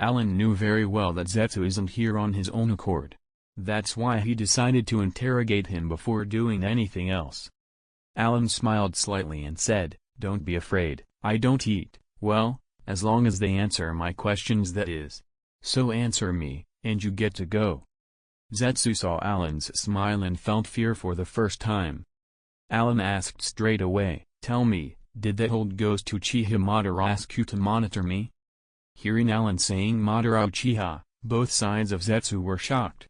Allan knew very well that Zetsu isn't here on his own accord. That's why he decided to interrogate him before doing anything else. Allan smiled slightly and said, "Don't be afraid, I don't eat, well, as long as they answer my questions, that is. So answer me, and you get to go." Zetsu saw Allan's smile and felt fear for the first time. Allan asked straight away, "Tell me, did that old ghost Uchiha Madara ask you to monitor me?" Hearing Allan saying Madara Uchiha, both sides of Zetsu were shocked.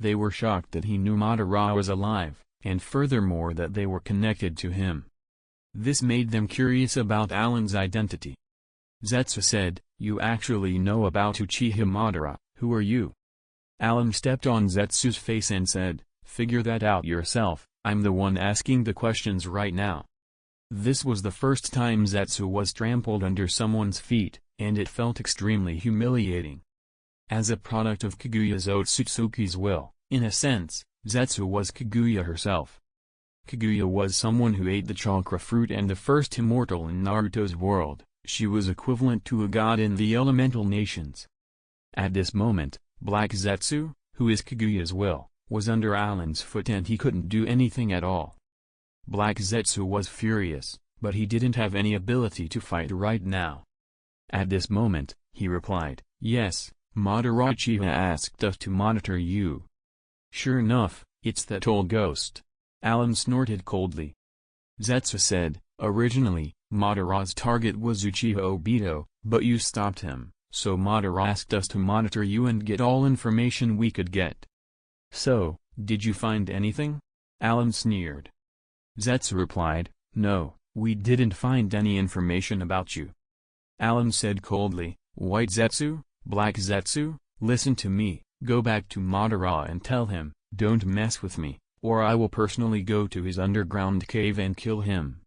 They were shocked that he knew Madara was alive, and furthermore that they were connected to him. This made them curious about Allan's identity. Zetsu said, "You actually know about Uchiha Madara, who are you?" Allan stepped on Zetsu's face and said, "Figure that out yourself, I'm the one asking the questions right now." This was the first time Zetsu was trampled under someone's feet, and it felt extremely humiliating. As a product of Kaguya's Otsutsuki's will, in a sense, Zetsu was Kaguya herself. Kaguya was someone who ate the chakra fruit and the first immortal in Naruto's world. She was equivalent to a god in the elemental nations. At this moment, Black Zetsu, who is Kaguya's will, was under Allan's foot and he couldn't do anything at all. Black Zetsu was furious, but he didn't have any ability to fight right now. At this moment, he replied, "Yes, Madara Uchiha asked us to monitor you." "Sure enough, it's that old ghost." Allan snorted coldly. Zetsu said, "Originally, Madara's target was Uchiha Obito, but you stopped him, so Madara asked us to monitor you and get all information we could get." "So, did you find anything?" Allan sneered. Zetsu replied, "No, we didn't find any information about you." Allan said coldly, "White Zetsu, Black Zetsu, listen to me, go back to Madara and tell him, don't mess with me, or I will personally go to his underground cave and kill him."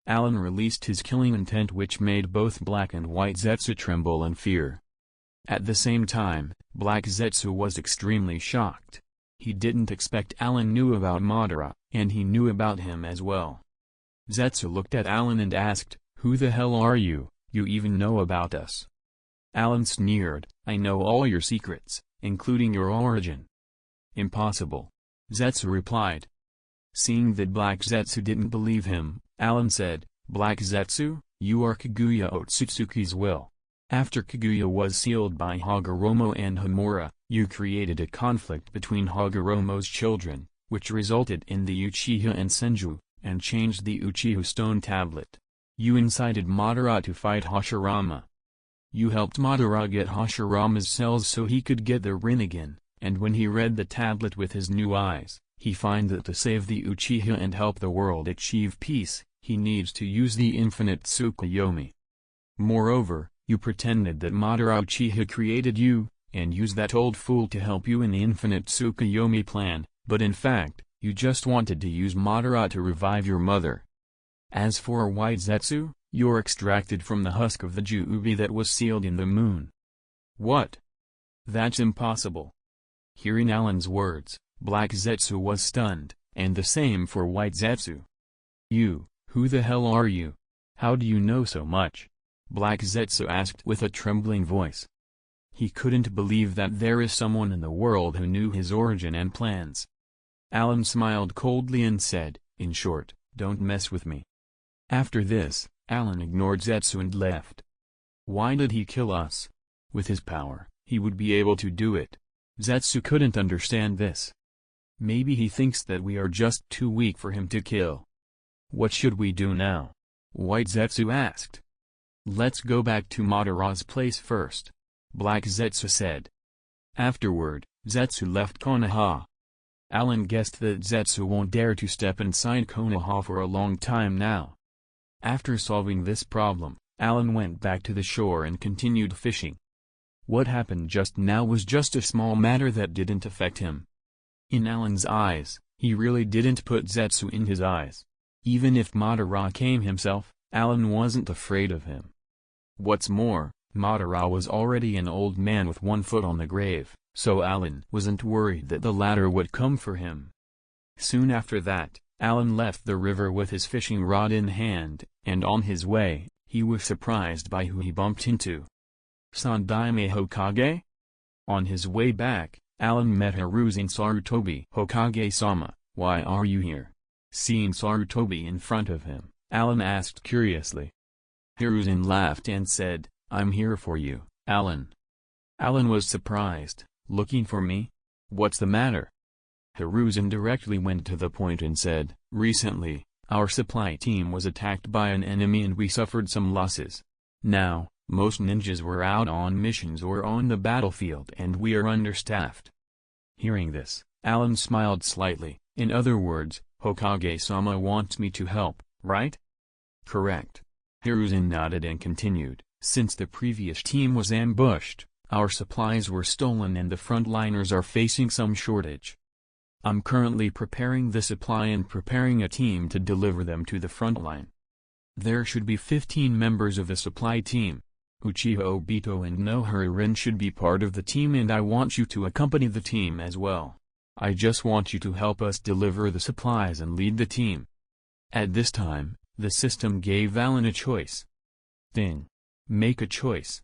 Allan released his killing intent, which made both Black and White Zetsu tremble in fear. At the same time, Black Zetsu was extremely shocked. He didn't expect Allan knew about Madara, and he knew about him as well. Zetsu looked at Allan and asked, "Who the hell are you? You even know about us?" Allan sneered, "I know all your secrets, including your origin." "Impossible," Zetsu replied. Seeing that Black Zetsu didn't believe him, Allan said, "Black Zetsu, you are Kaguya Otsutsuki's will. After Kaguya was sealed by Hagoromo and Homura, you created a conflict between Hagoromo's children, which resulted in the Uchiha and Senju, and changed the Uchiha stone tablet. You incited Madara to fight Hashirama. You helped Madara get Hashirama's cells so he could get the Rinnegan, and when he read the tablet with his new eyes, he found that to save the Uchiha and help the world achieve peace, he needs to use the infinite Tsukuyomi. Moreover, you pretended that Madara Uchiha created you, and used that old fool to help you in the infinite Tsukuyomi plan, but in fact, you just wanted to use Madara to revive your mother. As for White Zetsu, you're extracted from the husk of the Juubi that was sealed in the moon." "What? That's impossible." Hearing Allan's words, Black Zetsu was stunned, and the same for White Zetsu. "You, who the hell are you? How do you know so much?" Black Zetsu asked with a trembling voice. He couldn't believe that there is someone in the world who knew his origin and plans. Allan smiled coldly and said, "In short, don't mess with me." After this, Allan ignored Zetsu and left. Why did he kill us? With his power, he would be able to do it. Zetsu couldn't understand this. Maybe he thinks that we are just too weak for him to kill. "What should we do now?" White Zetsu asked. "Let's go back to Madara's place first," Black Zetsu said. Afterward, Zetsu left Konoha. Allan guessed that Zetsu won't dare to step inside Konoha for a long time now. After solving this problem, Allan went back to the shore and continued fishing. What happened just now was just a small matter that didn't affect him. In Allan's eyes, he really didn't put Zetsu in his eyes. Even if Madara came himself, Allan wasn't afraid of him. What's more, Madara was already an old man with one foot on the grave, so Allan wasn't worried that the latter would come for him. Soon after that, Allan left the river with his fishing rod in hand, and on his way, he was surprised by who he bumped into. Sandaime Hokage? On his way back, Allan met Hiruzen Sarutobi. Hokage-sama, why are you here? Seeing Sarutobi in front of him, Allan asked curiously. Hiruzen laughed and said, I'm here for you, Allan. Allan was surprised. Looking for me? What's the matter? Hiruzen directly went to the point and said, recently, our supply team was attacked by an enemy and we suffered some losses. Now, most ninjas were out on missions or on the battlefield and we are understaffed. Hearing this, Allan smiled slightly. In other words, Hokage-sama wants me to help, right? Correct. Hiruzen nodded and continued, since the previous team was ambushed, our supplies were stolen and the frontliners are facing some shortage. I'm currently preparing the supply and preparing a team to deliver them to the front line. There should be 15 members of the supply team. Uchiha Obito and Nohura should be part of the team and I want you to accompany the team as well. I just want you to help us deliver the supplies and lead the team. At this time, the system gave Allan a choice. Make a choice.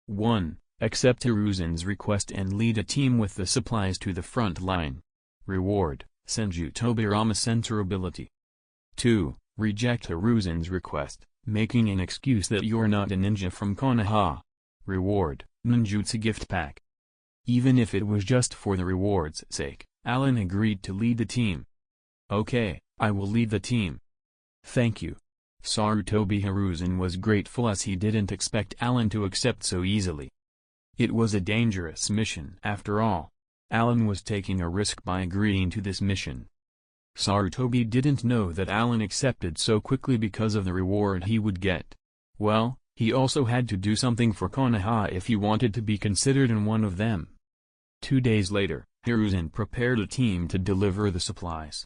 1. Accept Hiruzen's request and lead a team with the supplies to the front line. Reward, Senju Tobirama Sensor ability. 2. Reject Hiruzen's request, making an excuse that you're not a ninja from Konoha. Reward, Ninjutsu gift pack. Even if it was just for the reward's sake, Allan agreed to lead the team. Okay, I will lead the team. Thank you. Sarutobi Hiruzen was grateful as he didn't expect Allan to accept so easily. It was a dangerous mission after all. Allan was taking a risk by agreeing to this mission. Sarutobi didn't know that Allan accepted so quickly because of the reward he would get. Well, he also had to do something for Konoha if he wanted to be considered in one of them. 2 days later, Hiruzen prepared a team to deliver the supplies.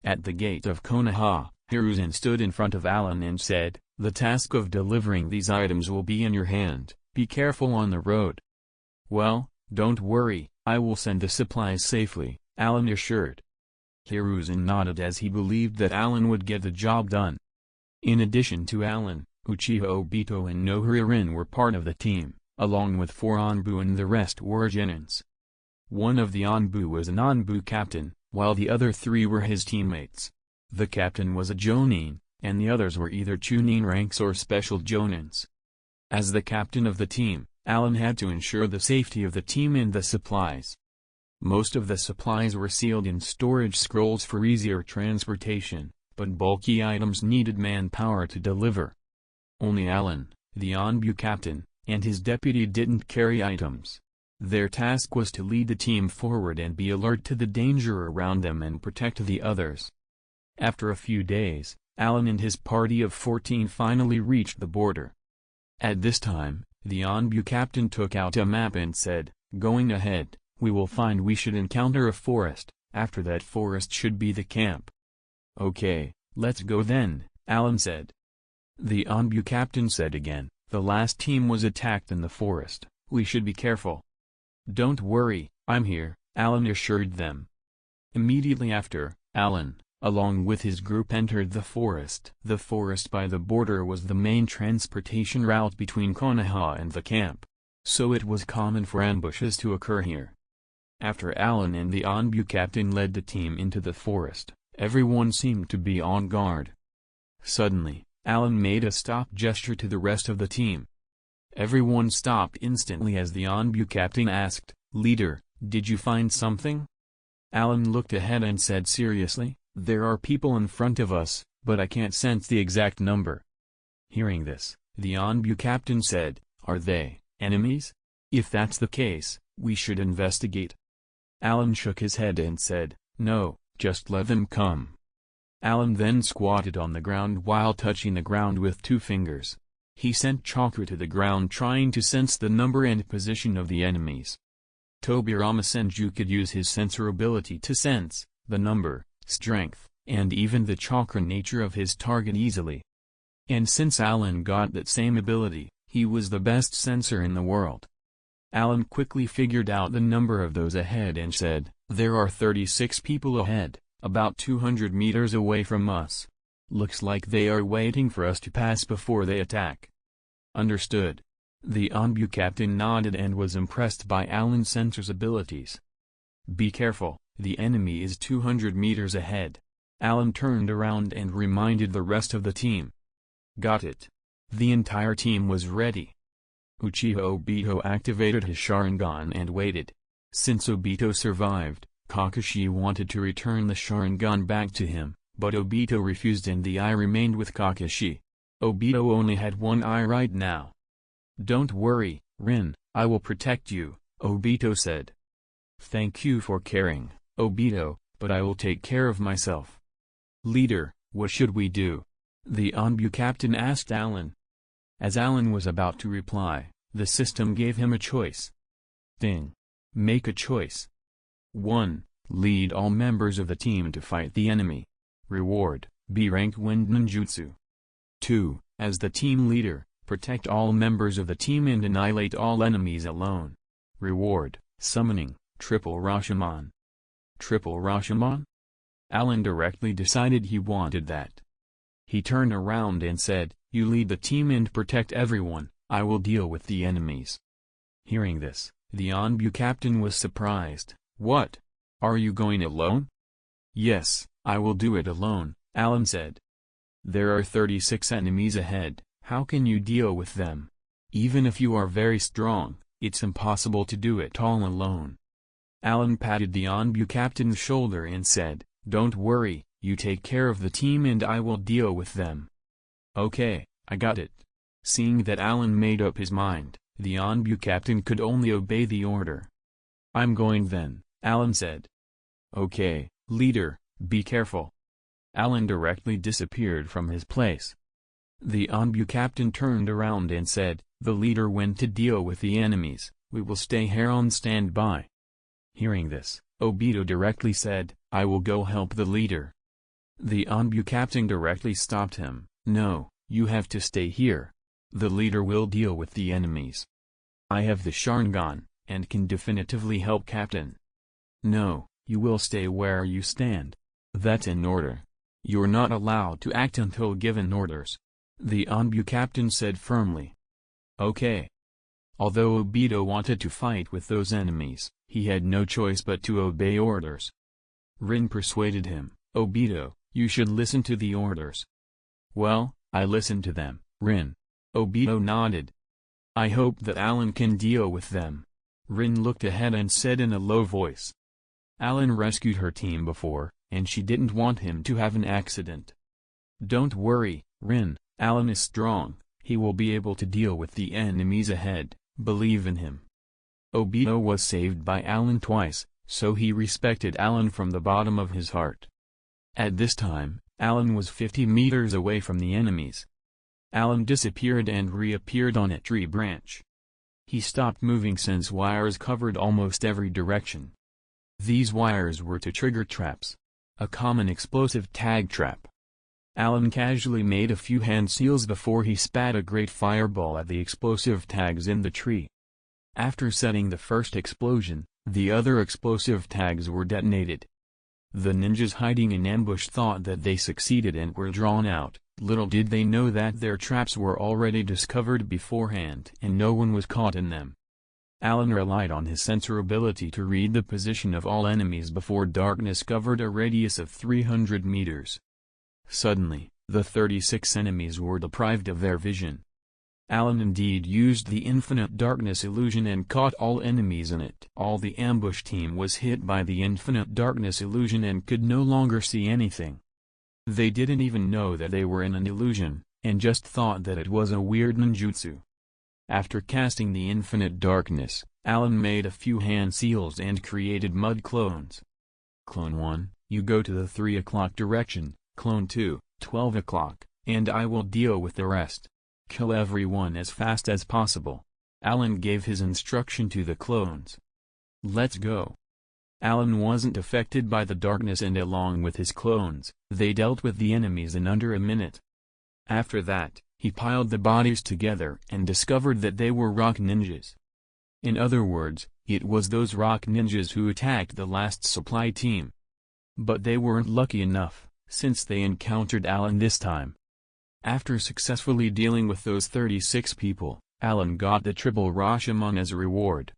At the gate of Konoha, Hiruzen stood in front of Allan and said, the task of delivering these items will be in your hand, be careful on the road. Well, don't worry, I will send the supplies safely, Allan assured. Hiruzen nodded as he believed that Allan would get the job done. In addition to Allan, Uchiha Obito and Nohura were part of the team, along with 4 Anbu and the rest were Genins. One of the Anbu was an Anbu captain, while the other 3 were his teammates. The captain was a Jonin, and the others were either Chunin ranks or special Jonins. As the captain of the team, Allan had to ensure the safety of the team and the supplies. Most of the supplies were sealed in storage scrolls for easier transportation, but bulky items needed manpower to deliver. Only Allan, the Anbu captain, and his deputy didn't carry items. Their task was to lead the team forward and be alert to the danger around them and protect the others. After a few days, Allan and his party of 14 finally reached the border. At this time, the Anbu captain took out a map and said, going ahead, we should encounter a forest, after that forest should be the camp. Okay, let's go then, Allan said. The Anbu captain said again, the last team was attacked in the forest, we should be careful. Don't worry, I'm here, Allan assured them. Immediately after, Allan, along with his group entered the forest. The forest by the border was the main transportation route between Konoha and the camp. So it was common for ambushes to occur here. After Allan and the Anbu captain led the team into the forest, everyone seemed to be on guard. Suddenly, Allan made a stop gesture to the rest of the team. Everyone stopped instantly as the Anbu captain asked, Leader, did you find something? Allan looked ahead and said seriously, there are people in front of us, but I can't sense the exact number. Hearing this, the Anbu captain said, are they enemies? If that's the case, we should investigate. Allan shook his head and said, no, just let them come. Allan then squatted on the ground while touching the ground with 2 fingers. He sent chakra to the ground trying to sense the number and position of the enemies. Tobirama Senju could use his sensor ability to sense the number, strength, and even the chakra nature of his target easily. And since Allan got that same ability, he was the best sensor in the world. Allan quickly figured out the number of those ahead and said, there are 36 people ahead, about 200 meters away from us. Looks like they are waiting for us to pass before they attack. Understood. The Onbu captain nodded and was impressed by Allan's sensor's abilities. Be careful, the enemy is 200 meters ahead. Allan turned around and reminded the rest of the team. Got it. The entire team was ready. Uchiha Obito activated his Sharingan and waited. Since Obito survived, Kakashi wanted to return the Sharingan back to him, but Obito refused and the eye remained with Kakashi. Obito only had one eye right now. Don't worry, Rin, I will protect you, Obito said. Thank you for caring, Obito, but I will take care of myself. Leader, what should we do? The Onbu captain asked Allan. As Allan was about to reply, the system gave him a choice. Ding. Make a choice. 1. Lead all members of the team to fight the enemy. Reward, B-rank wind ninjutsu. 2. As the team leader, protect all members of the team and annihilate all enemies alone. Reward, summoning, triple Rashomon. Triple Rashomon? Allan directly decided he wanted that. He turned around and said, you lead the team and protect everyone, I will deal with the enemies. Hearing this, the Onbu captain was surprised. What? Are you going alone? Yes, I will do it alone, Allan said. There are 36 enemies ahead, how can you deal with them? Even if you are very strong, it's impossible to do it all alone. Allan patted the Onbu captain's shoulder and said, don't worry, you take care of the team and I will deal with them. Okay, I got it. Seeing that Allan made up his mind, the Onbu captain could only obey the order. I'm going then, Allan said. Okay, leader, be careful. Allan directly disappeared from his place. The Onbu captain turned around and said, the leader went to deal with the enemies, we will stay here on standby. Hearing this, Obito directly said, I will go help the leader. The Onbu captain directly stopped him, no, you have to stay here. The leader will deal with the enemies. I have the Sharingan, and can definitively help Captain. No, you will stay where you stand. That's an order. You're not allowed to act until given orders. The Onbu captain said firmly. Okay. Although Obito wanted to fight with those enemies, he had no choice but to obey orders. Rin persuaded him, Obito, you should listen to the orders. Well, I listened to them, Rin. Obito nodded. I hope that Allan can deal with them. Rin looked ahead and said in a low voice. Allan rescued her team before, and she didn't want him to have an accident. Don't worry, Rin, Allan is strong, he will be able to deal with the enemies ahead, believe in him. Obito was saved by Allan twice, so he respected Allan from the bottom of his heart. At this time, Allan was 50 meters away from the enemies. Allan disappeared and reappeared on a tree branch. He stopped moving since wires covered almost every direction. These wires were to trigger traps. A common explosive tag trap. Allan casually made a few hand seals before he spat a great fireball at the explosive tags in the tree. After setting the first explosion, the other explosive tags were detonated. The ninjas hiding in ambush thought that they succeeded and were drawn out. Little did they know that their traps were already discovered beforehand and no one was caught in them. Allan relied on his sensor ability to read the position of all enemies before darkness covered a radius of 300 meters. Suddenly, the 36 enemies were deprived of their vision. Allan indeed used the infinite darkness illusion and caught all enemies in it. All the ambush team was hit by the infinite darkness illusion and could no longer see anything. They didn't even know that they were in an illusion, and just thought that it was a weird ninjutsu. After casting the infinite darkness, Allan made a few hand seals and created mud clones. Clone 1, you go to the 3 o'clock direction, Clone 2, 12 o'clock, and I will deal with the rest. Kill everyone as fast as possible. Allan gave his instruction to the clones. Let's go. Allan wasn't affected by the darkness and along with his clones, they dealt with the enemies in under a minute. After that, he piled the bodies together and discovered that they were rock ninjas. In other words, it was those rock ninjas who attacked the last supply team. But they weren't lucky enough, since they encountered Allan this time. After successfully dealing with those 36 people, Allan got the triple Rashomon as a reward.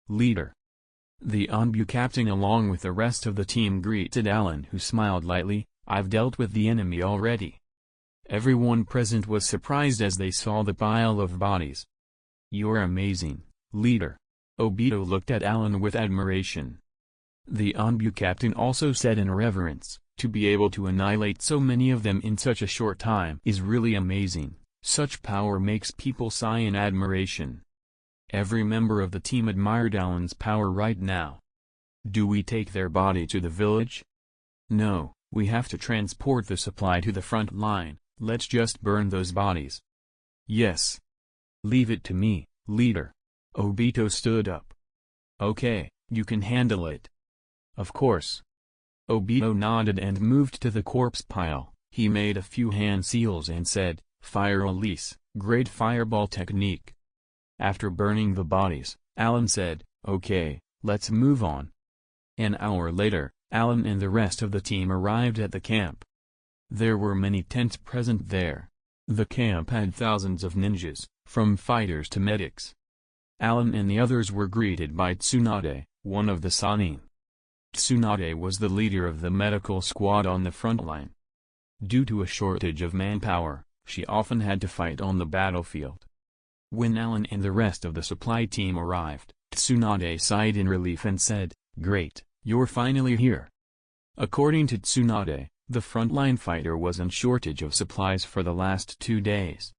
Leader. The Onbu captain along with the rest of the team greeted Allan, who smiled lightly. I've dealt with the enemy already. Everyone present was surprised as they saw the pile of bodies. You're amazing, leader. Obito looked at Allan with admiration. The Onbu captain also said in reverence, to be able to annihilate so many of them in such a short time is really amazing. Such power makes people sigh in admiration. Every member of the team admired Allan's power right now. Do we take their body to the village? No, we have to transport the supply to the front line. Let's just burn those bodies. Yes. Leave it to me, leader. Obito stood up. Okay, you can handle it. Of course. Obito nodded and moved to the corpse pile. He made a few hand seals and said, Fire release, great fireball technique. After burning the bodies, Allan said, okay, let's move on. An hour later, Allan and the rest of the team arrived at the camp. There were many tents present there. The camp had thousands of ninjas, from fighters to medics. Allan and the others were greeted by Tsunade, one of the Sannin. Tsunade was the leader of the medical squad on the front line. Due to a shortage of manpower, she often had to fight on the battlefield. When Allan and the rest of the supply team arrived, Tsunade sighed in relief and said, Great, you're finally here. According to Tsunade, the frontline fighter was in shortage of supplies for the last 2 days.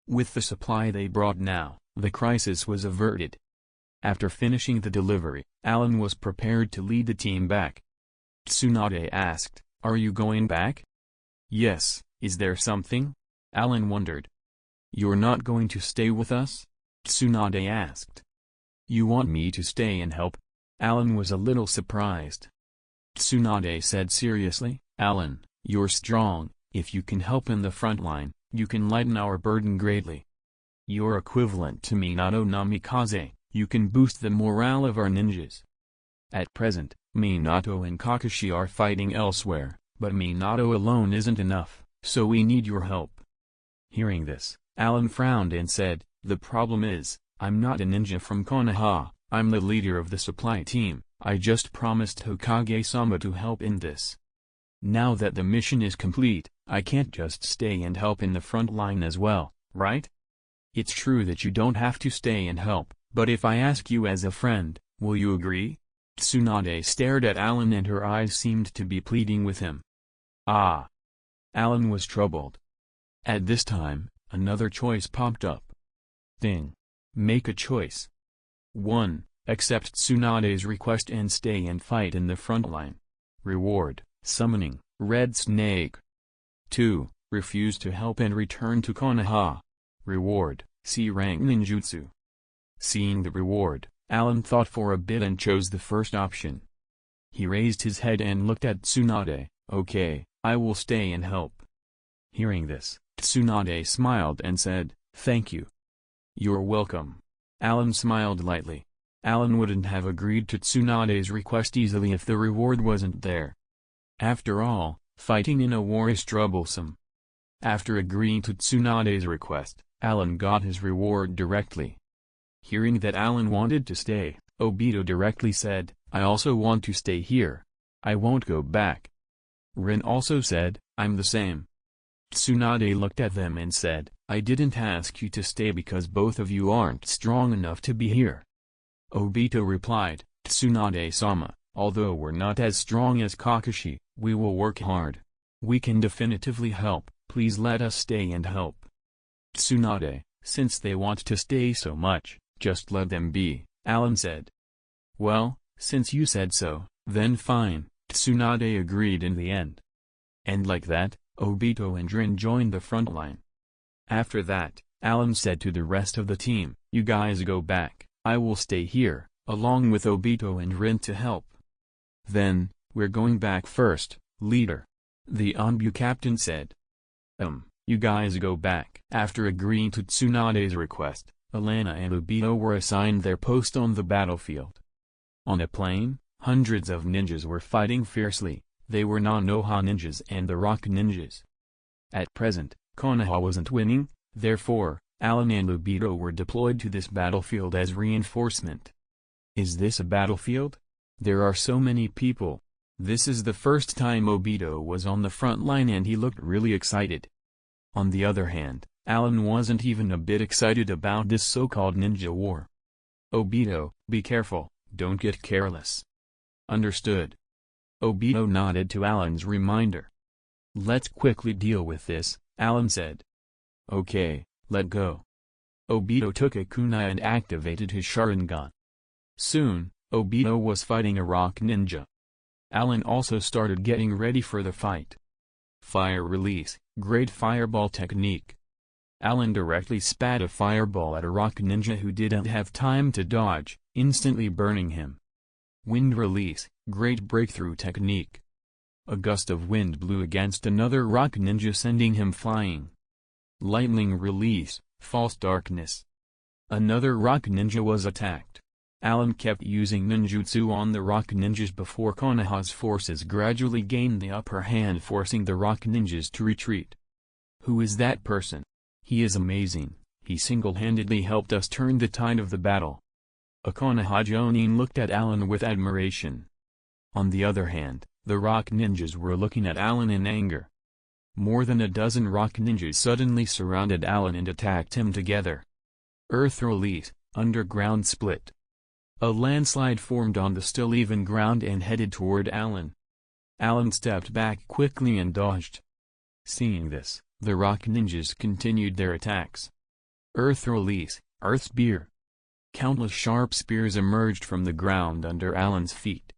With the supply they brought now, the crisis was averted. After finishing the delivery, Allan was prepared to lead the team back. Tsunade asked, Are you going back? Yes, is there something? Allan wondered. You're not going to stay with us? Tsunade asked. You want me to stay and help? Allan was a little surprised. Tsunade said seriously, Allan, you're strong. If you can help in the front line, you can lighten our burden greatly. You're equivalent to Minato Namikaze, you can boost the morale of our ninjas. At present, Minato and Kakashi are fighting elsewhere, but Minato alone isn't enough, so we need your help. Hearing this, Allan frowned and said, The problem is, I'm not a ninja from Konoha, I'm the leader of the supply team. I just promised Hokage-sama to help in this. Now that the mission is complete, I can't just stay and help in the front line as well, right? It's true that you don't have to stay and help, but if I ask you as a friend, will you agree? Tsunade stared at Allan and her eyes seemed to be pleading with him. Ah! Allan was troubled. At this time, another choice popped up. Make a choice. 1. Accept Tsunade's request and stay and fight in the front line. Reward, summoning, Red Snake. 2. Refuse to help and return to Konoha. Reward, C-rank ninjutsu. Seeing the reward, Allan thought for a bit and chose the first option. He raised his head and looked at Tsunade. Okay, I will stay and help. Hearing this, Tsunade smiled and said, Thank you. You're welcome. Allan smiled lightly. Allan wouldn't have agreed to Tsunade's request easily if the reward wasn't there. After all, fighting in a war is troublesome. After agreeing to Tsunade's request, Allan got his reward directly. Hearing that Allan wanted to stay, Obito directly said, I also want to stay here. I won't go back. Rin also said, I'm the same. Tsunade looked at them and said, I didn't ask you to stay because both of you aren't strong enough to be here. Obito replied, Tsunade-sama, although we're not as strong as Kakashi, we will work hard. We can definitively help, please let us stay and help. Tsunade, since they want to stay so much, just let them be, Allan said. Well, since you said so, then fine, Tsunade agreed in the end. And like that, Obito and Rin joined the front line. After that, Allan said to the rest of the team, you guys go back, I will stay here, along with Obito and Rin to help. Then, we're going back first, leader. The Onbu captain said. You guys go back. After agreeing to Tsunade's request, Alana and Obito were assigned their post on the battlefield. On a plain, hundreds of ninjas were fighting fiercely. They were Nanoha ninjas and the rock ninjas. At present, Konoha wasn't winning, therefore, Allan and Obito were deployed to this battlefield as reinforcement. Is this a battlefield? There are so many people. This is the first time Obito was on the front line and he looked really excited. On the other hand, Allan wasn't even a bit excited about this so-called ninja war. Obito, be careful, don't get careless. Understood. Obito nodded to Allan's reminder. Let's quickly deal with this, Allan said. Okay, let go. Obito took a kunai and activated his Sharingan. Soon, Obito was fighting a rock ninja. Allan also started getting ready for the fight. Fire release, great fireball technique. Allan directly spat a fireball at a rock ninja who didn't have time to dodge, instantly burning him. Wind release, great breakthrough technique. A gust of wind blew against another rock ninja sending him flying. Lightning release, false darkness. Another rock ninja was attacked. Allan kept using ninjutsu on the rock ninjas before Konoha's forces gradually gained the upper hand, forcing the rock ninjas to retreat. Who is that person? He is amazing, he single-handedly helped us turn the tide of the battle. A Konoha Jonin looked at Allan with admiration. On the other hand, the rock ninjas were looking at Allan in anger. More than a dozen rock ninjas suddenly surrounded Allan and attacked him together. Earth release, underground split. A landslide formed on the still even ground and headed toward Allan. Allan stepped back quickly and dodged. Seeing this, the rock ninjas continued their attacks. Earth release, earth spear. Countless sharp spears emerged from the ground under Allan's feet.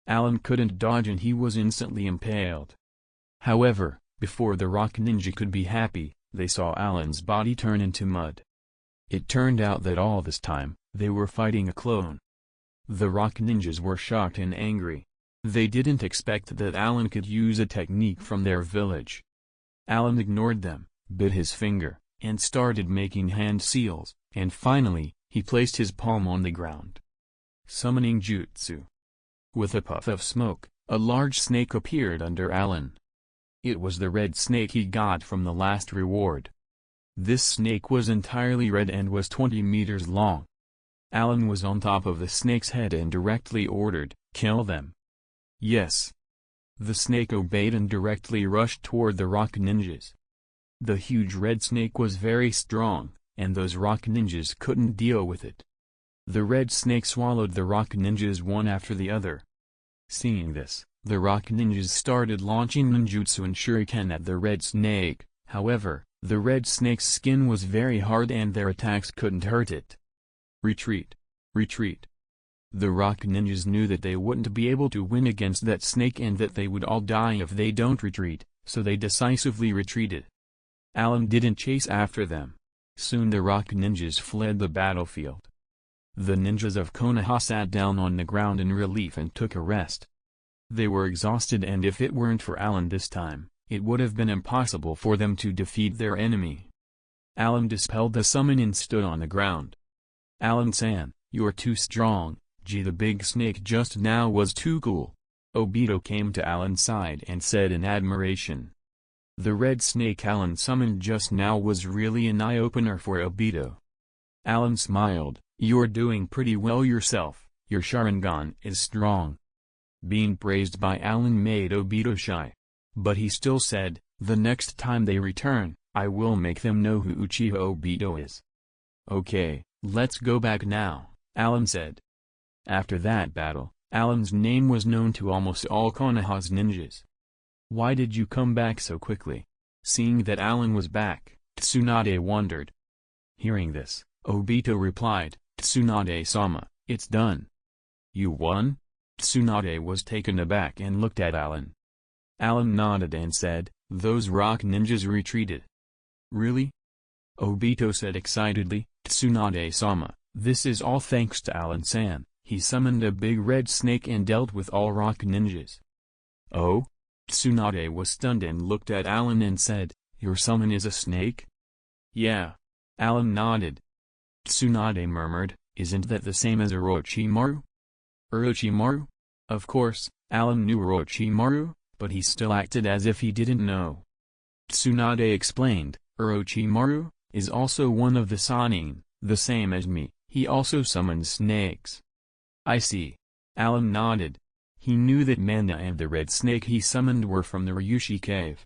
Allan couldn't dodge and he was instantly impaled. However, before the rock ninja could be happy, they saw Allan's body turn into mud. It turned out that all this time, they were fighting a clone. The rock ninjas were shocked and angry. They didn't expect that Allan could use a technique from their village. Allan ignored them, bit his finger, and started making hand seals, and finally, he placed his palm on the ground. Summoning jutsu. With a puff of smoke, a large snake appeared under Allan. It was the red snake he got from the last reward. This snake was entirely red and was 20 meters long. Allan was on top of the snake's head and directly ordered, "Kill them." Yes. The snake obeyed and directly rushed toward the rock ninjas. The huge red snake was very strong, and those rock ninjas couldn't deal with it. The red snake swallowed the rock ninjas one after the other. Seeing this, the rock ninjas started launching ninjutsu and shuriken at the red snake. However, the red snake's skin was very hard and their attacks couldn't hurt it. Retreat! Retreat! The rock ninjas knew that they wouldn't be able to win against that snake and that they would all die if they don't retreat, so they decisively retreated. Allan didn't chase after them. Soon the rock ninjas fled the battlefield. The ninjas of Konoha sat down on the ground in relief and took a rest. They were exhausted and if it weren't for Allan this time, it would have been impossible for them to defeat their enemy. Allan dispelled the summon and stood on the ground. "Allan-san, you're too strong. Gee, the big snake just now was too cool." Obito came to Allan's side and said in admiration. The red snake Allan summoned just now was really an eye-opener for Obito. Allan smiled, "You're doing pretty well yourself, your Sharingan is strong." Being praised by Allan made Obito shy. But he still said, "The next time they return, I will make them know who Uchiha Obito is." "Okay, let's go back now," Allan said. After that battle, Allan's name was known to almost all Konoha's ninjas. "Why did you come back so quickly?" Seeing that Allan was back, Tsunade wondered. Hearing this, Obito replied, "Tsunade-sama, it's done." "You won?" Tsunade was taken aback and looked at Allan. Allan nodded and said, "Those rock ninjas retreated." "Really?" Obito said excitedly, "Tsunade-sama, this is all thanks to Allan-san. He summoned a big red snake and dealt with all rock ninjas." "Oh?" Tsunade was stunned and looked at Allan and said, "Your summon is a snake?" "Yeah." Allan nodded. Tsunade murmured, "Isn't that the same as Orochimaru?" "Orochimaru?" Of course, Allan knew Orochimaru, but he still acted as if he didn't know. Tsunade explained, "Orochimaru, is also one of the Sanin, the same as me. He also summons snakes. I see. Allan nodded. He knew that Manda and the red snake he summoned were from the Ryushi cave.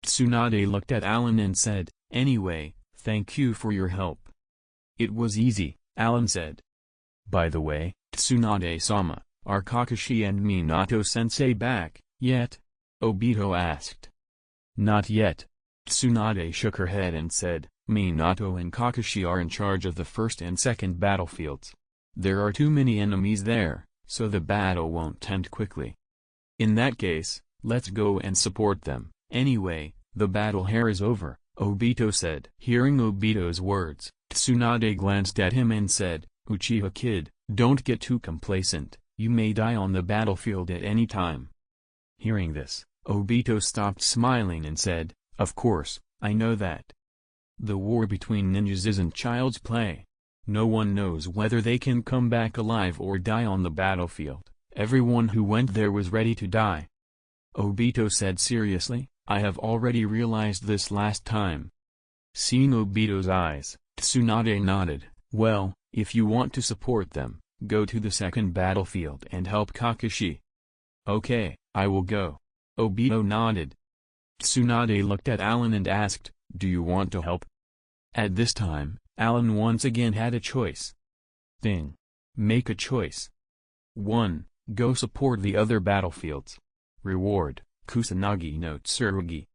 Tsunade looked at Allan and said, "Anyway, thank you for your help." "It was easy," Allan said. "By the way, Tsunade-sama, are Kakashi and Minato-sensei back, yet?" Obito asked. "Not yet." Tsunade shook her head and said, "Minato and Kakashi are in charge of the first and second battlefields. There are too many enemies there, so the battle won't end quickly. In that case, let's go and support them. Anyway, the battle here is over," Obito said. Hearing Obito's words, Tsunade glanced at him and said, "Uchiha kid, don't get too complacent, you may die on the battlefield at any time." Hearing this, Obito stopped smiling and said, "Of course, I know that. The war between ninjas isn't child's play. No one knows whether they can come back alive or die on the battlefield. Everyone who went there was ready to die." Obito said seriously, "I have already realized this last time." Seeing Obito's eyes, Tsunade nodded. "Well, if you want to support them, go to the second battlefield and help Kakashi." "Okay, I will go." Obito nodded. Tsunade looked at Allan and asked, "Do you want to help?" At this time, Allan once again had a choice. Make a choice. 1. Go support the other battlefields. Reward, Kusanagi no Tsurugi.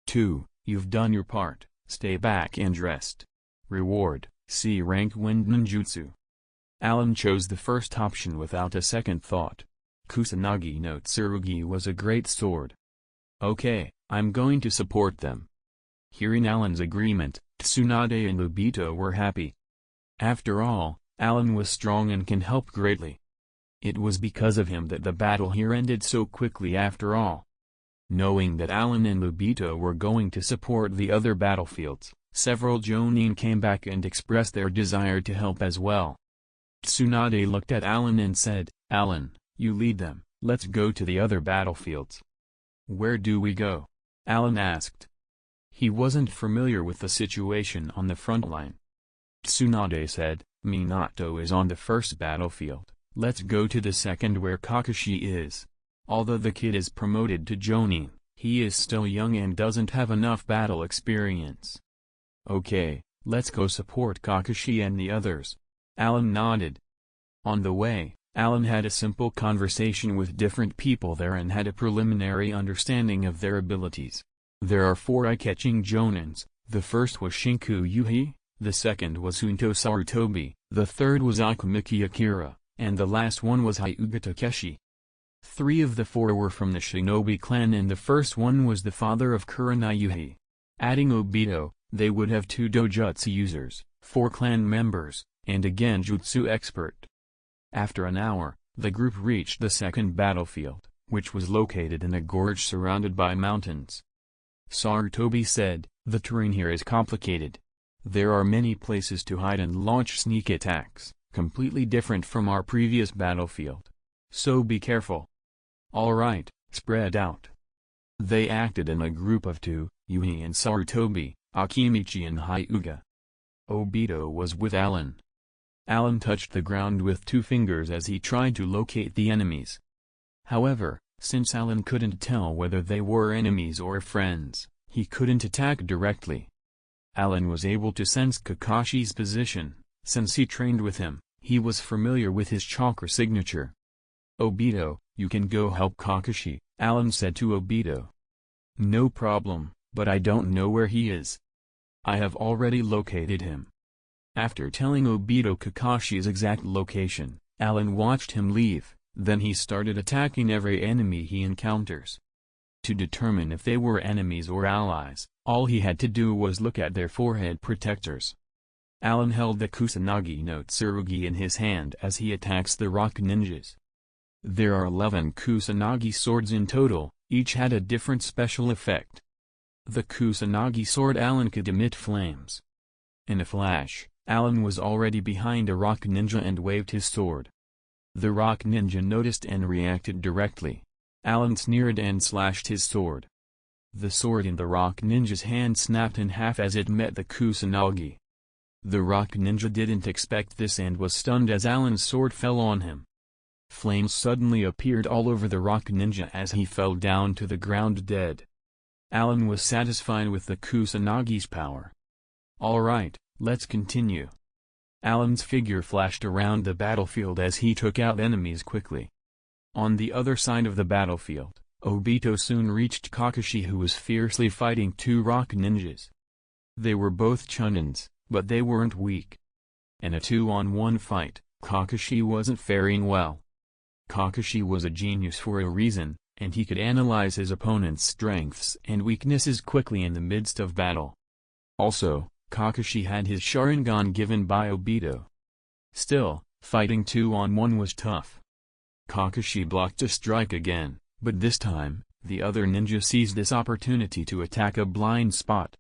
2. You've done your part, stay back and rest. Reward, C rank Wind Ninjutsu. Allan chose the first option without a second thought. Kusanagi no Tsurugi was a great sword. "Okay, I'm going to support them." Hearing Allan's agreement, Tsunade and Obito were happy. After all, Allan was strong and can help greatly. It was because of him that the battle here ended so quickly after all. Knowing that Allan and Obito were going to support the other battlefields, several Jonin came back and expressed their desire to help as well. Tsunade looked at Allan and said, "Allan, you lead them, let's go to the other battlefields." "Where do we go?" Allan asked. He wasn't familiar with the situation on the front line. Tsunade said, "Minato is on the first battlefield, let's go to the second where Kakashi is. Although the kid is promoted to Jonin, he is still young and doesn't have enough battle experience." "Okay, let's go support Kakashi and the others." Allan nodded. On the way, Allan had a simple conversation with different people there and had a preliminary understanding of their abilities. There are 4 eye-catching Jonins. The first was Shinku Yuhi, the second was Hunto Sarutobi, the third was Akumiki Akira, and the last one was Hyuga Takeshi. 3 of the 4 were from the Shinobi clan and the first one was the father of Kurenai Yuhi. Adding Obito, they would have 2 dojutsu users, 4 clan members, and a genjutsu expert. After an hour, the group reached the second battlefield, which was located in a gorge surrounded by mountains. Sarutobi said, "The terrain here is complicated. There are many places to hide and launch sneak attacks, completely different from our previous battlefield. So be careful." "Alright, spread out." They acted in a group of 2, Yuhi and Sarutobi, Akimichi and Hyuga. Obito was with Allan. Allan touched the ground with 2 fingers as he tried to locate the enemies. However, since Allan couldn't tell whether they were enemies or friends, he couldn't attack directly. Allan was able to sense Kakashi's position. Since he trained with him, he was familiar with his chakra signature. "Obito, you can go help Kakashi," Allan said to Obito. "No problem, but I don't know where he is." "I have already located him." After telling Obito Kakashi's exact location, Allan watched him leave, then he started attacking every enemy he encounters. To determine if they were enemies or allies, all he had to do was look at their forehead protectors. Allan held the Kusanagi no Tsurugi in his hand as he attacks the rock ninjas. There are 11 Kusanagi swords in total, each had a different special effect. The Kusanagi sword Allan could emit flames. In a flash, Allan was already behind a rock ninja and waved his sword. The rock ninja noticed and reacted directly. Allan sneered and slashed his sword. The sword in the rock ninja's hand snapped in half as it met the kusanagi. The rock ninja didn't expect this and was stunned as Allan's sword fell on him. Flames suddenly appeared all over the rock ninja as he fell down to the ground dead. Allan was satisfied with the kusanagi's power. "Alright, let's continue." Allan's figure flashed around the battlefield as he took out enemies quickly. On the other side of the battlefield, Obito soon reached Kakashi, who was fiercely fighting two rock ninjas. They were both chunins, but they weren't weak. In a 2-on-1 fight, Kakashi wasn't faring well. Kakashi was a genius for a reason, and he could analyze his opponent's strengths and weaknesses quickly in the midst of battle. Also, Kakashi had his Sharingan given by Obito. Still, fighting 2-on-1 was tough. Kakashi blocked a strike again, but this time, the other ninja seized this opportunity to attack a blind spot.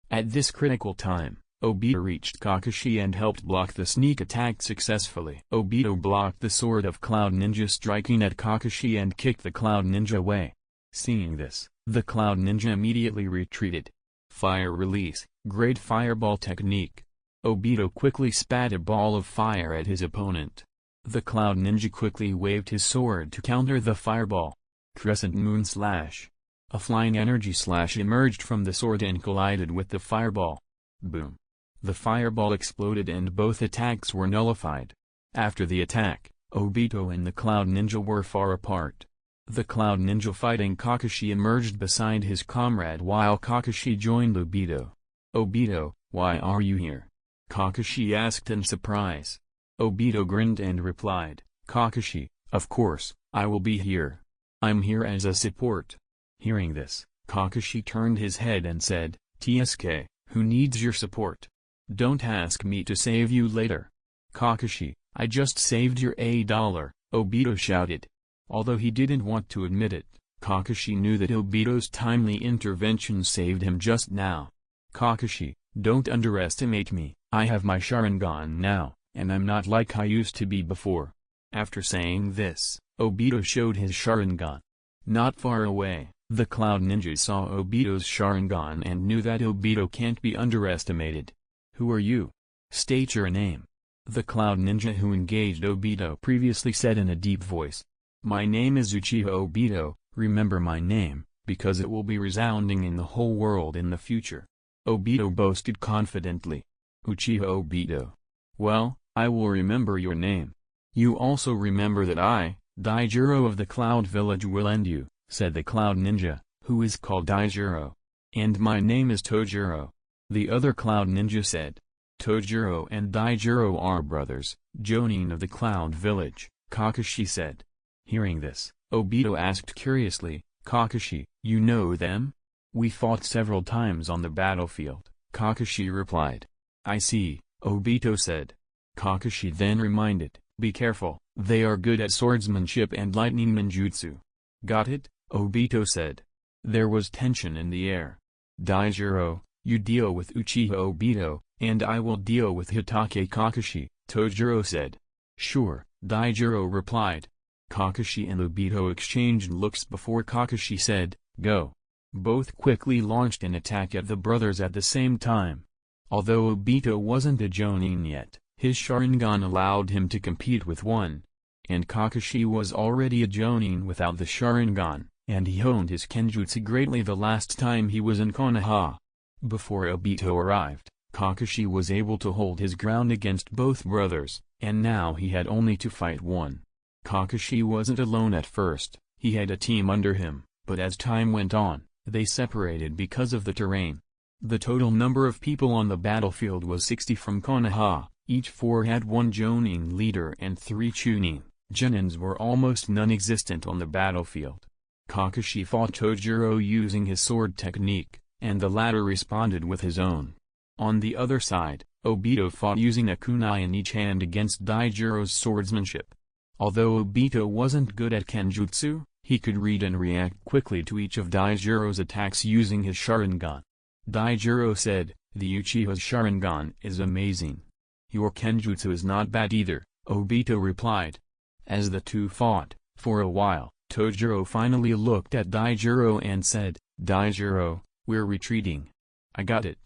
At this critical time, Obito reached Kakashi and helped block the sneak attack successfully. Obito blocked the sword of Cloud Ninja striking at Kakashi and kicked the Cloud Ninja away. Seeing this, the Cloud Ninja immediately retreated. Fire release, great fireball technique. Obito quickly spat a ball of fire at his opponent. The Cloud Ninja quickly waved his sword to counter the fireball. Crescent Moon Slash. A flying energy slash emerged from the sword and collided with the fireball. Boom. The fireball exploded and both attacks were nullified. After the attack, Obito and the Cloud Ninja were far apart. The Cloud Ninja fighting Kakashi emerged beside his comrade while Kakashi joined Obito. "Obito, why are you here?" Kakashi asked in surprise. Obito grinned and replied, "Kakashi, of course, I will be here. I'm here as a support." Hearing this, Kakashi turned his head and said, "TSK, who needs your support? Don't ask me to save you later." "Kakashi, I just saved your $1, Obito shouted. Although he didn't want to admit it, Kakashi knew that Obito's timely intervention saved him just now. "Kakashi, don't underestimate me, I have my Sharingan now, and I'm not like I used to be before." After saying this, Obito showed his Sharingan. Not far away, the Cloud Ninja saw Obito's Sharingan and knew that Obito can't be underestimated. "Who are you? State your name." The Cloud Ninja who engaged Obito previously said in a deep voice. "My name is Uchiha Obito, remember my name, because it will be resounding in the whole world in the future." Obito boasted confidently. "Uchiha Obito. Well, I will remember your name. You also remember that I, Daijuro of the Cloud Village will lend you," said the Cloud Ninja, who is called Daijuro. "And my name is Tojuro." The other Cloud Ninja said. "Tojuro and Daijuro are brothers, Jonin of the Cloud Village," Kakashi said. Hearing this, Obito asked curiously, "Kakashi, you know them? We fought several times on the battlefield," Kakashi replied. "I see," Obito said. Kakashi then reminded, "Be careful, they are good at swordsmanship and lightning ninjutsu." "Got it," Obito said. There was tension in the air. "Daijuro, you deal with Uchiha Obito, and I will deal with Hitake Kakashi," Tojuro said. "Sure," Daijuro replied. Kakashi and Obito exchanged looks before Kakashi said, "Go." Both quickly launched an attack at the brothers at the same time. Although Obito wasn't a Jonin yet, his Sharingan allowed him to compete with one. And Kakashi was already a Jonin without the Sharingan, and he honed his Kenjutsu greatly the last time he was in Konoha. Before Obito arrived, Kakashi was able to hold his ground against both brothers, and now he had only to fight one. Kakashi wasn't alone at first, he had a team under him, but as time went on, they separated because of the terrain. The total number of people on the battlefield was 60 from Konoha, each 4 had 1 Jonin leader and 3 Chunin. Genins were almost non-existent on the battlefield. Kakashi fought Tojuro using his sword technique, and the latter responded with his own. On the other side, Obito fought using a kunai in each hand against Daijuro's swordsmanship. Although Obito wasn't good at Kenjutsu, he could read and react quickly to each of Daijuro's attacks using his Sharingan. Daijuro said, "The Uchiha's Sharingan is amazing." "Your Kenjutsu is not bad either," Obito replied. As the two fought, for a while, Tojuro finally looked at Daijuro and said, Daijiro, we're retreating. I got it.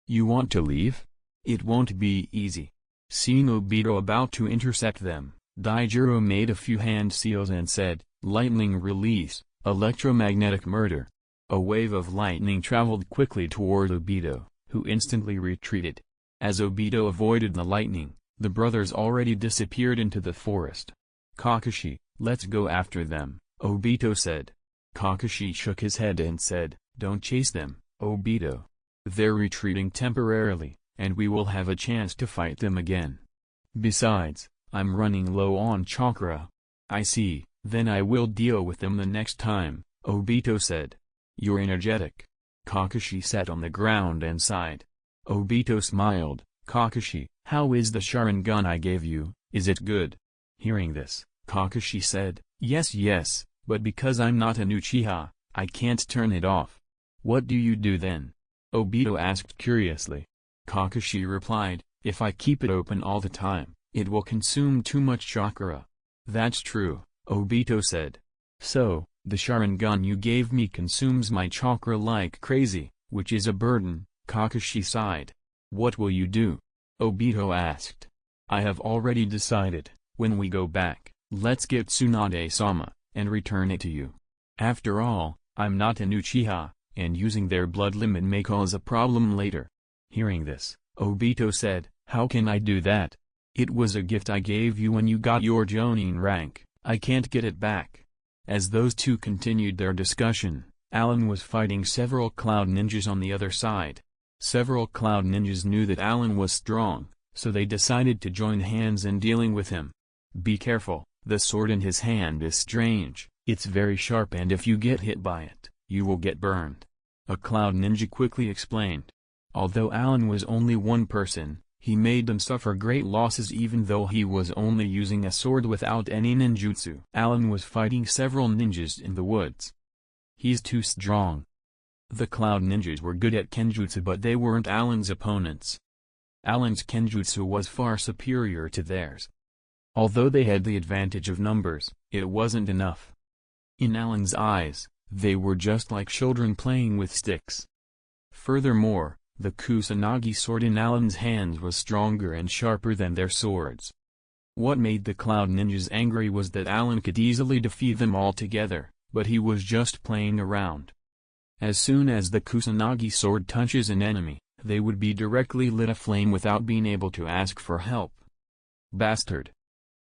You want to leave? It won't be easy. Seeing Obito about to intercept them, Daijiro made a few hand seals and said, lightning release, electromagnetic murder. A wave of lightning traveled quickly toward Obito, who instantly retreated. As Obito avoided the lightning, the brothers already disappeared into the forest. Kakashi, let's go after them, Obito said. Kakashi shook his head and said, don't chase them, Obito. They're retreating temporarily, and we will have a chance to fight them again. Besides, I'm running low on chakra. I see, then I will deal with them the next time, Obito said. You're energetic. Kakashi sat on the ground and sighed. Obito smiled. Kakashi, how is the Sharingan I gave you, is it good? Hearing this, Kakashi said, yes, but because I'm not an Uchiha, I can't turn it off. What do you do then? Obito asked curiously. Kakashi replied, if I keep it open all the time, it will consume too much chakra. That's true, Obito said. So, the Sharingan you gave me consumes my chakra like crazy, which is a burden, Kakashi sighed. What will you do? Obito asked. I have already decided, when we go back, let's get Tsunade-sama, and return it to you. After all, I'm not an Uchiha, and using their blood limit may cause a problem later. Hearing this, Obito said, how can I do that? It was a gift I gave you when you got your Jonin rank, I can't get it back. As those two continued their discussion, Allan was fighting several cloud ninjas on the other side. Several cloud ninjas knew that Allan was strong, so they decided to join hands in dealing with him. Be careful, the sword in his hand is strange, it's very sharp and if you get hit by it, you will get burned. A cloud ninja quickly explained. Although Allan was only one person, he made them suffer great losses even though he was only using a sword without any ninjutsu. Allan was fighting several ninjas in the woods. He's too strong. The cloud ninjas were good at kenjutsu but they weren't Allan's opponents. Allan's kenjutsu was far superior to theirs. Although they had the advantage of numbers, it wasn't enough. In Allan's eyes, they were just like children playing with sticks. Furthermore, the Kusanagi sword in Allan's hands was stronger and sharper than their swords. What made the cloud ninjas angry was that Allan could easily defeat them all together, but he was just playing around. As soon as the Kusanagi sword touches an enemy, they would be directly lit aflame without being able to ask for help. Bastard!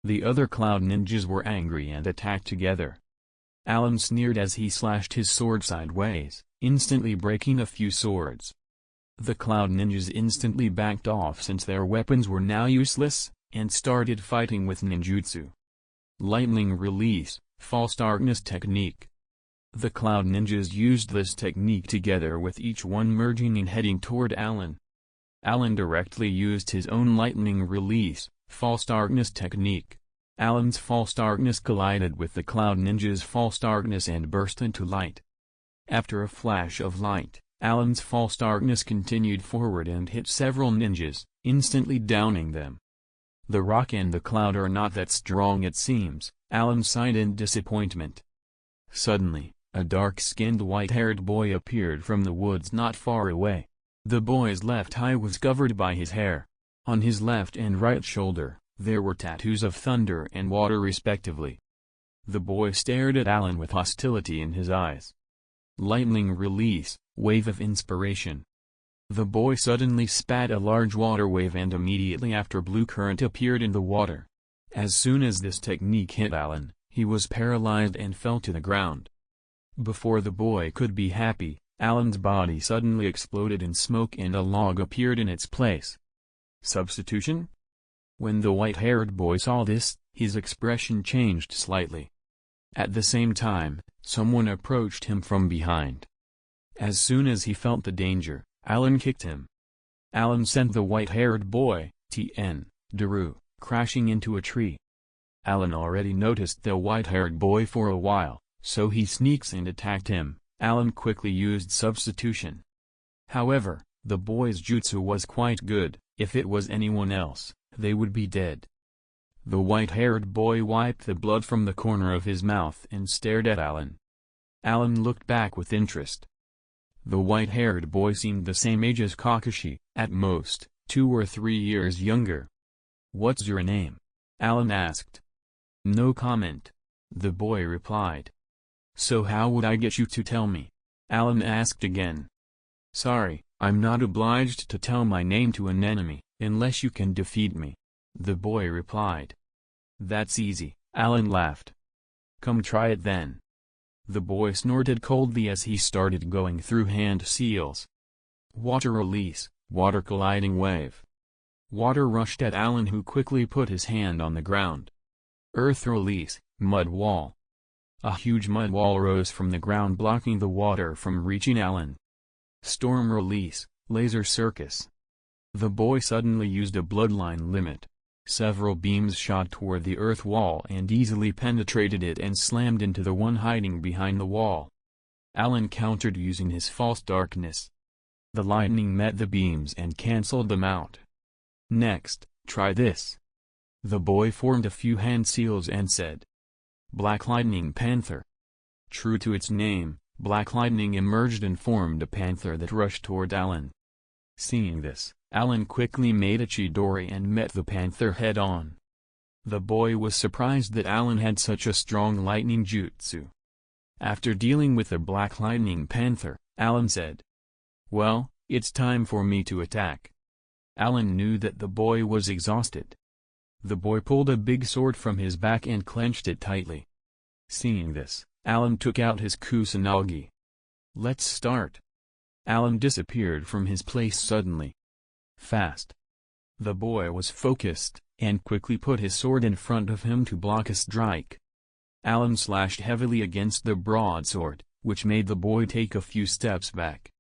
The other cloud ninjas were angry and attacked together. Allan sneered as he slashed his sword sideways, instantly breaking a few swords. The cloud ninjas instantly backed off since their weapons were now useless, and started fighting with ninjutsu. Lightning release, false darkness technique. The cloud ninjas used this technique together with each one merging and heading toward Allan. Allan directly used his own lightning release, false darkness technique. Allan's false darkness collided with the cloud ninja's false darkness and burst into light. After a flash of light, Allan's false darkness continued forward and hit several ninjas, instantly downing them. The rock and the cloud are not that strong it seems, Allan sighed in disappointment. Suddenly, a dark-skinned white-haired boy appeared from the woods not far away. The boy's left eye was covered by his hair. On his left and right shoulder, there were tattoos of thunder and water respectively. The boy stared at Allan with hostility in his eyes. Lightning release, wave of inspiration. The boy suddenly spat a large water wave and immediately after blue current appeared in the water. As soon as this technique hit Allan, he was paralyzed and fell to the ground. Before the boy could be happy, Allan's body suddenly exploded in smoke and a log appeared in its place. Substitution? When the white-haired boy saw this, his expression changed slightly. At the same time, someone approached him from behind. As soon as he felt the danger, Allan kicked him. Allan sent the white-haired boy, Tien Daru, crashing into a tree. Allan already noticed the white-haired boy for a while, so he sneaks and attacked him. Allan quickly used substitution. However, the boy's jutsu was quite good. If it was anyone else, they would be dead. The white-haired boy wiped the blood from the corner of his mouth and stared at Allan. Allan looked back with interest. The white-haired boy seemed the same age as Kakashi, at most, 2 or 3 years younger. "What's your name?" Allan asked. "No comment," the boy replied. "So how would I get you to tell me?" Allan asked again. "Sorry, I'm not obliged to tell my name to an enemy, unless you can defeat me," the boy replied. "That's easy," Allan laughed. "Come try it then." The boy snorted coldly as he started going through hand seals. Water release, water colliding wave. Water rushed at Allan, who quickly put his hand on the ground. Earth release, mud wall. A huge mud wall rose from the ground, blocking the water from reaching Allan. Storm release, laser circus. The boy suddenly used a bloodline limit. Several beams shot toward the earth wall and easily penetrated it and slammed into the one hiding behind the wall. Allan countered using his false darkness. The lightning met the beams and cancelled them out. "Next, try this." The boy formed a few hand seals and said, "Black Lightning Panther." True to its name, Black Lightning emerged and formed a panther that rushed toward Allan. Seeing this, Allan quickly made a Chidori and met the panther head-on. The boy was surprised that Allan had such a strong lightning jutsu. After dealing with the Black Lightning Panther, Allan said, "Well, it's time for me to attack." Allan knew that the boy was exhausted. The boy pulled a big sword from his back and clenched it tightly. Seeing this, Allan took out his kusanagi. "Let's start." Allan disappeared from his place suddenly. Fast. The boy was focused, and quickly put his sword in front of him to block a strike. Allan slashed heavily against the broadsword, which made the boy take a few steps back.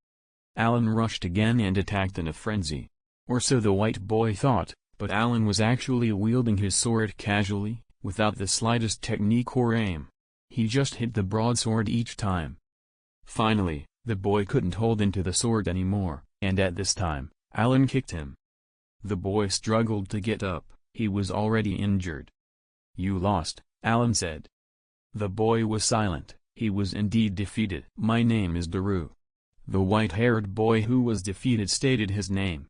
Allan rushed again and attacked in a frenzy. Or so the white boy thought, but Allan was actually wielding his sword casually, without the slightest technique or aim. He just hit the broadsword each time. Finally, the boy couldn't hold into the sword anymore, and at this time, Allan kicked him. The boy struggled to get up, he was already injured. "You lost," Allan said. The boy was silent, he was indeed defeated. "My name is Daru." The white-haired boy who was defeated stated his name.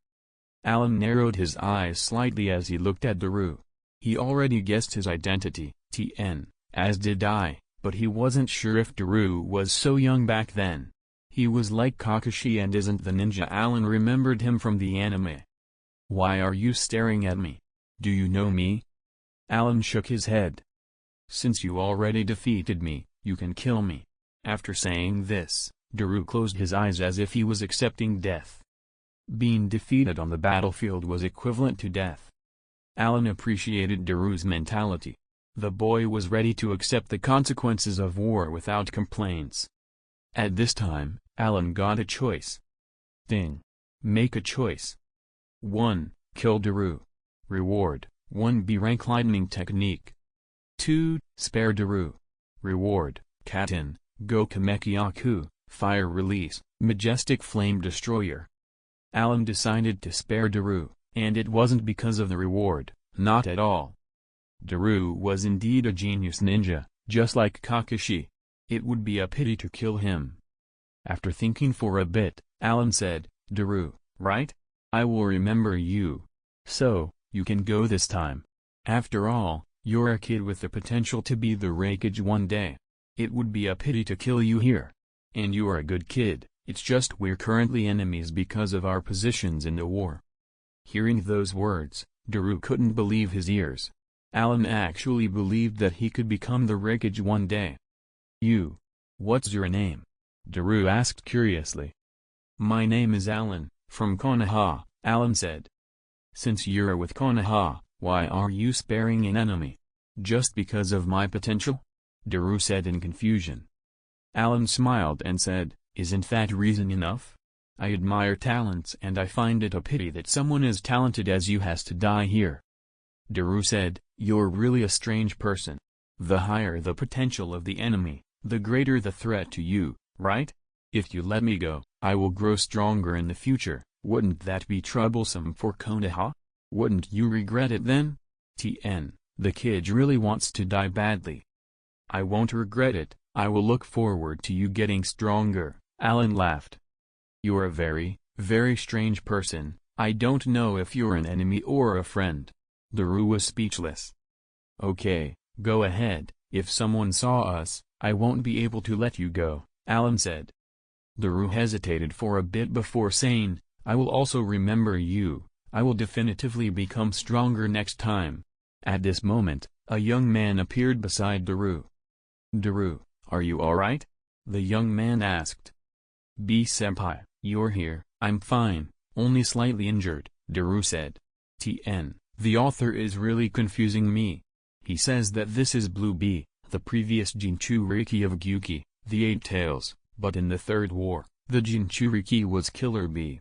Allan narrowed his eyes slightly as he looked at Daru. He already guessed his identity, TN, as did I, but he wasn't sure if Daru was so young back then. He was like Kakashi and isn't the ninja. Allan remembered him from the anime. "Why are you staring at me? Do you know me?" Allan shook his head. "Since you already defeated me, you can kill me." After saying this, Daru closed his eyes as if he was accepting death. Being defeated on the battlefield was equivalent to death. Allan appreciated Daru's mentality. The boy was ready to accept the consequences of war without complaints. At this time, Allan got a choice. Thing. Make a choice. 1. Kill Daru. Reward, 1 B rank lightning technique. 2. Spare Daru. Reward, Katen, Gokamekyaku, fire release, majestic flame destroyer. Allan decided to spare Daru, and it wasn't because of the reward, not at all. Daru was indeed a genius ninja, just like Kakashi. It would be a pity to kill him. After thinking for a bit, Allan said, "Daru, right? I will remember you. So, you can go this time. After all, you're a kid with the potential to be the Raikage one day. It would be a pity to kill you here. And you are a good kid, it's just we're currently enemies because of our positions in the war." Hearing those words, Daru couldn't believe his ears. Allan actually believed that he could become the Raikage one day. "You. What's your name?" Daru asked curiously. "My name is Allan, from Konoha," Allan said. "Since you're with Konoha, why are you sparing an enemy? Just because of my potential?" Daru said in confusion. Allan smiled and said, "Isn't that reason enough? I admire talents and I find it a pity that someone as talented as you has to die here." Daru said, "You're really a strange person. The higher the potential of the enemy, the greater the threat to you, right? If you let me go, I will grow stronger in the future. Wouldn't that be troublesome for Konoha? Wouldn't you regret it then? TN, the kid really wants to die badly." "I won't regret it, I will look forward to you getting stronger," Allan laughed. You're a very, very strange person. I don't know if you're an enemy or a friend. Daru was speechless. Okay, go ahead. If someone saw us, I won't be able to let you go, Allan said. Daru hesitated for a bit before saying, I will also remember you. I will definitively become stronger next time. At this moment, a young man appeared beside Daru. Daru, are you alright? The young man asked. B-senpai, you're here. I'm fine, only slightly injured, Daru said. TN, the author is really confusing me. He says that this is Blue B, the previous Jinchuriki of Gyuki, the Eight Tails, but in the Third War, the Jinchuriki was Killer B.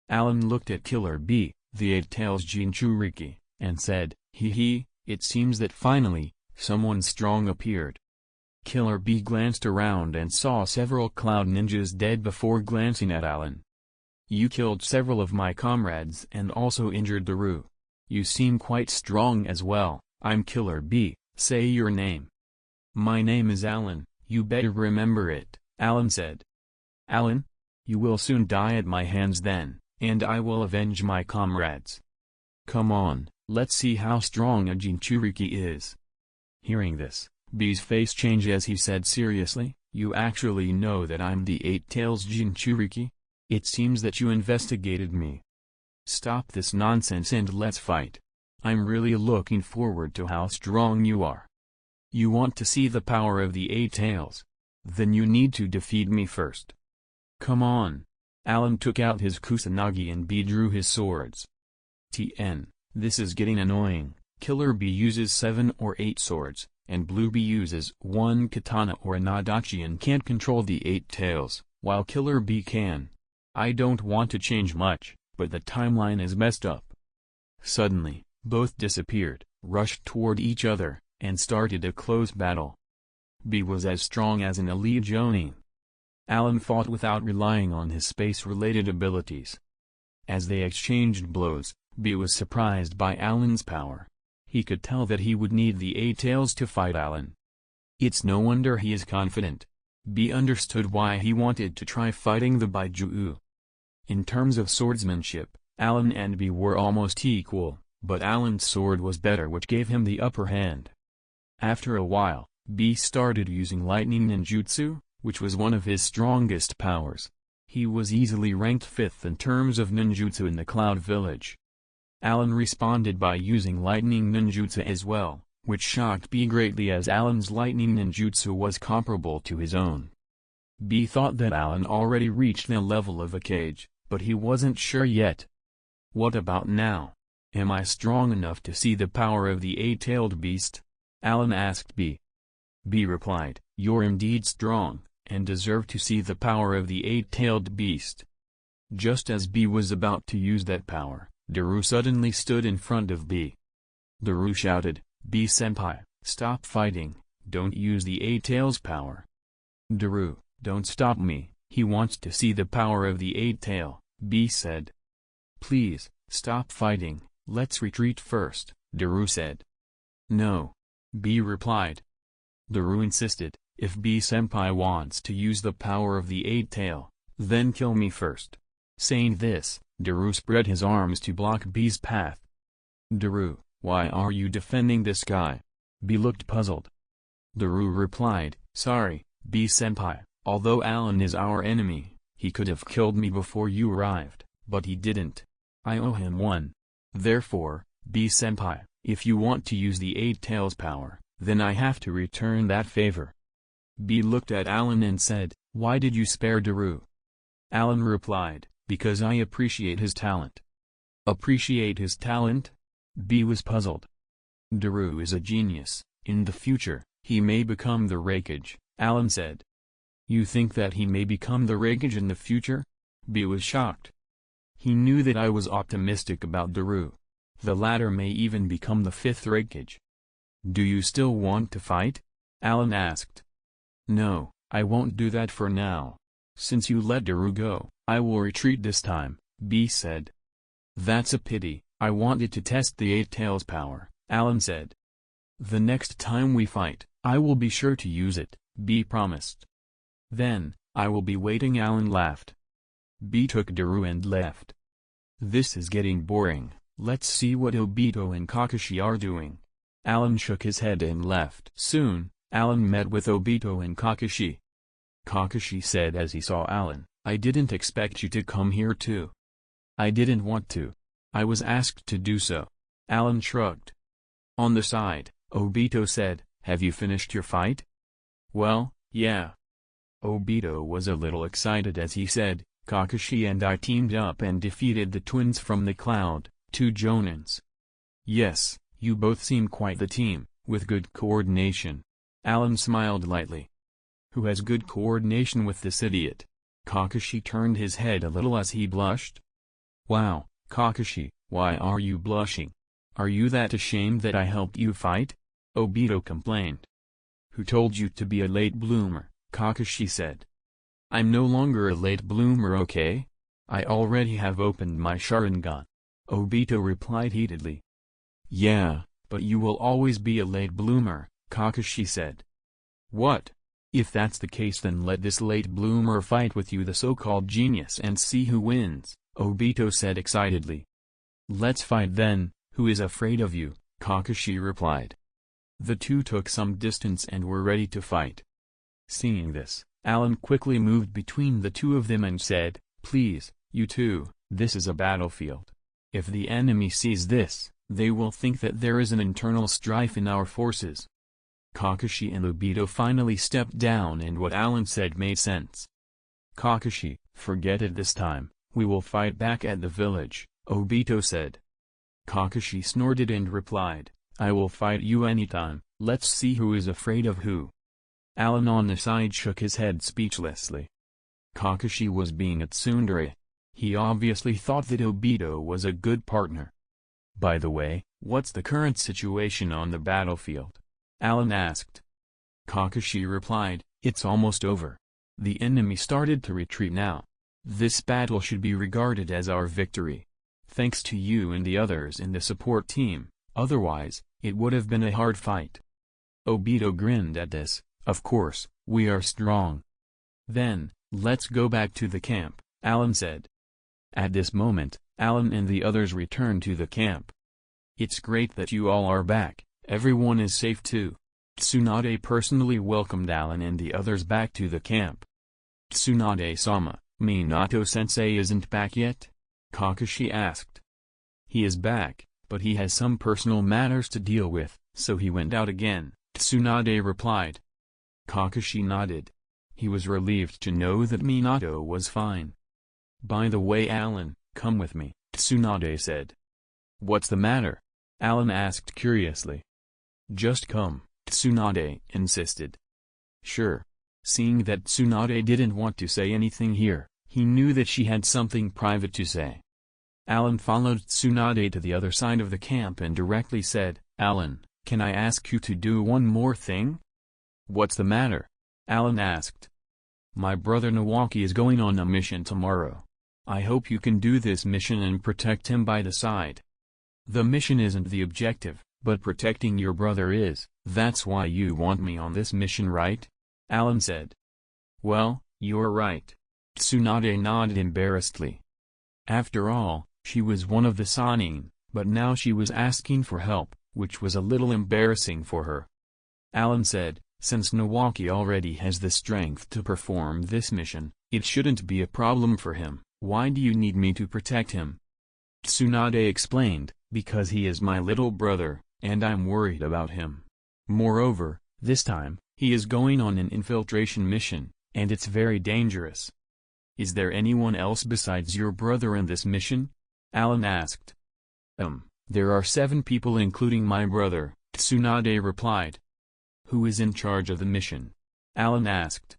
Allan looked at Killer B, the Eight Tails Jinchuriki, and said, hee, it seems that finally, someone strong appeared. Killer B glanced around and saw several cloud ninjas dead before glancing at Allan. You killed several of my comrades and also injured Daru. You seem quite strong as well. I'm Killer B, say your name. My name is Allan, you better remember it, Allan said. Allan? You will soon die at my hands then, and I will avenge my comrades. Come on, let's see how strong a Jinchuriki is. Hearing this, B's face changed as he said seriously, you actually know that I'm the Eight Tails Jinchuriki? It seems that you investigated me. Stop this nonsense and let's fight. I'm really looking forward to how strong you are. You want to see the power of the Eight Tails? Then you need to defeat me first. Come on. Allan took out his kusanagi and B drew his swords. TN, this is getting annoying. Killer B uses 7 or 8 swords, and Blue B uses 1 katana or a nadachi and can't control the Eight Tails, while Killer B can. I don't want to change much, but the timeline is messed up. Suddenly, both disappeared, rushed toward each other, and started a close battle. B was as strong as an elite Jonin. Allan fought without relying on his space-related abilities. As they exchanged blows, B was surprised by Allan's power. He could tell that he would need the Eight Tails to fight Allan. It's no wonder he is confident. B understood why he wanted to try fighting the Baiju. In terms of swordsmanship, Allan and B were almost equal, but Allan's sword was better, which gave him the upper hand. After a while, B started using lightning ninjutsu, which was one of his strongest powers. He was easily ranked 5th in terms of ninjutsu in the Cloud Village. Allan responded by using lightning ninjutsu as well, which shocked B greatly as Allan's lightning ninjutsu was comparable to his own. B thought that Allan already reached the level of a cage, but he wasn't sure yet. What about now? Am I strong enough to see the power of the eight-tailed beast? Allan asked B. B replied, you're indeed strong, and deserve to see the power of the eight-tailed beast. Just as B was about to use that power, Daru suddenly stood in front of B. Daru shouted, B-senpai, stop fighting, don't use the eight-tails power. Daru, don't stop me, he wants to see the power of the eight-tail, B said. Please, stop fighting, let's retreat first, Daru said. No. B replied. Daru insisted, if B-senpai wants to use the power of the eight-tail, then kill me first. Saying this, Daru spread his arms to block B's path. Daru, why are you defending this guy? B looked puzzled. Daru replied, sorry, B-senpai, although Allan is our enemy, he could have killed me before you arrived, but he didn't. I owe him one. Therefore, B-senpai, if you want to use the eight-tails power, then I have to return that favor. B looked at Allan and said, why did you spare Daru? Allan replied, because I appreciate his talent. Appreciate his talent? B was puzzled. Daru is a genius, in the future, he may become the Raikage, Allan said. You think that he may become the Raikage in the future? B was shocked. He knew that I was optimistic about Daru. The latter may even become the 5th Raikage. Do you still want to fight? Allan asked. No, I won't do that for now. Since you let Daru go, I will retreat this time, B said. That's a pity, I wanted to test the eight-tails power, Allan said. The next time we fight, I will be sure to use it, B promised. Then, I will be waiting, Allan laughed. B took Daru and left. This is getting boring, let's see what Obito and Kakashi are doing. Allan shook his head and left. Soon, Allan met with Obito and Kakashi. Kakashi said as he saw Allan, I didn't expect you to come here too. I didn't want to. I was asked to do so. Allan shrugged. On the side, Obito said, have you finished your fight? Well, yeah. Obito was a little excited as he said, Kakashi and I teamed up and defeated the twins from the cloud, 2 Jonins. Yes, you both seem quite the team, with good coordination. Allan smiled lightly. Who has good coordination with this idiot? Kakashi turned his head a little as he blushed. Wow, Kakashi, why are you blushing? Are you that ashamed that I helped you fight? Obito complained. Who told you to be a late bloomer? Kakashi said. I'm no longer a late bloomer, okay? I already have opened my Sharingan. Obito replied heatedly. Yeah, but you will always be a late bloomer, Kakashi said. What? If that's the case, then let this late bloomer fight with you, the so-called genius, and see who wins, Obito said excitedly. Let's fight then, who is afraid of you? Kakashi replied. The two took some distance and were ready to fight. Seeing this, Allan quickly moved between the two of them and said, please, you two, this is a battlefield. If the enemy sees this, they will think that there is an internal strife in our forces. Kakashi and Obito finally stepped down, and what Allan said made sense. Kakashi, forget it this time, we will fight back at the village, Obito said. Kakashi snorted and replied, I will fight you anytime, let's see who is afraid of who. Allan on the side shook his head speechlessly. Kakashi was being a tsundere. He obviously thought that Obito was a good partner. By the way, what's the current situation on the battlefield? Allan asked. Kakashi replied, it's almost over. The enemy started to retreat now. This battle should be regarded as our victory. Thanks to you and the others in the support team, otherwise, it would have been a hard fight. Obito grinned at this. Of course, we are strong. Then, let's go back to the camp, Allan said. At this moment, Allan and the others returned to the camp. It's great that you all are back, everyone is safe too. Tsunade personally welcomed Allan and the others back to the camp. Tsunade-sama, Minato-sensei isn't back yet? Kakashi asked. He is back, but he has some personal matters to deal with, so he went out again, Tsunade replied. Kakashi nodded. He was relieved to know that Minato was fine. By the way, Allan, come with me, Tsunade said. What's the matter? Allan asked curiously. Just come, Tsunade insisted. Sure. Seeing that Tsunade didn't want to say anything here, he knew that she had something private to say. Allan followed Tsunade to the other side of the camp and directly said, Allan, can I ask you to do one more thing? What's the matter? Allan asked. My brother Nawaki is going on a mission tomorrow. I hope you can do this mission and protect him by the side. The mission isn't the objective, but protecting your brother is. That's why you want me on this mission, right? Allan said. Well, you're right. Tsunade nodded embarrassedly. After all, she was one of the Sannin, but now she was asking for help, which was a little embarrassing for her. Allan said, since Nawaki already has the strength to perform this mission, it shouldn't be a problem for him. Why do you need me to protect him? Tsunade explained, because he is my little brother, and I'm worried about him. Moreover, this time, he is going on an infiltration mission, and it's very dangerous. Is there anyone else besides your brother in this mission? Allan asked. There are 7 people including my brother, Tsunade replied. Who is in charge of the mission? Allan asked.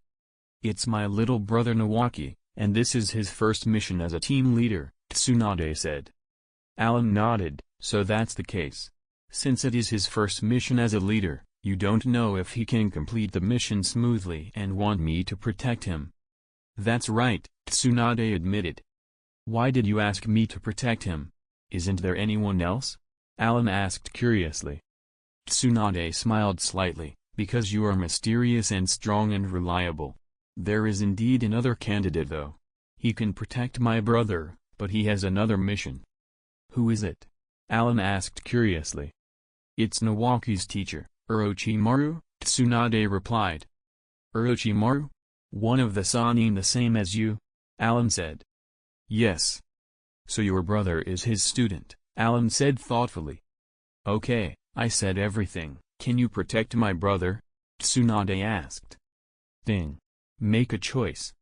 It's my little brother Nawaki, and this is his first mission as a team leader, Tsunade said. Allan nodded, so that's the case. Since it is his first mission as a leader, you don't know if he can complete the mission smoothly and want me to protect him. That's right, Tsunade admitted. Why did you ask me to protect him? Isn't there anyone else? Allan asked curiously. Tsunade smiled slightly, because you are mysterious and strong and reliable. There is indeed another candidate though. He can protect my brother, but he has another mission. Who is it? Allan asked curiously. It's Nawaki's teacher, Orochimaru, Tsunade replied. Orochimaru? One of the Sannin the same as you? Allan said. Yes. So your brother is his student, Allan said thoughtfully. Okay, I said everything. Can you protect my brother? Tsunade asked. Thing. Make a choice.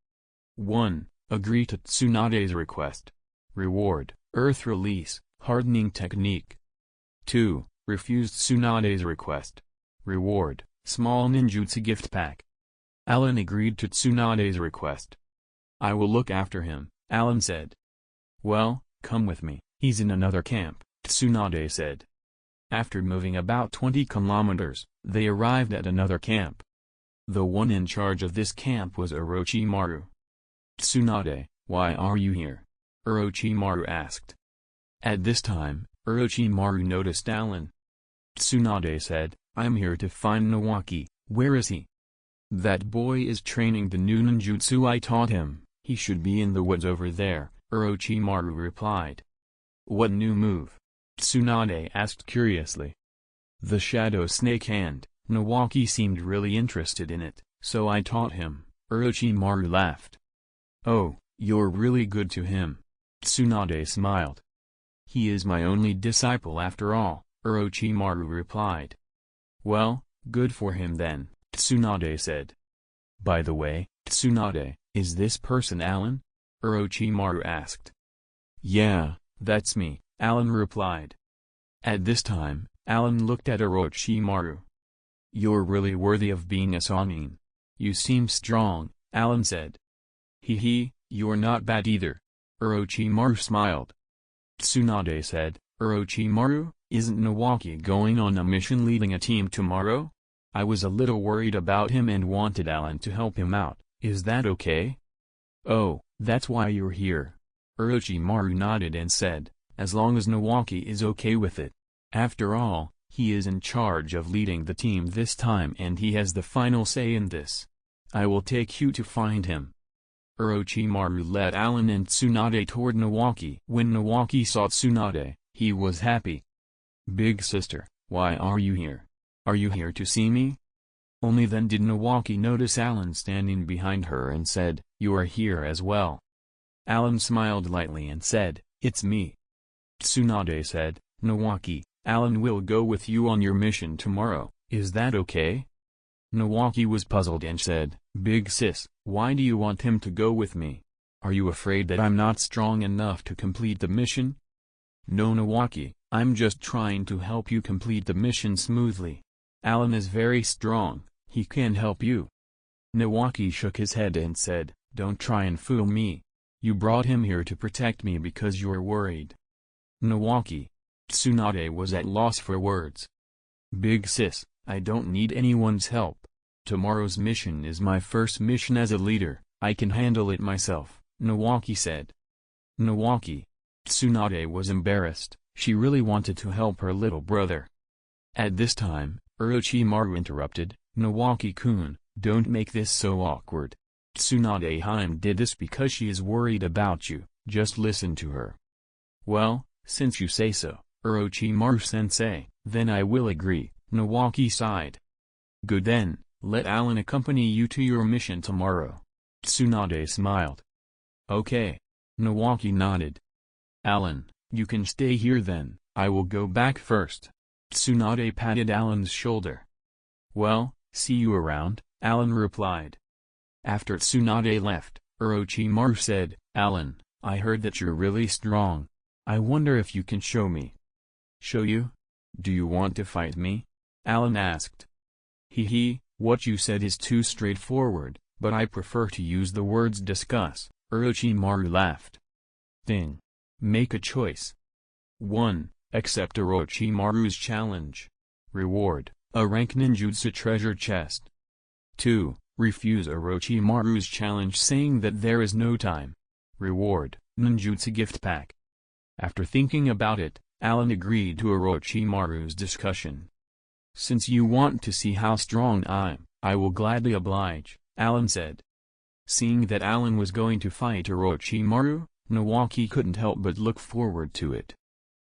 1. Agree to Tsunade's request. Reward, Earth Release, Hardening Technique. 2. Refuse Tsunade's request. Reward, Small Ninjutsu Gift Pack. Allan agreed to Tsunade's request. I will look after him, Allan said. Well, come with me, he's in another camp, Tsunade said. After moving about 20 kilometers, they arrived at another camp. The one in charge of this camp was Orochimaru. Tsunade, why are you here? Orochimaru asked. At this time, Orochimaru noticed Allan. Tsunade said, I'm here to find Nawaki. Where is he? That boy is training the new ninjutsu I taught him. He should be in the woods over there, Orochimaru replied. What new move? Tsunade asked curiously. The Shadow Snake Hand. Nawaki seemed really interested in it, so I taught him, Orochimaru laughed. Oh, you're really good to him. Tsunade smiled. He is my only disciple after all, Orochimaru replied. Well, good for him then, Tsunade said. By the way, Tsunade, is this person Allan? Orochimaru asked. Yeah, that's me, Allan replied. At this time, Allan looked at Orochimaru. You're really worthy of being a Sannin. You seem strong, Allan said. Hee, you're not bad either. Orochimaru smiled. Tsunade said, Orochimaru, isn't Nawaki going on a mission leading a team tomorrow? I was a little worried about him and wanted Allan to help him out, is that okay? Oh, that's why you're here. Orochimaru nodded and said, as long as Nawaki is okay with it. After all, he is in charge of leading the team this time and he has the final say in this. I will take you to find him. Orochimaru led Allan and Tsunade toward Nawaki. When Nawaki saw Tsunade, he was happy. Big sister, why are you here? Are you here to see me? Only then did Nawaki notice Allan standing behind her and said, you are here as well. Allan smiled lightly and said, it's me. Tsunade said, Nawaki, Allan will go with you on your mission tomorrow, is that okay? Nawaki was puzzled and said, Big sis, why do you want him to go with me? Are you afraid that I'm not strong enough to complete the mission? No Nawaki, I'm just trying to help you complete the mission smoothly. Allan is very strong, he can help you. Nawaki shook his head and said, don't try and fool me. You brought him here to protect me because you're worried. Nawaki. Tsunade was at loss for words. Big sis, I don't need anyone's help. Tomorrow's mission is my first mission as a leader, I can handle it myself, Nawaki said. Nawaki. Tsunade was embarrassed, she really wanted to help her little brother. At this time, Orochimaru interrupted, Nawaki-kun, don't make this so awkward. Tsunade-hime did this because she is worried about you, just listen to her. Well, since you say so, Orochimaru-sensei, then I will agree, Nawaki sighed. Good then, let Allan accompany you to your mission tomorrow. Tsunade smiled. Okay. Nawaki nodded. Allan, you can stay here then, I will go back first. Tsunade patted Allan's shoulder. Well, see you around, Allan replied. After Tsunade left, Orochimaru said, Allan, I heard that you're really strong. I wonder if you can show me. Show you? Do you want to fight me? Allan asked. What you said is too straightforward, but I prefer to use the words discuss, Orochimaru laughed. Thing. Make a choice. 1. Accept Orochimaru's challenge. Reward, a rank ninjutsu treasure chest. 2. Refuse Orochimaru's challenge saying that there is no time. Reward, ninjutsu gift pack. After thinking about it, Allan agreed to Orochimaru's discussion. Since you want to see how strong I will gladly oblige, Allan said. Seeing that Allan was going to fight Orochimaru, Nawaki couldn't help but look forward to it.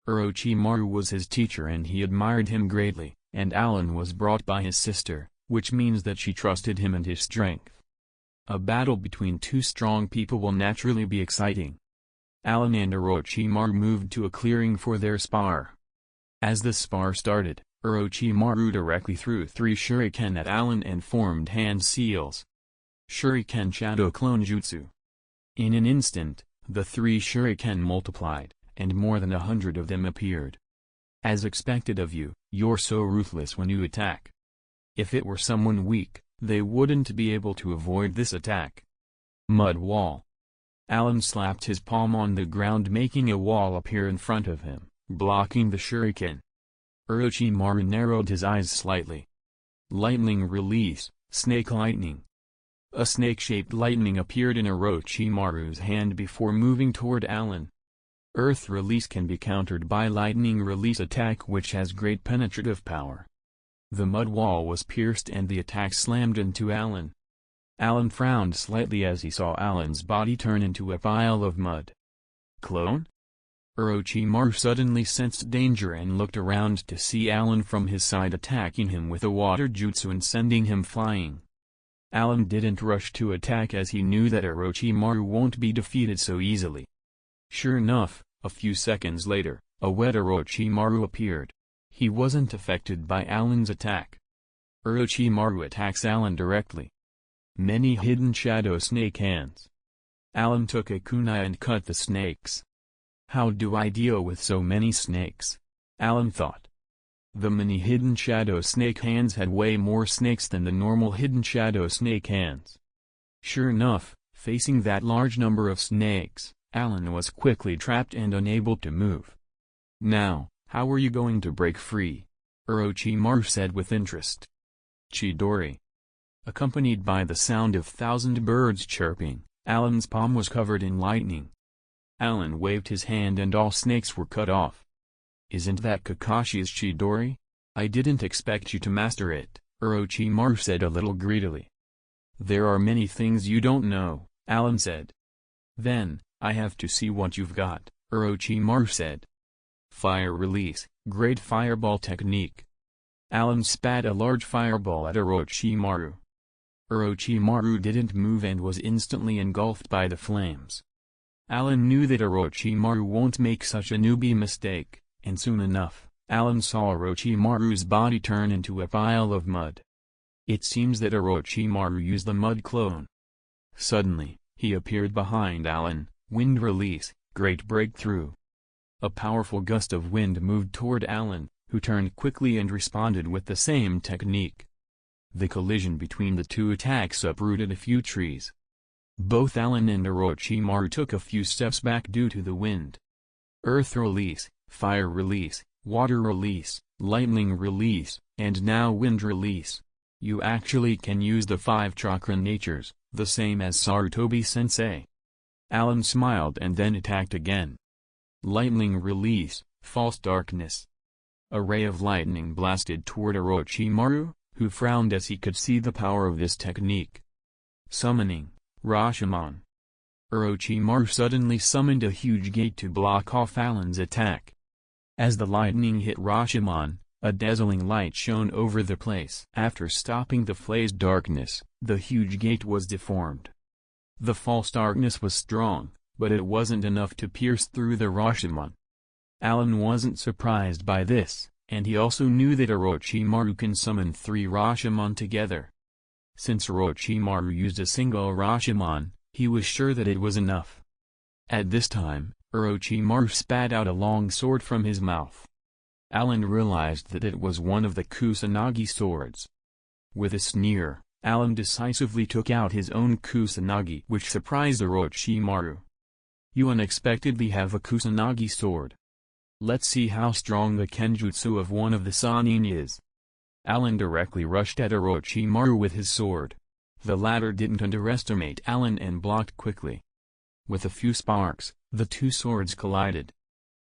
Orochimaru was his teacher and he admired him greatly, and Allan was brought by his sister, which means that she trusted him and his strength. A battle between two strong people will naturally be exciting. Allan and Orochimaru moved to a clearing for their spar. As the spar started, Orochimaru directly threw 3 shuriken at Allan and formed hand seals. Shuriken Shadow Clone Jutsu. In an instant, the 3 shuriken multiplied, and more than 100 of them appeared. As expected of you, you're so ruthless when you attack. If it were someone weak, they wouldn't be able to avoid this attack. Mud wall. Allan slapped his palm on the ground, making a wall appear in front of him, blocking the shuriken. Orochimaru narrowed his eyes slightly. Lightning release, snake lightning. A snake-shaped lightning appeared in Orochimaru's hand before moving toward Allan. Earth release can be countered by lightning release attack, which has great penetrative power. The mud wall was pierced and the attack slammed into Allan. Allan frowned slightly as he saw Allan's body turn into a pile of mud. Clone? Orochimaru suddenly sensed danger and looked around to see Allan from his side attacking him with a water jutsu and sending him flying. Allan didn't rush to attack as he knew that Orochimaru won't be defeated so easily. Sure enough, a few seconds later, a wet Orochimaru appeared. He wasn't affected by Allan's attack. Orochimaru attacks Allan directly. Many hidden shadow snake hands. Allan took a kunai and cut the snakes. How do I deal with so many snakes? Allan thought. The many hidden shadow snake hands had way more snakes than the normal hidden shadow snake hands. Sure enough, facing that large number of snakes, Allan was quickly trapped and unable to move. Now, how are you going to break free? Orochimaru said with interest. Chidori. Accompanied by the sound of 1,000 birds chirping, Allan's palm was covered in lightning. Allan waved his hand and all snakes were cut off. Isn't that Kakashi's Chidori? I didn't expect you to master it, Orochimaru said a little greedily. There are many things you don't know, Allan said. Then, I have to see what you've got, Orochimaru said. Fire release, great fireball technique. Allan spat a large fireball at Orochimaru. Orochimaru didn't move and was instantly engulfed by the flames. Allan knew that Orochimaru won't make such a newbie mistake, and soon enough, Allan saw Orochimaru's body turn into a pile of mud. It seems that Orochimaru used the mud clone. Suddenly, he appeared behind Allan, wind release, great breakthrough. A powerful gust of wind moved toward Allan, who turned quickly and responded with the same technique. The collision between the two attacks uprooted a few trees. Both Allan and Orochimaru took a few steps back due to the wind. Earth release, fire release, water release, lightning release, and now wind release. You actually can use the 5 chakra natures, the same as Sarutobi-sensei. Allan smiled and then attacked again. Lightning release, false darkness. A ray of lightning blasted toward Orochimaru, who frowned as he could see the power of this technique. Summoning, Rashomon. Orochimaru suddenly summoned a huge gate to block off Allan's attack. As the lightning hit Rashomon, a dazzling light shone over the place. After stopping the flay's darkness, the huge gate was deformed. The false darkness was strong, but it wasn't enough to pierce through the Rashomon. Allan wasn't surprised by this, and he also knew that Orochimaru can summon 3 Rashomon together. Since Orochimaru used a single Rashomon, he was sure that it was enough. At this time, Orochimaru spat out a long sword from his mouth. Allan realized that it was one of the Kusanagi swords. With a sneer, Allan decisively took out his own Kusanagi, which surprised Orochimaru. You unexpectedly have a Kusanagi sword. Let's see how strong the kenjutsu of one of the Sannin is. Allan directly rushed at Orochimaru with his sword. The latter didn't underestimate Allan and blocked quickly. With a few sparks, the two swords collided.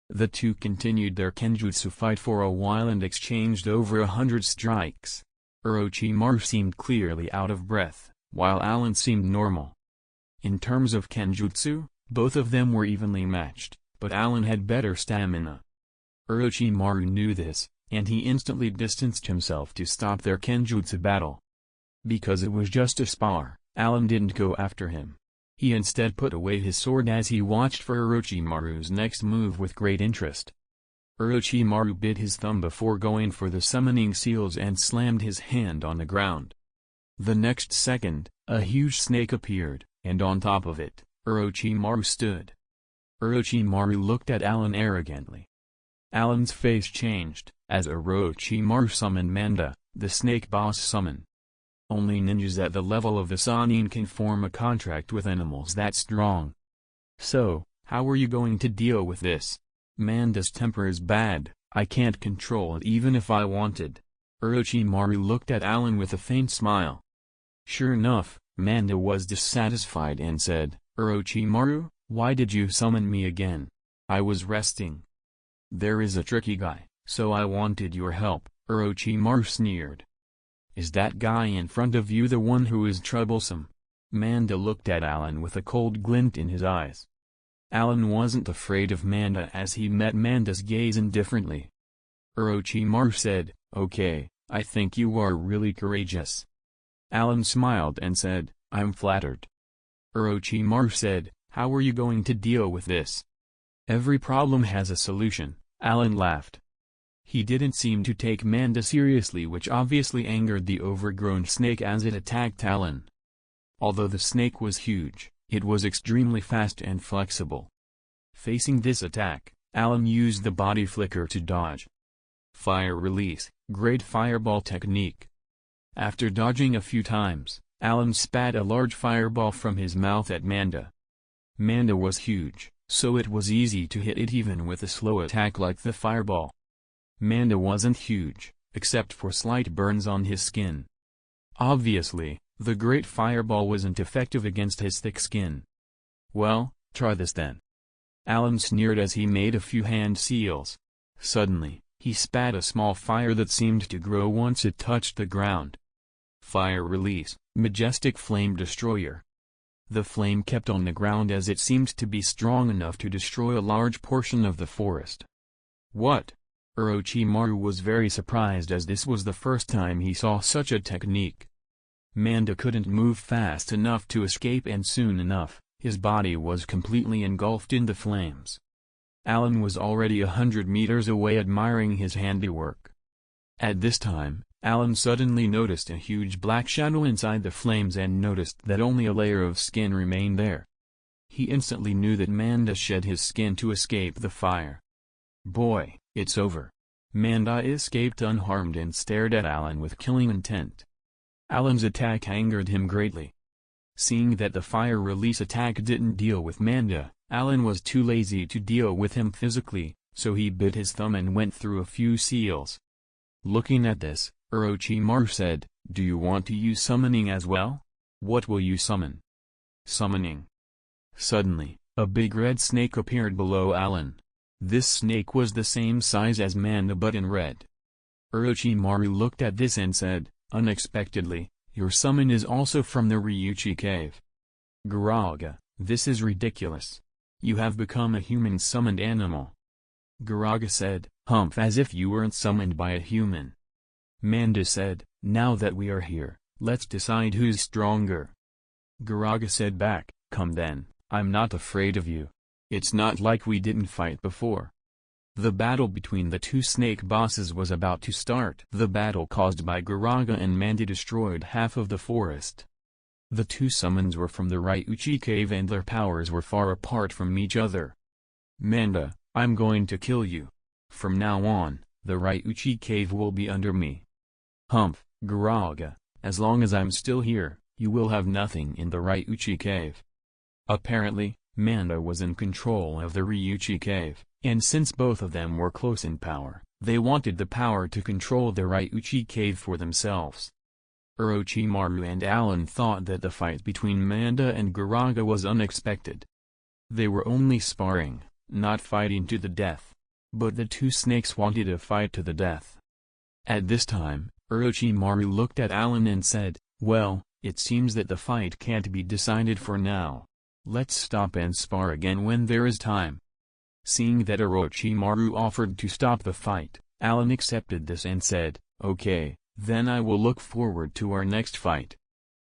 The two continued their kenjutsu fight for a while and exchanged over 100 strikes. Orochimaru seemed clearly out of breath, while Allan seemed normal. In terms of kenjutsu, both of them were evenly matched, but Allan had better stamina. Orochimaru knew this, and he instantly distanced himself to stop their kenjutsu battle. Because it was just a spar, Allan didn't go after him. He instead put away his sword as he watched for Orochimaru's next move with great interest. Orochimaru bit his thumb before going for the summoning seals and slammed his hand on the ground. The next second, a huge snake appeared, and on top of it, Orochimaru stood. Orochimaru looked at Allan arrogantly. Allan's face changed, as Orochimaru summoned Manda, the snake boss summon. Only ninjas at the level of the Sannin can form a contract with animals that strong. So, how are you going to deal with this? Manda's temper is bad, I can't control it even if I wanted. Orochimaru looked at Allan with a faint smile. Sure enough, Manda was dissatisfied and said, Orochimaru, why did you summon me again? I was resting. There is a tricky guy, so I wanted your help, Orochimaru sneered. Is that guy in front of you the one who is troublesome? Manda looked at Allan with a cold glint in his eyes. Allan wasn't afraid of Manda as he met Manda's gaze indifferently. Orochimaru said, Okay, I think you are really courageous. Allan smiled and said, I'm flattered. Orochimaru said, How are you going to deal with this? Every problem has a solution, Allan laughed. He didn't seem to take Manda seriously, which obviously angered the overgrown snake as it attacked Allan. Although the snake was huge, it was extremely fast and flexible. Facing this attack, Allan used the body flicker to dodge. Fire release, great fireball technique. After dodging a few times, Allan spat a large fireball from his mouth at Manda. Manda was huge, so it was easy to hit it even with a slow attack like the fireball. Manda wasn't huge, except for slight burns on his skin. Obviously, the great fireball wasn't effective against his thick skin. Well, try this then. Allan sneered as he made a few hand seals. Suddenly, he spat a small fire that seemed to grow once it touched the ground. Fire release, majestic flame destroyer. The flame kept on the ground as it seemed to be strong enough to destroy a large portion of the forest. What? Orochimaru was very surprised as this was the first time he saw such a technique. Manda couldn't move fast enough to escape, and soon enough, his body was completely engulfed in the flames. Allan was already 100 meters away admiring his handiwork. At this time, Allan suddenly noticed a huge black shadow inside the flames and noticed that only a layer of skin remained there. He instantly knew that Manda shed his skin to escape the fire. Boy, it's over. Manda escaped unharmed and stared at Allan with killing intent. Allan's attack angered him greatly. Seeing that the fire release attack didn't deal with Manda, Allan was too lazy to deal with him physically, so he bit his thumb and went through a few seals. Looking at this, Orochimaru said, Do you want to use summoning as well? What will you summon? Summoning. Suddenly, a big red snake appeared below Allan. This snake was the same size as Manda but in red. Orochimaru looked at this and said, unexpectedly, your summon is also from the Ryuchi cave. Garaga, this is ridiculous. You have become a human-summoned animal. Garaga said, Humph, as if you weren't summoned by a human. Manda said, Now that we are here, let's decide who's stronger. Garaga said back, Come then, I'm not afraid of you. It's not like we didn't fight before. The battle between the two snake bosses was about to start. The battle caused by Garaga and Manda destroyed half of the forest. The two summons were from the Ryuchi cave and their powers were far apart from each other. Manda, I'm going to kill you. From now on, the Ryuchi cave will be under me. Humph, Garaga, as long as I'm still here, you will have nothing in the Ryuchi cave. Apparently, Manda was in control of the Ryuchi cave, and since both of them were close in power, they wanted the power to control the Ryuchi cave for themselves. Orochimaru and Allan thought that the fight between Manda and Garaga was unexpected. They were only sparring, not fighting to the death. But the two snakes wanted a fight to the death. At this time, Orochimaru looked at Allan and said, Well, it seems that the fight can't be decided for now. let's stop and spar again when there is time. Seeing that Orochimaru offered to stop the fight, Allan accepted this and said, "Okay, then I will look forward to our next fight."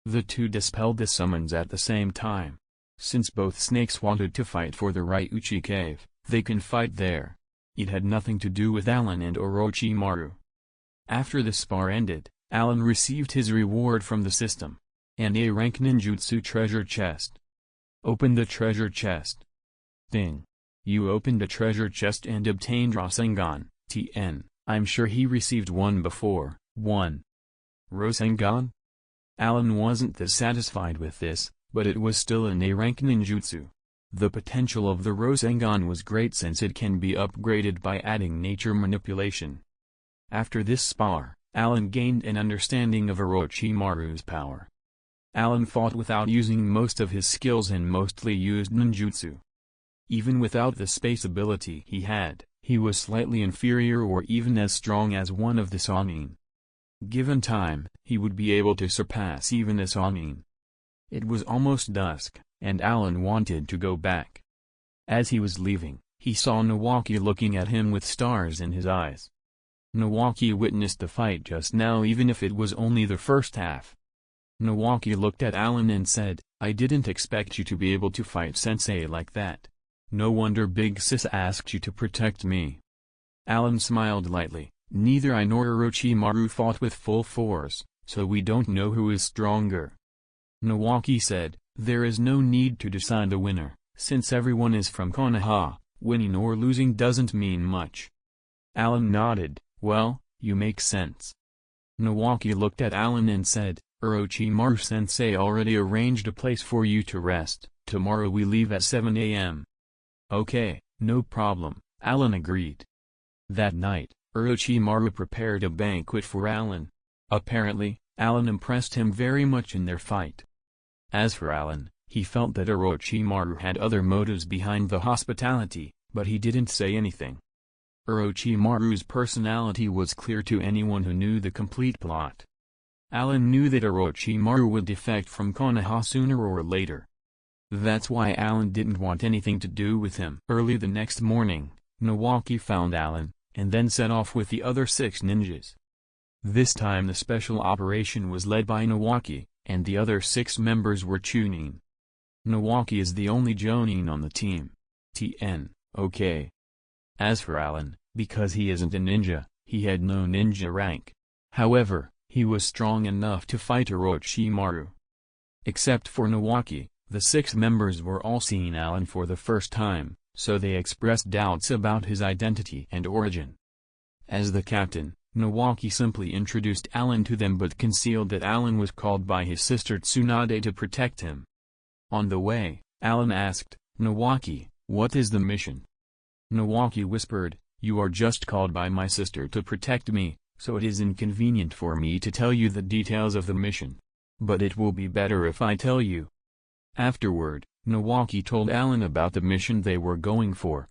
The two dispelled the summons at the same time. Since both snakes wanted to fight for the Ryuchi cave, they can fight there. It had nothing to do with Allan and Orochimaru. After the spar ended, Allan received his reward from the system. An A-rank ninjutsu treasure chest. Open the treasure chest. Ding. You opened a treasure chest and obtained Rasengan, TN. I'm sure he received one before. 1. Rasengan? Allan wasn't that satisfied with this, but it was still an A-rank ninjutsu. The potential of the Rasengan was great since it can be upgraded by adding nature manipulation. After this spar, Allan gained an understanding of Orochimaru's power. Allan fought without using most of his skills and mostly used ninjutsu. Even without the space ability he had, he was slightly inferior or even as strong as one of the Sannin. Given time, he would be able to surpass even the Sannin. It was almost dusk, and Allan wanted to go back. As he was leaving, he saw Nawaki looking at him with stars in his eyes. Nawaki witnessed the fight just now even if it was only the first half. Nawaki looked at Allan and said, "I didn't expect you to be able to fight sensei like that. No wonder Big Sis asked you to protect me." Allan smiled lightly. "Neither I nor Orochimaru fought with full force, so we don't know who is stronger." Nawaki said, "There is no need to decide the winner, since everyone is from Konoha, winning or losing doesn't mean much." Allan nodded, "Well, you make sense." Nawaki looked at Allan and said, "Orochimaru-sensei already arranged a place for you to rest. Tomorrow we leave at 7 a.m. "Okay, no problem," Allan agreed. That night, Orochimaru prepared a banquet for Allan. Apparently, Allan impressed him very much in their fight. As for Allan, he felt that Orochimaru had other motives behind the hospitality, but he didn't say anything. Orochimaru's personality was clear to anyone who knew the complete plot. Allan knew that Orochimaru would defect from Konoha sooner or later. That's why Allan didn't want anything to do with him. Early the next morning, Nawaki found Allan, and then set off with the other 6 ninjas. This time the special operation was led by Nawaki, and the other 6 members were Chunin. Nawaki is the only Jonin on the team. TN, okay. As for Allan, because he isn't a ninja, he had no ninja rank. However, he was strong enough to fight Orochimaru. Except for Nawaki, the 6 members were all seeing Allan for the first time, so they expressed doubts about his identity and origin. As the captain, Nawaki simply introduced Allan to them but concealed that Allan was called by his sister Tsunade to protect him. On the way, Allan asked, "Nawaki, what is the mission?" Nawaki whispered, "You are just called by my sister to protect me, so it is inconvenient for me to tell you the details of the mission. But it will be better if I tell you." Afterward, Nawaki told Allan about the mission they were going for.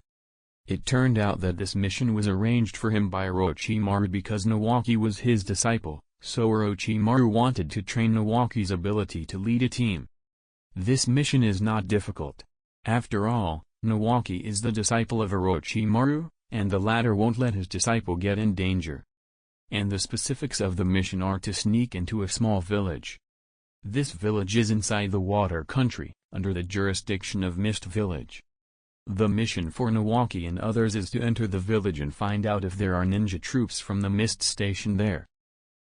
It turned out that this mission was arranged for him by Orochimaru because Nawaki was his disciple, so Orochimaru wanted to train Nawaki's ability to lead a team. This mission is not difficult. After all, Nawaki is the disciple of Orochimaru, and the latter won't let his disciple get in danger. And the specifics of the mission are to sneak into a small village. This village is inside the water country, under the jurisdiction of Mist Village. The mission for Nawaki and others is to enter the village and find out if there are ninja troops from the Mist Station there.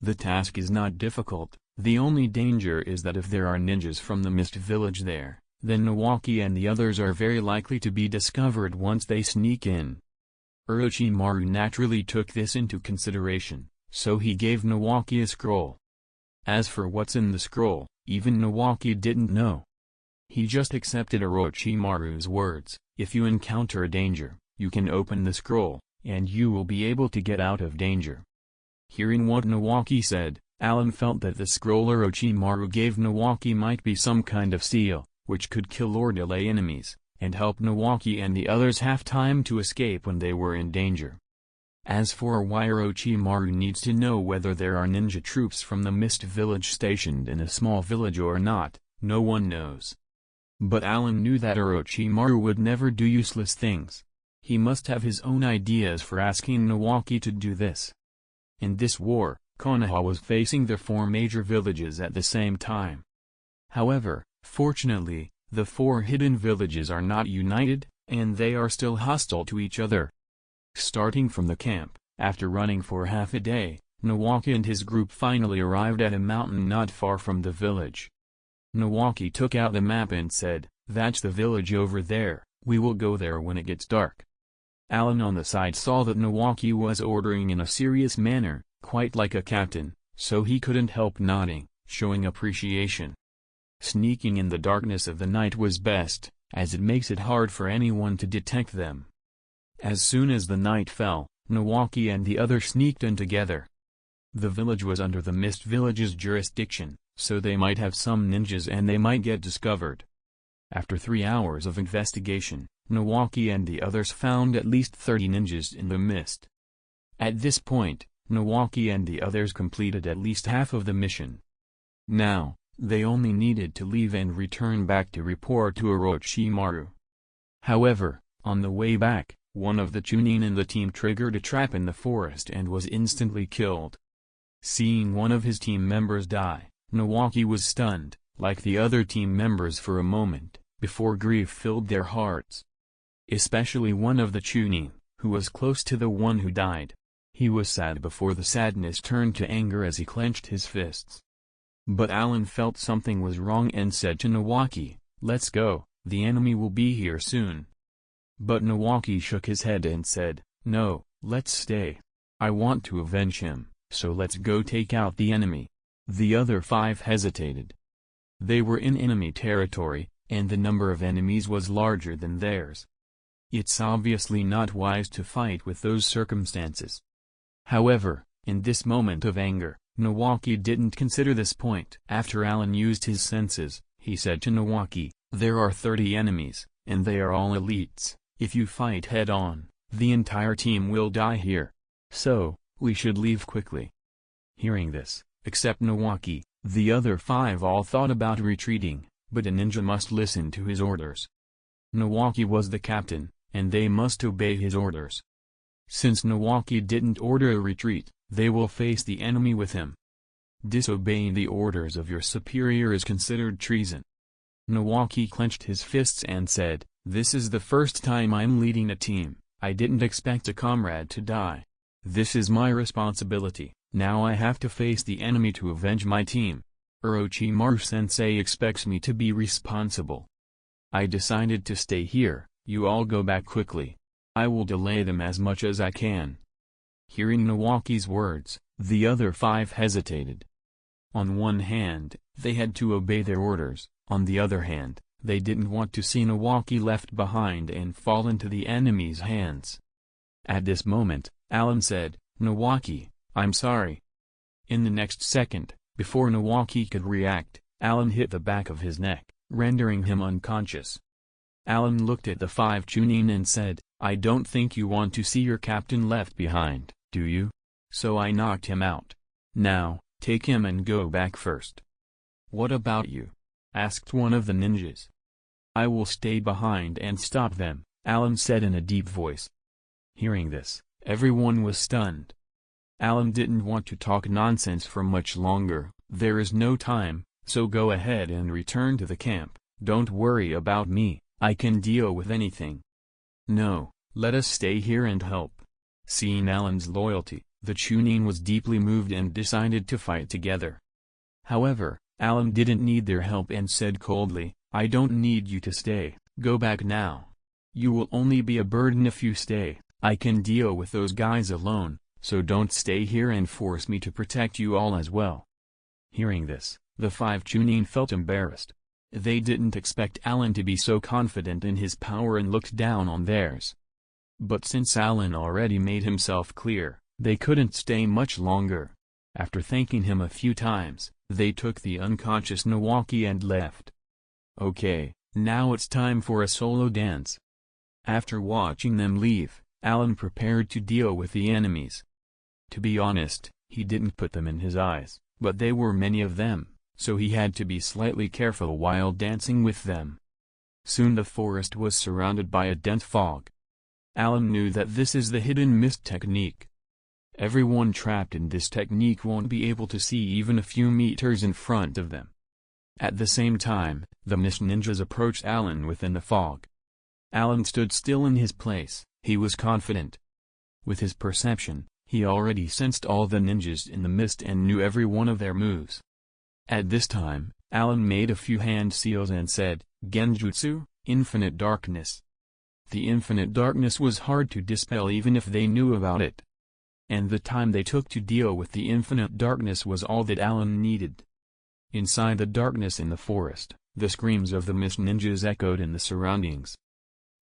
The task is not difficult, the only danger is that if there are ninjas from the Mist Village there, then Nawaki and the others are very likely to be discovered once they sneak in. Orochimaru naturally took this into consideration, so he gave Nawaki a scroll. As for what's in the scroll, even Nawaki didn't know. He just accepted Orochimaru's words, "If you encounter a danger, you can open the scroll, and you will be able to get out of danger." Hearing what Nawaki said, Allan felt that the scroll Orochimaru gave Nawaki might be some kind of seal, which could kill or delay enemies, and help Nawaki and the others have time to escape when they were in danger. As for why Orochimaru needs to know whether there are ninja troops from the Mist Village stationed in a small village or not, no one knows. But Allan knew that Orochimaru would never do useless things. He must have his own ideas for asking Nawaki to do this. In this war, Konoha was facing the 4 major villages at the same time. However, fortunately, the 4 hidden villages are not united, and they are still hostile to each other. Starting from the camp, after running for half a day, Nawaki and his group finally arrived at a mountain not far from the village. Nawaki took out the map and said, "That's the village over there, we will go there when it gets dark." Allan on the side saw that Nawaki was ordering in a serious manner, quite like a captain, so he couldn't help nodding, showing appreciation. Sneaking in the darkness of the night was best, as it makes it hard for anyone to detect them. As soon as the night fell, Nawaki and the others sneaked in together. The village was under the Mist Village's jurisdiction, so they might have some ninjas and they might get discovered. After 3 hours of investigation, Nawaki and the others found at least 30 ninjas in the mist. At this point, Nawaki and the others completed at least half of the mission. Now, they only needed to leave and return back to report to Orochimaru. However, on the way back, one of the Chunin in the team triggered a trap in the forest and was instantly killed. Seeing one of his team members die, Nawaki was stunned, like the other team members for a moment, before grief filled their hearts. Especially one of the Chunin, who was close to the one who died. He was sad before the sadness turned to anger as he clenched his fists. But Allan felt something was wrong and said to Nawaki, "Let's go, the enemy will be here soon." But Nawaki shook his head and said, "No, let's stay. I want to avenge him, so let's go take out the enemy." The other 5 hesitated. They were in enemy territory, and the number of enemies was larger than theirs. It's obviously not wise to fight with those circumstances. However, in this moment of anger, Nawaki didn't consider this point. After Allan used his senses, he said to Nawaki, "There are 30 enemies, and they are all elites. If you fight head-on, the entire team will die here. So, we should leave quickly." Hearing this, except Nawaki, the other 5 all thought about retreating, but a ninja must listen to his orders. Nawaki was the captain, and they must obey his orders. Since Nawaki didn't order a retreat, they will face the enemy with him. Disobeying the orders of your superior is considered treason. Nawaki clenched his fists and said, "This is the first time I'm leading a team. I didn't expect a comrade to die. This is my responsibility. Now I have to face the enemy to avenge my team. Orochimaru-sensei expects me to be responsible. I decided to stay here, you all go back quickly. I will delay them as much as I can." Hearing Nawaki's words, the other 5 hesitated. On one hand, they had to obey their orders, on the other hand, they didn't want to see Nawaki left behind and fall into the enemy's hands. At this moment, Allan said, "Nawaki, I'm sorry." In the next second, before Nawaki could react, Allan hit the back of his neck, rendering him unconscious. Allan looked at the 5 Chunin and said, "I don't think you want to see your captain left behind, do you? So I knocked him out. Now, take him and go back first." "What about you?" asked one of the ninjas. "I will stay behind and stop them," Allan said in a deep voice. Hearing this, everyone was stunned. Allan didn't want to talk nonsense for much longer. "There is no time, so go ahead and return to the camp. Don't worry about me, I can deal with anything." "No, let us stay here and help." Seeing Allan's loyalty, the Chunin was deeply moved and decided to fight together. However, Allan didn't need their help and said coldly, "I don't need you to stay, go back now. You will only be a burden if you stay. I can deal with those guys alone, so don't stay here and force me to protect you all as well." Hearing this, the 5 Chunin felt embarrassed. They didn't expect Allan to be so confident in his power and looked down on theirs. But since Allan already made himself clear, they couldn't stay much longer. After thanking him a few times, they took the unconscious Nawaki and left. "Okay, now it's time for a solo dance." After watching them leave, Allan prepared to deal with the enemies. To be honest, he didn't put them in his eyes, but they were many of them, so he had to be slightly careful while dancing with them. Soon the forest was surrounded by a dense fog. Allan knew that this is the hidden mist technique. Everyone trapped in this technique won't be able to see even a few meters in front of them. At the same time, the mist ninjas approached Allan within the fog. Allan stood still in his place. He was confident. With his perception, he already sensed all the ninjas in the mist and knew every one of their moves. At this time, Allan made a few hand seals and said, "Genjutsu, Infinite Darkness." The infinite darkness was hard to dispel even if they knew about it. And the time they took to deal with the infinite darkness was all that Allan needed. Inside the darkness in the forest, the screams of the mist ninjas echoed in the surroundings.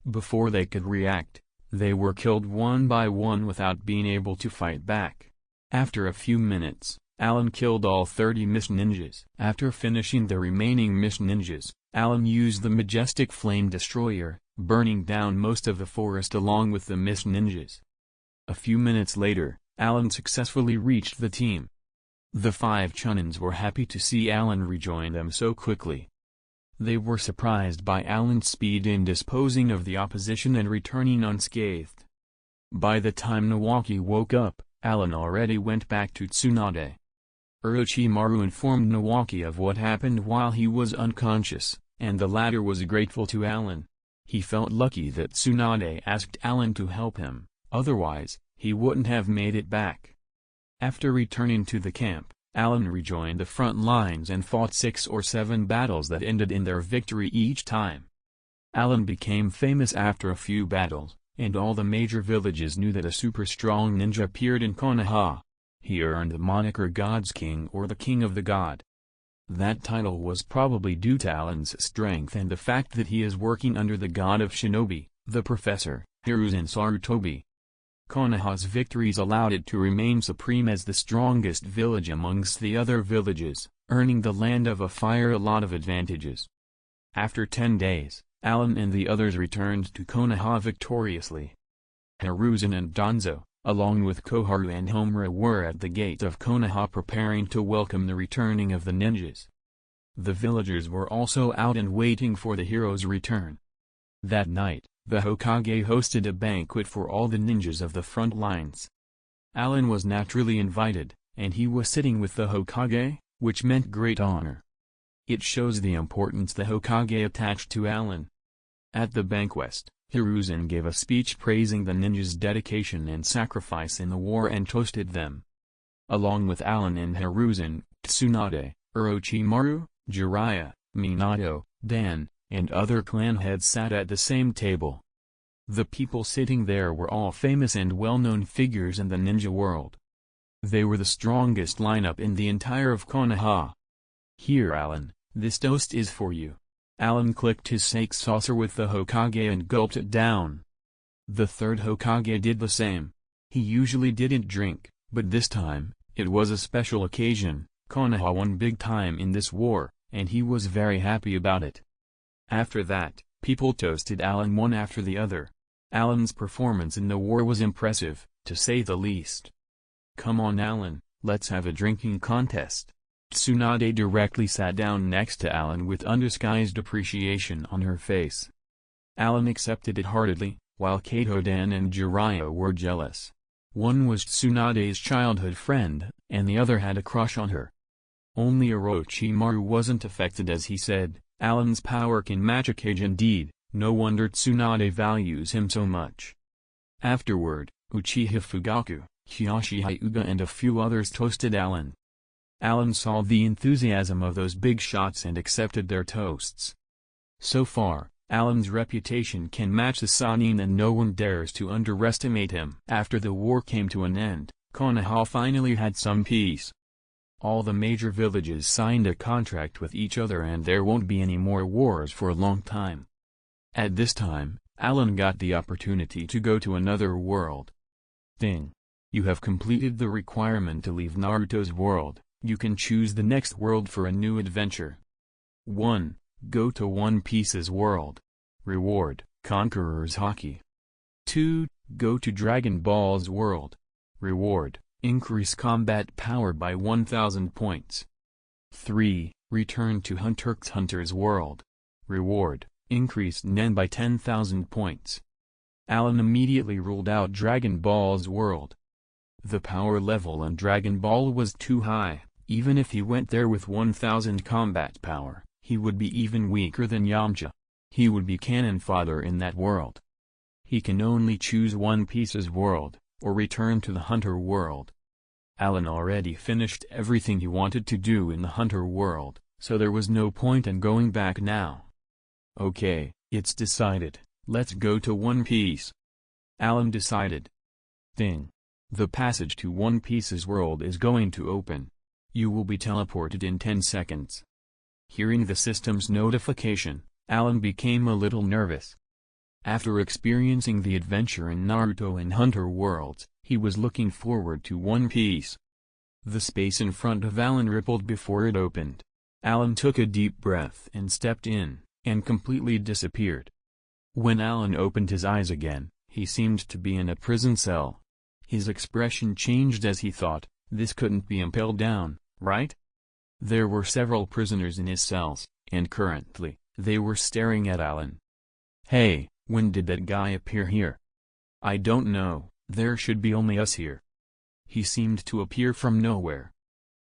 Before they could react, they were killed one by one without being able to fight back. After a few minutes, Allan killed all 30 mist ninjas. After finishing the remaining mist ninjas, Allan used the majestic flame destroyer, burning down most of the forest along with the mist ninjas. A few minutes later, Allan successfully reached the team. The 5 Chunins were happy to see Allan rejoin them so quickly. They were surprised by Allan's speed in disposing of the opposition and returning unscathed. By the time Nawaki woke up, Allan already went back to Tsunade. Orochimaru informed Nawaki of what happened while he was unconscious, and the latter was grateful to Allan. He felt lucky that Tsunade asked Allan to help him, otherwise, he wouldn't have made it back. After returning to the camp, Allan rejoined the front lines and fought 6 or 7 battles that ended in their victory each time. Allan became famous after a few battles, and all the major villages knew that a super strong ninja appeared in Konoha. He earned the moniker God's King or the King of the God. That title was probably due to Allan's strength and the fact that he is working under the god of shinobi, the professor, Hiruzen Sarutobi. Konoha's victories allowed it to remain supreme as the strongest village amongst the other villages, earning the Land of a Fire a lot of advantages. After 10 days, Allan and the others returned to Konoha victoriously. Hiruzen and Danzo, along with Koharu and Homura, were at the gate of Konoha preparing to welcome the returning of the ninjas. The villagers were also out and waiting for the hero's return. That night, the Hokage hosted a banquet for all the ninjas of the front lines. Allan was naturally invited, and he was sitting with the Hokage, which meant great honor. It shows the importance the Hokage attached to Allan. At the banquet, Hiruzen gave a speech praising the ninjas' dedication and sacrifice in the war and toasted them. Along with Allan and Hiruzen, Tsunade, Orochimaru, Jiraiya, Minato, Dan, and other clan heads sat at the same table. The people sitting there were all famous and well-known figures in the ninja world. They were the strongest lineup in the entire of Konoha. "Here, Allan, this toast is for you." Allan clicked his sake saucer with the Hokage and gulped it down. The third Hokage did the same. He usually didn't drink, but this time, it was a special occasion. Konoha won big time in this war, and he was very happy about it. After that, people toasted Allan one after the other. Allan's performance in the war was impressive, to say the least. "Come on, Allan, let's have a drinking contest." Tsunade directly sat down next to Allan with undisguised appreciation on her face. Allan accepted it heartedly, while Kato, Dan and Jiraiya were jealous. One was Tsunade's childhood friend, and the other had a crush on her. Only Orochimaru wasn't affected as he said, "Allan's power can match a cage indeed, no wonder Tsunade values him so much." Afterward, Uchiha Fugaku, Hiyashi Hyuga and a few others toasted Allan. Allan saw the enthusiasm of those big shots and accepted their toasts. So far, Allan's reputation can match the Sannin and no one dares to underestimate him. After the war came to an end, Konoha finally had some peace. All the major villages signed a contract with each other and there won't be any more wars for a long time. At this time, Allan got the opportunity to go to another world. Thing. You have completed the requirement to leave Naruto's world. You can choose the next world for a new adventure. 1. Go to One Piece's world. Reward, Conqueror's Haki. 2. Go to Dragon Ball's world. Reward, increase combat power by 1000 points. 3. Return to Hunter x Hunter's world. Reward, Increased Nen by 10,000 points. Allan immediately ruled out Dragon Ball's world. The power level in Dragon Ball was too high. Even if he went there with 1,000 combat power, he would be even weaker than Yamcha. He would be cannon fodder in that world. He can only choose One Piece's world, or return to the Hunter world. Allan already finished everything he wanted to do in the Hunter world, so there was no point in going back now. Okay, it's decided, let's go to One Piece. Allan decided. Thing. The passage to One Piece's world is going to open. You will be teleported in 10 seconds. Hearing the system's notification, Allan became a little nervous. After experiencing the adventure in Naruto and Hunter worlds, he was looking forward to One Piece. The space in front of Allan rippled before it opened. Allan took a deep breath and stepped in, and completely disappeared. When Allan opened his eyes again, he seemed to be in a prison cell. His expression changed as he thought, this couldn't be impelled down, right? There were several prisoners in his cells, and currently, they were staring at Allan. Hey, when did that guy appear here? I don't know, there should be only us here. He seemed to appear from nowhere.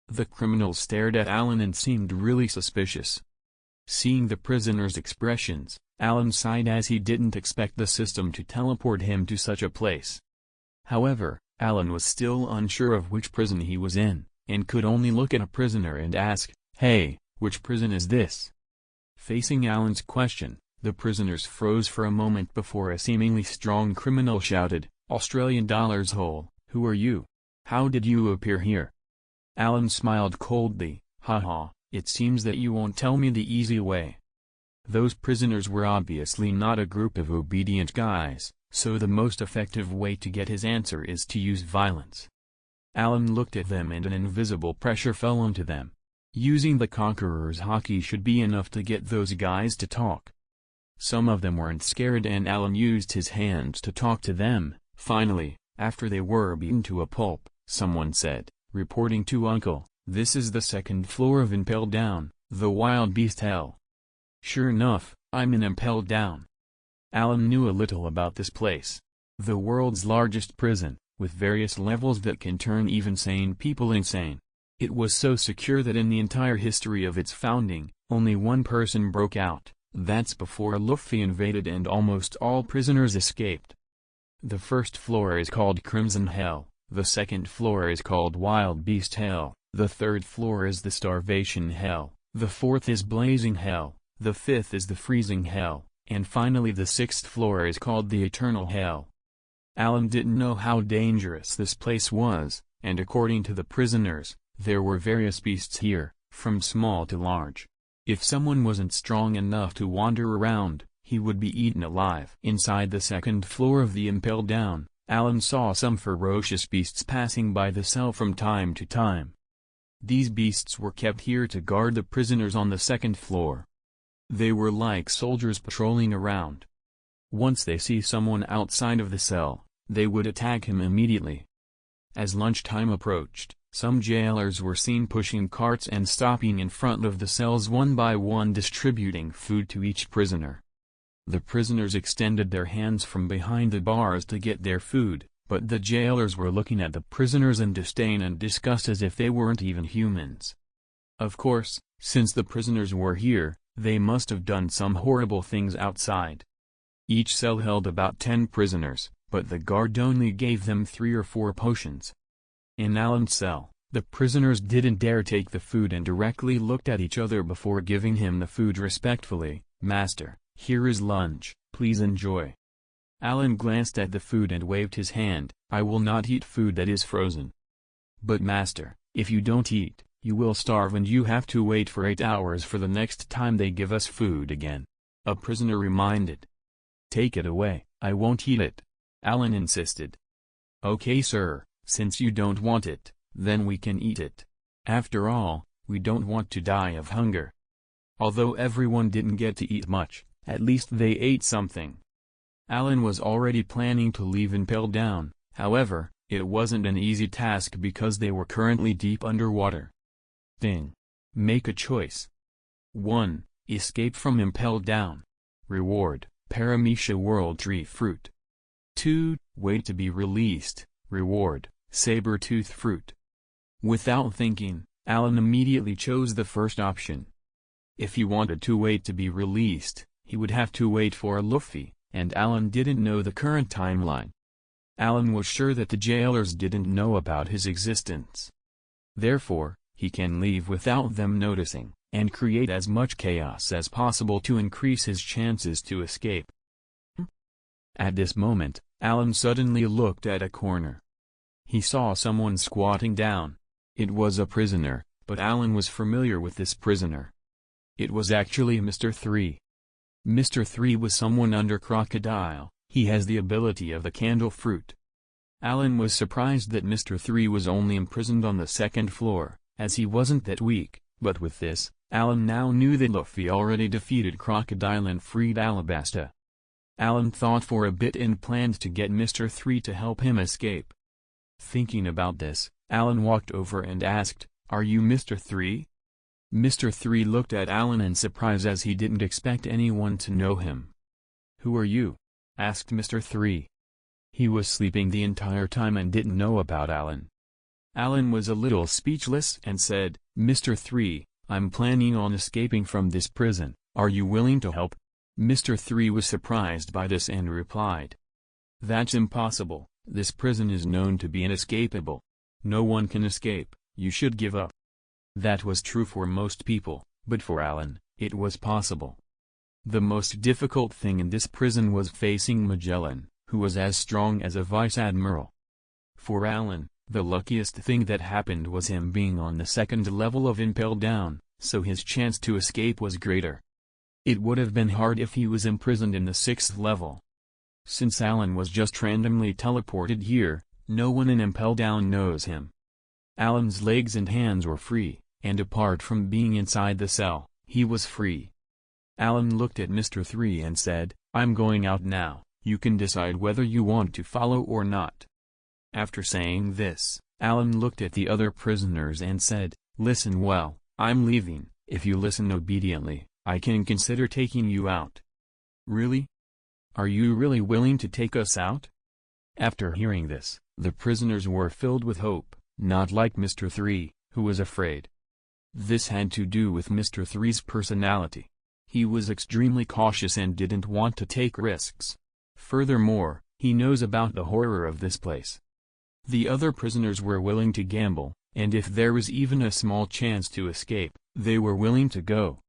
The criminals stared at Allan and seemed really suspicious. Seeing the prisoners' expressions, Allan sighed as he didn't expect the system to teleport him to such a place. However, Allan was still unsure of which prison he was in, and could only look at a prisoner and ask, "Hey, which prison is this?" Facing Allan's question, the prisoners froze for a moment before a seemingly strong criminal shouted, "Australian dollars hole, who are you? How did you appear here?" Allan smiled coldly, "Haha, it seems that you won't tell me the easy way." Those prisoners were obviously not a group of obedient guys, so the most effective way to get his answer is to use violence. Allan looked at them and an invisible pressure fell onto them. Using the Conqueror's haki should be enough to get those guys to talk. Some of them weren't scared and Allan used his hands to talk to them. Finally, after they were beaten to a pulp, someone said, reporting to Uncle, "This is the second floor of Impel Down, the Wild Beast Hell." Sure enough, I'm in Impel Down. Allan knew a little about this place. The world's largest prison, with various levels that can turn even sane people insane. It was so secure that in the entire history of its founding, only one person broke out, that's before Luffy invaded and almost all prisoners escaped. The first floor is called Crimson Hell, the second floor is called Wild Beast Hell, the third floor is the Starvation Hell, the fourth is Blazing Hell, the fifth is the Freezing Hell, and finally the sixth floor is called the Eternal Hell. Allan didn't know how dangerous this place was, and according to the prisoners, there were various beasts here, from small to large. If someone wasn't strong enough to wander around, he would be eaten alive. Inside the second floor of the Impel Down, Allan saw some ferocious beasts passing by the cell from time to time. These beasts were kept here to guard the prisoners on the second floor. They were like soldiers patrolling around. Once they see someone outside of the cell, they would attack him immediately. As lunchtime approached, some jailers were seen pushing carts and stopping in front of the cells one by one distributing food to each prisoner. The prisoners extended their hands from behind the bars to get their food, but the jailers were looking at the prisoners in disdain and disgust as if they weren't even humans. Of course, since the prisoners were here, they must have done some horrible things outside. Each cell held about 10 prisoners, but the guard only gave them 3 or 4 potions. In Allan's cell, the prisoners didn't dare take the food and directly looked at each other before giving him the food respectfully. "Master, here is lunch, please enjoy." Allan glanced at the food and waved his hand, "I will not eat food that is frozen." "But master, if you don't eat, you will starve and you have to wait for 8 hours for the next time they give us food again," a prisoner reminded. "Take it away, I won't eat it," Allan insisted. "Okay sir, since you don't want it, then we can eat it. After all, we don't want to die of hunger." Although everyone didn't get to eat much, at least they ate something. Allan was already planning to leave Impel Down, however, it wasn't an easy task because they were currently deep underwater. Thing. Make a choice. 1. Escape from Impel Down. Reward, Paramecia World Tree Fruit. 2. Wait to be released. Reward, Saber-tooth Fruit. Without thinking, Allan immediately chose the first option. If he wanted to wait to be released, he would have to wait for Luffy, and Allan didn't know the current timeline. Allan was sure that the jailers didn't know about his existence. Therefore, he can leave without them noticing, and create as much chaos as possible to increase his chances to escape. At this moment, Allan suddenly looked at a corner. He saw someone squatting down. It was a prisoner, but Allan was familiar with this prisoner. It was actually Mr. 3. Mr. 3 was someone under Crocodile. He has the ability of the candle fruit. Allan was surprised that Mr. 3 was only imprisoned on the second floor, as he wasn't that weak, but with this, Allan now knew that Luffy already defeated Crocodile and freed Alabasta. Allan thought for a bit and planned to get Mr. 3 to help him escape. Thinking about this, Allan walked over and asked, "Are you Mr. 3? Mr. 3 looked at Allan in surprise as he didn't expect anyone to know him. "Who are you?" asked Mr. 3. He was sleeping the entire time and didn't know about Allan. Allan was a little speechless and said, "Mr. 3, I'm planning on escaping from this prison, are you willing to help?" Mr. 3 was surprised by this and replied, "That's impossible, this prison is known to be inescapable. No one can escape, you should give up." That was true for most people, but for Allan, it was possible. The most difficult thing in this prison was facing Magellan, who was as strong as a vice-admiral. For Allan, the luckiest thing that happened was him being on the second level of Impel Down, so his chance to escape was greater. It would have been hard if he was imprisoned in the 6th level. Since Allan was just randomly teleported here, no one in Impel Down knows him. Allan's legs and hands were free, and apart from being inside the cell, he was free. Allan looked at Mr. 3 and said, "I'm going out now, you can decide whether you want to follow or not." After saying this, Allan looked at the other prisoners and said, "Listen well, I'm leaving, if you listen obediently, I can consider taking you out." "Really? Are you really willing to take us out?" After hearing this, the prisoners were filled with hope, not like Mr. 3, who was afraid. This had to do with Mr. 3's personality. He was extremely cautious and didn't want to take risks. Furthermore, he knows about the horror of this place. The other prisoners were willing to gamble, and if there was even a small chance to escape, they were willing to go.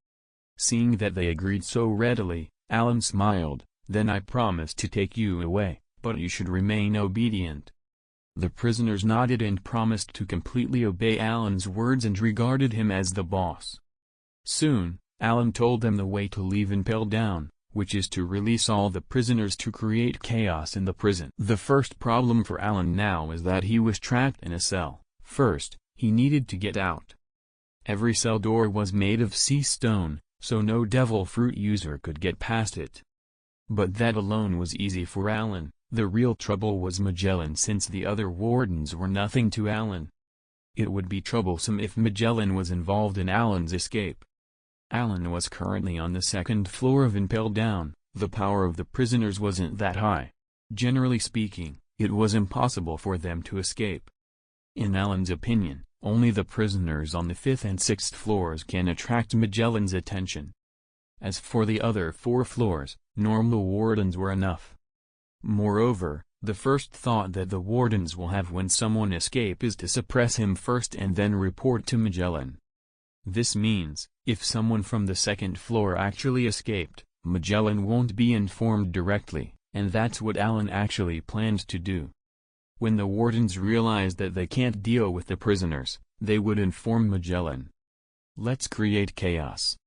Seeing that they agreed so readily, Allan smiled, "Then I promise to take you away, but you should remain obedient." The prisoners nodded and promised to completely obey Allan's words and regarded him as the boss. Soon, Allan told them the way to leave Impel Down, which is to release all the prisoners to create chaos in the prison. The first problem for Allan now is that he was trapped in a cell. First, he needed to get out. Every cell door was made of sea stone, so no devil fruit user could get past it. But that alone was easy for Allan. The real trouble was Magellan, since the other wardens were nothing to Allan. It would be troublesome if Magellan was involved in Allan's escape. Allan was currently on the second floor of Impel Down. The power of the prisoners wasn't that high. Generally speaking, it was impossible for them to escape. In Allan's opinion, only the prisoners on the 5th and 6th floors can attract Magellan's attention. As for the other 4 floors, normal wardens were enough. Moreover, the first thought that the wardens will have when someone escapes is to suppress him first and then report to Magellan. This means, if someone from the 2nd floor actually escaped, Magellan won't be informed directly, and that's what Allan actually planned to do. When the wardens realized that they can't deal with the prisoners, they would inform Magellan. Let's create chaos.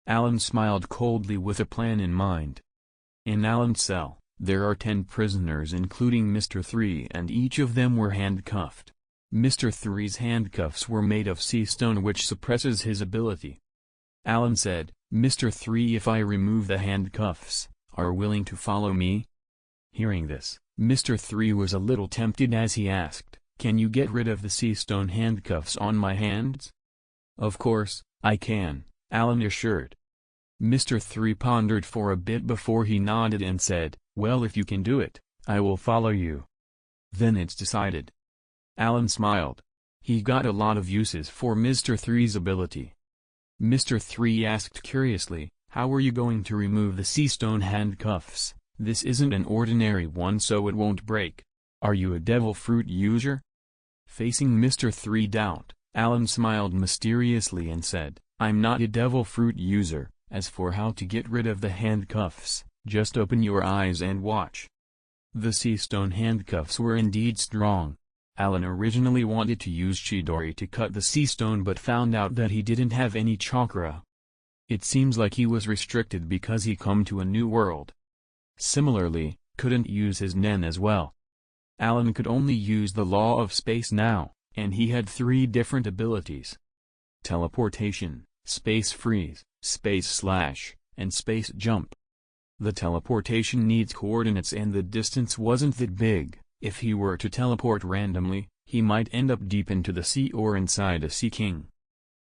Allan smiled coldly with a plan in mind. In Allan's cell, there are 10 prisoners including Mr. 3, and each of them were handcuffed. Mr. 3's handcuffs were made of sea stone, which suppresses his ability. Allan said, "Mr. 3, if I remove the handcuffs, are willing to follow me?" Hearing this, Mr. 3 was a little tempted as he asked, "Can you get rid of the sea stone handcuffs on my hands?" "Of course, I can," Allan assured. Mr. 3 pondered for a bit before he nodded and said, "Well, if you can do it, I will follow you." "Then it's decided." Allan smiled. He got a lot of uses for Mr. 3's ability. Mr. 3 asked curiously, "How are you going to remove the sea stone handcuffs? This isn't an ordinary one, so it won't break. Are you a devil fruit user?" Facing Mr. 3 doubt, Allan smiled mysteriously and said, "I'm not a devil fruit user. As for how to get rid of the handcuffs, just open your eyes and watch." The sea stone handcuffs were indeed strong. Allan originally wanted to use Chidori to cut the sea stone but found out that he didn't have any chakra. It seems like he was restricted because he come to a new world. Similarly, couldn't use his Nen as well. Allan could only use the law of space now, and he had 3 different abilities: teleportation, space freeze, space slash, and space jump. The teleportation needs coordinates and the distance wasn't that big. If he were to teleport randomly, he might end up deep into the sea or inside a sea king.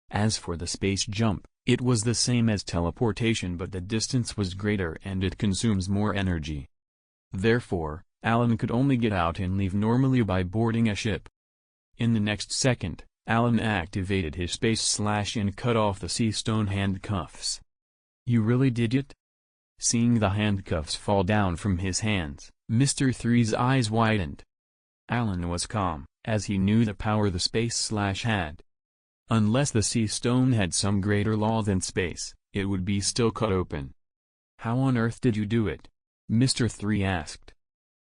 As for the space jump, it was the same as teleportation but the distance was greater and it consumes more energy. Therefore, Allan could only get out and leave normally by boarding a ship. In the next second, Allan activated his space slash and cut off the sea stone handcuffs. "You really did it?" Seeing the handcuffs fall down from his hands, Mr. 3's eyes widened. Allan was calm, as he knew the power the space slash had. Unless the sea stone had some greater law than space, it would be still cut open. "How on earth did you do it?" Mr. 3 asked.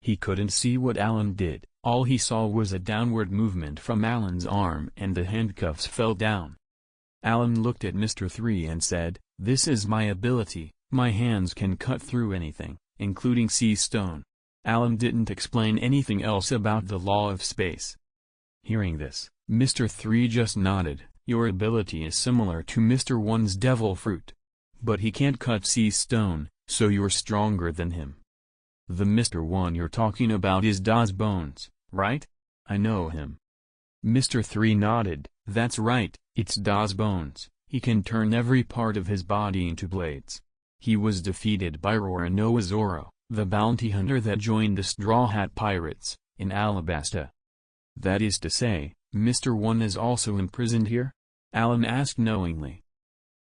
He couldn't see what Allan did, all he saw was a downward movement from Allan's arm and the handcuffs fell down. Allan looked at Mr. 3 and said, "This is my ability, my hands can cut through anything, including sea stone." Allan didn't explain anything else about the law of space. Hearing this, Mr. 3 just nodded. "Your ability is similar to Mr. 1's devil fruit. But he can't cut sea stone, so you're stronger than him." "The Mr. 1 you're talking about is Das Bones, right? I know him." Mr. 3 nodded. "That's right, it's Das Bones. He can turn every part of his body into blades. He was defeated by Roranoa Zoro, the bounty hunter that joined the Straw Hat Pirates, in Alabasta." "That is to say, Mr. 1 is also imprisoned here?" Allan asked knowingly.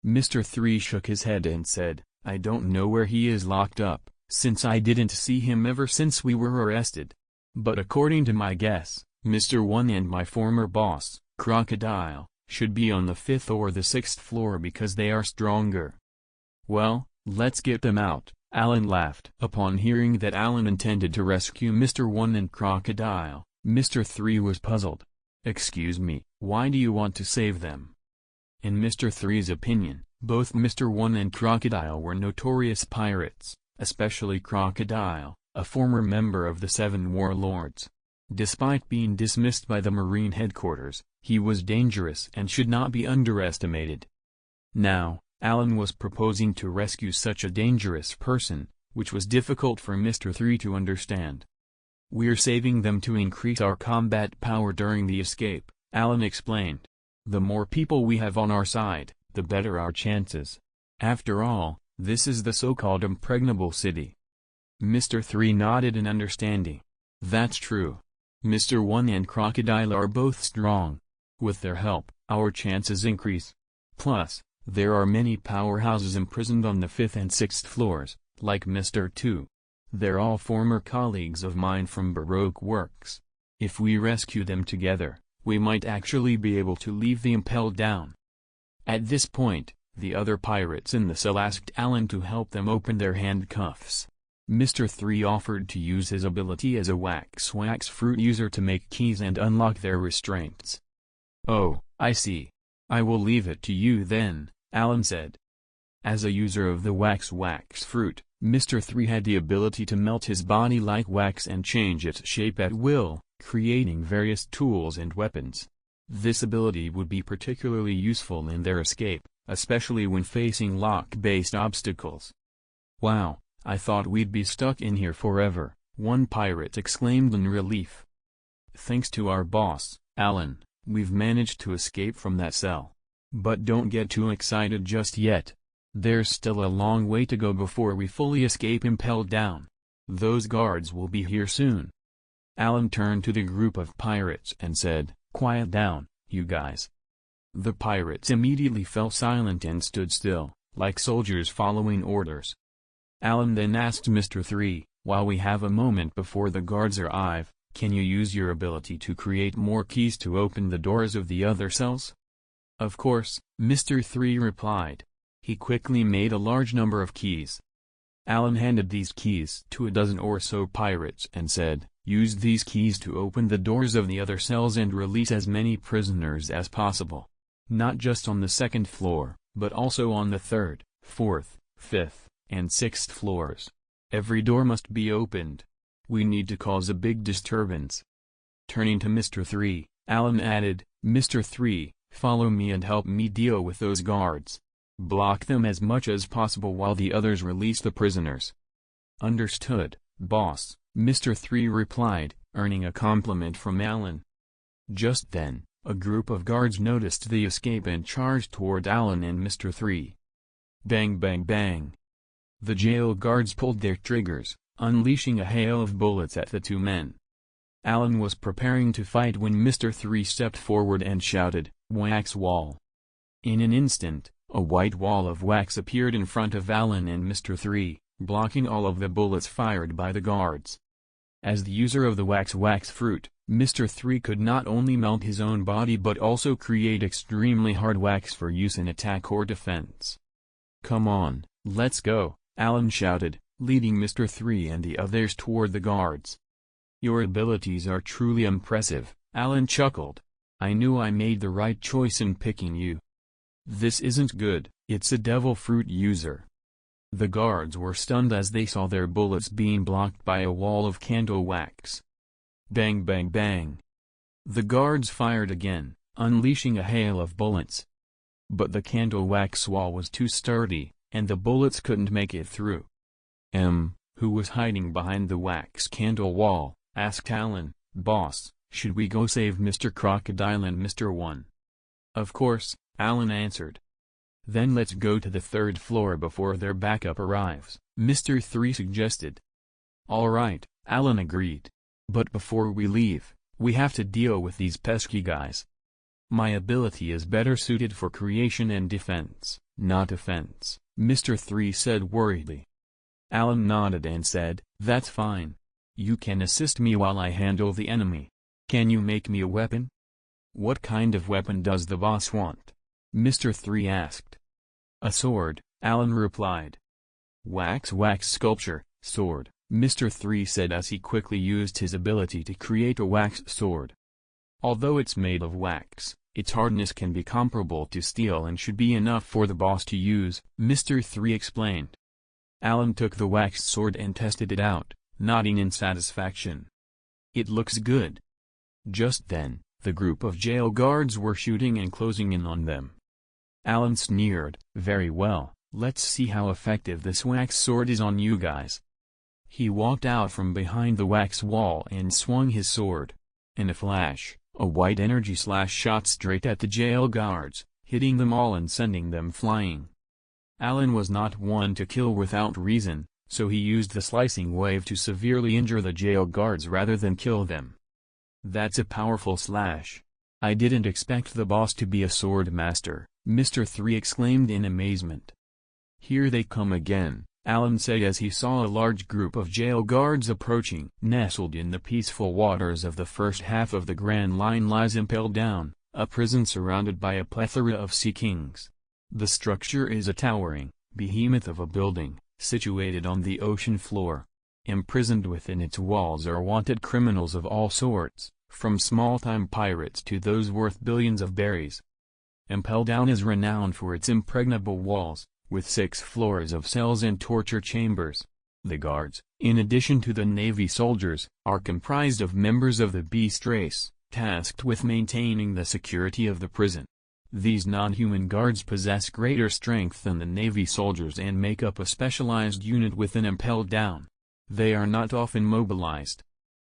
Mr. 3 shook his head and said, "I don't know where he is locked up, since I didn't see him ever since we were arrested. But according to my guess, Mr. 1 and my former boss, Crocodile, should be on the 5th or the 6th floor because they are stronger." "Well, let's get them out," Allan laughed. Upon hearing that Allan intended to rescue Mr. 1 and Crocodile, Mr. 3 was puzzled. "Excuse me, why do you want to save them?" In Mr. 3's opinion, both Mr. 1 and Crocodile were notorious pirates, especially Crocodile, a former member of the 7 warlords. Despite being dismissed by the Marine headquarters, he was dangerous and should not be underestimated. Now, Allan was proposing to rescue such a dangerous person, which was difficult for Mr. 3 to understand. "We're saving them to increase our combat power during the escape," Allan explained. "The more people we have on our side, the better our chances. After all, this is the so-called impregnable city." Mr. 3 nodded in understanding. "That's true. Mr. 1 and Crocodile are both strong. With their help, our chances increase. Plus, there are many powerhouses imprisoned on the 5th and 6th floors, like Mr. 2. They're all former colleagues of mine from Baroque Works. If we rescue them together, we might actually be able to leave the Impel down." At this point, the other pirates in the cell asked Allan to help them open their handcuffs. Mr. 3 offered to use his ability as a wax fruit user to make keys and unlock their restraints. "Oh, I see. I will leave it to you then," Allan said. As a user of the wax fruit, Mr. 3 had the ability to melt his body like wax and change its shape at will, creating various tools and weapons. This ability would be particularly useful in their escape, especially when facing lock-based obstacles. "Wow, I thought we'd be stuck in here forever," one pirate exclaimed in relief. "Thanks to our boss, Allan, we've managed to escape from that cell. But don't get too excited just yet. There's still a long way to go before we fully escape impelled down. Those guards will be here soon. Allan turned to the group of pirates and said, "Quiet down, you guys." The pirates immediately fell silent and stood still, like soldiers following orders. Allan then asked Mr. 3, "While we have a moment before the guards arrive, can you use your ability to create more keys to open the doors of the other cells?" "Of course," Mr. 3 replied. He quickly made a large number of keys. Allan handed these keys to a dozen or so pirates and said, "Use these keys to open the doors of the other cells and release as many prisoners as possible. Not just on the second floor, but also on the third, fourth, fifth, and sixth floors. Every door must be opened. We need to cause a big disturbance." Turning to Mr. 3, Allan added, "Mr. 3, follow me and help me deal with those guards. Block them as much as possible while the others release the prisoners." "Understood, boss," Mr. 3 replied, earning a compliment from Allan. Just then, a group of guards noticed the escape and charged toward Allan and Mr. 3. Bang bang bang. The jail guards pulled their triggers, unleashing a hail of bullets at the two men. Allan was preparing to fight when Mr. 3 stepped forward and shouted, "Wax wall." In an instant, a white wall of wax appeared in front of Allan and Mr. 3, blocking all of the bullets fired by the guards. As the user of the wax fruit, Mr. 3 could not only melt his own body but also create extremely hard wax for use in attack or defense. "Come on, let's go," Allan shouted, leading Mr. 3 and the others toward the guards. "Your abilities are truly impressive," Allan chuckled. "I knew I made the right choice in picking you." "This isn't good, it's a devil fruit user." The guards were stunned as they saw their bullets being blocked by a wall of candle wax. Bang bang bang. The guards fired again, unleashing a hail of bullets. But the candle wax wall was too sturdy, and the bullets couldn't make it through. Who was hiding behind the wax candle wall?" asked Allan. "Boss, should we go save Mr. Crocodile and Mr. 1? "Of course," Allan answered. "Then let's go to the third floor before their backup arrives," Mr. 3 suggested. "All right," Allan agreed. "But before we leave, we have to deal with these pesky guys. My ability is better suited for creation and defense, not offense," Mr. 3 said worriedly. Allan nodded and said, "That's fine. You can assist me while I handle the enemy. Can you make me a weapon?" "What kind of weapon does the boss want?" Mr. 3 asked. "A sword," Allan replied. Wax sculpture, sword," Mr. 3 said as he quickly used his ability to create a wax sword. "Although it's made of wax, its hardness can be comparable to steel and should be enough for the boss to use," Mr. 3 explained. Allan took the wax sword and tested it out, nodding in satisfaction. "It looks good." Just then, the group of jail guards were shooting and closing in on them. Allan sneered, "Very well, let's see how effective this wax sword is on you guys." He walked out from behind the wax wall and swung his sword. In a flash, a white energy slash shot straight at the jail guards, hitting them all and sending them flying. Allan was not one to kill without reason, so he used the slicing wave to severely injure the jail guards rather than kill them. "That's a powerful slash. I didn't expect the boss to be a sword master," Mr. 3 exclaimed in amazement. "Here they come again," Allan said as he saw a large group of jail guards approaching. Nestled in the peaceful waters of the first half of the Grand Line lies Impelled Down, a prison surrounded by a plethora of sea kings. The structure is a towering behemoth of a building, situated on the ocean floor. Imprisoned within its walls are wanted criminals of all sorts, from small-time pirates to those worth billions of berries. Impelled Down is renowned for its impregnable walls, with 6 floors of cells and torture chambers. The guards, in addition to the Navy soldiers, are comprised of members of the beast race, tasked with maintaining the security of the prison. These non-human guards possess greater strength than the Navy soldiers and make up a specialized unit within Impelled Down. They are not often mobilized.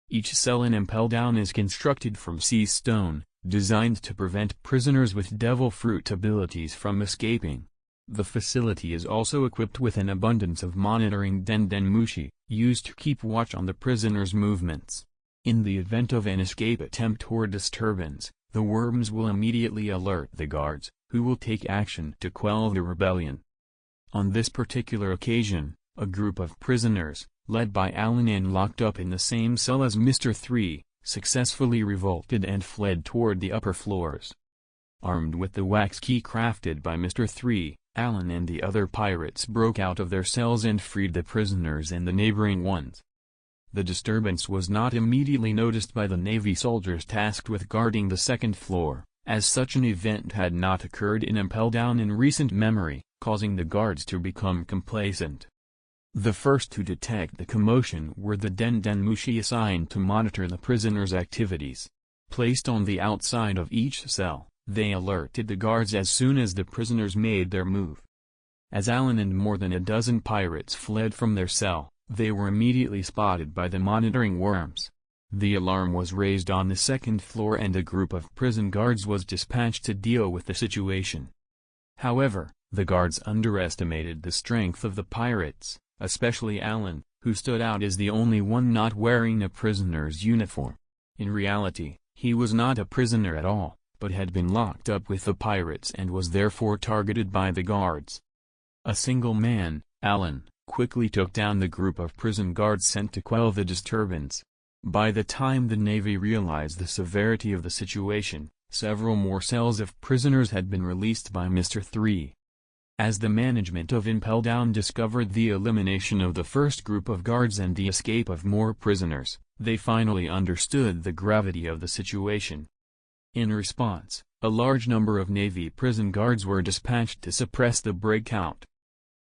Each cell in Impelled Down is constructed from sea stone, designed to prevent prisoners with devil fruit abilities from escaping. The facility is also equipped with an abundance of monitoring dendenmushi, used to keep watch on the prisoners' movements. In the event of an escape attempt or disturbance, the worms will immediately alert the guards, who will take action to quell the rebellion. On this particular occasion, a group of prisoners, led by Allan and locked up in the same cell as Mr. 3, successfully revolted and fled toward the upper floors. Armed with the wax key crafted by Mr. 3, Allan and the other pirates broke out of their cells and freed the prisoners and the neighboring ones. The disturbance was not immediately noticed by the Navy soldiers tasked with guarding the second floor, as such an event had not occurred in Impel Down in recent memory, causing the guards to become complacent. The first to detect the commotion were the dendenmushi assigned to monitor the prisoners' activities. Placed on the outside of each cell, they alerted the guards as soon as the prisoners made their move. As Allan and more than a dozen pirates fled from their cell, they were immediately spotted by the monitoring worms. The alarm was raised on the second floor and a group of prison guards was dispatched to deal with the situation. However, the guards underestimated the strength of the pirates, especially Allan, who stood out as the only one not wearing a prisoner's uniform. In reality, he was not a prisoner at all, but had been locked up with the pirates and was therefore targeted by the guards. A single man, Allan, quickly took down the group of prison guards sent to quell the disturbance. By the time the Navy realized the severity of the situation, several more cells of prisoners had been released by Mr. 3. As the management of Impel Down discovered the elimination of the first group of guards and the escape of more prisoners, they finally understood the gravity of the situation. In response, a large number of Navy prison guards were dispatched to suppress the breakout.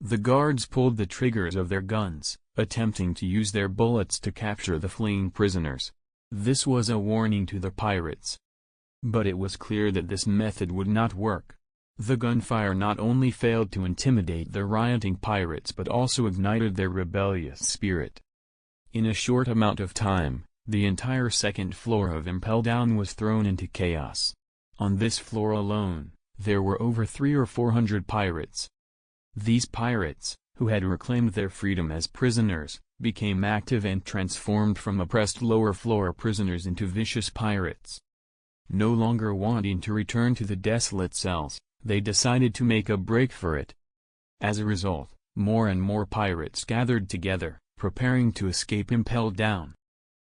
The guards pulled the triggers of their guns, attempting to use their bullets to capture the fleeing prisoners. This was a warning to the pirates. But it was clear that this method would not work. The gunfire not only failed to intimidate the rioting pirates but also ignited their rebellious spirit. In a short amount of time, the entire second floor of Impel Down was thrown into chaos. On this floor alone, there were over 300 or 400 pirates. These pirates, who had reclaimed their freedom as prisoners, became active and transformed from oppressed lower-floor prisoners into vicious pirates. No longer wanting to return to the desolate cells, they decided to make a break for it. As a result, more and more pirates gathered together, preparing to escape Impel Down.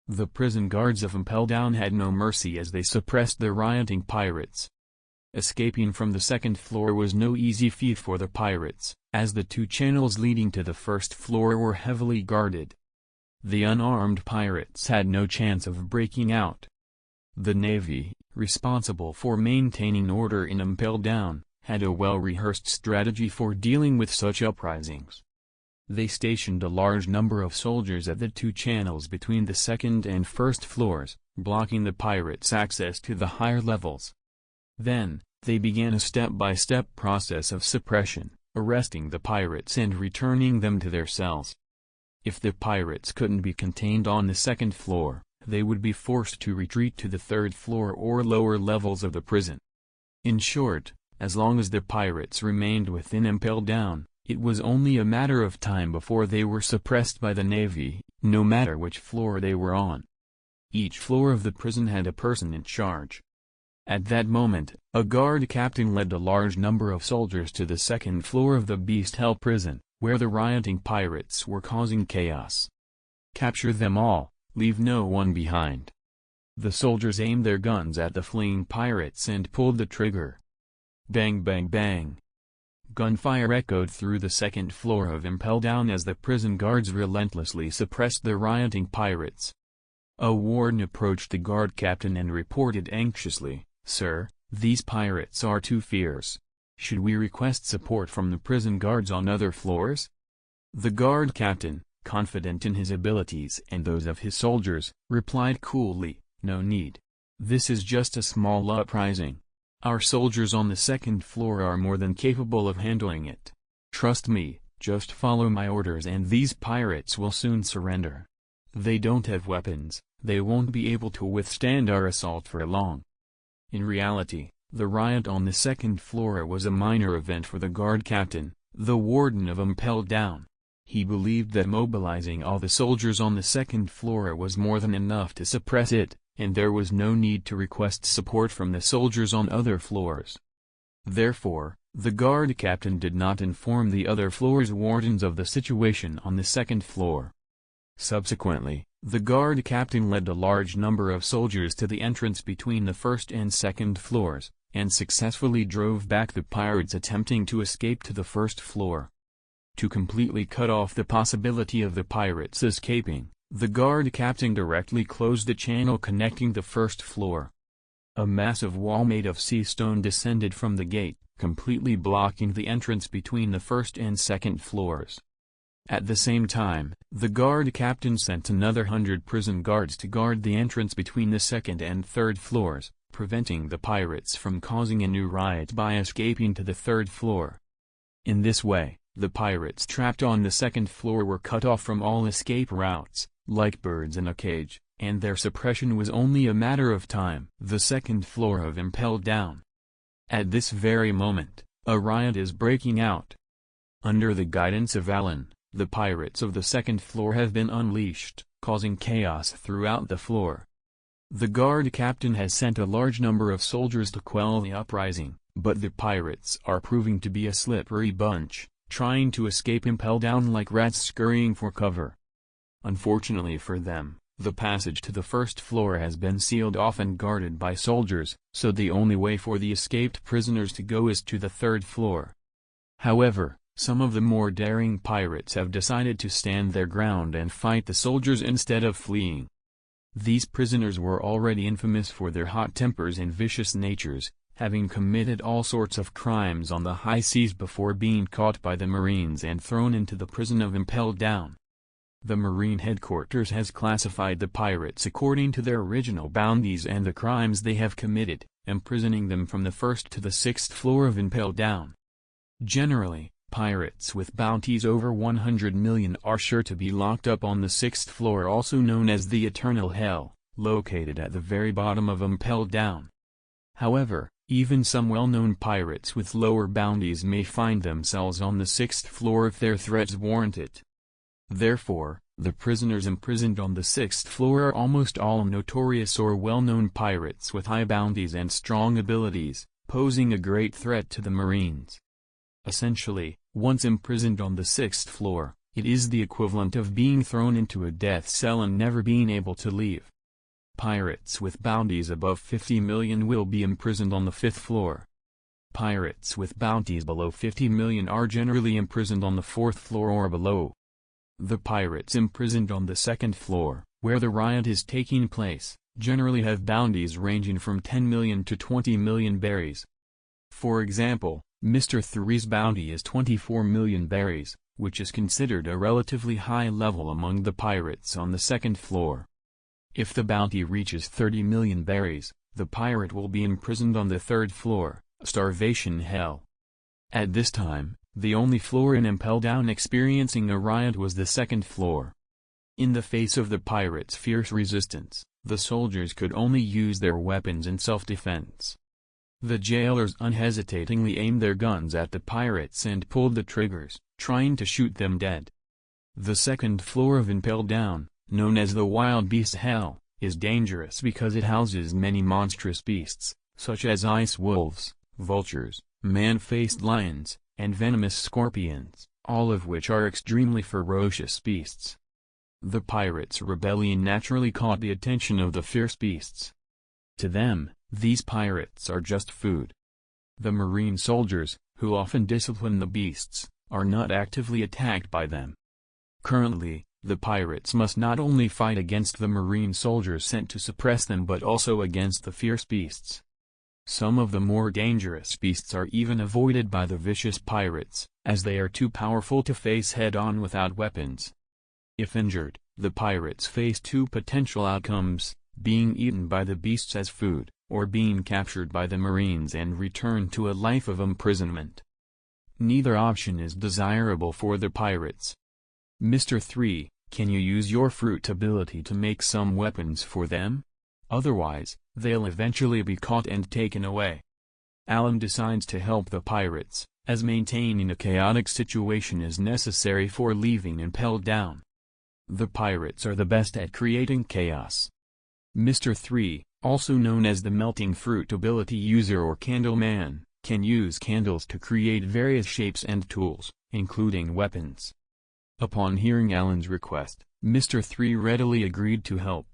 The prison guards of Impel Down had no mercy as they suppressed the rioting pirates. Escaping from the second floor was no easy feat for the pirates, as the two channels leading to the first floor were heavily guarded. The unarmed pirates had no chance of breaking out. The Navy, responsible for maintaining order in Impel Down, had a well-rehearsed strategy for dealing with such uprisings. They stationed a large number of soldiers at the two channels between the second and first floors, blocking the pirates' access to the higher levels. Then, they began a step-by-step process of suppression, arresting the pirates and returning them to their cells. If the pirates couldn't be contained on the second floor, they would be forced to retreat to the third floor or lower levels of the prison. In short, as long as the pirates remained within Impel Down, it was only a matter of time before they were suppressed by the Navy, no matter which floor they were on. Each floor of the prison had a person in charge. At that moment, a guard captain led a large number of soldiers to the second floor of the Beast Hell prison, where the rioting pirates were causing chaos. Capture them all, leave no one behind. The soldiers aimed their guns at the fleeing pirates and pulled the trigger. Bang bang bang. Gunfire echoed through the second floor of Impel Down as the prison guards relentlessly suppressed the rioting pirates. A warden approached the guard captain and reported anxiously, "Sir, these pirates are too fierce. Should we request support from the prison guards on other floors?" The guard captain, confident in his abilities and those of his soldiers, replied coolly, "No need. This is just a small uprising. Our soldiers on the second floor are more than capable of handling it. Trust me, just follow my orders and these pirates will soon surrender. They don't have weapons, they won't be able to withstand our assault for long." In reality, The riot on the second floor was a minor event for the guard captain, the warden of Impel Down. He believed that mobilizing all the soldiers on the second floor was more than enough to suppress it, and there was no need to request support from the soldiers on other floors. Therefore, the guard captain did not inform the other floors' wardens of the situation on the second floor. Subsequently, the guard captain led a large number of soldiers to the entrance between the first and second floors, and successfully drove back the pirates attempting to escape to the first floor. To completely cut off the possibility of the pirates escaping, the guard captain directly closed the channel connecting the first floor. A massive wall made of sea stone descended from the gate, completely blocking the entrance between the first and second floors. At the same time, the guard captain sent another 100 prison guards to guard the entrance between the second and third floors, preventing the pirates from causing a new riot by escaping to the third floor. In this way, the pirates trapped on the second floor were cut off from all escape routes, like birds in a cage, and their suppression was only a matter of time. The second floor of Impel Down. At this very moment, a riot is breaking out. Under the guidance of Allan, the pirates of the second floor have been unleashed, causing chaos throughout the floor. The guard captain has sent a large number of soldiers to quell the uprising, but the pirates are proving to be a slippery bunch, trying to escape Impel Down like rats scurrying for cover. Unfortunately for them, the passage to the first floor has been sealed off and guarded by soldiers, so the only way for the escaped prisoners to go is to the third floor. However, some of the more daring pirates have decided to stand their ground and fight the soldiers instead of fleeing. These prisoners were already infamous for their hot tempers and vicious natures, having committed all sorts of crimes on the high seas before being caught by the Marines and thrown into the prison of Impel Down. The Marine headquarters has classified the pirates according to their original bounties and the crimes they have committed, imprisoning them from the first to the sixth floor of Impel Down. Generally, pirates with bounties over 100 million are sure to be locked up on the sixth floor, also known as the Eternal Hell, located at the very bottom of Impel Down. However, even some well-known pirates with lower bounties may find themselves on the sixth floor if their threats warrant it. Therefore, the prisoners imprisoned on the sixth floor are almost all notorious or well-known pirates with high bounties and strong abilities, posing a great threat to the Marines. Essentially, once imprisoned on the sixth floor, it is the equivalent of being thrown into a death cell and never being able to leave. Pirates with bounties above 50 million will be imprisoned on the fifth floor. Pirates with bounties below 50 million are generally imprisoned on the fourth floor or below. The pirates imprisoned on the second floor, where the riot is taking place, generally have bounties ranging from 10 million to 20 million berries. For example, Mr. 3's bounty is 24 million berries, which is considered a relatively high level among the pirates on the second floor. If the bounty reaches 30 million berries, the pirate will be imprisoned on the third floor, starvation hell. At this time, the only floor in Impel Down experiencing a riot was the second floor. In the face of the pirates' fierce resistance, the soldiers could only use their weapons in self-defense. The jailers unhesitatingly aimed their guns at the pirates and pulled the triggers, trying to shoot them dead. The second floor of Impel Down, known as the Wild Beast Hell, is dangerous because it houses many monstrous beasts, such as ice wolves, vultures, man-faced lions, and venomous scorpions, all of which are extremely ferocious beasts. The pirates' rebellion naturally caught the attention of the fierce beasts. To them, these pirates are just food. The Marine soldiers, who often discipline the beasts, are not actively attacked by them. Currently, the pirates must not only fight against the Marine soldiers sent to suppress them but also against the fierce beasts. Some of the more dangerous beasts are even avoided by the vicious pirates, as they are too powerful to face head-on without weapons. If injured, the pirates face two potential outcomes: being eaten by the beasts as food, or being captured by the Marines and returned to a life of imprisonment. Neither option is desirable for the pirates. Mr. 3, can you use your fruit ability to make some weapons for them? Otherwise, they'll eventually be caught and taken away. Allan decides to help the pirates, as maintaining a chaotic situation is necessary for leaving Impelled Down. The pirates are the best at creating chaos. Mr. 3, also known as the Melting Fruit ability user or Candle Man, can use candles to create various shapes and tools, including weapons. Upon hearing Allan's request, Mr. 3 readily agreed to help.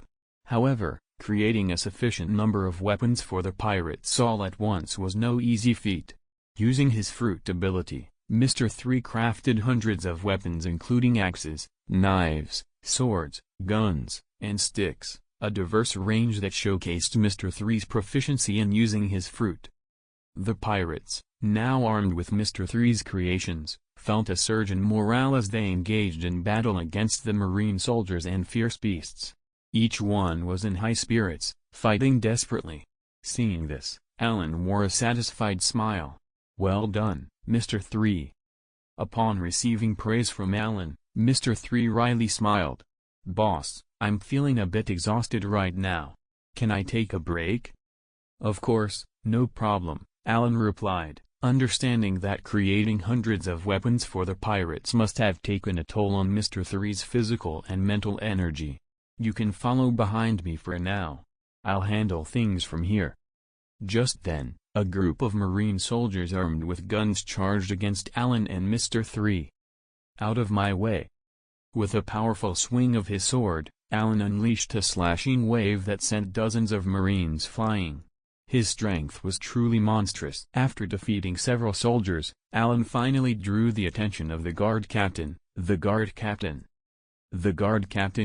However, creating a sufficient number of weapons for the pirates all at once was no easy feat. Using his fruit ability, Mr. 3 crafted hundreds of weapons including axes, knives, swords, guns, and sticks, a diverse range that showcased Mr. 3's proficiency in using his fruit. The pirates, now armed with Mr. 3's creations, felt a surge in morale as they engaged in battle against the marine soldiers and fierce beasts. Each one was in high spirits, fighting desperately. Seeing this, Allan wore a satisfied smile. "Well done, Mr. 3. Upon receiving praise from Allan, Mr. 3 wryly smiled. "Boss, I'm feeling a bit exhausted right now. Can I take a break?" "Of course, no problem," Allan replied, understanding that creating hundreds of weapons for the pirates must have taken a toll on Mr. 3's physical and mental energy. "You can follow behind me for now. I'll handle things from here." Just then, a group of marine soldiers armed with guns charged against Allan and Mr. 3. "Out of my way." With a powerful swing of his sword, Allan unleashed a slashing wave that sent dozens of marines flying. His strength was truly monstrous. After defeating several soldiers, Allan finally drew the attention of the guard captain. The guard captain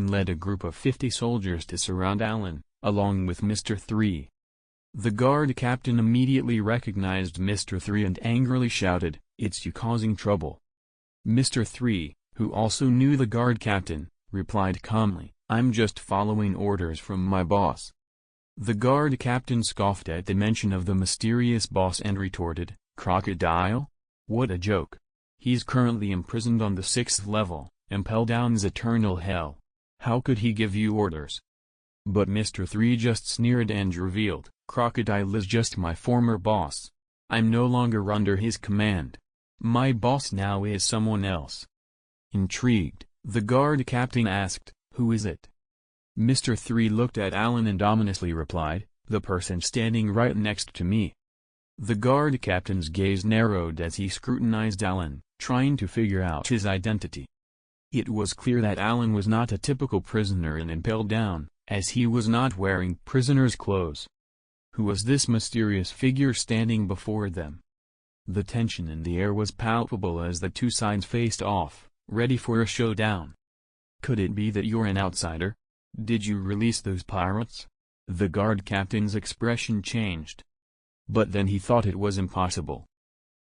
led a group of 50 soldiers to surround Allan, along with Mr. 3. The guard captain immediately recognized Mr. 3 and angrily shouted, "It's you causing trouble." Mr. 3, who also knew the guard captain, replied calmly, "I'm just following orders from my boss." The guard captain scoffed at the mention of the mysterious boss and retorted, "Crocodile? What a joke. He's currently imprisoned on the 6th level, Impelled Down's eternal hell. How could he give you orders?" But Mr. 3 just sneered and revealed, "Crocodile is just my former boss. I'm no longer under his command. My boss now is someone else." Intrigued, the guard captain asked, "Who is it?" Mr. 3 looked at Allan and ominously replied, "The person standing right next to me." The guard captain's gaze narrowed as he scrutinized Allan, trying to figure out his identity. It was clear that Allan was not a typical prisoner in Impelled Down, as he was not wearing prisoner's clothes. Who was this mysterious figure standing before them? The tension in the air was palpable as the two sides faced off, ready for a showdown. "Could it be that you're an outsider? Did you release those pirates?" The guard captain's expression changed. But then he thought it was impossible.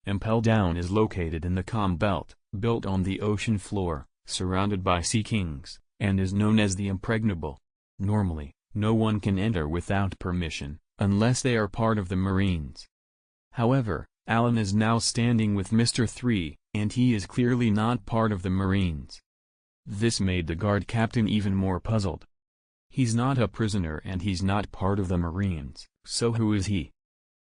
Impelled Down is located in the calm belt, built on the ocean floor, surrounded by sea kings, and is known as the Impregnable. Normally, no one can enter without permission, unless they are part of the Marines. However, Allan is now standing with Mr. 3, and he is clearly not part of the Marines. This made the guard captain even more puzzled. He's not a prisoner and he's not part of the Marines, so who is he?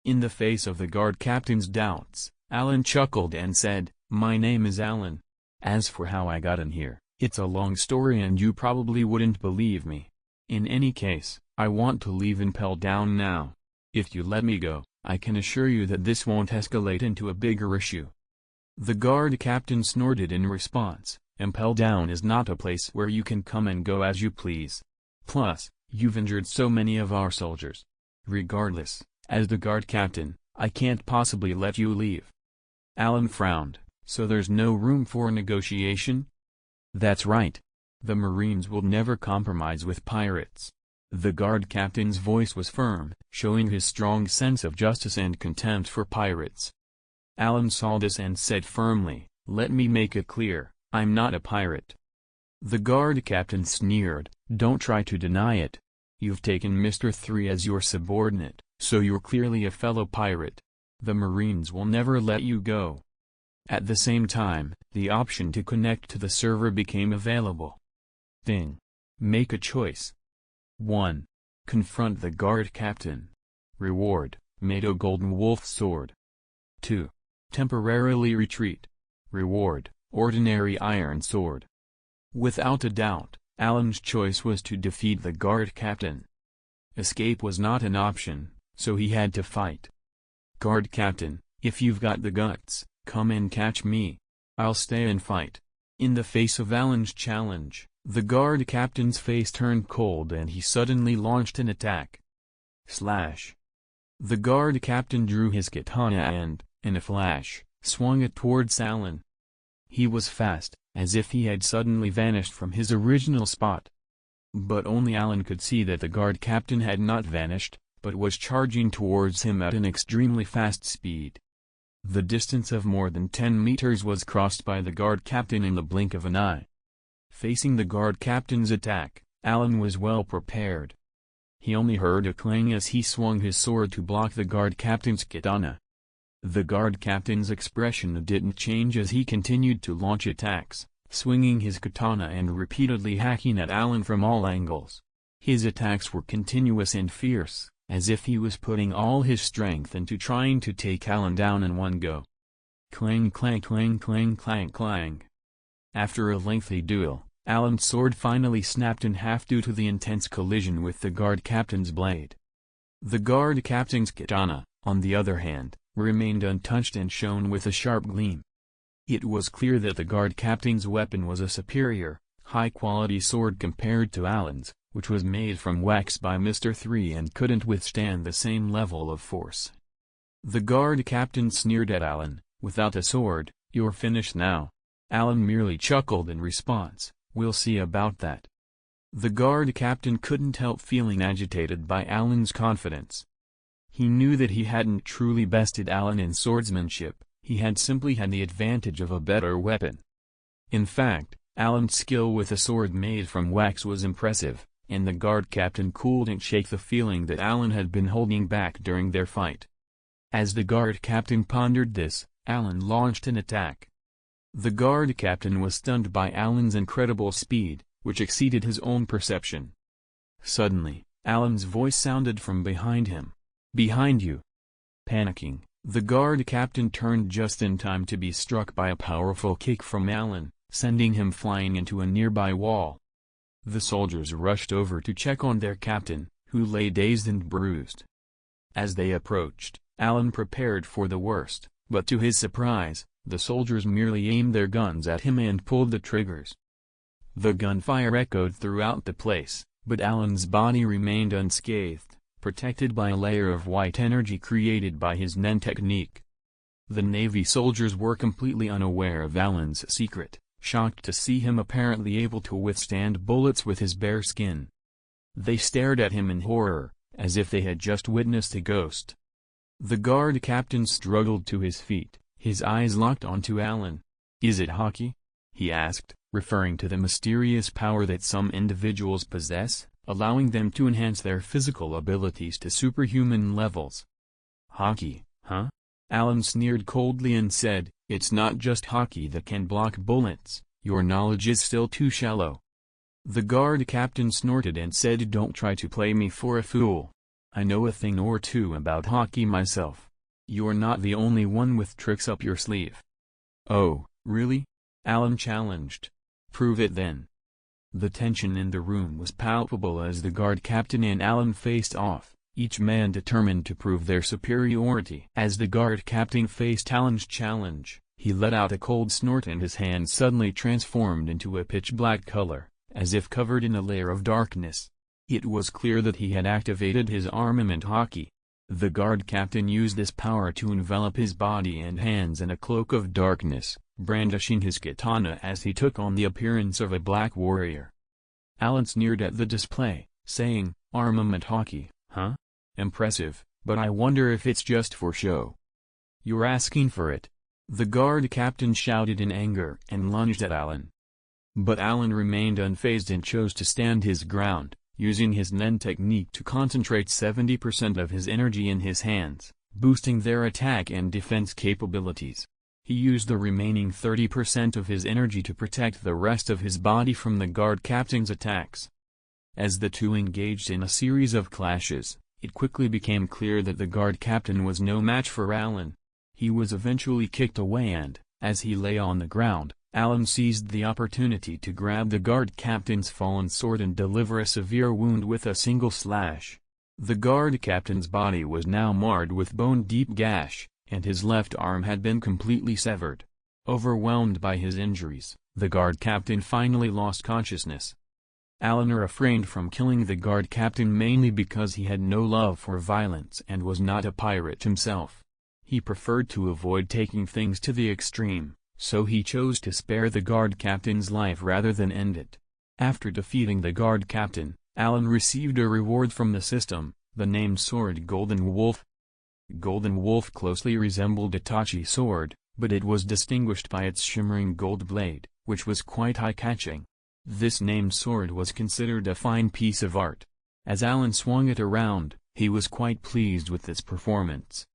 In the face of the guard captain's doubts, Allan chuckled and said, "My name is Allan. As for how I got in here, it's a long story and you probably wouldn't believe me. In any case, I want to leave Impelled Down now. If you let me go, I can assure you that this won't escalate into a bigger issue." The guard captain snorted in response, "Impelled Down is not a place where you can come and go as you please. Plus, you've injured so many of our soldiers. Regardless, as the guard captain, I can't possibly let you leave." Allan frowned, "So there's no room for negotiation?" "That's right. The Marines will never compromise with pirates." The guard captain's voice was firm, showing his strong sense of justice and contempt for pirates. Allan saw this and said firmly, "Let me make it clear, I'm not a pirate." The guard captain sneered, "Don't try to deny it. You've taken Mr. 3 as your subordinate, so you're clearly a fellow pirate. The Marines will never let you go." At the same time, the option to connect to the server became available. Thing. Make a choice. 1. Confront the guard captain. Reward: Mado Golden Wolf Sword. 2. Temporarily retreat. Reward, Ordinary Iron Sword. Without a doubt, Allan's choice was to defeat the guard captain. Escape was not an option, so he had to fight. Guard captain, if you've got the guts, come and catch me. I'll stay and fight. In the face of Allan's challenge, the guard captain's face turned cold and he suddenly launched an attack. Slash. The guard captain drew his katana and, in a flash, swung it towards Allan. He was fast, as if he had suddenly vanished from his original spot. But only Allan could see that the guard captain had not vanished, but was charging towards him at an extremely fast speed. The distance of more than 10 meters was crossed by the guard captain in the blink of an eye. Facing the guard captain's attack, Allan was well prepared. He only heard a clang as he swung his sword to block the guard captain's katana. The guard captain's expression didn't change as he continued to launch attacks, swinging his katana and repeatedly hacking at Allan from all angles. His attacks were continuous and fierce, as if he was putting all his strength into trying to take Allan down in one go. Clang clang clang clang clang clang. After a lengthy duel, Allan's sword finally snapped in half due to the intense collision with the guard captain's blade. The guard captain's katana, on the other hand, remained untouched and shone with a sharp gleam. It was clear that the guard captain's weapon was a superior, high-quality sword compared to Allan's, which was made from wax by Mr. 3 and couldn't withstand the same level of force. The guard captain sneered at Allan, "Without a sword, you're finished now." Allan merely chuckled in response, "We'll see about that." The guard captain couldn't help feeling agitated by Allan's confidence. He knew that he hadn't truly bested Allan in swordsmanship, he had simply had the advantage of a better weapon. In fact, Allan's skill with a sword made from wax was impressive, and the guard captain couldn't shake the feeling that Allan had been holding back during their fight. As the guard captain pondered this, Allan launched an attack. The guard captain was stunned by Allan's incredible speed, which exceeded his own perception. Suddenly, Allan's voice sounded from behind him. "Behind you." Panicking, the guard captain turned just in time to be struck by a powerful kick from Allan, sending him flying into a nearby wall. The soldiers rushed over to check on their captain, who lay dazed and bruised. As they approached, Allan prepared for the worst, but to his surprise, the soldiers merely aimed their guns at him and pulled the triggers. The gunfire echoed throughout the place, but Allan's body remained unscathed, protected by a layer of white energy created by his Nen technique. The Navy soldiers were completely unaware of Allan's secret, shocked to see him apparently able to withstand bullets with his bare skin. They stared at him in horror, as if they had just witnessed a ghost. The guard captain struggled to his feet, his eyes locked onto Allan. "Is it hockey?" he asked, referring to the mysterious power that some individuals possess, allowing them to enhance their physical abilities to superhuman levels. "Hockey, huh?" Allan sneered coldly and said, "It's not just hockey that can block bullets, your knowledge is still too shallow." The guard captain snorted and said, "Don't try to play me for a fool. I know a thing or two about hockey myself. You're not the only one with tricks up your sleeve." "Oh, really?" Allan challenged. "Prove it then." The tension in the room was palpable as the guard captain and Allan faced off, each man determined to prove their superiority. As the guard captain faced Allan's challenge, he let out a cold snort and his hand suddenly transformed into a pitch-black color, as if covered in a layer of darkness. It was clear that he had activated his armament hockey. The guard captain used this power to envelop his body and hands in a cloak of darkness, brandishing his katana as he took on the appearance of a black warrior. Allan sneered at the display, saying, "Armament hockey, huh? Impressive, but I wonder if it's just for show." "You're asking for it." The guard captain shouted in anger and lunged at Allan. But Allan remained unfazed and chose to stand his ground, using his Nen technique to concentrate 70% of his energy in his hands, boosting their attack and defense capabilities. He used the remaining 30% of his energy to protect the rest of his body from the guard captain's attacks. As the two engaged in a series of clashes, It quickly became clear that the guard captain was no match for Allan. He was eventually kicked away and, as he lay on the ground, Allan seized the opportunity to grab the guard captain's fallen sword and deliver a severe wound with a single slash. The guard captain's body was now marred with bone-deep gash, and his left arm had been completely severed. Overwhelmed by his injuries, the guard captain finally lost consciousness. Allan refrained from killing the guard captain mainly because he had no love for violence and was not a pirate himself. He preferred to avoid taking things to the extreme, so he chose to spare the guard captain's life rather than end it. After defeating the guard captain, Allan received a reward from the system, the named sword Golden Wolf. Golden Wolf closely resembled a Tachi sword, but it was distinguished by its shimmering gold blade, which was quite eye-catching. This named sword was considered a fine piece of art. As Allan swung it around, he was quite pleased with its performance.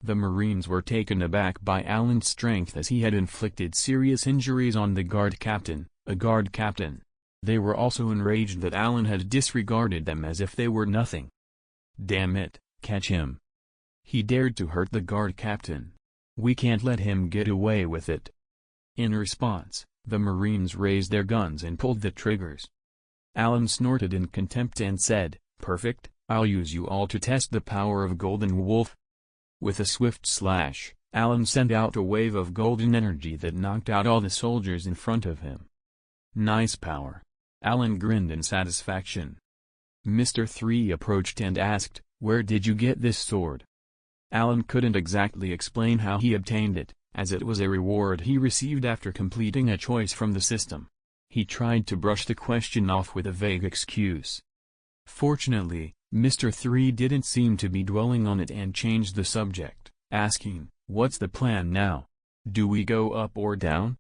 The Marines were taken aback by Allan's strength as he had inflicted serious injuries on the guard captain, a guard captain. They were also enraged that Allan had disregarded them as if they were nothing. Damn it, catch him. He dared to hurt the guard captain. We can't let him get away with it. In response, the Marines raised their guns and pulled the triggers. Allan snorted in contempt and said, "Perfect, I'll use you all to test the power of Golden Wolf." With a swift slash, Allan sent out a wave of golden energy that knocked out all the soldiers in front of him. Nice power. Allan grinned in satisfaction. Mr. 3 approached and asked, "Where did you get this sword?" Allan couldn't exactly explain how he obtained it, as it was a reward he received after completing a choice from the system. He tried to brush the question off with a vague excuse. Fortunately, Mr. 3 didn't seem to be dwelling on it and changed the subject, asking, "What's the plan now? Do we go up or down?"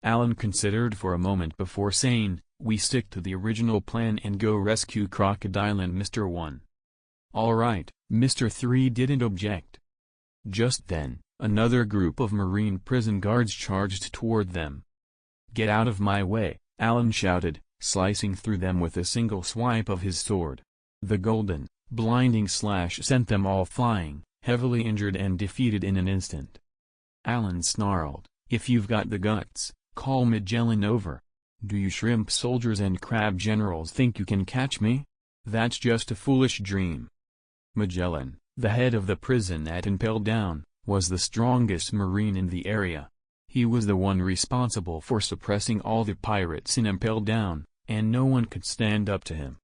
Allan considered for a moment before saying, "We stick to the original plan and go rescue Crocodile and Mr. 1. "Alright," Mr. 3 didn't object. Just then, another group of Marine prison guards charged toward them. "Get out of my way," Allan shouted, slicing through them with a single swipe of his sword. The golden, blinding slash sent them all flying, heavily injured and defeated in an instant. Allan snarled, "If you've got the guts, call Magellan over. Do you shrimp soldiers and crab generals think you can catch me? That's just a foolish dream." Magellan, the head of the prison at Impel Down, was the strongest Marine in the area. He was the one responsible for suppressing all the pirates in Impel Down, and no one could stand up to him.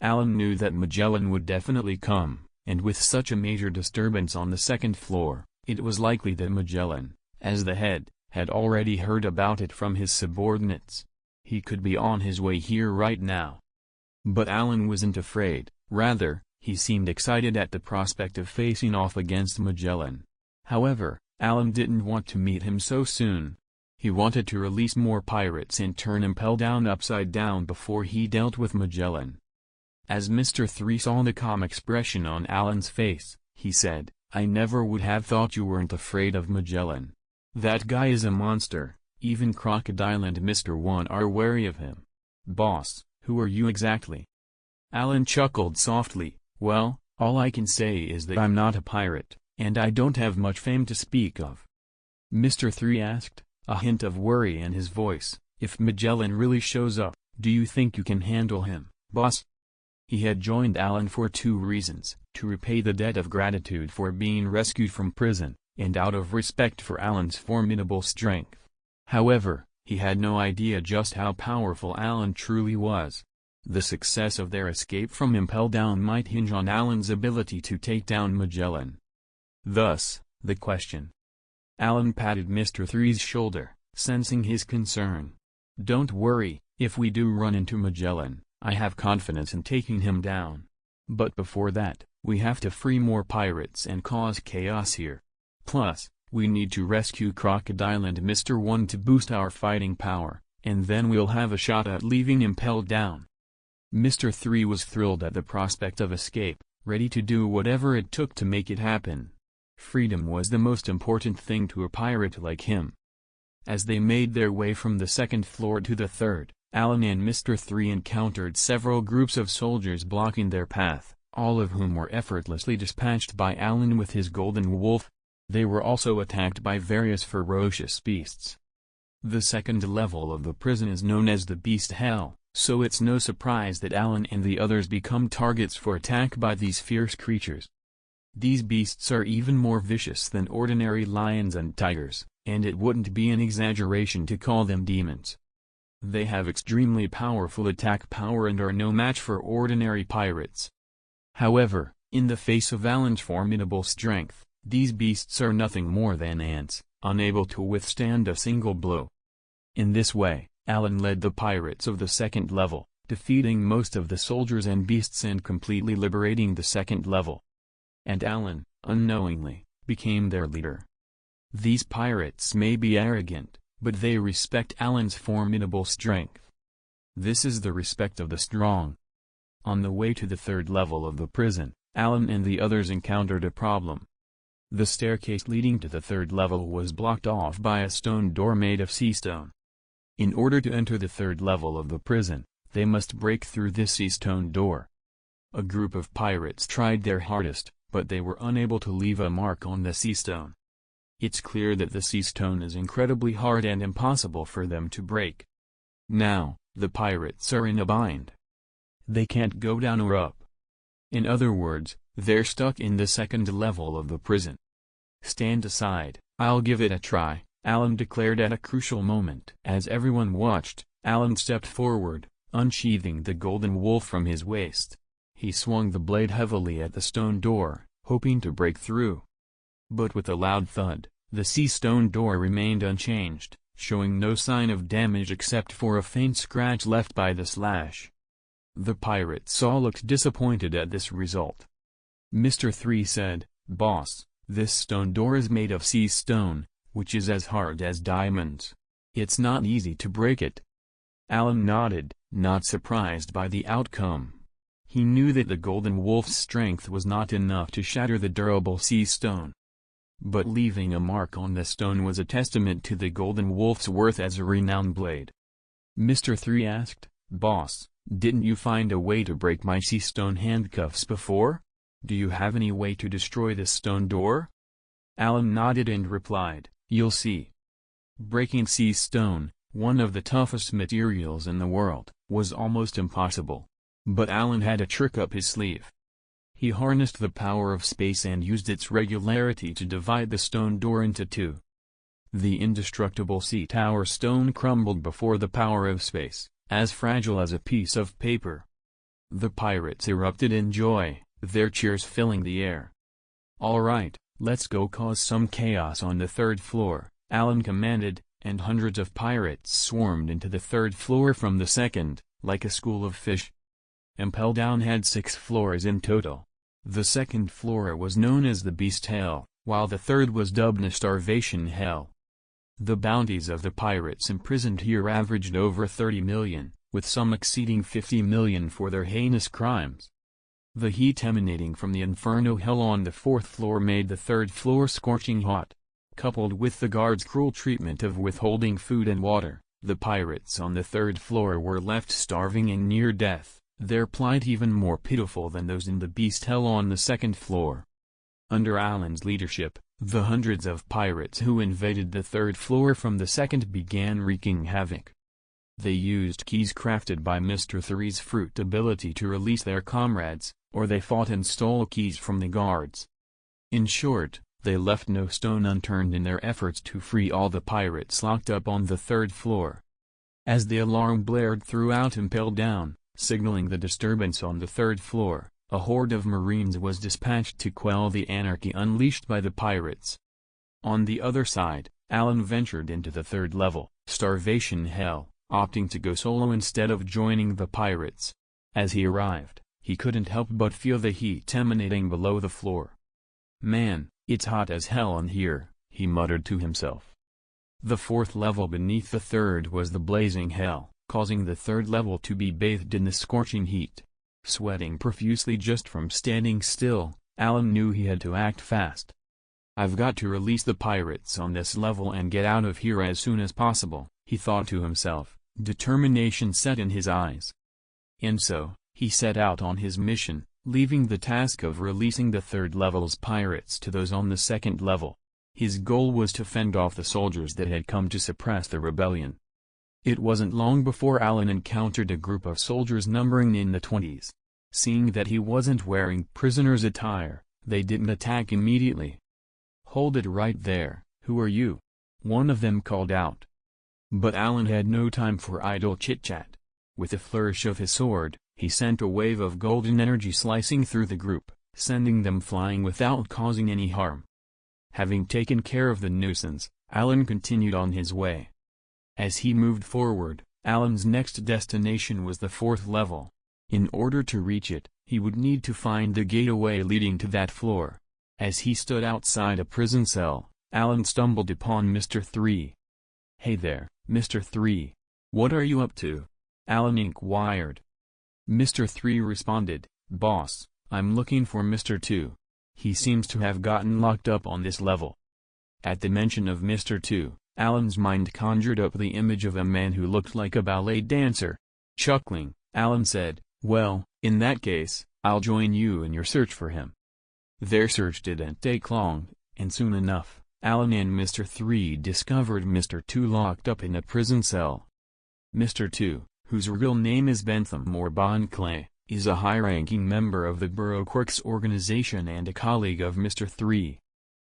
Allan knew that Magellan would definitely come, and with such a major disturbance on the second floor, it was likely that Magellan, as the head, had already heard about it from his subordinates. He could be on his way here right now. But Allan wasn't afraid, rather, he seemed excited at the prospect of facing off against Magellan. However, Allan didn't want to meet him so soon. He wanted to release more pirates and turn Impel Down upside down before he dealt with Magellan. As Mr. 3 saw the calm expression on Allan's face, he said, "I never would have thought you weren't afraid of Magellan. That guy is a monster, even Crocodile and Mr. 1 are wary of him." "Boss, who are you exactly?" Allan chuckled softly, "Well, all I can say is that I'm not a pirate, and I don't have much fame to speak of." Mr. 3 asked, a hint of worry in his voice, "If Magellan really shows up, do you think you can handle him, boss?" He had joined Allan for two reasons: to repay the debt of gratitude for being rescued from prison, and out of respect for Allan's formidable strength. However, he had no idea just how powerful Allan truly was. The success of their escape from Impel Down might hinge on Allan's ability to take down Magellan. Thus, the question. Allan patted Mr. 3's shoulder, sensing his concern. "Don't worry, if we do run into Magellan, I have confidence in taking him down. But before that, we have to free more pirates and cause chaos here. Plus, we need to rescue Crocodile and Mr. 1 to boost our fighting power, and then we'll have a shot at leaving Impel Down." Mr. 3 was thrilled at the prospect of escape, ready to do whatever it took to make it happen. Freedom was the most important thing to a pirate like him. As they made their way from the second floor to the third, Allan and Mr. 3 encountered several groups of soldiers blocking their path. all of whom were effortlessly dispatched by Allan with his golden wolf. They were also attacked by various ferocious beasts. The second level of the prison is known as the Beast Hell, so it's no surprise that Allan and the others become targets for attack by these fierce creatures. These beasts are even more vicious than ordinary lions and tigers, and it wouldn't be an exaggeration to call them demons. They have extremely powerful attack power and are no match for ordinary pirates. However, in the face of Allan's formidable strength, these beasts are nothing more than ants, unable to withstand a single blow. In this way, Allan led the pirates of the second level, defeating most of the soldiers and beasts and completely liberating the second level. And Allan, unknowingly, became their leader. These pirates may be arrogant, but they respect Allan's formidable strength. This is the respect of the strong. On the way to the third level of the prison, Allan and the others encountered a problem. The staircase leading to the third level was blocked off by a stone door made of sea stone. In order to enter the third level of the prison, they must break through this sea stone door. A group of pirates tried their hardest, but they were unable to leave a mark on the sea stone. It's clear that the sea stone is incredibly hard and impossible for them to break. Now, the pirates are in a bind. They can't go down or up. In other words, they're stuck in the second level of the prison. "Stand aside, I'll give it a try," Allan declared at a crucial moment. As everyone watched, Allan stepped forward, unsheathing the golden wolf from his waist. He swung the blade heavily at the stone door, hoping to break through. But with a loud thud, the sea stone door remained unchanged, showing no sign of damage except for a faint scratch left by the slash. The pirates all looked disappointed at this result. Mr. 3 said, "Boss, this stone door is made of sea stone, which is as hard as diamonds. It's not easy to break it." Allan nodded, not surprised by the outcome. He knew that the golden wolf's strength was not enough to shatter the durable sea stone. But leaving a mark on the stone was a testament to the golden wolf's worth as a renowned blade. Mr. 3 asked, "Boss, didn't you find a way to break my sea stone handcuffs before? Do you have any way to destroy this stone door?" Allan nodded and replied, "You'll see." Breaking sea stone, one of the toughest materials in the world, was almost impossible. But Allan had a trick up his sleeve. He harnessed the power of space and used its regularity to divide the stone door into two. The indestructible sea tower stone crumbled before the power of space, as fragile as a piece of paper. The pirates erupted in joy, their cheers filling the air. "All right, let's go cause some chaos on the third floor," Allan commanded, and hundreds of pirates swarmed into the third floor from the second, like a school of fish. Impel Down had 6 floors in total. The second floor was known as the Beast Hell, while the third was dubbed the Starvation Hell. The bounties of the pirates imprisoned here averaged over 30 million, with some exceeding 50 million for their heinous crimes. The heat emanating from the Inferno Hell on the 4th floor made the 3rd floor scorching hot. Coupled with the guards' cruel treatment of withholding food and water, the pirates on the 3rd floor were left starving and near death, their plight even more pitiful than those in the Beast Hell on the 2nd floor. Under Allan's leadership, the hundreds of pirates who invaded the 3rd floor from the 2nd began wreaking havoc. They used keys crafted by Mr. 3's fruit ability to release their comrades, or they fought and stole keys from the guards. In short, they left no stone unturned in their efforts to free all the pirates locked up on the 3rd floor. As the alarm blared throughout Impel Down, signaling the disturbance on the 3rd floor, a horde of Marines was dispatched to quell the anarchy unleashed by the pirates. On the other side, Allan ventured into the 3rd level, Starvation Hell, opting to go solo instead of joining the pirates. As he arrived, he couldn't help but feel the heat emanating below the floor. "Man, it's hot as hell in here," he muttered to himself. The 4th level beneath the 3rd was the blazing hell, causing the 3rd level to be bathed in the scorching heat. Sweating profusely just from standing still, Allan knew he had to act fast. "I've got to release the pirates on this level and get out of here as soon as possible," he thought to himself, determination set in his eyes. And so, he set out on his mission, leaving the task of releasing the third level's pirates to those on the second level. His goal was to fend off the soldiers that had come to suppress the rebellion. It wasn't long before Allan encountered a group of soldiers numbering in the 20s. Seeing that he wasn't wearing prisoner's attire, they didn't attack immediately. "Hold it right there, who are you?" one of them called out. But Allan had no time for idle chit-chat. With a flourish of his sword, he sent a wave of golden energy slicing through the group, sending them flying without causing any harm. Having taken care of the nuisance, Allan continued on his way. As he moved forward, Allan's next destination was the fourth level. In order to reach it, he would need to find the gateway leading to that floor. As he stood outside a prison cell, Allan stumbled upon Mr. 3. "Hey there, Mr. 3. What are you up to?" Allan inquired. Mr. 3 responded, "Boss, I'm looking for Mr. 2. He seems to have gotten locked up on this level." At the mention of Mr. 2, Allan's mind conjured up the image of a man who looked like a ballet dancer. Chuckling, Allan said, "Well, in that case, I'll join you in your search for him." Their search didn't take long, and soon enough, Allan and Mr. 3 discovered Mr. 2 locked up in a prison cell. Mr. 2, whose real name is Bentham or Bon Clay, is a high-ranking member of the Borough Quirks organization and a colleague of Mr. 3.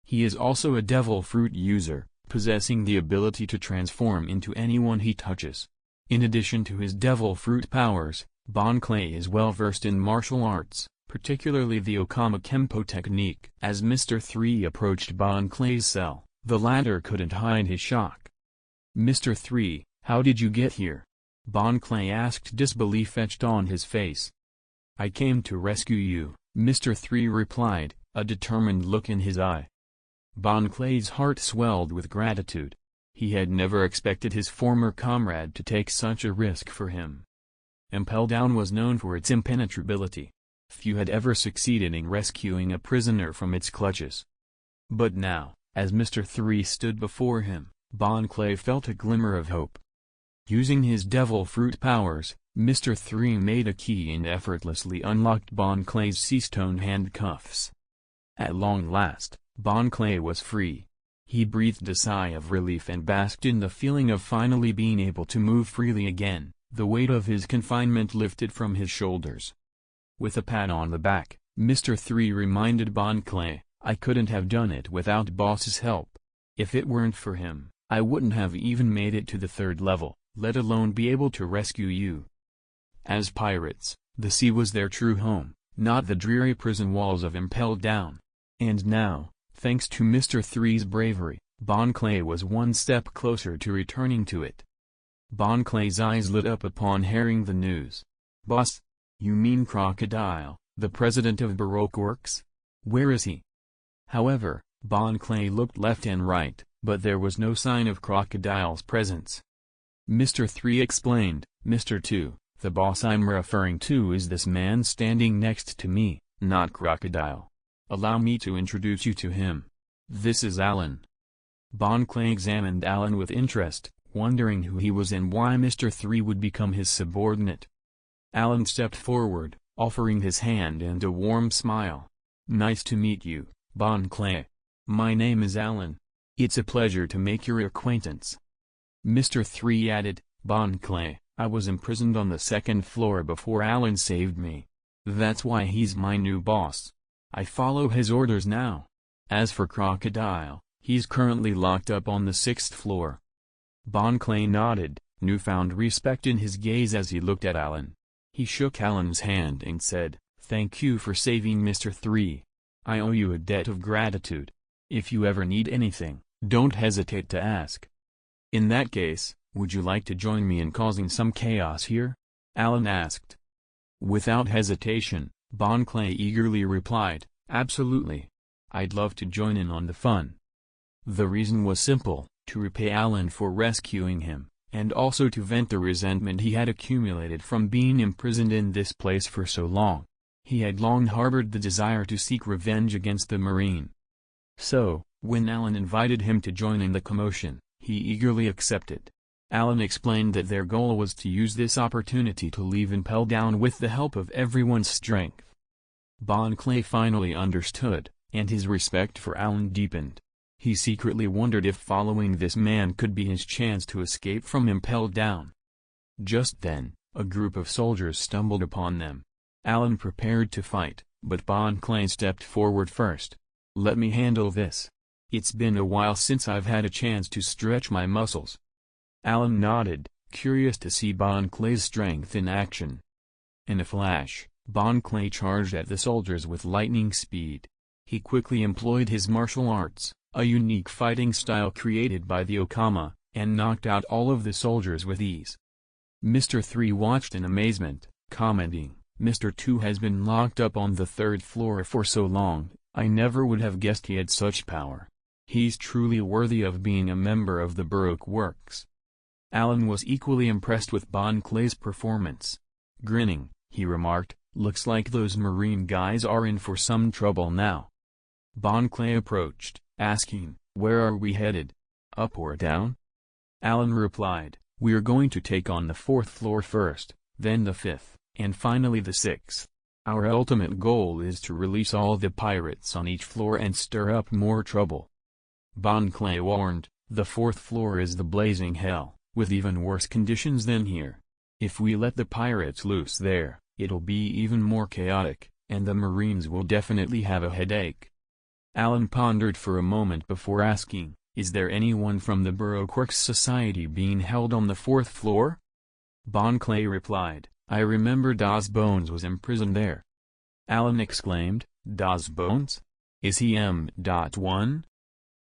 He is also a devil fruit user, possessing the ability to transform into anyone he touches. In addition to his devil fruit powers, Bon Clay is well versed in martial arts, particularly the Okama Kempo technique. As Mr. 3 approached Bon Clay's cell, the latter couldn't hide his shock. "Mr. 3, how did you get here?" Bon Clay asked, disbelief etched on his face. "I came to rescue you," Mr. 3 replied, a determined look in his eye. Bon Clay's heart swelled with gratitude. He had never expected his former comrade to take such a risk for him. Impel Down was known for its impenetrability. Few had ever succeeded in rescuing a prisoner from its clutches. But now, as Mr. 3 stood before him, Bon Clay felt a glimmer of hope. Using his devil fruit powers, Mr. 3 made a key and effortlessly unlocked Bon Clay's sea-stone handcuffs. At long last, Bon Clay was free. He breathed a sigh of relief and basked in the feeling of finally being able to move freely again. The weight of his confinement lifted from his shoulders. With a pat on the back, Mr. 3 reminded Bon Clay, "I couldn't have done it without Boss's help. If it weren't for him, I wouldn't have even made it to the third level, let alone be able to rescue you." As pirates, the sea was their true home, not the dreary prison walls of Impel Down. And now, thanks to Mr. 3's bravery, Bon Clay was one step closer to returning to it. Bon Clay's eyes lit up upon hearing the news. "Boss, you mean Crocodile, the president of Baroque Works? Where is he?" However, Bon Clay looked left and right, but there was no sign of Crocodile's presence. Mr. 3 explained, "Mr. 2, the boss I'm referring to is this man standing next to me, not Crocodile. Allow me to introduce you to him. This is Allan." Bon Clay examined Allan with interest, wondering who he was and why Mr. 3 would become his subordinate. Allan stepped forward, offering his hand and a warm smile. "Nice to meet you, Bon Clay. My name is Allan. It's a pleasure to make your acquaintance." Mr. 3 added, "Bon Clay, I was imprisoned on the second floor before Allan saved me. That's why he's my new boss. I follow his orders now. As for Crocodile, he's currently locked up on the 6th floor." Bon Clay nodded, newfound respect in his gaze as he looked at Allan. He shook Allan's hand and said, "Thank you for saving Mr. 3. I owe you a debt of gratitude. If you ever need anything, don't hesitate to ask." "In that case, would you like to join me in causing some chaos here?" Allan asked. Without hesitation, Bon Clay eagerly replied, "Absolutely. I'd love to join in on the fun." The reason was simple: to repay Allan for rescuing him, and also to vent the resentment he had accumulated from being imprisoned in this place for so long. He had long harbored the desire to seek revenge against the Marine. So, when Allan invited him to join in the commotion, he eagerly accepted. Allan explained that their goal was to use this opportunity to leave Impel Down with the help of everyone's strength. Bon Clay finally understood, and his respect for Allan deepened. He secretly wondered if following this man could be his chance to escape from Impelled Down. Just then, a group of soldiers stumbled upon them. Allan prepared to fight, but Bon Clay stepped forward first. "Let me handle this. It's been a while since I've had a chance to stretch my muscles." Allan nodded, curious to see Bon Clay's strength in action. In a flash, Bon Clay charged at the soldiers with lightning speed. He quickly employed his martial arts, a unique fighting style created by the Okama, and knocked out all of the soldiers with ease. Mr. 3 watched in amazement, commenting, "Mr. 2 has been locked up on the 3rd floor for so long, I never would have guessed he had such power. He's truly worthy of being a member of the Baroque Works." Allan was equally impressed with Bon Clay's performance. Grinning, he remarked, "Looks like those Marine guys are in for some trouble now." Bon Clay approached, asking, "Where are we headed? Up or down?" Allan replied, "We're going to take on the 4th floor first, then the 5th, and finally the 6th. Our ultimate goal is to release all the pirates on each floor and stir up more trouble." Bon Clay warned, "The 4th floor is the blazing hell, with even worse conditions than here. If we let the pirates loose there, it'll be even more chaotic, and the Marines will definitely have a headache." Allan pondered for a moment before asking, "Is there anyone from the Baroque Works Society being held on the 4th floor?" Bon Clay replied, "I remember Das Bones was imprisoned there." Allan exclaimed, "Das Bones? Is he M.1?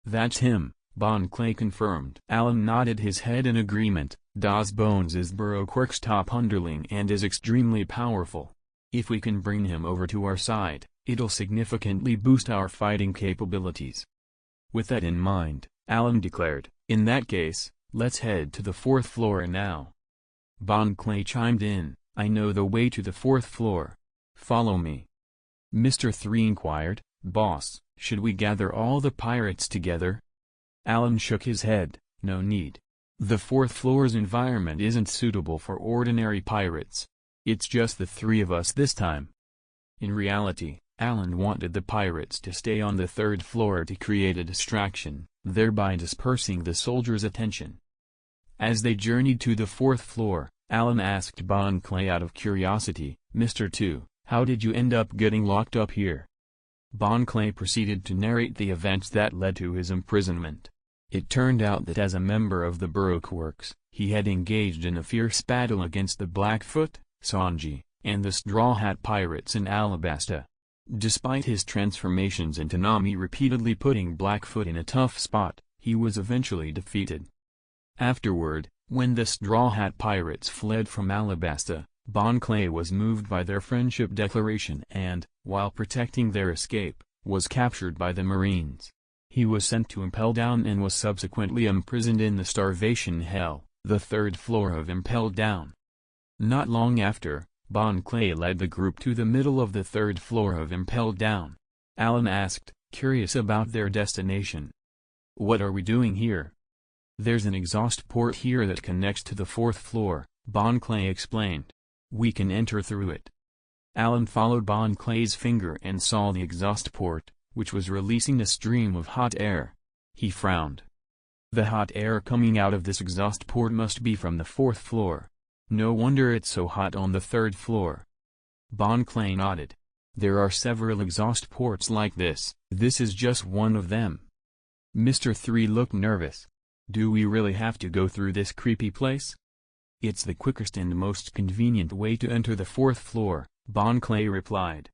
"That's him," Bon Clay confirmed. Allan nodded his head in agreement. "Das Bones is Baroque Works' top underling and is extremely powerful. If we can bring him over to our side, it'll significantly boost our fighting capabilities." With that in mind, Allan declared, "In that case, let's head to the 4th floor now." Bon Clay chimed in, "I know the way to the 4th floor. Follow me." Mr. 3 inquired, "Boss, should we gather all the pirates together?" Allan shook his head, "No need. The 4th floor's environment isn't suitable for ordinary pirates. It's just the 3 of us this time." In reality, Allan wanted the pirates to stay on the 3rd floor to create a distraction, thereby dispersing the soldiers' attention. As they journeyed to the 4th floor, Allan asked Bon Clay out of curiosity, "Mr. 2, how did you end up getting locked up here?" Bon Clay proceeded to narrate the events that led to his imprisonment. It turned out that as a member of the Baroque Works, he had engaged in a fierce battle against the Blackfoot, Sanji, and the Straw Hat Pirates in Alabasta. Despite his transformations into Nami repeatedly putting Blackfoot in a tough spot, he was eventually defeated. Afterward, when the Straw Hat Pirates fled from Alabasta, Bon Clay was moved by their friendship declaration and, while protecting their escape, was captured by the Marines. He was sent to Impel Down and was subsequently imprisoned in the Starvation Hell, the 3rd floor of Impel Down. Not long after, Bon Clay led the group to the middle of the 3rd floor of Impel Down. Allan asked, curious about their destination, "What are we doing here?" "There's an exhaust port here that connects to the 4th floor," Bon Clay explained. "We can enter through it." Allan followed Bon Clay's finger and saw the exhaust port, which was releasing a stream of hot air. He frowned. The hot air coming out of this exhaust port must be from the 4th floor. No wonder it's so hot on the 3rd floor. Bon Clay nodded. "There are several exhaust ports like this. This is just one of them." Mr. 3 looked nervous. "Do we really have to go through this creepy place?" "It's the quickest and most convenient way to enter the 4th floor," Bon Clay replied.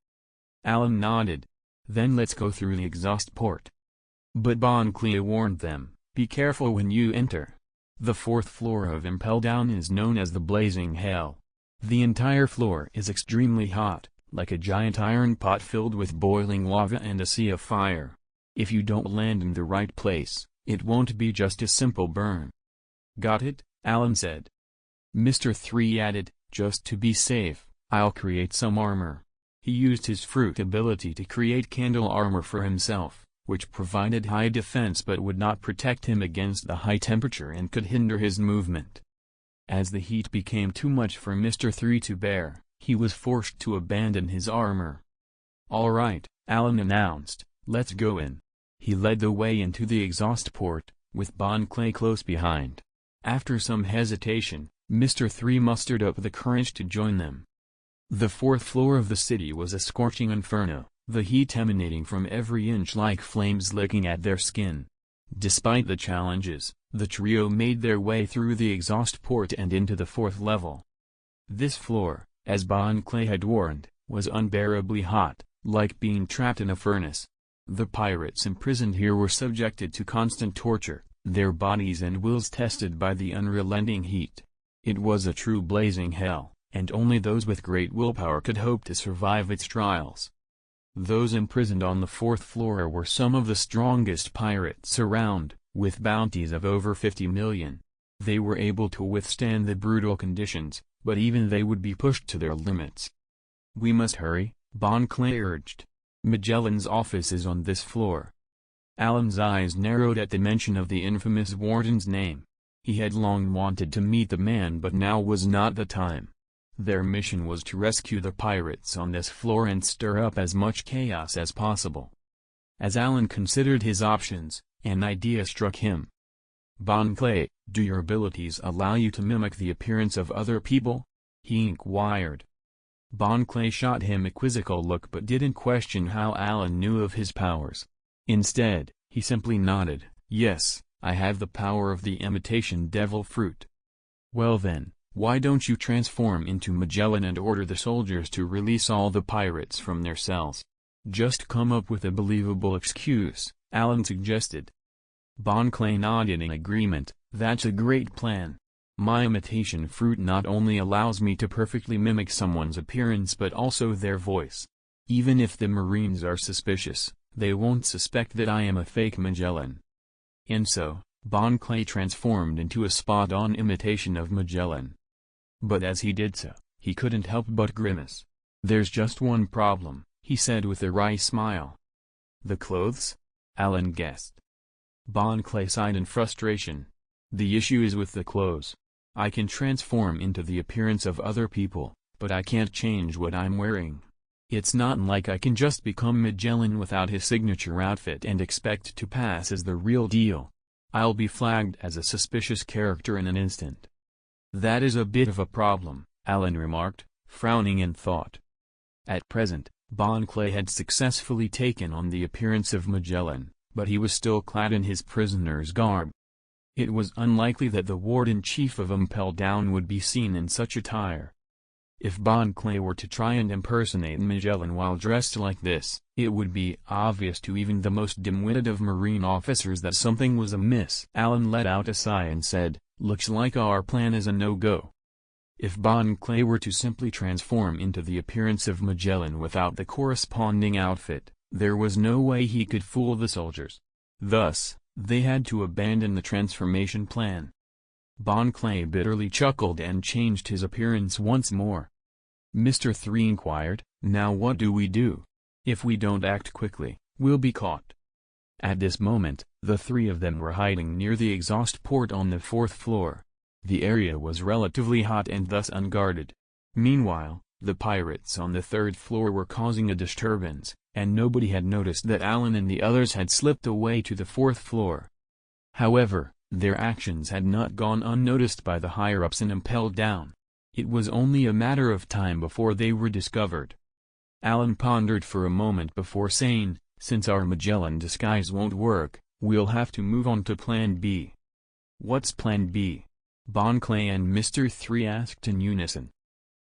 Allan nodded. "Then let's go through the exhaust port." But Bon Clay warned them, "Be careful when you enter. The 4th floor of Impel Down is known as the Blazing Hell. The entire floor is extremely hot, like a giant iron pot filled with boiling lava and a sea of fire. If you don't land in the right place, it won't be just a simple burn." "Got it?" Allan said. Mr. 3 added, "Just to be safe, I'll create some armor." He used his fruit ability to create candle armor for himself, which provided high defense but would not protect him against the high temperature and could hinder his movement. As the heat became too much for Mr. 3 to bear, he was forced to abandon his armor. "All right," Allan announced, "let's go in." He led the way into the exhaust port, with Bon Clay close behind. After some hesitation, Mr. 3 mustered up the courage to join them. The fourth floor of the city was a scorching inferno, the heat emanating from every inch like flames licking at their skin. Despite the challenges, the trio made their way through the exhaust port and into the fourth level. This floor, as Bon Clay had warned, was unbearably hot, like being trapped in a furnace. The pirates imprisoned here were subjected to constant torture, their bodies and wills tested by the unrelenting heat. It was a true blazing hell, and only those with great willpower could hope to survive its trials. Those imprisoned on the fourth floor were some of the strongest pirates around, with bounties of over 50 million. They were able to withstand the brutal conditions, but even they would be pushed to their limits. "We must hurry," Bon Clay urged. "Magellan's office is on this floor." Allan's eyes narrowed at the mention of the infamous warden's name. He had long wanted to meet the man, but now was not the time. Their mission was to rescue the pirates on this floor and stir up as much chaos as possible. As Allan considered his options, an idea struck him. "Bon Clay, do your abilities allow you to mimic the appearance of other people?" he inquired. Bon Clay shot him a quizzical look but didn't question how Allan knew of his powers. Instead, he simply nodded, "Yes, I have the power of the imitation devil fruit." "Well then, why don't you transform into Magellan and order the soldiers to release all the pirates from their cells? Just come up with a believable excuse," Allan suggested. Bon Clay nodded in agreement. "That's a great plan. My imitation fruit not only allows me to perfectly mimic someone's appearance but also their voice. Even if the Marines are suspicious, they won't suspect that I am a fake Magellan." And so, Bon Clay transformed into a spot-on imitation of Magellan. But as he did so, he couldn't help but grimace. "There's just one problem," he said with a wry smile. "The clothes?" Allan guessed. Bon Clay sighed in frustration. "The issue is with the clothes. I can transform into the appearance of other people, but I can't change what I'm wearing. It's not like I can just become Magellan without his signature outfit and expect to pass as the real deal. I'll be flagged as a suspicious character in an instant." "That is a bit of a problem," Allan remarked, frowning in thought. At present, Bon Clay had successfully taken on the appearance of Magellan, but he was still clad in his prisoner's garb. It was unlikely that the warden-chief of Impel Down would be seen in such attire. If Bon Clay were to try and impersonate Magellan while dressed like this, it would be obvious to even the most dim-witted of Marine officers that something was amiss. Allan let out a sigh and said, "Looks like our plan is a no-go." If Bon Clay were to simply transform into the appearance of Magellan without the corresponding outfit, there was no way he could fool the soldiers. Thus, they had to abandon the transformation plan. Bon Clay bitterly chuckled and changed his appearance once more. Mr. 3 inquired, "Now what do we do? If we don't act quickly, we'll be caught." At this moment, the three of them were hiding near the exhaust port on the fourth floor. The area was relatively hot and thus unguarded. Meanwhile, the pirates on the third floor were causing a disturbance, and nobody had noticed that Allan and the others had slipped away to the fourth floor. However, their actions had not gone unnoticed by the higher-ups in Impel Down. It was only a matter of time before they were discovered. Allan pondered for a moment before saying, "Since our Magellan disguise won't work, we'll have to move on to Plan B." "What's Plan B?" Bon Clay and Mr. 3 asked in unison.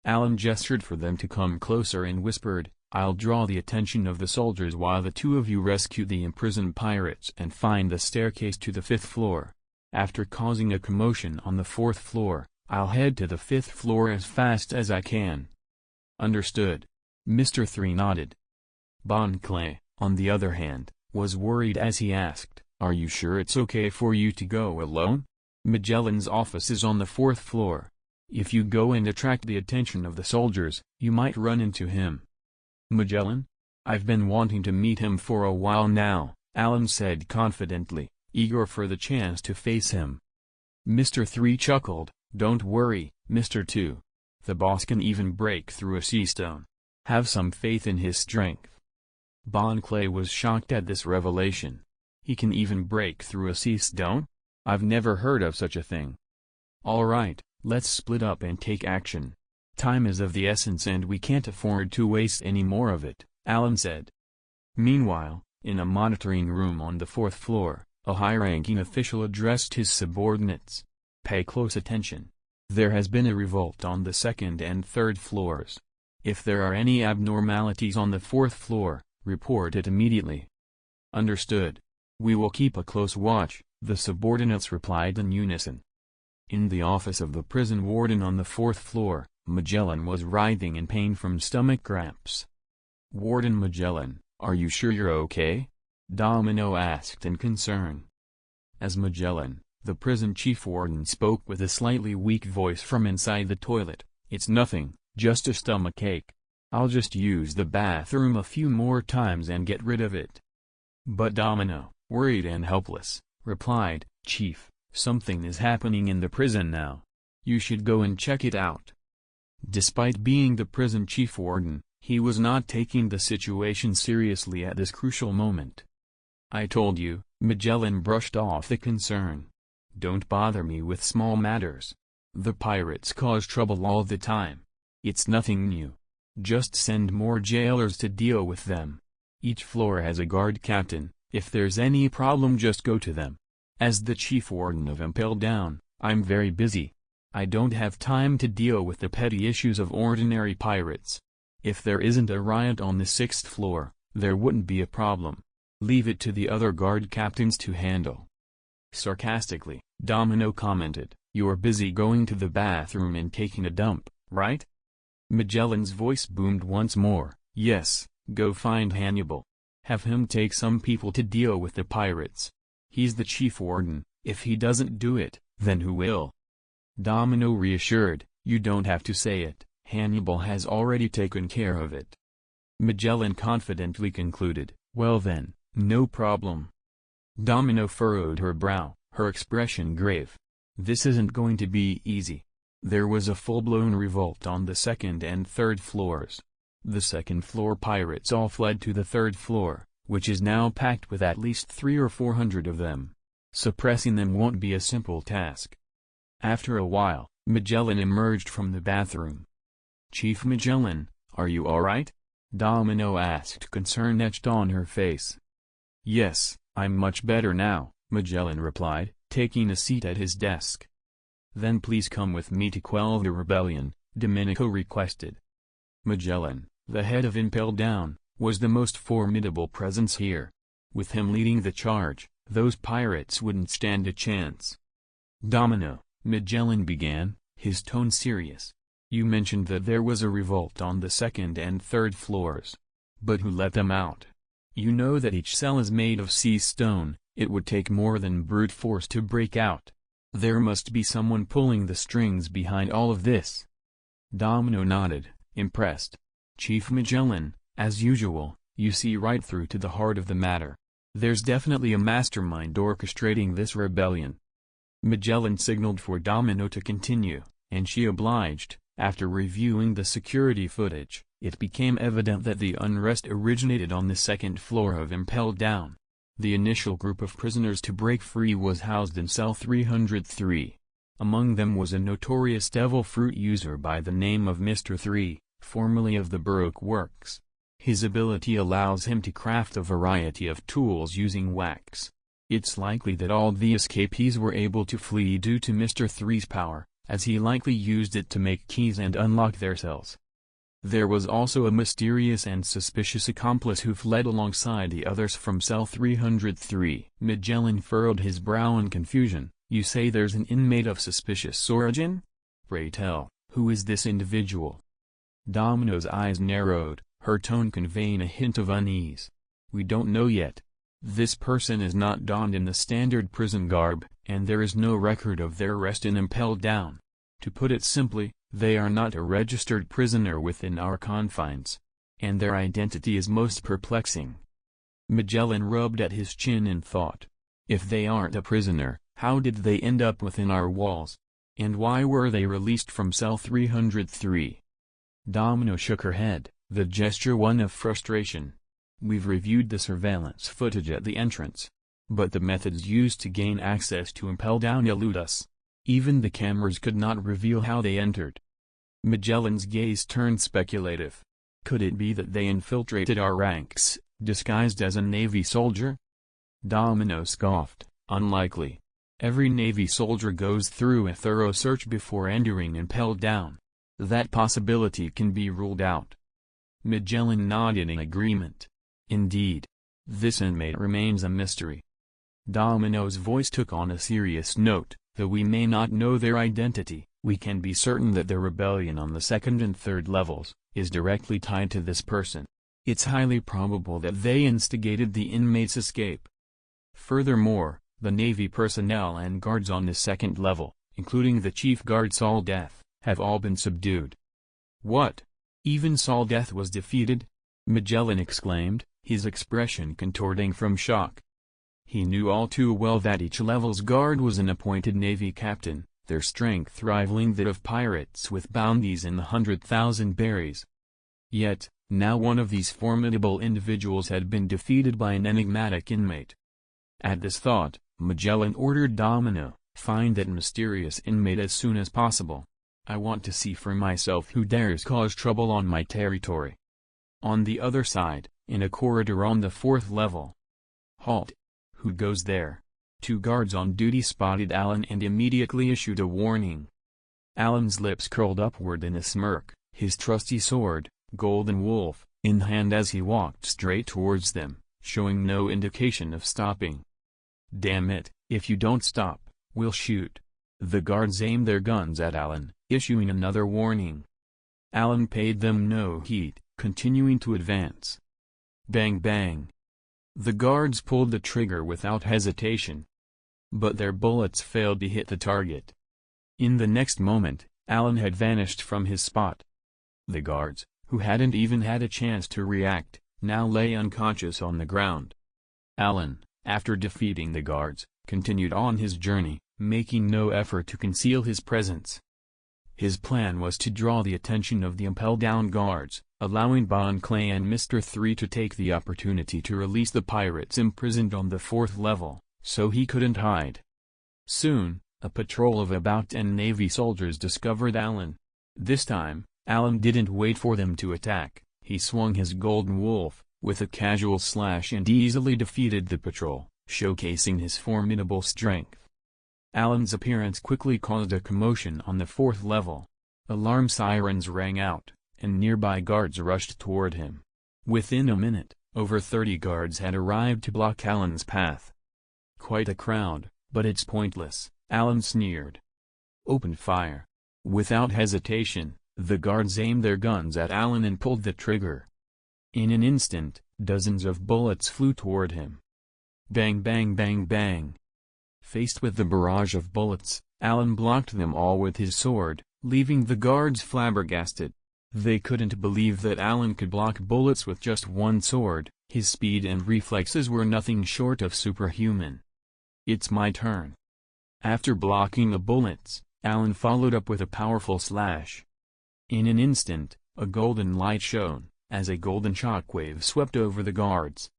Allan gestured for them to come closer and whispered, "I'll draw the attention of the soldiers while the two of you rescue the imprisoned pirates and find the staircase to the fifth floor. After causing a commotion on the fourth floor, I'll head to the fifth floor as fast as I can." "Understood." Mr. 3 nodded. Bon Clay, on the other hand, was worried as he asked, "Are you sure it's okay for you to go alone? Magellan's office is on the fourth floor. If you go and attract the attention of the soldiers, you might run into him." "Magellan? I've been wanting to meet him for a while now," Allan said confidently, eager for the chance to face him. Mr. 3 chuckled, "Don't worry, Mr. 2. The boss can even break through a sea stone. Have some faith in his strength." Bon Clay was shocked at this revelation. He can even break through a sea stone? I've never heard of such a thing. Alright, let's split up and take action. Time is of the essence and we can't afford to waste any more of it, Allan said. Meanwhile, in a monitoring room on the 4th floor, a high-ranking official addressed his subordinates. Pay close attention. There has been a revolt on the 2nd and 3rd floors. If there are any abnormalities on the 4th floor, report it immediately. Understood. We will keep a close watch, the subordinates replied in unison. In the office of the prison warden on the 4th floor, Magellan was writhing in pain from stomach cramps. Warden Magellan, are you sure you're okay? Domino asked in concern. As Magellan, the prison chief warden spoke with a slightly weak voice from inside the toilet, it's nothing, just a stomachache. I'll just use the bathroom a few more times and get rid of it. But Domino, worried and helpless, replied, Chief, something is happening in the prison now. You should go and check it out. Despite being the prison chief warden, he was not taking the situation seriously at this crucial moment. I told you, Magellan brushed off the concern. Don't bother me with small matters. The pirates cause trouble all the time. It's nothing new. Just send more jailers to deal with them. Each floor has a guard captain, if there's any problem just go to them. As the chief warden of Impel Down, I'm very busy. I don't have time to deal with the petty issues of ordinary pirates. If there isn't a riot on the 6th floor, there wouldn't be a problem. Leave it to the other guard captains to handle. Sarcastically, Domino commented, you're busy going to the bathroom and taking a dump, right? Magellan's voice boomed once more, yes, go find Hannibal. Have him take some people to deal with the pirates. He's the chief warden, if he doesn't do it, then who will? Domino reassured, you don't have to say it, Hannibal has already taken care of it. Magellan confidently concluded, well then, no problem. Domino furrowed her brow, her expression grave. This isn't going to be easy. There was a full-blown revolt on the 2nd and 3rd floors. The 2nd floor pirates all fled to the 3rd floor, which is now packed with at least 300 or 400 of them. Suppressing them won't be a simple task. After a while, Magellan emerged from the bathroom. Chief Magellan, are you alright? Domino asked, concern etched on her face. Yes, I'm much better now, Magellan replied, taking a seat at his desk. Then please come with me to quell the rebellion, Domenico requested. Magellan, the head of Impel Down, was the most formidable presence here. With him leading the charge, those pirates wouldn't stand a chance. Domino, Magellan began, his tone serious. You mentioned that there was a revolt on the 2nd and 3rd floors. But who let them out? You know that each cell is made of sea stone, it would take more than brute force to break out. There must be someone pulling the strings behind all of this. Domino nodded, impressed. Chief Magellan, as usual, you see right through to the heart of the matter. There's definitely a mastermind orchestrating this rebellion. Magellan signaled for Domino to continue, and she obliged. After reviewing the security footage, it became evident that the unrest originated on the 2nd floor of Impel Down. The initial group of prisoners to break free was housed in cell 303. Among them was a notorious devil fruit user by the name of Mr. 3, formerly of the Baroque Works. His ability allows him to craft a variety of tools using wax. It's likely that all the escapees were able to flee due to Mr. 3's power, as he likely used it to make keys and unlock their cells. There was also a mysterious and suspicious accomplice who fled alongside the others from cell 303. Magellan furrowed his brow in confusion. You say there's an inmate of suspicious origin? Pray tell, who is this individual? Domino's eyes narrowed, her tone conveying a hint of unease. We don't know yet. This person is not donned in the standard prison garb, and there is no record of their arrest in Impel Down. To put it simply, they are not a registered prisoner within our confines. And their identity is most perplexing. Magellan rubbed at his chin in thought. If they aren't a prisoner, how did they end up within our walls? And why were they released from cell 303? Domino shook her head, the gesture one of frustration. We've reviewed the surveillance footage at the entrance. But the methods used to gain access to Impel Down elude us. Even the cameras could not reveal how they entered. Magellan's gaze turned speculative. Could it be that they infiltrated our ranks, disguised as a Navy soldier? Domino scoffed, unlikely. Every Navy soldier goes through a thorough search before entering Impel Down. That possibility can be ruled out. Magellan nodded in agreement. Indeed. This inmate remains a mystery. Domino's voice took on a serious note. Though we may not know their identity, we can be certain that their rebellion on the second and third levels is directly tied to this person. It's highly probable that they instigated the inmate's escape. Furthermore, the Navy personnel and guards on the second level, including the chief guard Saul Death, have all been subdued. What? Even Saul Death was defeated? Magellan exclaimed, his expression contorting from shock. He knew all too well that each level's guard was an appointed Navy captain, their strength rivaling that of pirates with bounties in the 100,000 berries. Yet, now one of these formidable individuals had been defeated by an enigmatic inmate. At this thought, Magellan ordered Domino, find that mysterious inmate as soon as possible. I want to see for myself who dares cause trouble on my territory. On the other side, in a corridor on the 4th level. Halt! Who goes there? 2 guards on duty spotted Allan and immediately issued a warning. Allan's lips curled upward in a smirk, his trusty sword, Golden Wolf, in hand as he walked straight towards them, showing no indication of stopping. Damn it, if you don't stop, we'll shoot. The guards aimed their guns at Allan, issuing another warning. Allan paid them no heed, continuing to advance. Bang bang. The guards pulled the trigger without hesitation. But their bullets failed to hit the target. In the next moment, Allan had vanished from his spot. The guards, who hadn't even had a chance to react, now lay unconscious on the ground. Allan, after defeating the guards, continued on his journey, making no effort to conceal his presence. His plan was to draw the attention of the Impel Down guards, allowing Bon Clay and Mr. 3 to take the opportunity to release the pirates imprisoned on the 4th level, so he couldn't hide. Soon, a patrol of about 10 Navy soldiers discovered Allan. This time, Allan didn't wait for them to attack, he swung his Golden Wolf, with a casual slash and easily defeated the patrol, showcasing his formidable strength. Allan's appearance quickly caused a commotion on the 4th level. Alarm sirens rang out, and nearby guards rushed toward him. Within a minute, over 30 guards had arrived to block Allan's path. Quite a crowd, but it's pointless, Allan sneered. Open fire. Without hesitation, the guards aimed their guns at Allan and pulled the trigger. In an instant, dozens of bullets flew toward him. Bang bang bang bang. Faced with the barrage of bullets, Allan blocked them all with his sword, leaving the guards flabbergasted. They couldn't believe that Allan could block bullets with just one sword, his speed and reflexes were nothing short of superhuman. It's my turn. After blocking the bullets, Allan followed up with a powerful slash. In an instant, a golden light shone, as a golden shockwave swept over the guards.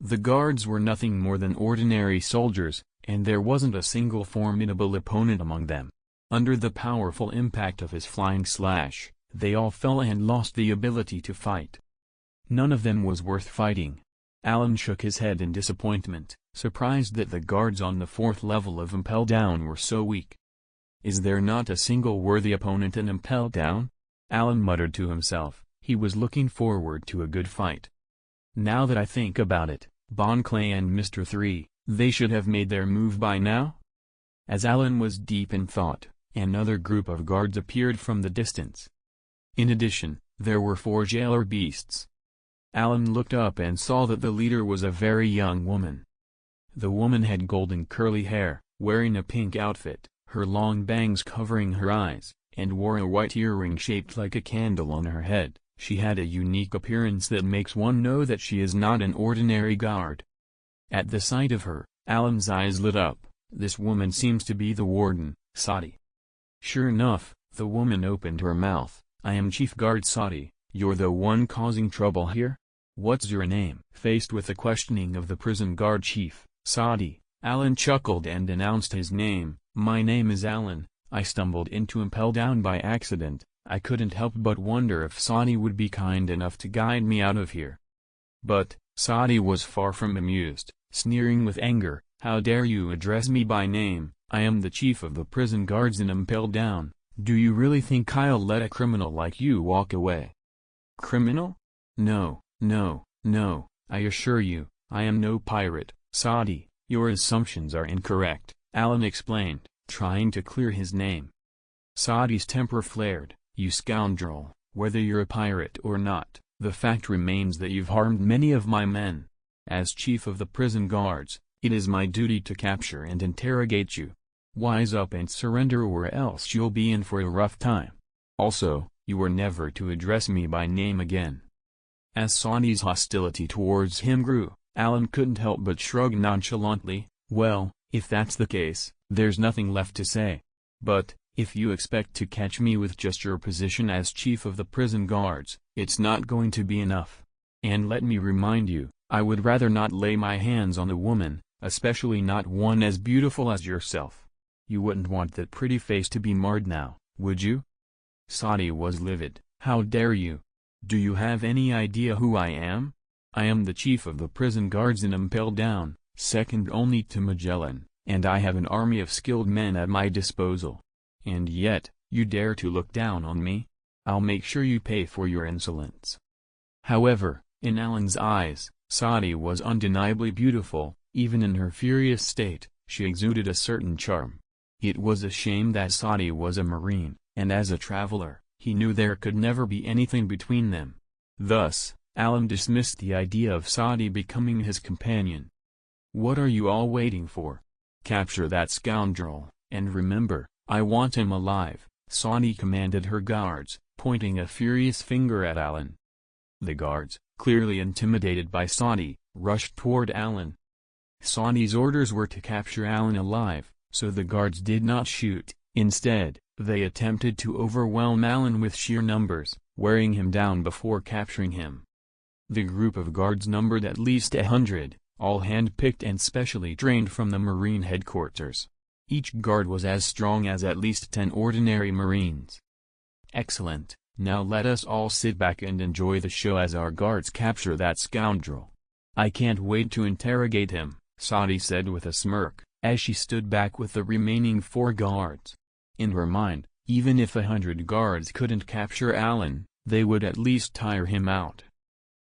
The guards were nothing more than ordinary soldiers, and there wasn't a single formidable opponent among them. Under the powerful impact of his flying slash, they all fell and lost the ability to fight. None of them was worth fighting. Allan shook his head in disappointment, surprised that the guards on the 4th level of Impel Down were so weak. Is there not a single worthy opponent in Impel Down? Allan muttered to himself, he was looking forward to a good fight. Now that I think about it, Bon Clay and Mr. 3, they should have made their move by now? As Allan was deep in thought, another group of guards appeared from the distance. In addition, there were 4 jailer beasts. Allan looked up and saw that the leader was a very young woman. The woman had golden curly hair, wearing a pink outfit, her long bangs covering her eyes, and wore a white earring shaped like a candle on her head. She had a unique appearance that makes one know that she is not an ordinary guard. At the sight of her, Allan's eyes lit up. This woman seems to be the warden, Sadi. Sure enough, the woman opened her mouth. I am Chief Guard Sadi, you're the one causing trouble here? What's your name? Faced with the questioning of the prison guard chief, Saadi, Allan chuckled and announced his name. My name is Allan. I stumbled into Impel Down by accident. I couldn't help but wonder if Saadi would be kind enough to guide me out of here. But, Saadi was far from amused, sneering with anger. How dare you address me by name? I am the chief of the prison guards in Impel Down. Do you really think I'll let a criminal like you walk away? Criminal? No, no, no, I assure you, I am no pirate. Saadi, your assumptions are incorrect, Allan explained, trying to clear his name. Saadi's temper flared. You scoundrel, whether you're a pirate or not, the fact remains that you've harmed many of my men. As chief of the prison guards, it is my duty to capture and interrogate you. Wise up and surrender or else you'll be in for a rough time. Also, you are never to address me by name again. As Saadi's hostility towards him grew, Allan couldn't help but shrug nonchalantly. Well, if that's the case, there's nothing left to say. But, if you expect to catch me with just your position as chief of the prison guards, it's not going to be enough. And let me remind you, I would rather not lay my hands on a woman, especially not one as beautiful as yourself. You wouldn't want that pretty face to be marred now, would you? Saadi was livid. How dare you? Do you have any idea who I am? I am the chief of the prison guards in Impel Down, second only to Magellan, and I have an army of skilled men at my disposal. And yet, you dare to look down on me? I'll make sure you pay for your insolence. However, in Allan's eyes, Saadi was undeniably beautiful. Even in her furious state, she exuded a certain charm. It was a shame that Saadi was a Marine, and as a traveler, he knew there could never be anything between them. Thus, Allan dismissed the idea of Saadi becoming his companion. What are you all waiting for? Capture that scoundrel, and remember, I want him alive, Saadi commanded her guards, pointing a furious finger at Allan. The guards, clearly intimidated by Saadi, rushed toward Allan. Saadi's orders were to capture Allan alive, so the guards did not shoot. Instead, they attempted to overwhelm Allan with sheer numbers, wearing him down before capturing him. The group of guards numbered at least 100, all hand-picked and specially trained from the Marine headquarters. Each guard was as strong as at least 10 ordinary Marines. Excellent, now let us all sit back and enjoy the show as our guards capture that scoundrel. I can't wait to interrogate him, Saadi said with a smirk, as she stood back with the remaining 4 guards. In her mind, even if 100 guards couldn't capture Allan, they would at least tire him out.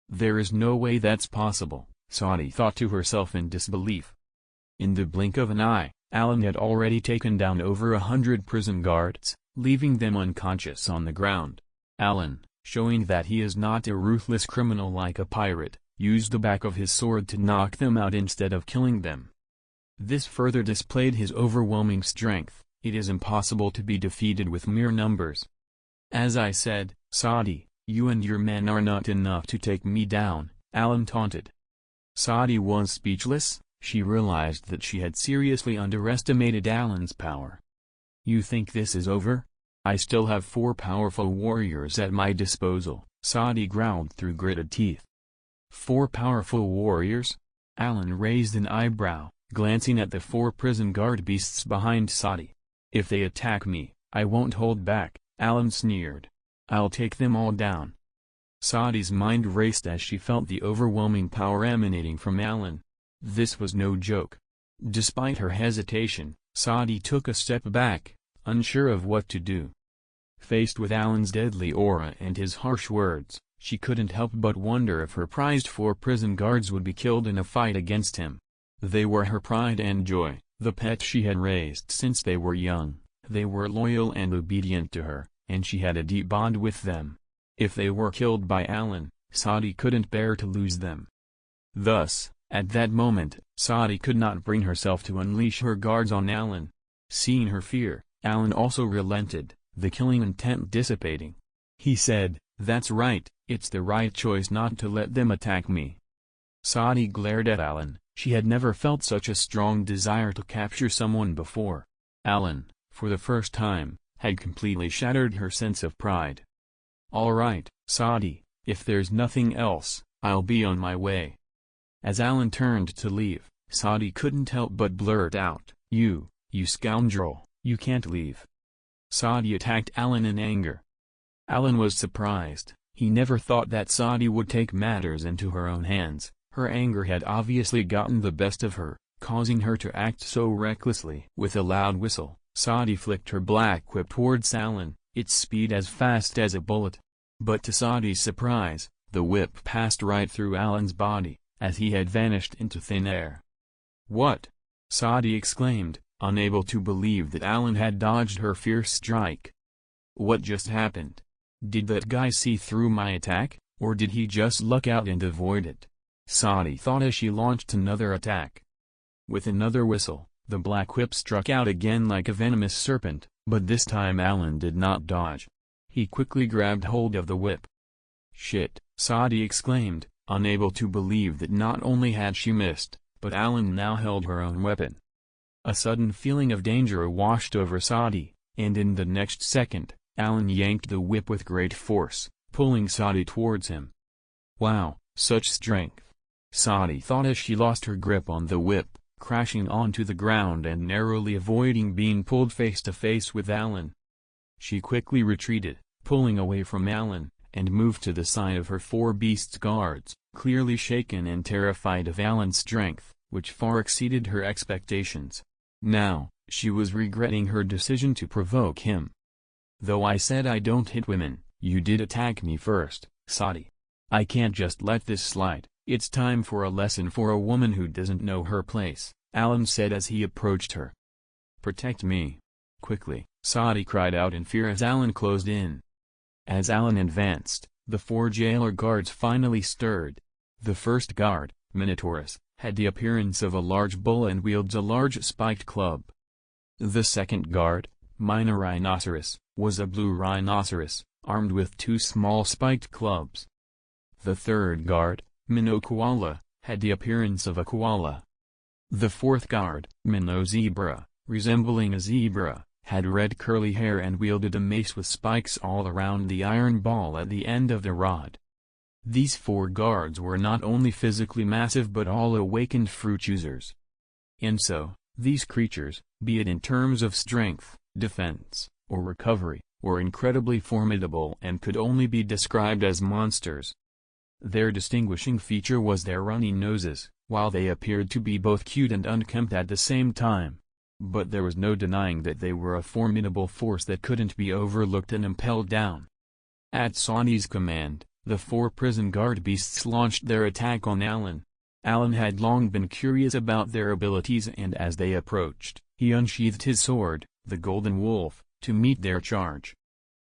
There is no way that's possible, Saadi thought to herself in disbelief. In the blink of an eye, Allan had already taken down over 100 prison guards, leaving them unconscious on the ground. Allan, showing that he is not a ruthless criminal like a pirate, used the back of his sword to knock them out instead of killing them. This further displayed his overwhelming strength. It is impossible to be defeated with mere numbers. As I said, Saadi, you and your men are not enough to take me down, Allan taunted. Saadi was speechless. She realized that she had seriously underestimated Allan's power. You think this is over? I still have 4 powerful warriors at my disposal, Saadi growled through gritted teeth. 4 powerful warriors? Allan raised an eyebrow, glancing at the 4 prison guard beasts behind Saadi. If they attack me, I won't hold back, Allan sneered. I'll take them all down. Saadi's mind raced as she felt the overwhelming power emanating from Allan. This was no joke. Despite her hesitation, Saadi took a step back, unsure of what to do. Faced with Allan's deadly aura and his harsh words, she couldn't help but wonder if her prized 4 prison guards would be killed in a fight against him. They were her pride and joy, the pets she had raised since they were young. They were loyal and obedient to her, and she had a deep bond with them. If they were killed by Allan, Saadi couldn't bear to lose them. Thus, at that moment, Saadi could not bring herself to unleash her guards on Allan. Seeing her fear, Allan also relented, the killing intent dissipating. He said, "That's right, it's the right choice not to let them attack me." Saadi glared at Allan. She had never felt such a strong desire to capture someone before. Allan, for the first time, had completely shattered her sense of pride. "All right, Saadi, if there's nothing else, I'll be on my way." As Allan turned to leave, Saadi couldn't help but blurt out, You scoundrel, you can't leave." Saadi attacked Allan in anger. Allan was surprised. He never thought that Saadi would take matters into her own hands. Her anger had obviously gotten the best of her, causing her to act so recklessly. With a loud whistle, Saadi flicked her black whip towards Allan, its speed as fast as a bullet. But to Saadi's surprise, the whip passed right through Allan's body, as he had vanished into thin air. "What?" Saadi exclaimed, unable to believe that Allan had dodged her fierce strike. "What just happened? Did that guy see through my attack, or did he just luck out and avoid it?" Saadi thought as she launched another attack. With another whistle, the black whip struck out again like a venomous serpent, but this time Allan did not dodge. He quickly grabbed hold of the whip. "Shit," Saadi exclaimed, unable to believe that not only had she missed, but Allan now held her own weapon. A sudden feeling of danger washed over Saadi, and in the next second, Allan yanked the whip with great force, pulling Saadi towards him. Wow, such strength! Saadi thought as she lost her grip on the whip, crashing onto the ground and narrowly avoiding being pulled face to face with Allan. She quickly retreated, pulling away from Allan, and moved to the side of her 4 beasts guards, clearly shaken and terrified of Allan's strength, which far exceeded her expectations. Now, she was regretting her decision to provoke him. "Though I said I don't hit women, you did attack me first, Saadi. I can't just let this slide. It's time for a lesson for a woman who doesn't know her place," Allan said as he approached her. "Protect me. Quickly," Saadi cried out in fear as Allan closed in. As Allan advanced, the 4 jailer guards finally stirred. The first guard, Minotaurus, had the appearance of a large bull and wields a large spiked club. The second guard, Minor Rhinoceros, was a blue rhinoceros, armed with 2 small spiked clubs. The third guard, Minnow Koala, had the appearance of a koala. The fourth guard, Minnow Zebra, resembling a zebra, had red curly hair and wielded a mace with spikes all around the iron ball at the end of the rod. These 4 guards were not only physically massive but all awakened fruit users. And so, these creatures, be it in terms of strength, defense, or recovery, were incredibly formidable and could only be described as monsters. Their distinguishing feature was their runny noses, while they appeared to be both cute and unkempt at the same time. But there was no denying that they were a formidable force that couldn't be overlooked and impelled down. At Saadi's command, the 4 prison guard beasts launched their attack on Allan. Allan had long been curious about their abilities, and as they approached, he unsheathed his sword, the Golden Wolf, to meet their charge.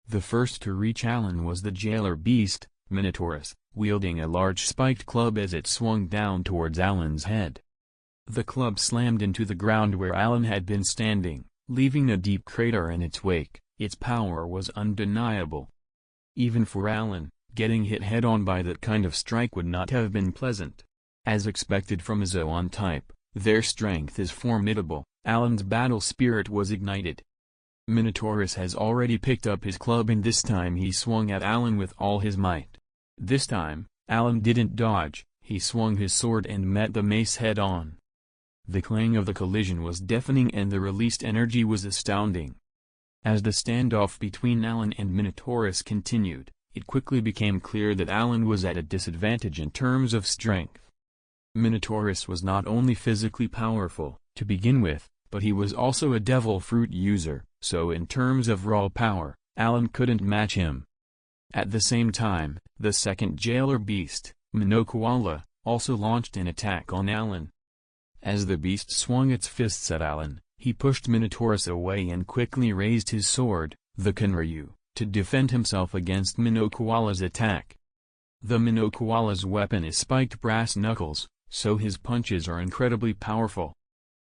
The first to reach Allan was the jailer beast, Minotaurus, wielding a large spiked club as it swung down towards Allan's head. The club slammed into the ground where Allan had been standing, leaving a deep crater in its wake. Its power was undeniable. Even for Allan, getting hit head-on by that kind of strike would not have been pleasant. As expected from a Zoan type, their strength is formidable. Allan's battle spirit was ignited. Minotaurus has already picked up his club, and this time he swung at Allan with all his might. This time, Allan didn't dodge, he swung his sword and met the mace head-on. The clang of the collision was deafening and the released energy was astounding. As the standoff between Allan and Minotaurus continued, it quickly became clear that Allan was at a disadvantage in terms of strength. Minotaurus was not only physically powerful, to begin with, but he was also a devil fruit user, so in terms of raw power, Allan couldn't match him. At the same time, the second jailer beast, Minnow Koala, also launched an attack on Allan. As the beast swung its fists at Allan, he pushed Minotaurus away and quickly raised his sword, the Kinryu, to defend himself against Minnow Koala's attack. The Minnow Koala's weapon is spiked brass knuckles, so his punches are incredibly powerful.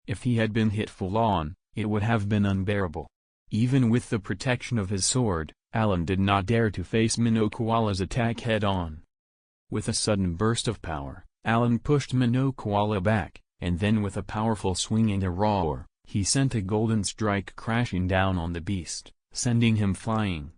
If he had been hit full-on, it would have been unbearable. Even with the protection of his sword, Allan did not dare to face Minnow Koala's attack head-on. With a sudden burst of power, Allan pushed Minnow Koala back, and then with a powerful swing and a roar, he sent a golden strike crashing down on the beast, sending him flying.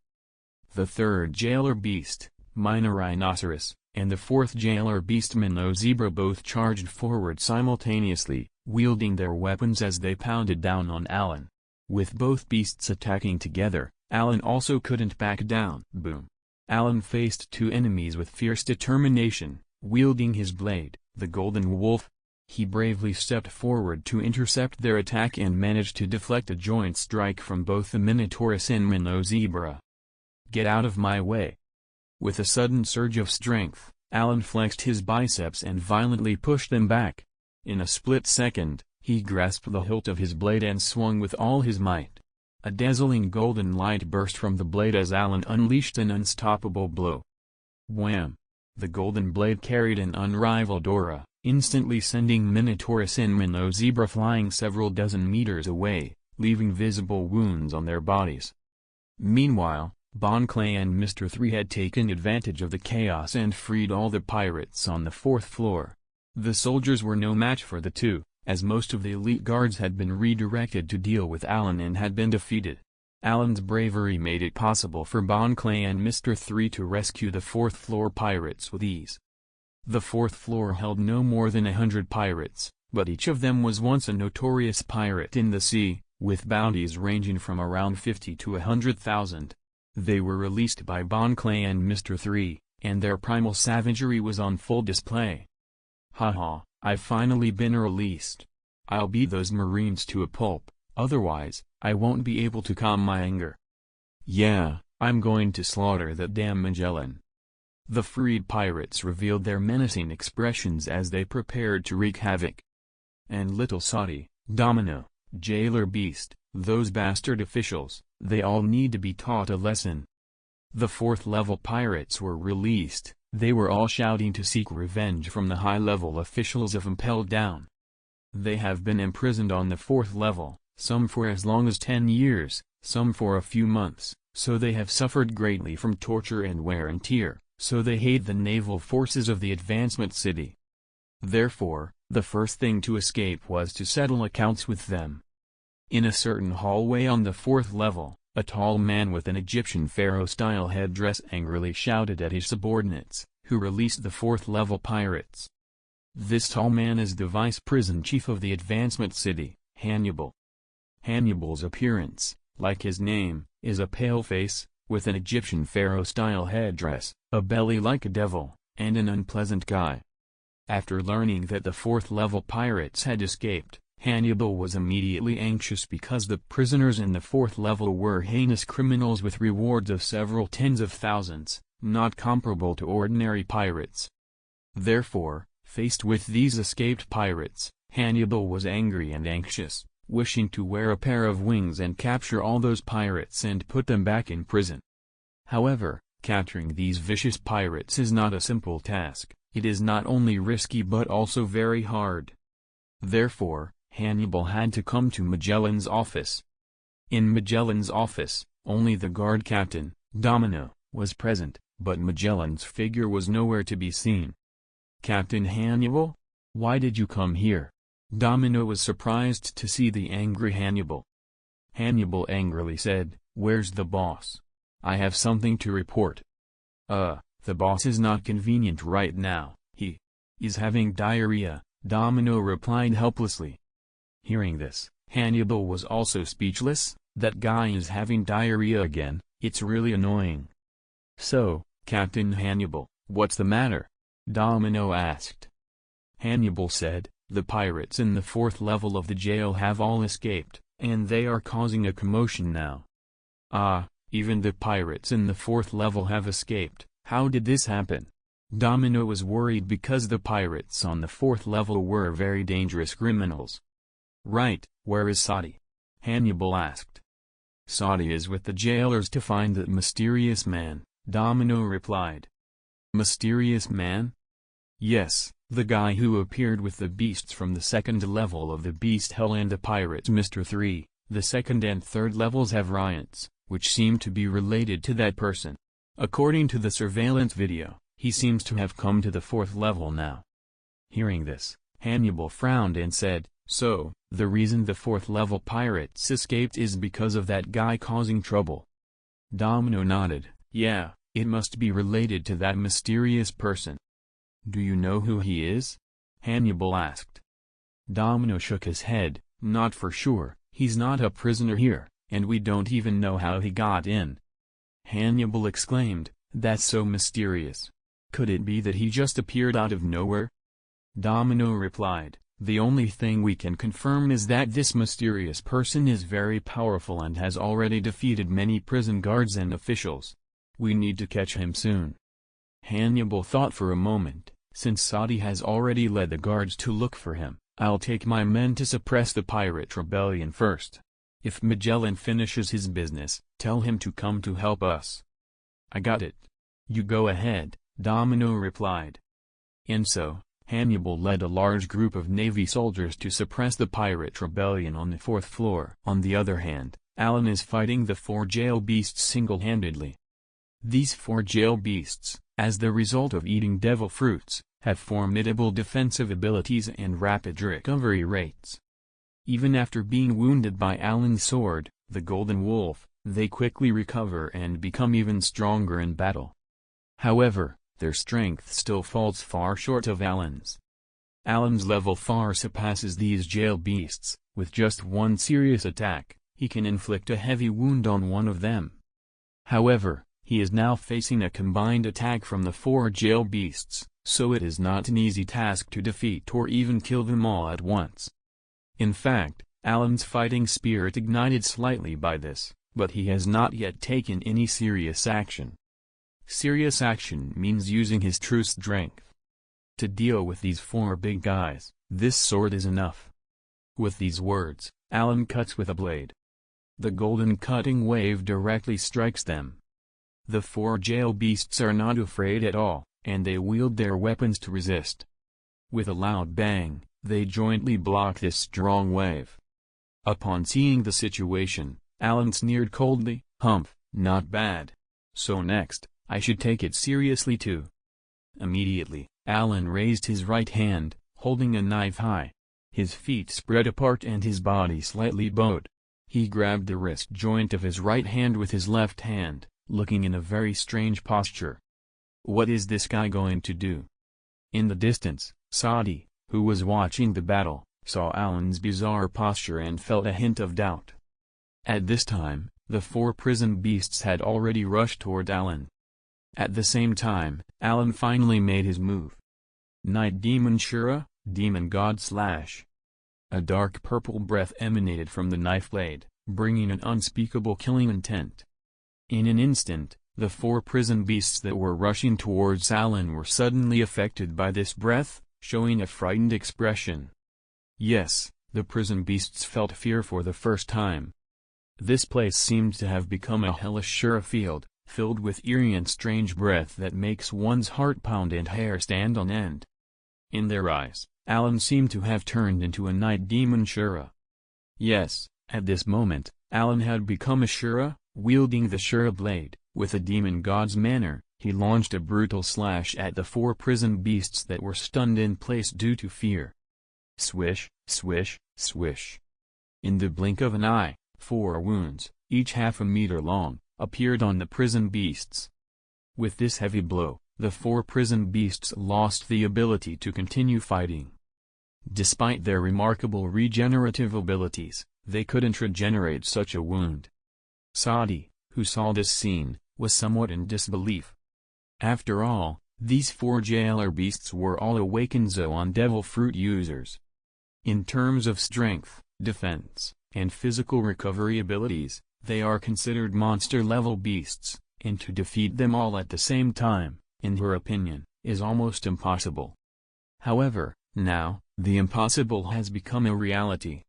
The third jailer beast, Minor Rhinoceros, and the fourth jailer Beastman O Zebra both charged forward simultaneously, wielding their weapons as they pounded down on Allan. With both beasts attacking together, Allan also couldn't back down. Boom! Allan faced two enemies with fierce determination, wielding his blade, the Golden Wolf. He bravely stepped forward to intercept their attack and managed to deflect a joint strike from both the Minotaurus and Minnow Zebra. "Get out of my way!" With a sudden surge of strength, Allan flexed his biceps and violently pushed them back. In a split second, he grasped the hilt of his blade and swung with all his might. A dazzling golden light burst from the blade as Allan unleashed an unstoppable blow. Wham! The golden blade carried an unrivaled aura, instantly sending Minotaurus and Minnow Zebra flying several dozen meters away, leaving visible wounds on their bodies. Meanwhile, Bon Clay and Mr. 3 had taken advantage of the chaos and freed all the pirates on the fourth floor. The soldiers were no match for the two, as most of the elite guards had been redirected to deal with Allan and had been defeated. Allan's bravery made it possible for Bon Clay and Mr. 3 to rescue the fourth floor pirates with ease. The fourth floor held no more than 100 pirates, but each of them was once a notorious pirate in the sea, with bounties ranging from around 50 to 100,000. They were released by Bon Clay and Mr. 3, and their primal savagery was on full display. "Haha, I've finally been released. I'll beat those Marines to a pulp, otherwise, I won't be able to calm my anger. Yeah, I'm going to slaughter that damn Magellan." The freed pirates revealed their menacing expressions as they prepared to wreak havoc. And little Saudi, Domino, Jailer Beast, those bastard officials, they all need to be taught a lesson. The fourth-level pirates were released. They were all shouting to seek revenge from the high-level officials of Impelled Down. They have been imprisoned on the fourth level, some for as long as 10 years, some for a few months, so they have suffered greatly from torture and wear and tear, so they hate the naval forces of the Advancement City. Therefore, the first thing to escape was to settle accounts with them. In a certain hallway on the fourth level, a tall man with an Egyptian pharaoh-style headdress angrily shouted at his subordinates, who released the fourth-level pirates. This tall man is the vice-prison chief of the Advancement City, Hannibal. Hannibal's appearance, like his name, is a pale face, with an Egyptian pharaoh-style headdress, a belly like a devil, and an unpleasant guy. After learning that the fourth-level pirates had escaped, Hannibal was immediately anxious because the prisoners in the fourth level were heinous criminals with rewards of several tens of thousands, not comparable to ordinary pirates. Therefore, faced with these escaped pirates, Hannibal was angry and anxious, wishing to wear a pair of wings and capture all those pirates and put them back in prison. However, capturing these vicious pirates is not a simple task. It is not only risky but also very hard. Therefore, Hannibal had to come to Magellan's office. In Magellan's office, only the guard captain, Domino, was present, but Magellan's figure was nowhere to be seen. "Captain Hannibal? Why did you come here?" Domino was surprised to see the angry Hannibal. Hannibal angrily said, "Where's the boss? I have something to report." The boss is not convenient right now, he is having diarrhea," Domino replied helplessly. Hearing this, Hannibal was also speechless. That guy is having diarrhea again, it's really annoying. "So, Captain Hannibal, what's the matter?" Domino asked. Hannibal said, "The pirates in the fourth level of the jail have all escaped, and they are causing a commotion now." "Ah, even the pirates in the fourth level have escaped, how did this happen?" Domino was worried because the pirates on the fourth level were very dangerous criminals. "Right, where is Saudi?" Hannibal asked. "Saudi is with the jailers to find that mysterious man," Domino replied. "Mysterious man?" "Yes, the guy who appeared with the beasts from the second level of the beast hell and the pirates Mr. 3, the second and third levels have riots, which seem to be related to that person. According to the surveillance video, he seems to have come to the fourth level now." Hearing this, Hannibal frowned and said, "So, the reason the fourth level pirates escaped is because of that guy causing trouble?" Domino nodded, "Yeah, It must be related to that mysterious person. Do you know who he is? Hannibal asked. Domino shook his head. Not for sure, he's not a prisoner here, and we don't even know how he got in. Hannibal exclaimed, that's so mysterious. Could it be that he just appeared out of nowhere? Domino replied, the only thing we can confirm is that this mysterious person is very powerful and has already defeated many prison guards and officials. We need to catch him soon. Hannibal thought for a moment, since Sadi has already led the guards to look for him, I'll take my men to suppress the pirate rebellion first. If Magellan finishes his business, tell him to come to help us. I got it. You go ahead, Domino replied. And so, Hannibal led a large group of Navy soldiers to suppress the pirate rebellion on the 4th floor. On the other hand, Allan is fighting the 4 jail beasts single-handedly. These 4 jail beasts, as the result of eating devil fruits, have formidable defensive abilities and rapid recovery rates. Even after being wounded by Allan's sword, the Golden Wolf, they quickly recover and become even stronger in battle. However, their strength still falls far short of Allan's. Allan's level far surpasses these jail beasts. With just one serious attack, he can inflict a heavy wound on one of them. However, he is now facing a combined attack from the 4 jail beasts, so it is not an easy task to defeat or even kill them all at once. In fact, Allan's fighting spirit ignited slightly by this, but he has not yet taken any serious action. Serious action means using his true strength. To deal with these 4 big guys, this sword is enough. With these words, Allan cuts with a blade. The golden cutting wave directly strikes them. The 4 jail beasts are not afraid at all, and they wield their weapons to resist. With a loud bang, they jointly block this strong wave. Upon seeing the situation, Allan sneered coldly, "Humph, not bad. So next, I should take it seriously too." Immediately, Allan raised his right hand, holding a knife high. His feet spread apart and his body slightly bowed. He grabbed the wrist joint of his right hand with his left hand, looking in a very strange posture. What is this guy going to do? In the distance, Sadi, who was watching the battle, saw Allan's bizarre posture and felt a hint of doubt. At this time, the 4 prison beasts had already rushed toward Allan. At the same time, Allan finally made his move. Night Demon Shura, Demon God Slash. A dark purple breath emanated from the knife blade, bringing an unspeakable killing intent. In an instant, the 4 prison beasts that were rushing towards Allan were suddenly affected by this breath, showing a frightened expression. Yes, the prison beasts felt fear for the first time. This place seemed to have become a hellish Shura field, filled with eerie and strange breath that makes one's heart pound and hair stand on end. In their eyes, Allan seemed to have turned into a night demon Shura. Yes, at this moment, Allan had become a Shura, wielding the Shura blade. With a demon god's manner, he launched a brutal slash at the 4 prison beasts that were stunned in place due to fear. Swish, swish, swish. In the blink of an eye, 4 wounds, each half a meter long, appeared on the prison beasts. With this heavy blow, the 4 prison beasts lost the ability to continue fighting. Despite their remarkable regenerative abilities, they couldn't regenerate such a wound. Sadi, who saw this scene, was somewhat in disbelief. After all, these 4 jailer beasts were all awakened Zoan devil fruit users. In terms of strength, defense, and physical recovery abilities, they are considered monster-level beasts, and to defeat them all at the same time, in her opinion, is almost impossible. However, now, the impossible has become a reality.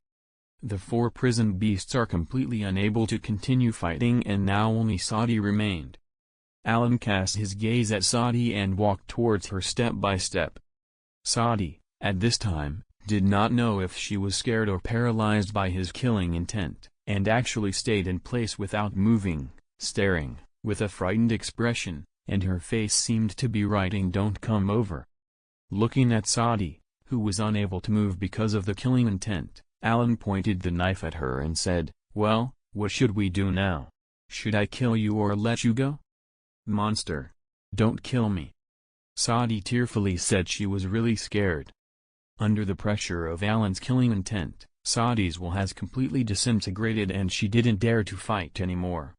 The 4 prison beasts are completely unable to continue fighting and now only Sadi remained. Allan cast his gaze at Sadi and walked towards her step by step. Sadi, at this time, did not know if she was scared or paralyzed by his killing intent, and actually stayed in place without moving, staring, with a frightened expression, and her face seemed to be writing "Don't come over." Looking at Sadi, who was unable to move because of the killing intent, Allan pointed the knife at her and said, "Well, what should we do now? Should I kill you or let you go?" Monster! Don't kill me. Saadi tearfully said she was really scared. Under the pressure of Allan's killing intent, Saadi's will has completely disintegrated and she didn't dare to fight anymore.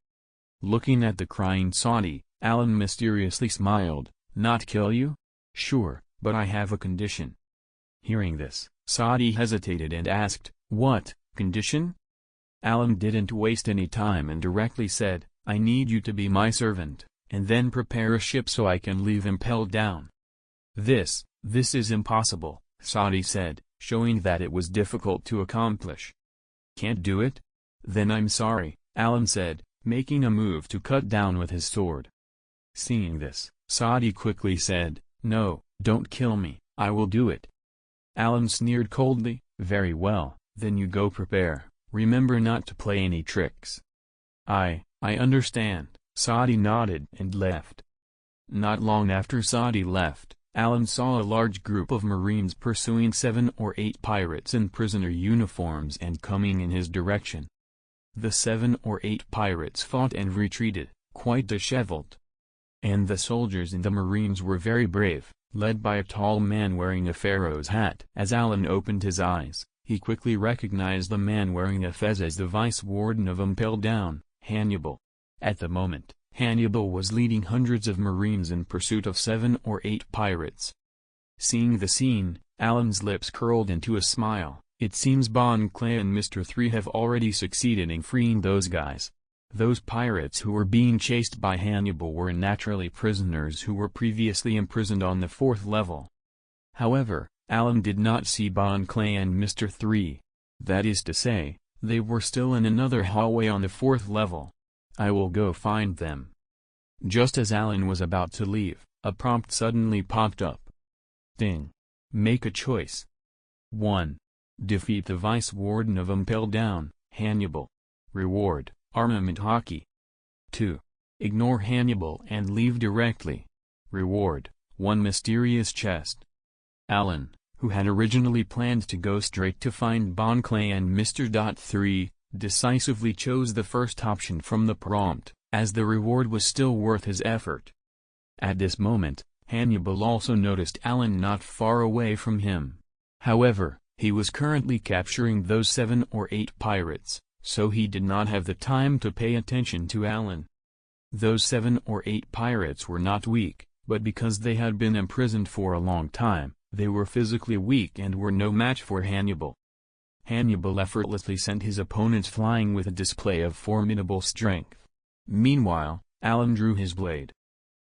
Looking at the crying Saadi, Allan mysteriously smiled. Not kill you? Sure, but I have a condition. Hearing this, Saadi hesitated and asked, what condition? Allan didn't waste any time and directly said, I need you to be my servant, and then prepare a ship so I can leave Impelled Down. This is impossible, Saadi said, showing that it was difficult to accomplish. Can't do it? Then I'm sorry, Allan said, making a move to cut down with his sword. Seeing this, Saadi quickly said, no, don't kill me, I will do it. Allan sneered coldly, very well, then you go prepare, remember not to play any tricks. I understand, Saadi nodded and left. Not long after Saadi left, Allan saw a large group of Marines pursuing 7 or 8 pirates in prisoner uniforms and coming in his direction. The 7 or 8 pirates fought and retreated, quite disheveled. And the soldiers and the Marines were very brave, led by a tall man wearing a pharaoh's hat. As Allan opened his eyes, he quickly recognized the man wearing a fez as the vice warden of Impelled Down, Hannibal. At the moment, Hannibal was leading hundreds of Marines in pursuit of 7 or 8 pirates. Seeing the scene, Allan's lips curled into a smile. It seems Bon Clay and Mr. 3 have already succeeded in freeing those guys. Those pirates who were being chased by Hannibal were naturally prisoners who were previously imprisoned on the 4th level. However, Allan did not see Bon Clay and Mr. 3. That is to say, they were still in another hallway on the 4th level. I will go find them. Just as Allan was about to leave, a prompt suddenly popped up. Ding. Make a choice. 1. Defeat the Vice Warden of Impelled Down, Hannibal. Reward, Armament Hockey. 2. Ignore Hannibal and leave directly. Reward, 1 mysterious chest. Allan, who had originally planned to go straight to find Bon Clay and Mr. 3, decisively chose the first option from the prompt, as the reward was still worth his effort. At this moment, Hannibal also noticed Allan not far away from him. However, he was currently capturing those 7 or 8 pirates, so he did not have the time to pay attention to Allan. Those 7 or 8 pirates were not weak, but because they had been imprisoned for a long time, they were physically weak and were no match for Hannibal. Hannibal effortlessly sent his opponents flying with a display of formidable strength. Meanwhile, Allan drew his blade.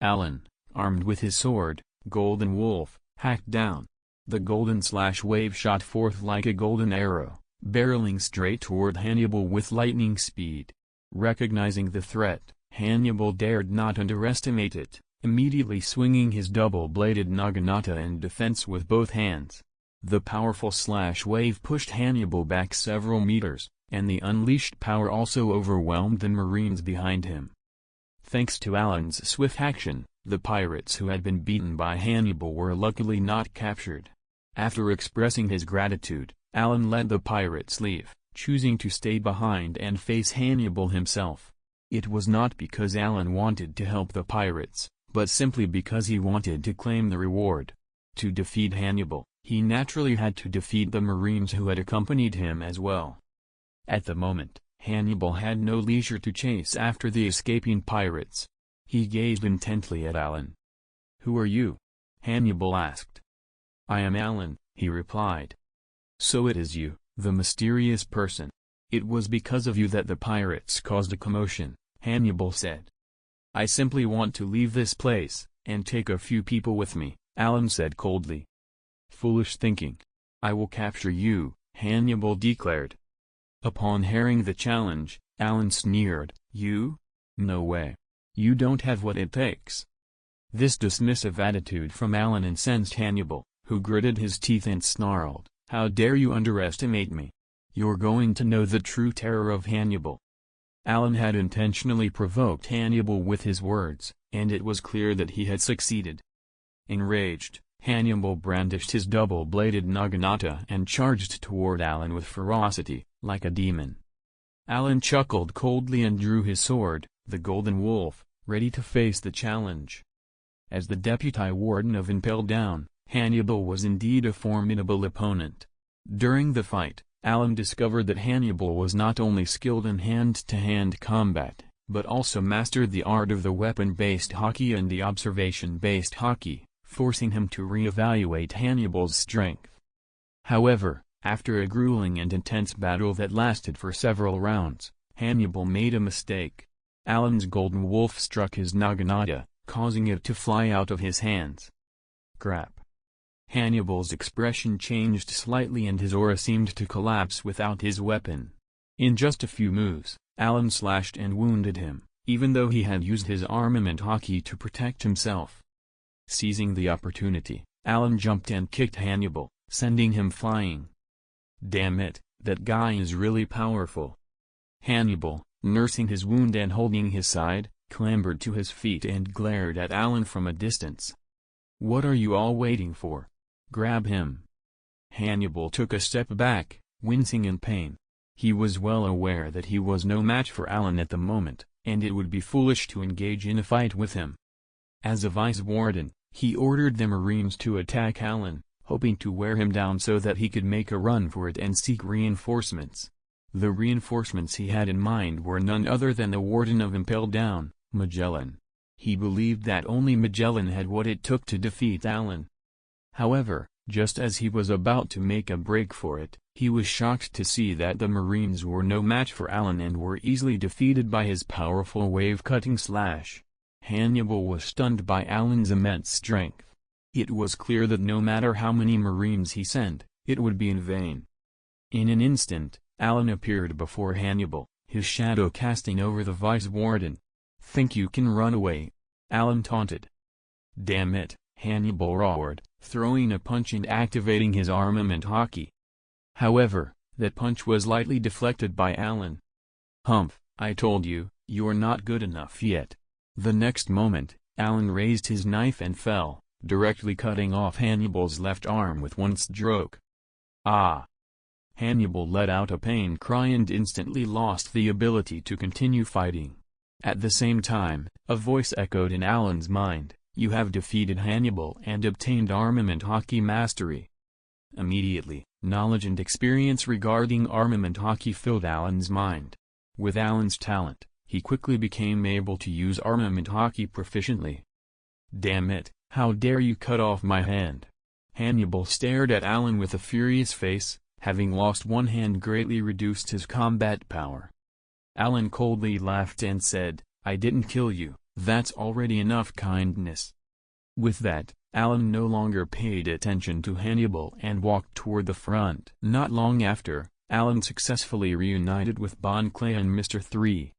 Allan, armed with his sword, Golden Wolf, hacked down. The golden slash wave shot forth like a golden arrow, barreling straight toward Hannibal with lightning speed. Recognizing the threat, Hannibal dared not underestimate it, immediately swinging his double-bladed naginata in defense with both hands. The powerful slash wave pushed Hannibal back several meters, and the unleashed power also overwhelmed the Marines behind him. Thanks to Allan's swift action, the pirates who had been beaten by Hannibal were luckily not captured. After expressing his gratitude, Allan let the pirates leave, choosing to stay behind and face Hannibal himself. It was not because Allan wanted to help the pirates, but simply because he wanted to claim the reward. To defeat Hannibal, he naturally had to defeat the Marines who had accompanied him as well. At the moment, Hannibal had no leisure to chase after the escaping pirates. He gazed intently at Allan. "Who are you?" Hannibal asked. "I am Allan," he replied. "So it is you, the mysterious person. It was because of you that the pirates caused a commotion," Hannibal said. "I simply want to leave this place, and take a few people with me," Allan said coldly. "Foolish thinking. I will capture you," Hannibal declared. Upon hearing the challenge, Allan sneered. "You? No way. You don't have what it takes." This dismissive attitude from Allan incensed Hannibal, who gritted his teeth and snarled, "How dare you underestimate me? You're going to know the true terror of Hannibal." Allan had intentionally provoked Hannibal with his words, and it was clear that he had succeeded. Enraged, Hannibal brandished his double-bladed naginata and charged toward Allan with ferocity, like a demon. Allan chuckled coldly and drew his sword, the Golden Wolf, ready to face the challenge. As the deputy warden of Impel Down, Hannibal was indeed a formidable opponent. During the fight, Allan discovered that Hannibal was not only skilled in hand-to-hand combat, but also mastered the art of the weapon-based hockey and the observation-based hockey, forcing him to re-evaluate Hannibal's strength. However, after a grueling and intense battle that lasted for several rounds, Hannibal made a mistake. Allan's golden wolf struck his naginata, causing it to fly out of his hands. Crap. Hannibal's expression changed slightly and his aura seemed to collapse without his weapon. In just a few moves, Allan slashed and wounded him, even though he had used his armament hockey to protect himself. Seizing the opportunity, Allan jumped and kicked Hannibal, sending him flying. Damn it, that guy is really powerful. Hannibal, nursing his wound and holding his side, clambered to his feet and glared at Allan from a distance. What are you all waiting for? Grab him. Hannibal took a step back, wincing in pain. He was well aware that he was no match for Allan at the moment, and it would be foolish to engage in a fight with him. As a vice warden, he ordered the Marines to attack Allan, hoping to wear him down so that he could make a run for it and seek reinforcements. The reinforcements he had in mind were none other than the warden of Impel Down, Magellan. He believed that only Magellan had what it took to defeat Allan. However, just as he was about to make a break for it, he was shocked to see that the Marines were no match for Allan and were easily defeated by his powerful wave-cutting slash. Hannibal was stunned by Allan's immense strength. It was clear that no matter how many Marines he sent, it would be in vain. In an instant, Allan appeared before Hannibal, his shadow casting over the vice warden. "Think you can run away?" Allan taunted. "Damn it," Hannibal roared, throwing a punch and activating his armament hockey. However, that punch was lightly deflected by Allan. "Humph, I told you, you're not good enough yet." The next moment, Allan raised his knife and fell, directly cutting off Hannibal's left arm with one stroke. Ah! Hannibal let out a pain cry and instantly lost the ability to continue fighting. At the same time, a voice echoed in Allan's mind, "You have defeated Hannibal and obtained armament hockey mastery." Immediately, knowledge and experience regarding armament hockey filled Allan's mind. With Allan's talent, he quickly became able to use armament hockey proficiently. "Damn it, how dare you cut off my hand!" Hannibal stared at Allan with a furious face, having lost one hand greatly reduced his combat power. Allan coldly laughed and said, "I didn't kill you, that's already enough kindness." With that, Allan no longer paid attention to Hannibal and walked toward the front. Not long after, Allan successfully reunited with Bon Clay and Mr. 3.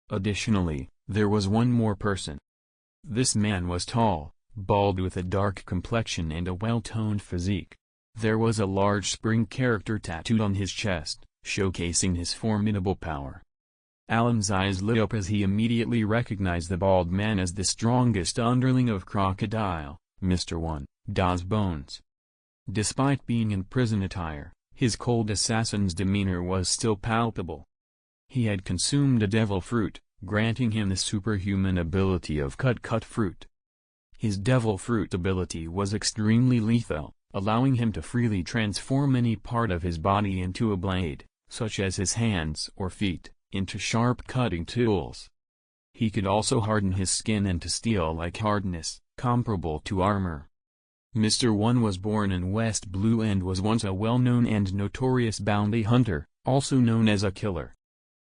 Additionally, there was one more person. This man was tall, bald with a dark complexion and a well-toned physique. There was a large spring character tattooed on his chest, showcasing his formidable power. Allan's eyes lit up as he immediately recognized the bald man as the strongest underling of Crocodile, Mr. 1, Das Bones. Despite being in prison attire, his cold assassin's demeanor was still palpable. He had consumed a devil fruit, granting him the superhuman ability of cut fruit. His devil fruit ability was extremely lethal, allowing him to freely transform any part of his body into a blade, such as his hands or feet, into sharp cutting tools. He could also harden his skin into steel-like hardness, comparable to armor. Mr. 1 was born in West Blue and was once a well-known and notorious bounty hunter, also known as a killer.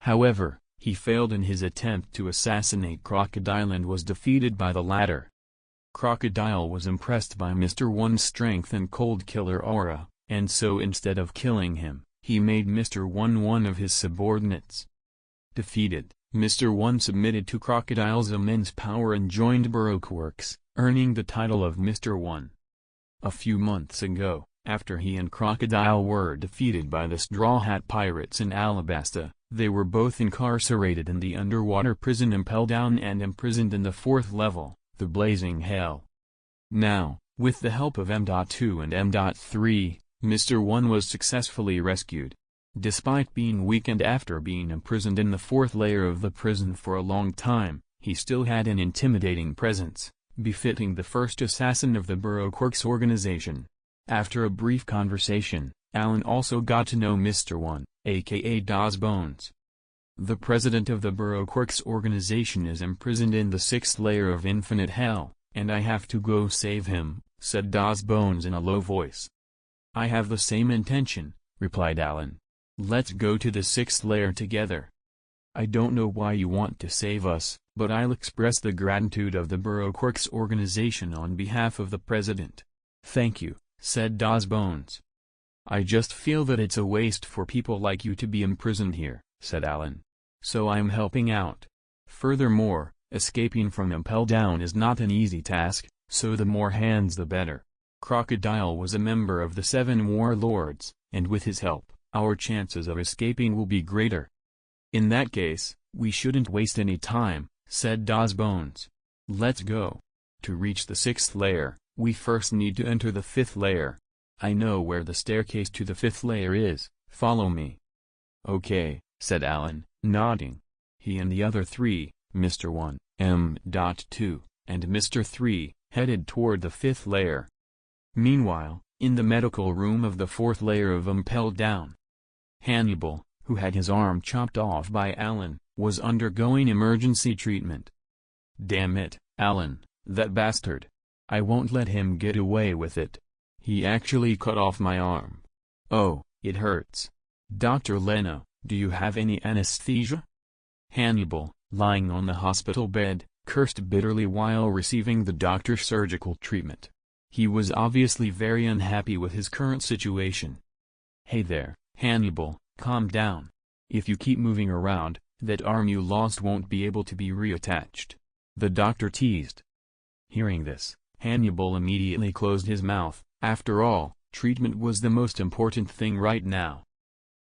However, he failed in his attempt to assassinate Crocodile and was defeated by the latter. Crocodile was impressed by Mr. 1's strength and cold killer aura, and so instead of killing him, he made Mr. 1 one of his subordinates. Defeated, Mr. 1 submitted to Crocodile's immense power and joined Baroque Works, earning the title of Mr. 1. A few months ago, after he and Crocodile were defeated by the Straw Hat Pirates in Alabasta, they were both incarcerated in the underwater prison Impel Down and imprisoned in the 4th level, the Blazing Hell. Now, with the help of M.2 and M.3, Mr. 1 was successfully rescued. Despite being weak and after being imprisoned in the 4th layer of the prison for a long time, he still had an intimidating presence, befitting the first assassin of the Borough Clerks organization. After a brief conversation, Allan also got to know Mr. 1, aka Das Bones. The president of the Borough Clerks organization is imprisoned in the 6th layer of infinite hell, and I have to go save him, said Das Bones in a low voice. I have the same intention, replied Allan. Let's go to the 6th layer together. I don't know why you want to save us, but I'll express the gratitude of the Borough Clerks organization on behalf of the president. Thank you, said Das Bones. I just feel that it's a waste for people like you to be imprisoned here, said Allan. So I'm helping out. Furthermore, escaping from Impel Down is not an easy task, so the more hands the better. Crocodile was a member of the 7 warlords, and with his help, our chances of escaping will be greater. In that case, we shouldn't waste any time, said Das Bones. Let's go. To reach the 6th layer, we first need to enter the 5th layer. I know where the staircase to the 5th layer is, follow me. Okay, said Allan, nodding. He and the other 3, Mr. 1, M.2, and Mr. 3, headed toward the 5th layer. Meanwhile, in the medical room of the 4th layer of Impel Down, Hannibal, who had his arm chopped off by Allan, was undergoing emergency treatment. Damn it, Allan, that bastard. I won't let him get away with it. He actually cut off my arm. Oh, it hurts. Dr. Leno, do you have any anesthesia? Hannibal, lying on the hospital bed, cursed bitterly while receiving the doctor's surgical treatment. He was obviously very unhappy with his current situation. Hey there, Hannibal, calm down. If you keep moving around, that arm you lost won't be able to be reattached. The doctor teased. Hearing this, Hannibal immediately closed his mouth. After all, treatment was the most important thing right now.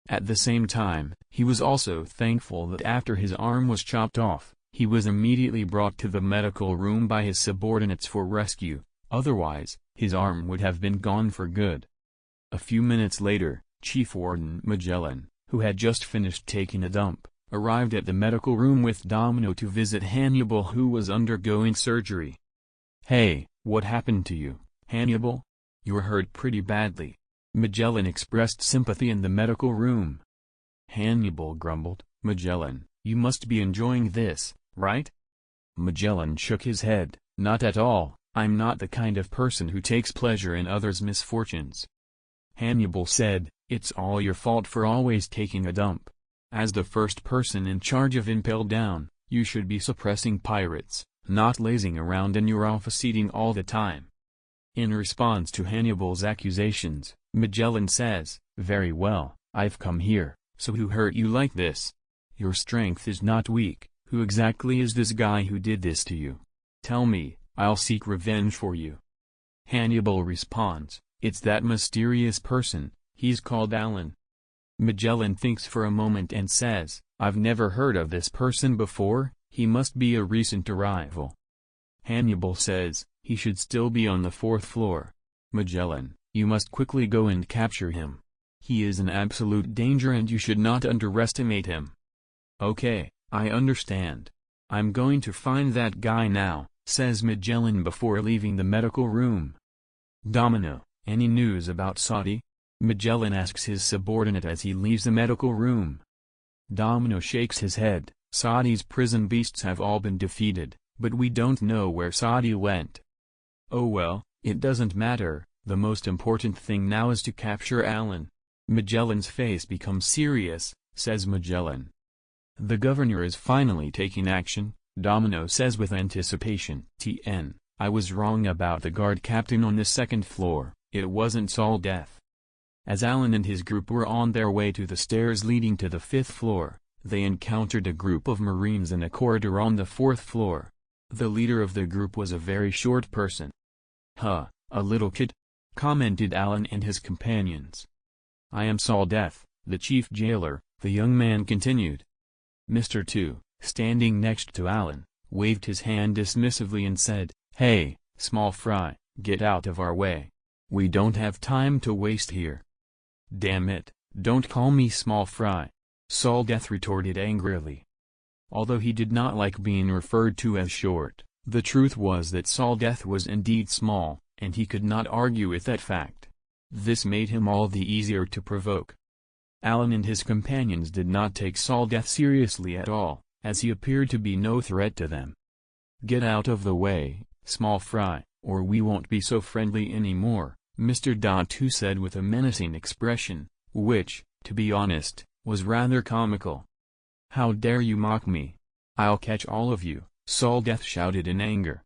At the same time, he was also thankful that after his arm was chopped off, he was immediately brought to the medical room by his subordinates for rescue, otherwise, his arm would have been gone for good. A few minutes later, Chief Warden Magellan, who had just finished taking a dump, arrived at the medical room with Domino to visit Hannibal, who was undergoing surgery. Hey, what happened to you, Hannibal? You're hurt pretty badly. Magellan expressed sympathy in the medical room. Hannibal grumbled, Magellan, you must be enjoying this, right? Magellan shook his head, not at all, I'm not the kind of person who takes pleasure in others' misfortunes. Hannibal said, it's all your fault for always taking a dump. As the first person in charge of Impel Down, you should be suppressing pirates, not lazing around in your office eating all the time. In response to Hannibal's accusations, Magellan says, very well, I've come here, so who hurt you like this? Your strength is not weak, who exactly is this guy who did this to you? Tell me, I'll seek revenge for you. Hannibal responds, it's that mysterious person, he's called Allan. Magellan thinks for a moment and says, I've never heard of this person before, he must be a recent arrival. Hannibal says, he should still be on the 4th floor. Magellan, you must quickly go and capture him. He is an absolute danger and you should not underestimate him. Okay, I understand. I'm going to find that guy now, says Magellan before leaving the medical room. Domino, any news about Saudi? Magellan asks his subordinate as he leaves the medical room. Domino shakes his head, Saudi's prison beasts have all been defeated, but we don't know where Saudi went. Oh well, it doesn't matter, the most important thing now is to capture Allan. Magellan's face becomes serious, says Magellan. The governor is finally taking action, Domino says with anticipation. TN, I was wrong about the guard captain on the 2nd floor, it wasn't Saul Death. As Allan and his group were on their way to the stairs leading to the 5th floor, they encountered a group of Marines in a corridor on the 4th floor. The leader of the group was a very short person. Huh, a little kid? Commented Allan and his companions. I am Saul Death, the chief jailer, the young man continued. Mr. 2, standing next to Allan, waved his hand dismissively and said, Hey, small fry, get out of our way. We don't have time to waste here. Damn it, don't call me small fry, Saul Death retorted angrily. Although he did not like being referred to as short, the truth was that Saldeth was indeed small, and he could not argue with that fact. This made him all the easier to provoke. Allan and his companions did not take Saldeth seriously at all, as he appeared to be no threat to them. "Get out of the way, small fry, or we won't be so friendly anymore," Mr. Datu said with a menacing expression, which, to be honest, was rather comical. "How dare you mock me? I'll catch all of you," Saldeth shouted in anger.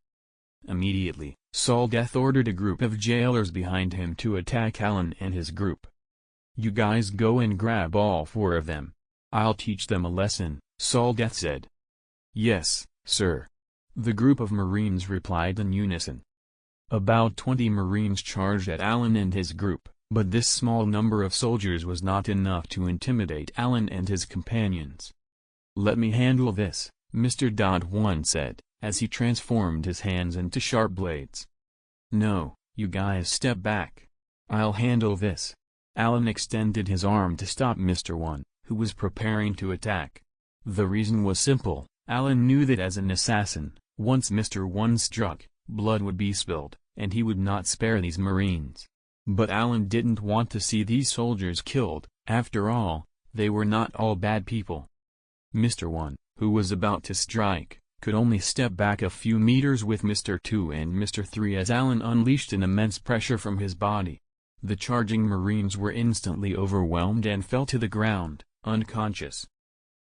Immediately, Saldeth ordered a group of jailers behind him to attack Allan and his group. "You guys go and grab all 4 of them. I'll teach them a lesson," Saldeth said. "Yes, sir," the group of Marines replied in unison. About 20 Marines charged at Allan and his group, but this small number of soldiers was not enough to intimidate Allan and his companions. "Let me handle this," Mr. Dot1 said, as he transformed his hands into sharp blades. "No, you guys step back. I'll handle this." Allan extended his arm to stop Mr. 1, who was preparing to attack. The reason was simple. Allan knew that as an assassin, once Mr. 1 struck, blood would be spilled, and he would not spare these Marines. But Allan didn't want to see these soldiers killed. After all, they were not all bad people. Mr. 1, who was about to strike, could only step back a few meters with Mr. 2 and Mr. 3 as Allan unleashed an immense pressure from his body. The charging Marines were instantly overwhelmed and fell to the ground, unconscious.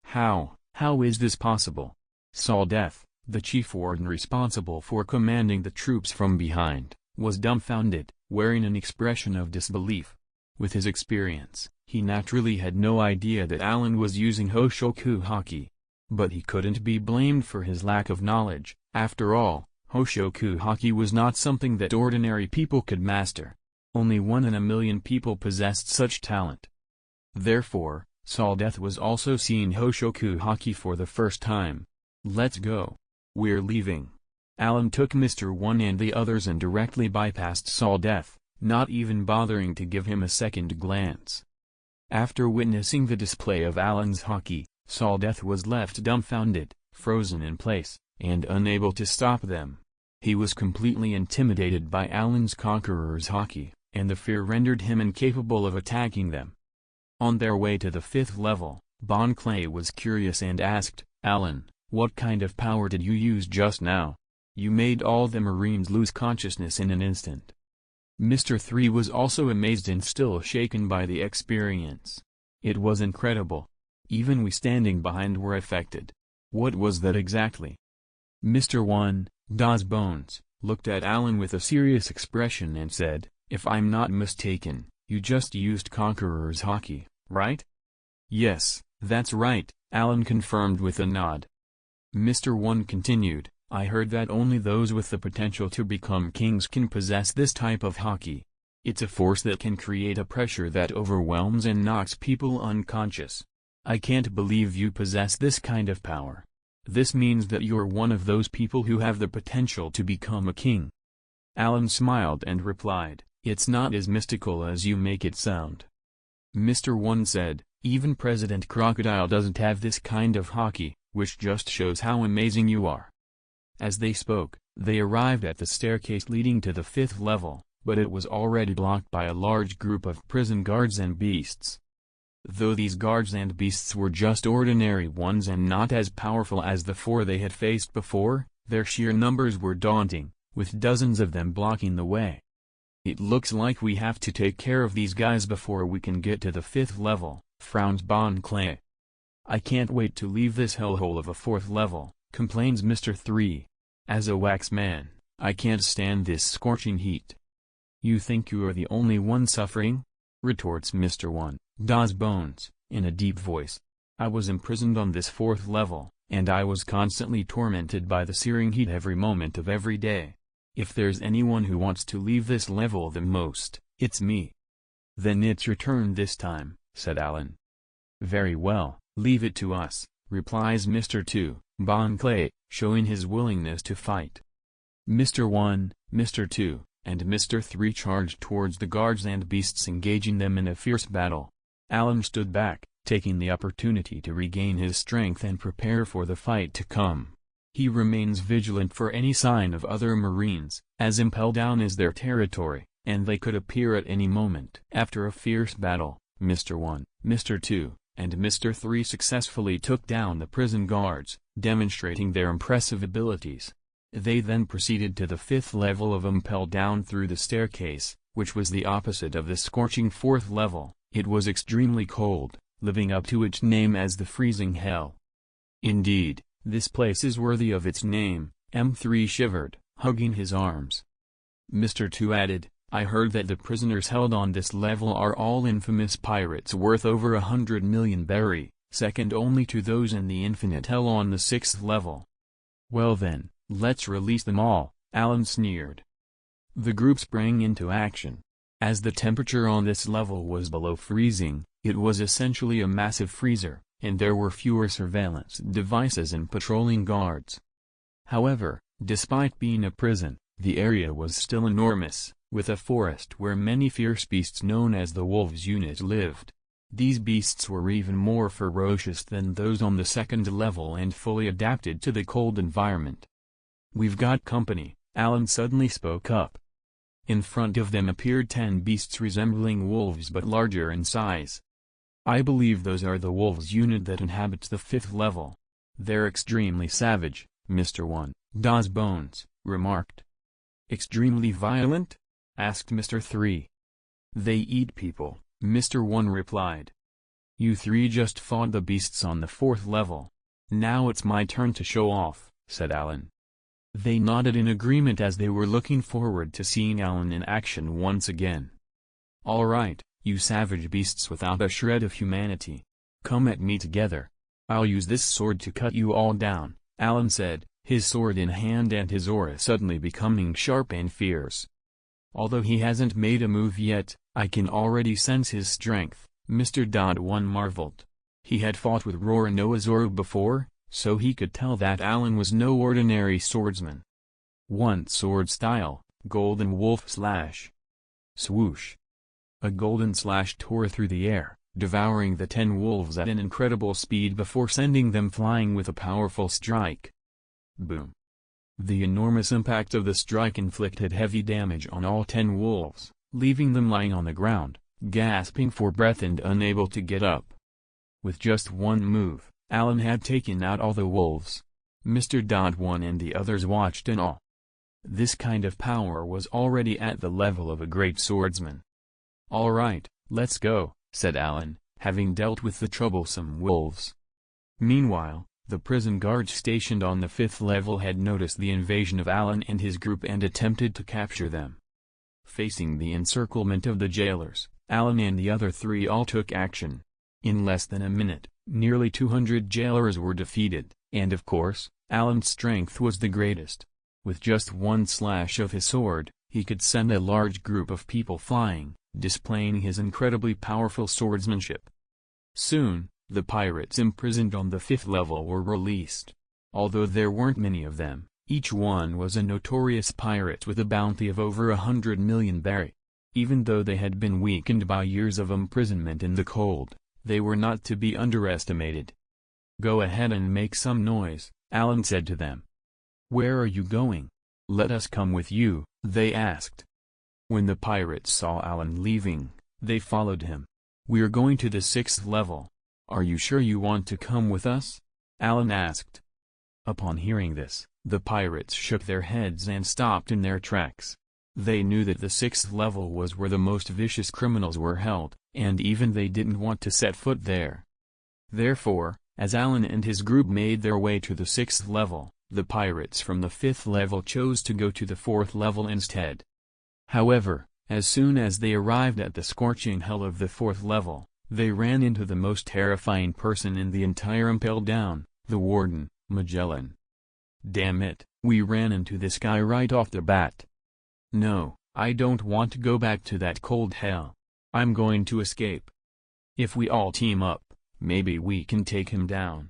How is this possible?" Saldeth, the chief warden responsible for commanding the troops from behind, was dumbfounded, wearing an expression of disbelief. With his experience, he naturally had no idea that Allan was using Hoshoku Haki. But he couldn't be blamed for his lack of knowledge. After all, Hoshoku Haki was not something that ordinary people could master. Only 1 in a million people possessed such talent. Therefore, Saldeth was also seeing Hoshoku Haki for the first time. "Let's go. We're leaving." Allan took Mr. 1 and the others and directly bypassed Saldeth, not even bothering to give him a second glance. After witnessing the display of Allan's Haki, Saldeth was left dumbfounded, frozen in place, and unable to stop them. He was completely intimidated by Allan's Conqueror's Haki, and the fear rendered him incapable of attacking them. On their way to the 5th level, Bon Clay was curious and asked, "Allan, what kind of power did you use just now? You made all the Marines lose consciousness in an instant." Mr. 3 was also amazed and still shaken by the experience. It was incredible. Even we standing behind were affected. What was that exactly? Mr. 1, Das Bones, looked at Allan with a serious expression and said, "If I'm not mistaken, you just used Conqueror's Haki, right?" "Yes, that's right," Allan confirmed with a nod. Mr. 1 continued, "I heard that only those with the potential to become kings can possess this type of Haki. It's a force that can create a pressure that overwhelms and knocks people unconscious. I can't believe you possess this kind of power. This means that you're one of those people who have the potential to become a king." Allan smiled and replied, "It's not as mystical as you make it sound." Mr. 1 said, "Even President Crocodile doesn't have this kind of Haki, which just shows how amazing you are." As they spoke, they arrived at the staircase leading to the 5th level, but it was already blocked by a large group of prison guards and beasts. Though these guards and beasts were just ordinary ones and not as powerful as the 4 they had faced before, their sheer numbers were daunting, with dozens of them blocking the way. "It looks like we have to take care of these guys before we can get to the 5th level, frowns Bon Clay. "I can't wait to leave this hellhole of a 4th level, complains Mr. 3. "As a wax man, I can't stand this scorching heat." "You think you are the only one suffering?" retorts Mr. 1, Das Bones, in a deep voice. "I was imprisoned on this 4th level, and I was constantly tormented by the searing heat every moment of every day. If there's anyone who wants to leave this level the most, it's me." "Then it's your turn this time," said Allan. "Very well, leave it to us," replies Mr. 2, Bon Clay, showing his willingness to fight. Mr. 1, Mr. 2, and Mr. 3 charged towards the guards and beasts, engaging them in a fierce battle. Allan stood back, taking the opportunity to regain his strength and prepare for the fight to come. He remains vigilant for any sign of other Marines, as Impel Down is their territory, and they could appear at any moment. After a fierce battle, Mr. 1, Mr. 2, and Mr. 3 successfully took down the prison guards, demonstrating their impressive abilities. They then proceeded to the 5th level of Impel Down through the staircase, which was the opposite of the scorching 4th level. It was extremely cold, living up to its name as the freezing hell. Indeed, this place is worthy of its name. M3 shivered, hugging his arms. Mr. 2 added, I heard that the prisoners held on this level are all infamous pirates worth over 100 million berry, second only to those in the infinite hell on the 6th level. Well then, let's release them all, Allan sneered. The group sprang into action. As the temperature on this level was below freezing, it was essentially a massive freezer, and there were fewer surveillance devices and patrolling guards. However, despite being a prison, the area was still enormous, with a forest where many fierce beasts known as the Wolves unit lived. These beasts were even more ferocious than those on the 2nd level and fully adapted to the cold environment. We've got company, Allan suddenly spoke up. In front of them appeared 10 beasts resembling wolves but larger in size. I believe those are the Wolves unit that inhabits the 5th level. They're extremely savage, Mr. 1, Dawes Bones, remarked. Extremely violent? Asked Mr. 3. They eat people, Mr. 1 replied. You 3 just fought the beasts on the 4th level. Now it's my turn to show off, said Allan. They nodded in agreement as they were looking forward to seeing Allan in action once again. All right, you savage beasts without a shred of humanity. Come at me together. I'll use this sword to cut you all down, Allan said, his sword in hand and his aura suddenly becoming sharp and fierce. Although he hasn't made a move yet, I can already sense his strength, Mr. 1 marveled. He had fought with Roronoa before, so he could tell that Allan was no ordinary swordsman. One sword style, Golden Wolf Slash. Swoosh. A golden slash tore through the air, devouring the 10 wolves at an incredible speed before sending them flying with a powerful strike. Boom. The enormous impact of the strike inflicted heavy damage on all 10 wolves, leaving them lying on the ground, gasping for breath and unable to get up. With just one move, Allan had taken out all the wolves. Mr. 1 and the others watched in awe. This kind of power was already at the level of a great swordsman. All right, let's go, said Allan, having dealt with the troublesome wolves. Meanwhile, the prison guards stationed on the 5th level had noticed the invasion of Allan and his group and attempted to capture them. Facing the encirclement of the jailers, Allan and the other 3 all took action. In less than a minute, nearly 200 jailers were defeated, and of course, Allan's strength was the greatest. With just one slash of his sword, he could send a large group of people flying, displaying his incredibly powerful swordsmanship. Soon, the pirates imprisoned on the 5th level were released. Although there weren't many of them, each one was a notorious pirate with a bounty of over 100 million berry. Even though they had been weakened by years of imprisonment in the cold, they were not to be underestimated. Go ahead and make some noise, Allan said to them. Where are you going? Let us come with you, they asked. When the pirates saw Allan leaving, they followed him. We're going to the 6th level. Are you sure you want to come with us? Allan asked. Upon hearing this, the pirates shook their heads and stopped in their tracks. They knew that the 6th level was where the most vicious criminals were held, and even they didn't want to set foot there. Therefore, as Allan and his group made their way to the 6th level, the pirates from the 5th level chose to go to the 4th level instead. However, as soon as they arrived at the scorching hell of the 4th level, they ran into the most terrifying person in the entire Impel Down, the warden, Magellan. Damn it, we ran into this guy right off the bat. No, I don't want to go back to that cold hell. I'm going to escape. If we all team up, maybe we can take him down.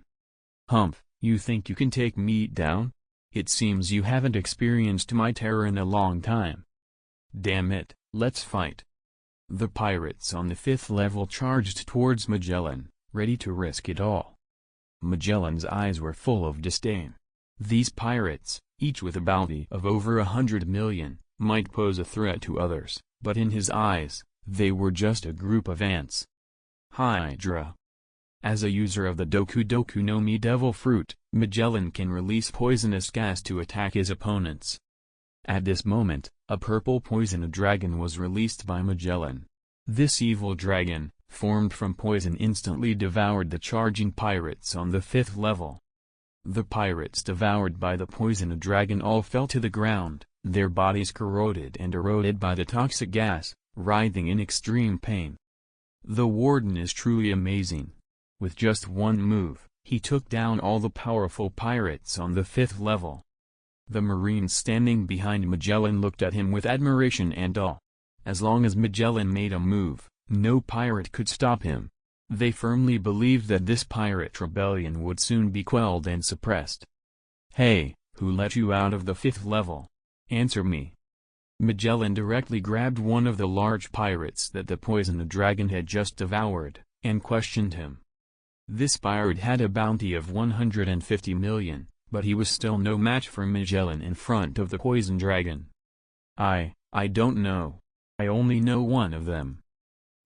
Humph, you think you can take me down? It seems you haven't experienced my terror in a long time. Damn it, let's fight. The pirates on the 5th level charged towards Magellan, ready to risk it all. Magellan's eyes were full of disdain. These pirates, each with a bounty of over 100 million, might pose a threat to others, but in his eyes, they were just a group of ants. Hydra. As a user of the Doku Doku no Mi devil fruit, Magellan can release poisonous gas to attack his opponents. At this moment, a purple poison dragon was released by Magellan. This evil dragon, formed from poison, instantly devoured the charging pirates on the 5th level. The pirates devoured by the poison dragon all fell to the ground, their bodies corroded and eroded by the toxic gas, writhing in extreme pain. The warden is truly amazing. With just one move, he took down all the powerful pirates on the 5th level. The Marines standing behind Magellan looked at him with admiration and awe. As long as Magellan made a move, no pirate could stop him. They firmly believed that this pirate rebellion would soon be quelled and suppressed. "Hey, who let you out of the 5th level? Answer me." Magellan directly grabbed one of the large pirates that the poison dragon had just devoured, and questioned him. This pirate had a bounty of 150 million, but he was still no match for Magellan in front of the poison dragon. I don't know. I only know one of them.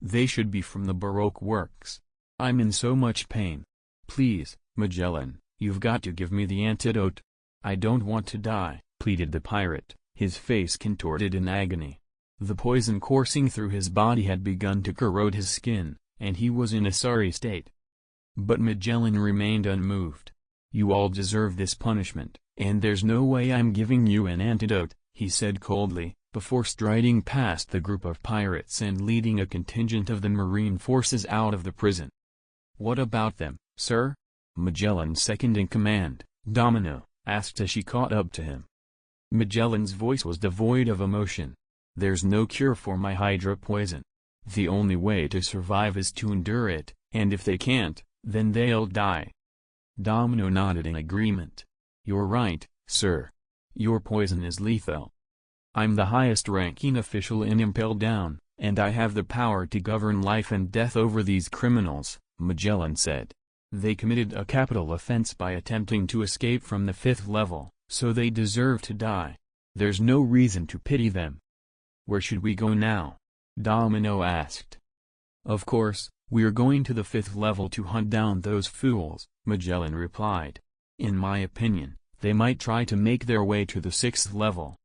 They should be from the Baroque works. I'm in so much pain. Please, Magellan, you've got to give me the antidote. I don't want to die, pleaded the pirate, his face contorted in agony. The poison coursing through his body had begun to corrode his skin, and he was in a sorry state. But Magellan remained unmoved. "You all deserve this punishment, and there's no way I'm giving you an antidote," he said coldly, before striding past the group of pirates and leading a contingent of the marine forces out of the prison. "What about them, sir?" Magellan's second-in-command, Domino, asked as she caught up to him. Magellan's voice was devoid of emotion. "There's no cure for my Hydra poison. The only way to survive is to endure it, and if they can't, then they'll die." Domino nodded in agreement. "You're right, sir. Your poison is lethal. I'm the highest-ranking official in Impel Down, and I have the power to govern life and death over these criminals," Magellan said. "They committed a capital offense by attempting to escape from the 5th level, so they deserve to die. There's no reason to pity them." "Where should we go now?" Domino asked. "Of course, we're going to the 5th level to hunt down those fools," Magellan replied. "In my opinion, they might try to make their way to the 6th level.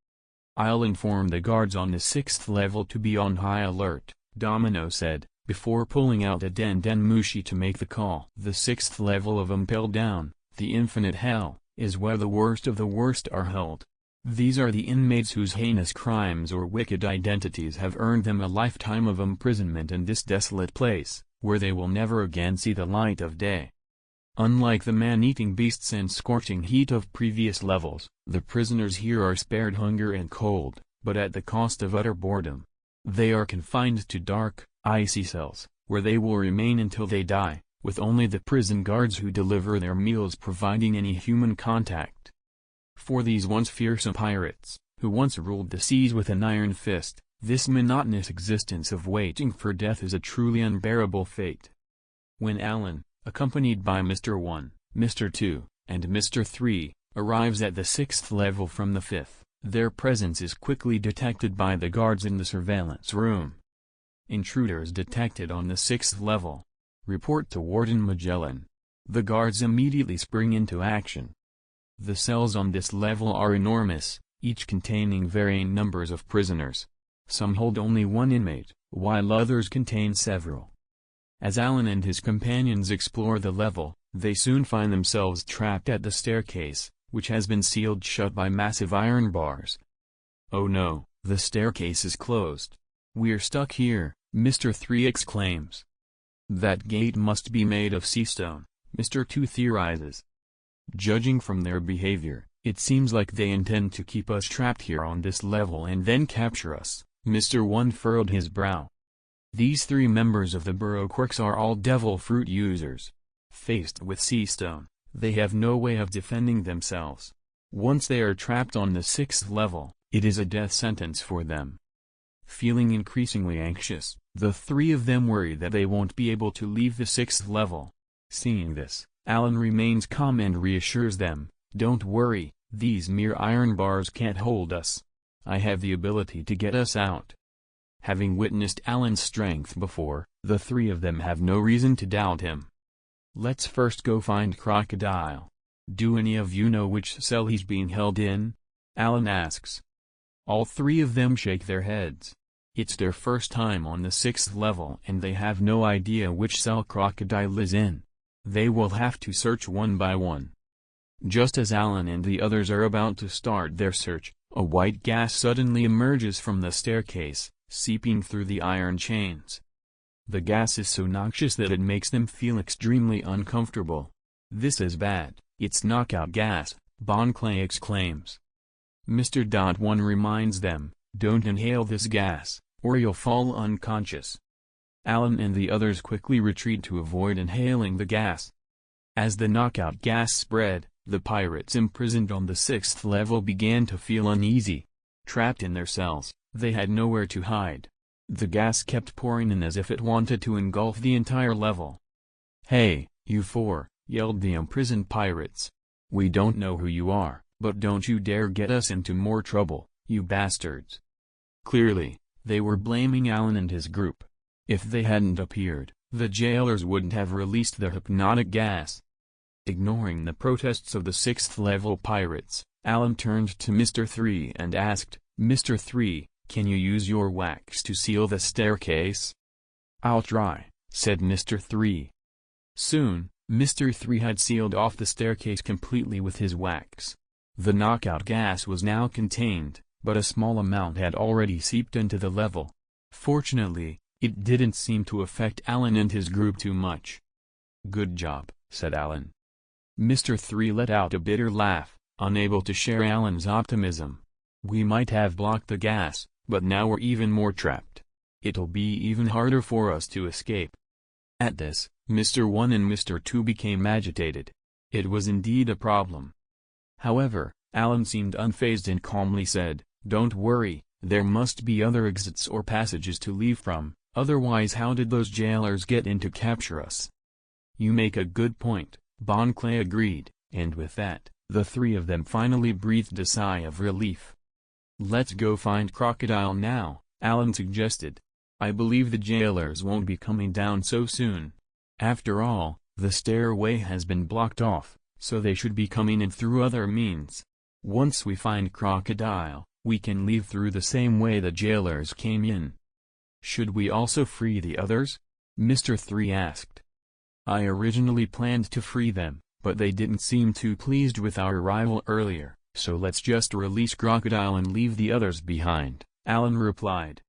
I'll inform the guards on the 6th level to be on high alert," Domino said, before pulling out a Mushi to make the call. "The 6th level of Impel Down, the infinite hell, is where the worst of the worst are held. These are the inmates whose heinous crimes or wicked identities have earned them a lifetime of imprisonment in this desolate place, where they will never again see the light of day. Unlike the man-eating beasts and scorching heat of previous levels, the prisoners here are spared hunger and cold, but at the cost of utter boredom. They are confined to dark, icy cells, where they will remain until they die, with only the prison guards who deliver their meals providing any human contact. For these once fearsome pirates, who once ruled the seas with an iron fist, this monotonous existence of waiting for death is a truly unbearable fate." When Allan, accompanied by Mr. 1, Mr. 2, and Mr. 3, arrives at the 6th level from the 5th, their presence is quickly detected by the guards in the surveillance room. "Intruders detected on the 6th level. Report to Warden Magellan." The guards immediately spring into action. The cells on this level are enormous, each containing varying numbers of prisoners. Some hold only one inmate, while others contain several. As Allan and his companions explore the level, they soon find themselves trapped at the staircase, which has been sealed shut by massive iron bars. "Oh no, the staircase is closed. We're stuck here," Mr. 3 exclaims. "That gate must be made of sea stone," Mr. 2 theorizes. "Judging from their behavior, it seems like they intend to keep us trapped here on this level and then capture us," Mr. 1 furrowed his brow. These 3 members of the Baroque works are all devil fruit users. Faced with sea stone, they have no way of defending themselves. Once they are trapped on the 6th level, it is a death sentence for them. Feeling increasingly anxious, the three of them worry that they won't be able to leave the 6th level. Seeing this, Allan remains calm and reassures them, "Don't worry, these mere iron bars can't hold us. I have the ability to get us out." Having witnessed Allan's strength before, the three of them have no reason to doubt him. "Let's first go find Crocodile. Do any of you know which cell he's being held in?" Allan asks. All three of them shake their heads. It's their first time on the 6th level and they have no idea which cell Crocodile is in. They will have to search one by one. Just as Allan and the others are about to start their search, a white gas suddenly emerges from the staircase, seeping through the iron chains. The gas is so noxious that it makes them feel extremely uncomfortable. "This is bad, it's knockout gas," Bon Clay exclaims. Mr. One reminds them, "Don't inhale this gas, or you'll fall unconscious." Allan and the others quickly retreat to avoid inhaling the gas. As the knockout gas spread, the pirates imprisoned on the 6th level began to feel uneasy. Trapped in their cells, they had nowhere to hide. The gas kept pouring in as if it wanted to engulf the entire level. "Hey, you four," yelled the imprisoned pirates. "We don't know who you are, but don't you dare get us into more trouble, you bastards." Clearly, they were blaming Allan and his group. If they hadn't appeared, the jailers wouldn't have released the hypnotic gas. Ignoring the protests of the 6th level pirates, Allan turned to Mr. 3 and asked, "Mr. 3, can you use your wax to seal the staircase?" "I'll try," said Mr. 3. Soon, Mr. 3 had sealed off the staircase completely with his wax. The knockout gas was now contained, but a small amount had already seeped into the level. Fortunately, it didn't seem to affect Allan and his group too much. "Good job," said Allan. Mr. 3 let out a bitter laugh, unable to share Allan's optimism. "We might have blocked the gas, but now we're even more trapped. It'll be even harder for us to escape." At this, Mr. 1 and Mr. 2 became agitated. It was indeed a problem. However, Allan seemed unfazed and calmly said, "Don't worry, there must be other exits or passages to leave from, otherwise how did those jailers get in to capture us?" "You make a good point," Bon Clay agreed, and with that, the three of them finally breathed a sigh of relief. "Let's go find Crocodile now," Allan suggested. "I believe the jailers won't be coming down so soon. After all, the stairway has been blocked off, so they should be coming in through other means. Once we find Crocodile, we can leave through the same way the jailers came in." "Should we also free the others?" Mr. 3 asked. "I originally planned to free them, but they didn't seem too pleased with our arrival earlier, so let's just release Crocodile and leave the others behind," Allan replied.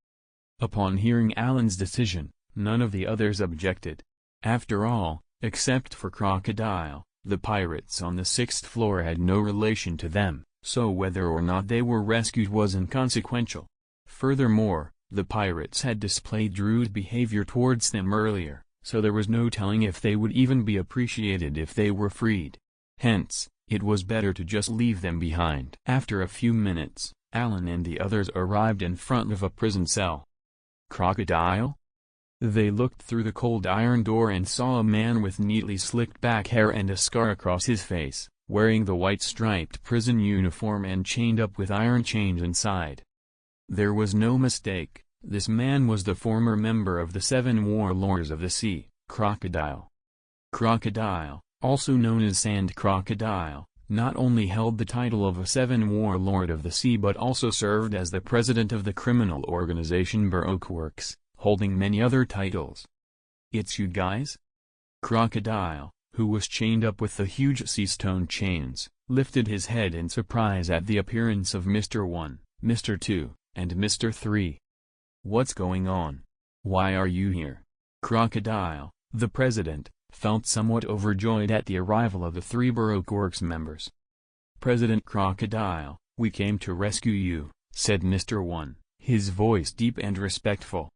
Upon hearing Allan's decision, none of the others objected. After all, except for Crocodile, the pirates on the 6th floor had no relation to them, so whether or not they were rescued was inconsequential. Furthermore, the pirates had displayed rude behavior towards them earlier, so there was no telling if they would even be appreciated if they were freed. Hence, it was better to just leave them behind. After a few minutes, Allan and the others arrived in front of a prison cell. "Crocodile?" They looked through the cold iron door and saw a man with neatly slicked back hair and a scar across his face, wearing the white striped prison uniform and chained up with iron chains inside. There was no mistake, this man was the former member of the 7 warlords of the sea, Crocodile. Crocodile, also known as Sand Crocodile, not only held the title of a 7 warlord of the sea but also served as the president of the criminal organization Baroque Works, holding many other titles. "It's you guys?" Crocodile, who was chained up with the huge sea stone chains, lifted his head in surprise at the appearance of Mr. 1, Mr. 2, and Mr. 3. "What's going on? Why are you here?" Crocodile, the president, felt somewhat overjoyed at the arrival of the 3 Baroque Works members. "President Crocodile, we came to rescue you," said Mr. 1, his voice deep and respectful.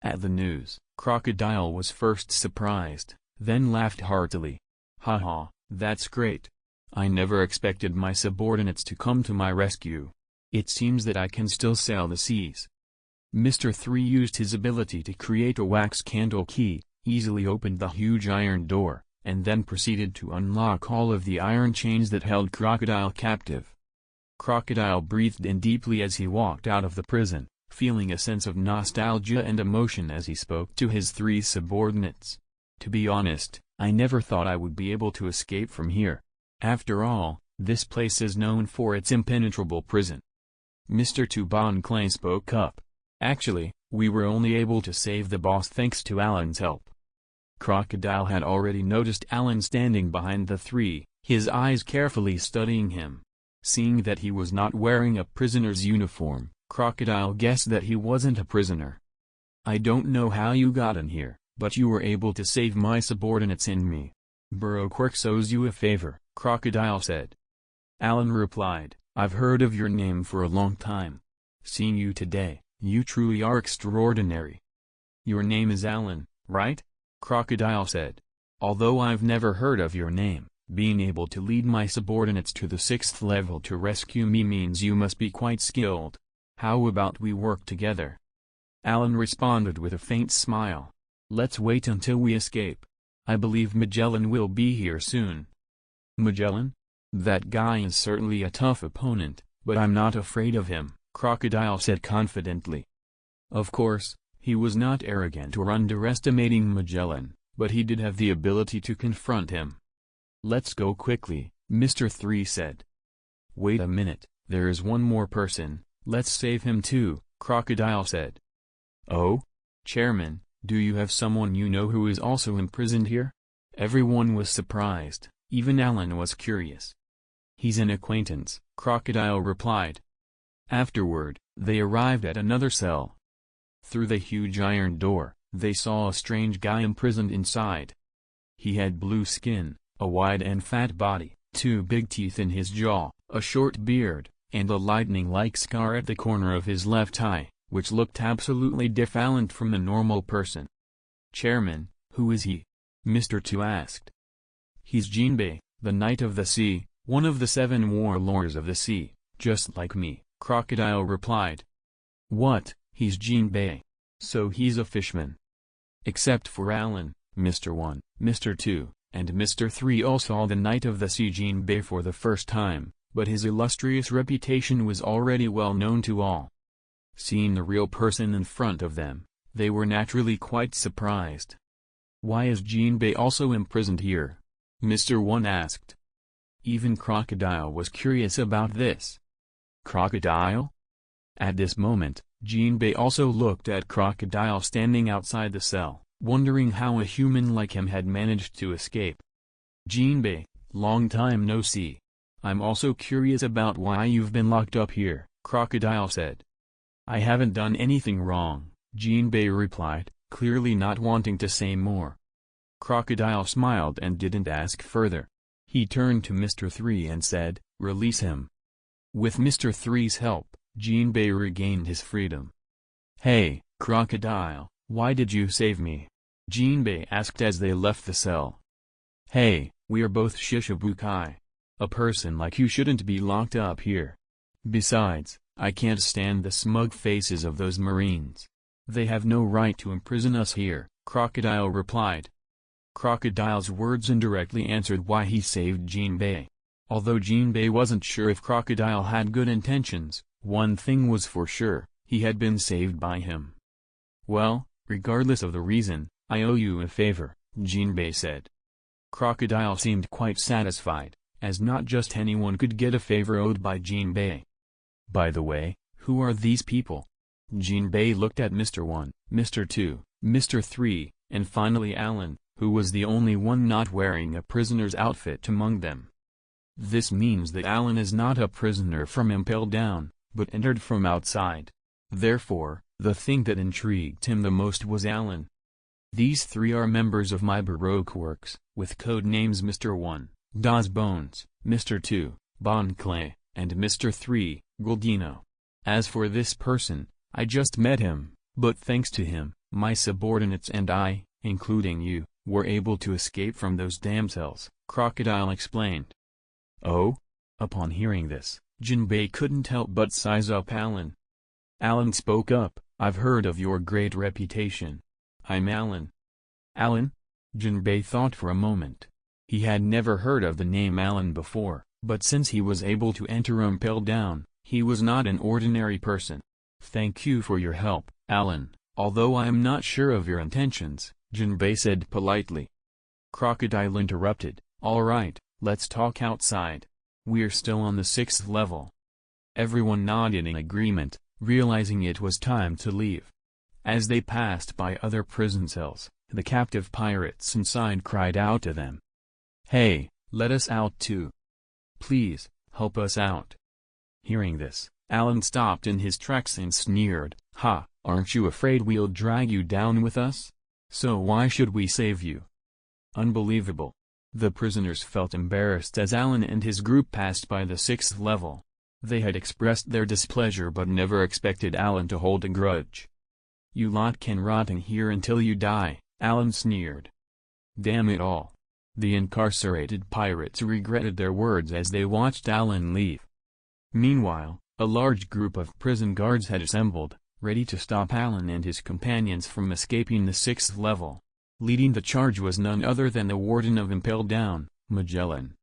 At the news, Crocodile was first surprised, then laughed heartily. "Haha, that's great. I never expected my subordinates to come to my rescue. It seems that I can still sail the seas." Mr. 3 used his ability to create a wax candle key, easily opened the huge iron door, and then proceeded to unlock all of the iron chains that held Crocodile captive. Crocodile breathed in deeply as he walked out of the prison, feeling a sense of nostalgia and emotion as he spoke to his 3 subordinates. To be honest, I never thought I would be able to escape from here. After all, this place is known for its impenetrable prison. Mr. 2 Bon Clay spoke up. Actually, we were only able to save the boss thanks to Allan's help. Crocodile had already noticed Allan standing behind the 3, his eyes carefully studying him. Seeing that he was not wearing a prisoner's uniform, Crocodile guessed that he wasn't a prisoner. I don't know how you got in here, but you were able to save my subordinates and me. Burrowquirks owes you a favor, Crocodile said. Allan replied, I've heard of your name for a long time. Seeing you today, you truly are extraordinary. Your name is Allan, right? Crocodile said. Although I've never heard of your name, being able to lead my subordinates to the 6th level to rescue me means you must be quite skilled. How about we work together? Allan responded with a faint smile. Let's wait until we escape. I believe Magellan will be here soon. Magellan? That guy is certainly a tough opponent, but I'm not afraid of him, Crocodile said confidently. Of course, he was not arrogant or underestimating Magellan, but he did have the ability to confront him. Let's go quickly, Mr. 3 said. Wait a minute, there is one more person, let's save him too, Crocodile said. Oh? Chairman, do you have someone you know who is also imprisoned here? Everyone was surprised, even Allan was curious. He's an acquaintance, Crocodile replied. Afterward, they arrived at another cell. Through the huge iron door, they saw a strange guy imprisoned inside. He had blue skin, a wide and fat body, 2 big teeth in his jaw, a short beard, and a lightning-like scar at the corner of his left eye, which looked absolutely different from a normal person. Chairman, who is he? Mr. 2 asked. He's Jinbei, the Knight of the Sea, one of the 7 warlords of the sea, just like me, Crocodile replied. What, he's Jinbei? So he's a fishman. Except for Allan, Mr. 1, Mr. 2, and Mr. 3 all saw the Knight of the Sea Jinbei for the first time, but his illustrious reputation was already well known to all. Seeing the real person in front of them, they were naturally quite surprised. Why is Jinbei also imprisoned here? Mr. 1 asked. Even Crocodile was curious about this. Crocodile? At this moment, Jinbei also looked at Crocodile standing outside the cell, wondering how a human like him had managed to escape. Jinbei, long time no see. I'm also curious about why you've been locked up here, Crocodile said. I haven't done anything wrong, Jinbei replied, clearly not wanting to say more. Crocodile smiled and didn't ask further. He turned to Mr. 3 and said, release him. With Mr. 3's help, Jinbei regained his freedom. Hey, Crocodile, why did you save me? Jinbei asked as they left the cell. Hey, we are both Shishibukai. A person like you shouldn't be locked up here. Besides, I can't stand the smug faces of those Marines. They have no right to imprison us here, Crocodile replied. Crocodile's words indirectly answered why he saved Jinbei. Although Jinbei wasn't sure if Crocodile had good intentions, one thing was for sure, he had been saved by him. Well, regardless of the reason, I owe you a favor, Jinbei said. Crocodile seemed quite satisfied, as not just anyone could get a favor owed by Jinbei. By the way, who are these people? Jinbei looked at Mr. 1, Mr. 2, Mr. 3, and finally Allan, who was the only one not wearing a prisoner's outfit among them. This means that Allan is not a prisoner from Impel Down, but entered from outside. Therefore, the thing that intrigued him the most was Allan. These 3 are members of my Baroque works, with code names Mr. 1, Das Bones, Mr. 2, Bon Clay, and Mr. 3, Goldino. As for this person, I just met him, but thanks to him, my subordinates and I, including you, were able to escape from those damn cells, Crocodile explained. Oh? Upon hearing this, Jinbei couldn't help but size up Allan. Allan spoke up, I've heard of your great reputation. I'm Allan. Allan? Jinbei thought for a moment. He had never heard of the name Allan before, but since he was able to enter Impel Down, he was not an ordinary person. Thank you for your help, Allan, although I am not sure of your intentions, Jinbei said politely. Crocodile interrupted, all right, let's talk outside. We're still on the 6th level. Everyone nodded in agreement, realizing it was time to leave. As they passed by other prison cells, the captive pirates inside cried out to them. Hey, let us out too. Please, help us out. Hearing this, Allan stopped in his tracks and sneered, Ha, aren't you afraid we'll drag you down with us? So why should we save you? Unbelievable. The prisoners felt embarrassed as Allan and his group passed by the 6th level. They had expressed their displeasure but never expected Allan to hold a grudge. You lot can rot in here until you die, Allan sneered. Damn it all. The incarcerated pirates regretted their words as they watched Allan leave. Meanwhile, a large group of prison guards had assembled, ready to stop Allan and his companions from escaping the 6th level. Leading the charge was none other than the warden of Impel Down, Magellan.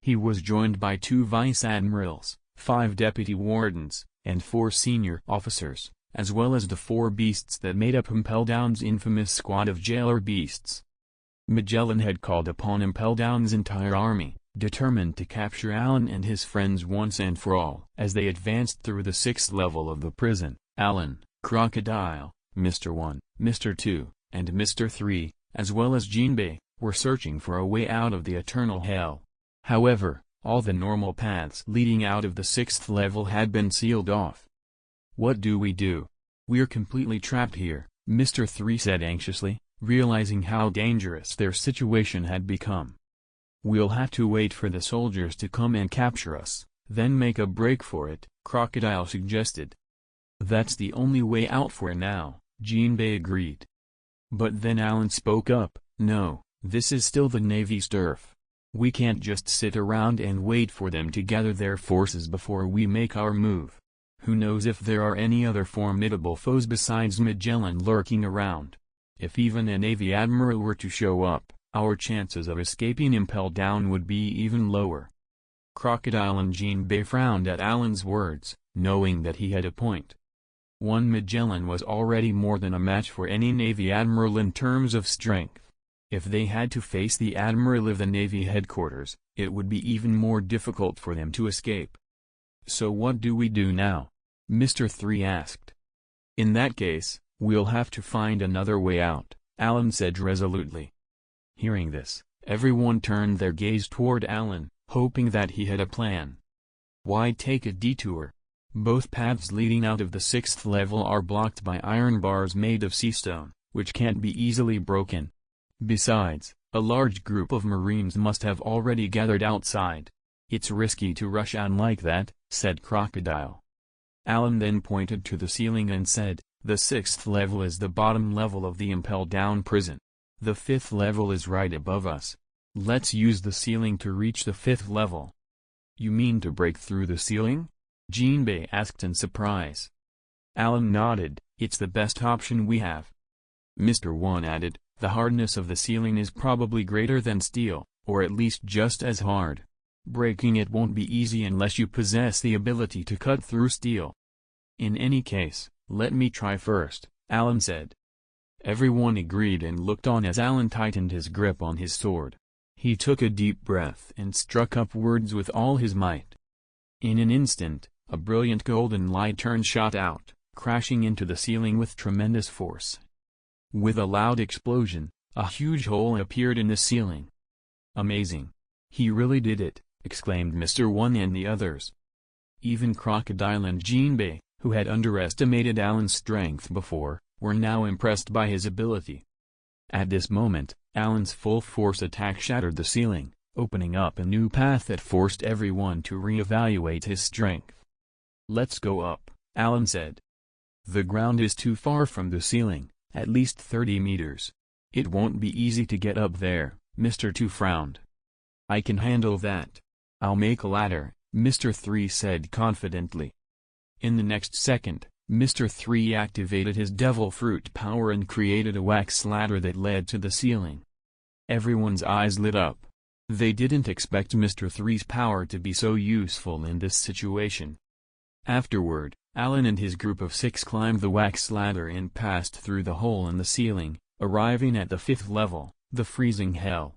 He was joined by 2 vice-admirals, 5 deputy wardens, and 4 senior officers, as well as the 4 beasts that made up Impel Down's infamous squad of jailer beasts. Magellan had called upon Impel Down's entire army, determined to capture Allan and his friends once and for all. As they advanced through the 6th level of the prison, Allan, Crocodile, Mr. 1, Mr. 2, and Mr. 3, as well as Jinbei, were searching for a way out of the eternal hell. However, all the normal paths leading out of the 6th level had been sealed off. What do we do? We're completely trapped here, Mr. 3 said anxiously, realizing how dangerous their situation had become. We'll have to wait for the soldiers to come and capture us, then make a break for it, Crocodile suggested. That's the only way out for now, Jinbei agreed. But then Allan spoke up, no, this is still the Navy's turf. We can't just sit around and wait for them to gather their forces before we make our move. Who knows if there are any other formidable foes besides Magellan lurking around. If even a Navy admiral were to show up, our chances of escaping Impel Down would be even lower. Crocodile and Jinbei frowned at Allan's words, knowing that he had a point. One Magellan was already more than a match for any Navy admiral in terms of strength. If they had to face the admiral of the Navy headquarters, it would be even more difficult for them to escape. So what do we do now? Mr. 3 asked. In that case, we'll have to find another way out, Allan said resolutely. Hearing this, everyone turned their gaze toward Allan, hoping that he had a plan. Why take a detour? Both paths leading out of the 6th level are blocked by iron bars made of sea stone, which can't be easily broken. Besides, a large group of Marines must have already gathered outside. It's risky to rush on like that, said Crocodile. Allan then pointed to the ceiling and said, the 6th level is the bottom level of the Impel Down prison. The 5th level is right above us. Let's use the ceiling to reach the 5th level. You mean to break through the ceiling? Jinbei asked in surprise. Allan nodded, it's the best option we have. Mr. 1 added, the hardness of the ceiling is probably greater than steel, or at least just as hard. Breaking it won't be easy unless you possess the ability to cut through steel. In any case, let me try first, Allan said. Everyone agreed and looked on as Allan tightened his grip on his sword. He took a deep breath and struck upwards with all his might. In an instant, a brilliant golden light shot out, crashing into the ceiling with tremendous force. With a loud explosion, a huge hole appeared in the ceiling. Amazing. He really did it, exclaimed Mr. 1 and the others. Even Crocodile and Jinbei, who had underestimated Allan's strength before, were now impressed by his ability. At this moment, Allan's full force attack shattered the ceiling, opening up a new path that forced everyone to re-evaluate his strength. Let's go up, Allan said. The ground is too far from the ceiling, at least 30 meters. It won't be easy to get up there, Mr. 2 frowned. I can handle that. I'll make a ladder, Mr. 3 said confidently. In the next second, Mr. 3 activated his devil fruit power and created a wax ladder that led to the ceiling. Everyone's eyes lit up. They didn't expect Mr. 3's power to be so useful in this situation. Afterward, Allan and his group of 6 climbed the wax ladder and passed through the hole in the ceiling, arriving at the 5th level, the freezing hell.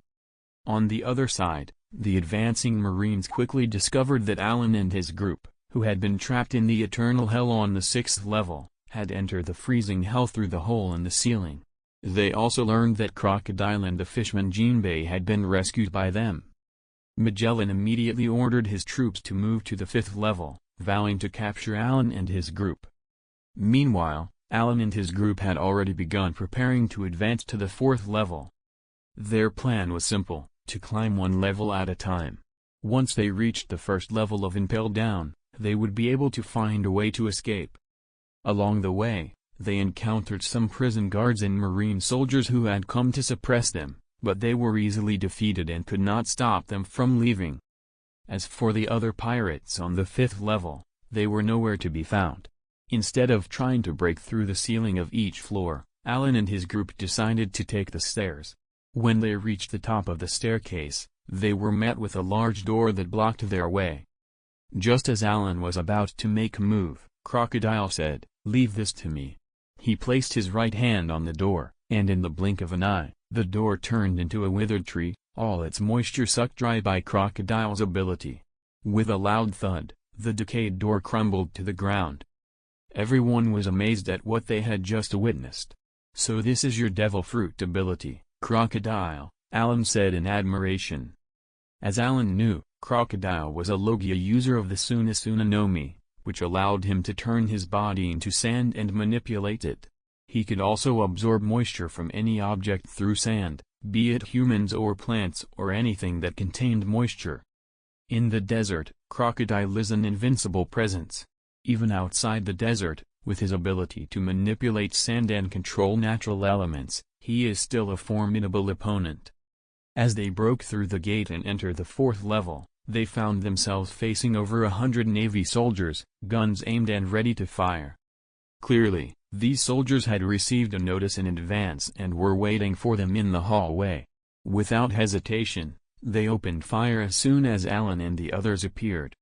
On the other side, the advancing Marines quickly discovered that Allan and his group, who had been trapped in the eternal hell on the 6th level, had entered the freezing hell through the hole in the ceiling. They also learned that Crocodile and the fishman Jinbei had been rescued by them. Magellan immediately ordered his troops to move to the 5th level, vowing to capture Allan and his group. Meanwhile, Allan and his group had already begun preparing to advance to the 4th level. Their plan was simple, to climb one level at a time. Once they reached the first level of Impel Down, they would be able to find a way to escape. Along the way, they encountered some prison guards and Marine soldiers who had come to suppress them, but they were easily defeated and could not stop them from leaving. As for the other pirates on the 5th level, they were nowhere to be found. Instead of trying to break through the ceiling of each floor, Allan and his group decided to take the stairs. When they reached the top of the staircase, they were met with a large door that blocked their way. Just as Allan was about to make a move, Crocodile said, "Leave this to me." He placed his right hand on the door, and in the blink of an eye, the door turned into a withered tree, all its moisture sucked dry by Crocodile's ability. With a loud thud, the decayed door crumbled to the ground. Everyone was amazed at what they had just witnessed. "So this is your devil fruit ability, Crocodile," Allan said in admiration. As Allan knew, Crocodile was a Logia user of the Sunasuna no Mi, which allowed him to turn his body into sand and manipulate it. He could also absorb moisture from any object through sand, be it humans or plants or anything that contained moisture. In the desert, Crocodile is an invincible presence. Even outside the desert, with his ability to manipulate sand and control natural elements, he is still a formidable opponent. As they broke through the gate and entered the 4th level, they found themselves facing over 100 Navy soldiers, guns aimed and ready to fire. Clearly, these soldiers had received a notice in advance and were waiting for them in the hallway. Without hesitation, they opened fire as soon as Allan and the others appeared.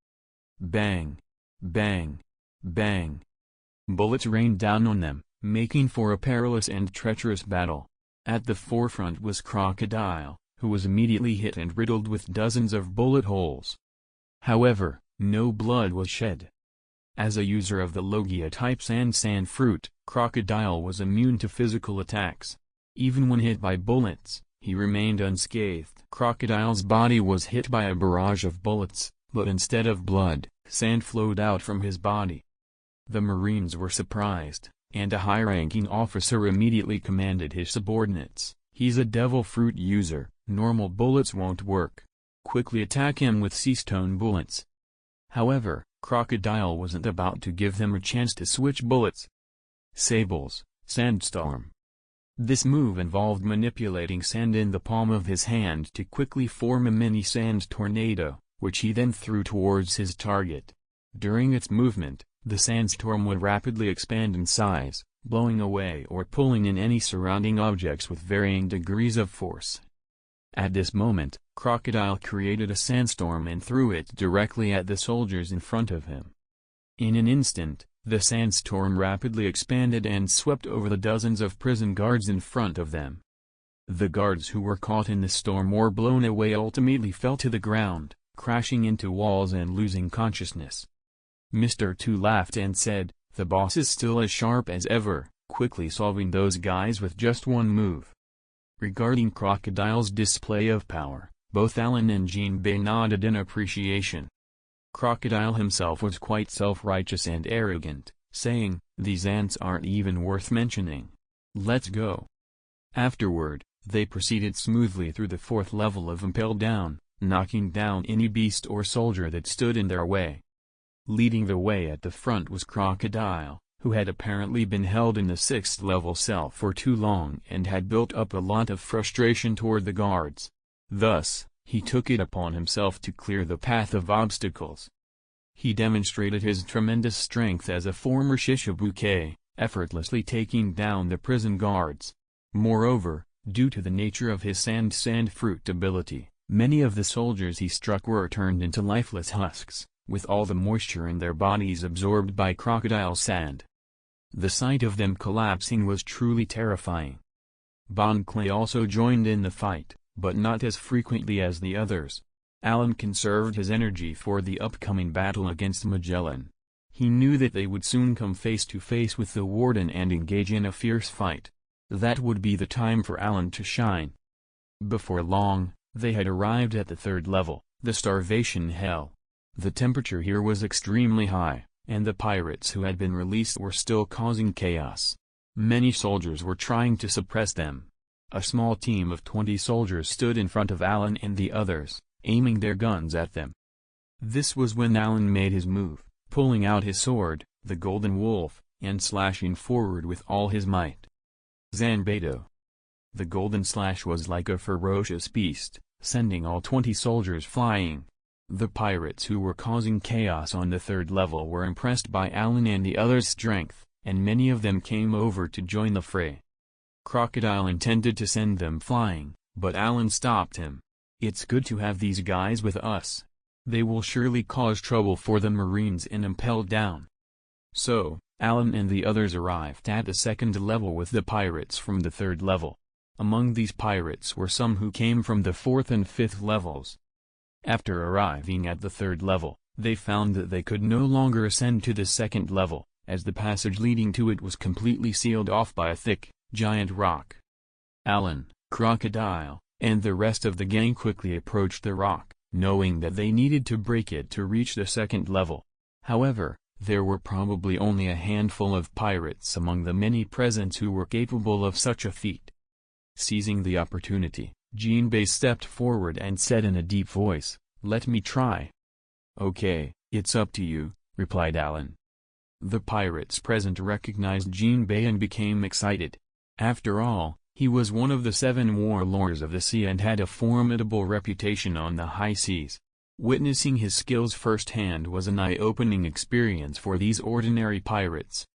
Bang! Bang! Bang! Bullets rained down on them, making for a perilous and treacherous battle. At the forefront was Crocodile, who was immediately hit and riddled with dozens of bullet holes. However, no blood was shed. As a user of the Logia-type sand fruit, Crocodile was immune to physical attacks. Even when hit by bullets, he remained unscathed. Crocodile's body was hit by a barrage of bullets, but instead of blood, sand flowed out from his body. The Marines were surprised, and a high-ranking officer immediately commanded his subordinates, "He's a devil fruit user, normal bullets won't work. Quickly attack him with sea-stone bullets." However, Crocodile wasn't about to give them a chance to switch bullets. Sables, Sandstorm. This move involved manipulating sand in the palm of his hand to quickly form a mini sand tornado, which he then threw towards his target. During its movement, the sandstorm would rapidly expand in size, blowing away or pulling in any surrounding objects with varying degrees of force. At this moment, Crocodile created a sandstorm and threw it directly at the soldiers in front of him. In an instant, the sandstorm rapidly expanded and swept over the dozens of prison guards in front of them. The guards who were caught in the storm or blown away ultimately fell to the ground, crashing into walls and losing consciousness. Mr. 2 laughed and said, "The boss is still as sharp as ever, quickly solving those guys with just one move." Regarding Crocodile's display of power, both Allan and Jinbei nodded in appreciation. Crocodile himself was quite self-righteous and arrogant, saying, "These ants aren't even worth mentioning. Let's go." Afterward, they proceeded smoothly through the 4th level of Impel Down, knocking down any beast or soldier that stood in their way. Leading the way at the front was Crocodile, who had apparently been held in the 6th level cell for too long and had built up a lot of frustration toward the guards. Thus, he took it upon himself to clear the path of obstacles. He demonstrated his tremendous strength as a former Shishibuke, effortlessly taking down the prison guards. Moreover, due to the nature of his sand fruit ability, many of the soldiers he struck were turned into lifeless husks, with all the moisture in their bodies absorbed by crocodile sand. The sight of them collapsing was truly terrifying. Bon Clay also joined in the fight, but not as frequently as the others. Allan conserved his energy for the upcoming battle against Magellan. He knew that they would soon come face to face with the Warden and engage in a fierce fight. That would be the time for Allan to shine. Before long, they had arrived at the third level, the starvation hell. The temperature here was extremely high, and the pirates who had been released were still causing chaos. Many soldiers were trying to suppress them. A small team of 20 soldiers stood in front of Allan and the others, aiming their guns at them. This was when Allan made his move, pulling out his sword, the Golden Wolf, and slashing forward with all his might. Zanbato. The golden slash was like a ferocious beast, sending all 20 soldiers flying. The pirates who were causing chaos on the third level were impressed by Allan and the others' strength, and many of them came over to join the fray. Crocodile intended to send them flying, but Allan stopped him. "It's good to have these guys with us. They will surely cause trouble for the Marines and impel down." So, Allan and the others arrived at the second level with the pirates from the third level. Among these pirates were some who came from the fourth and fifth levels. After arriving at the third level, they found that they could no longer ascend to the second level, as the passage leading to it was completely sealed off by a thick, giant rock. Allan, Crocodile, and the rest of the gang quickly approached the rock, knowing that they needed to break it to reach the second level. However, there were probably only a handful of pirates among the many present who were capable of such a feat. Seizing the opportunity, Jinbei stepped forward and said in a deep voice, "Let me try." "Okay, it's up to you," replied Allan. The pirates present recognized Jinbei and became excited. After all, he was one of the 7 warlords of the sea and had a formidable reputation on the high seas. Witnessing his skills firsthand was an eye-opening experience for these ordinary pirates.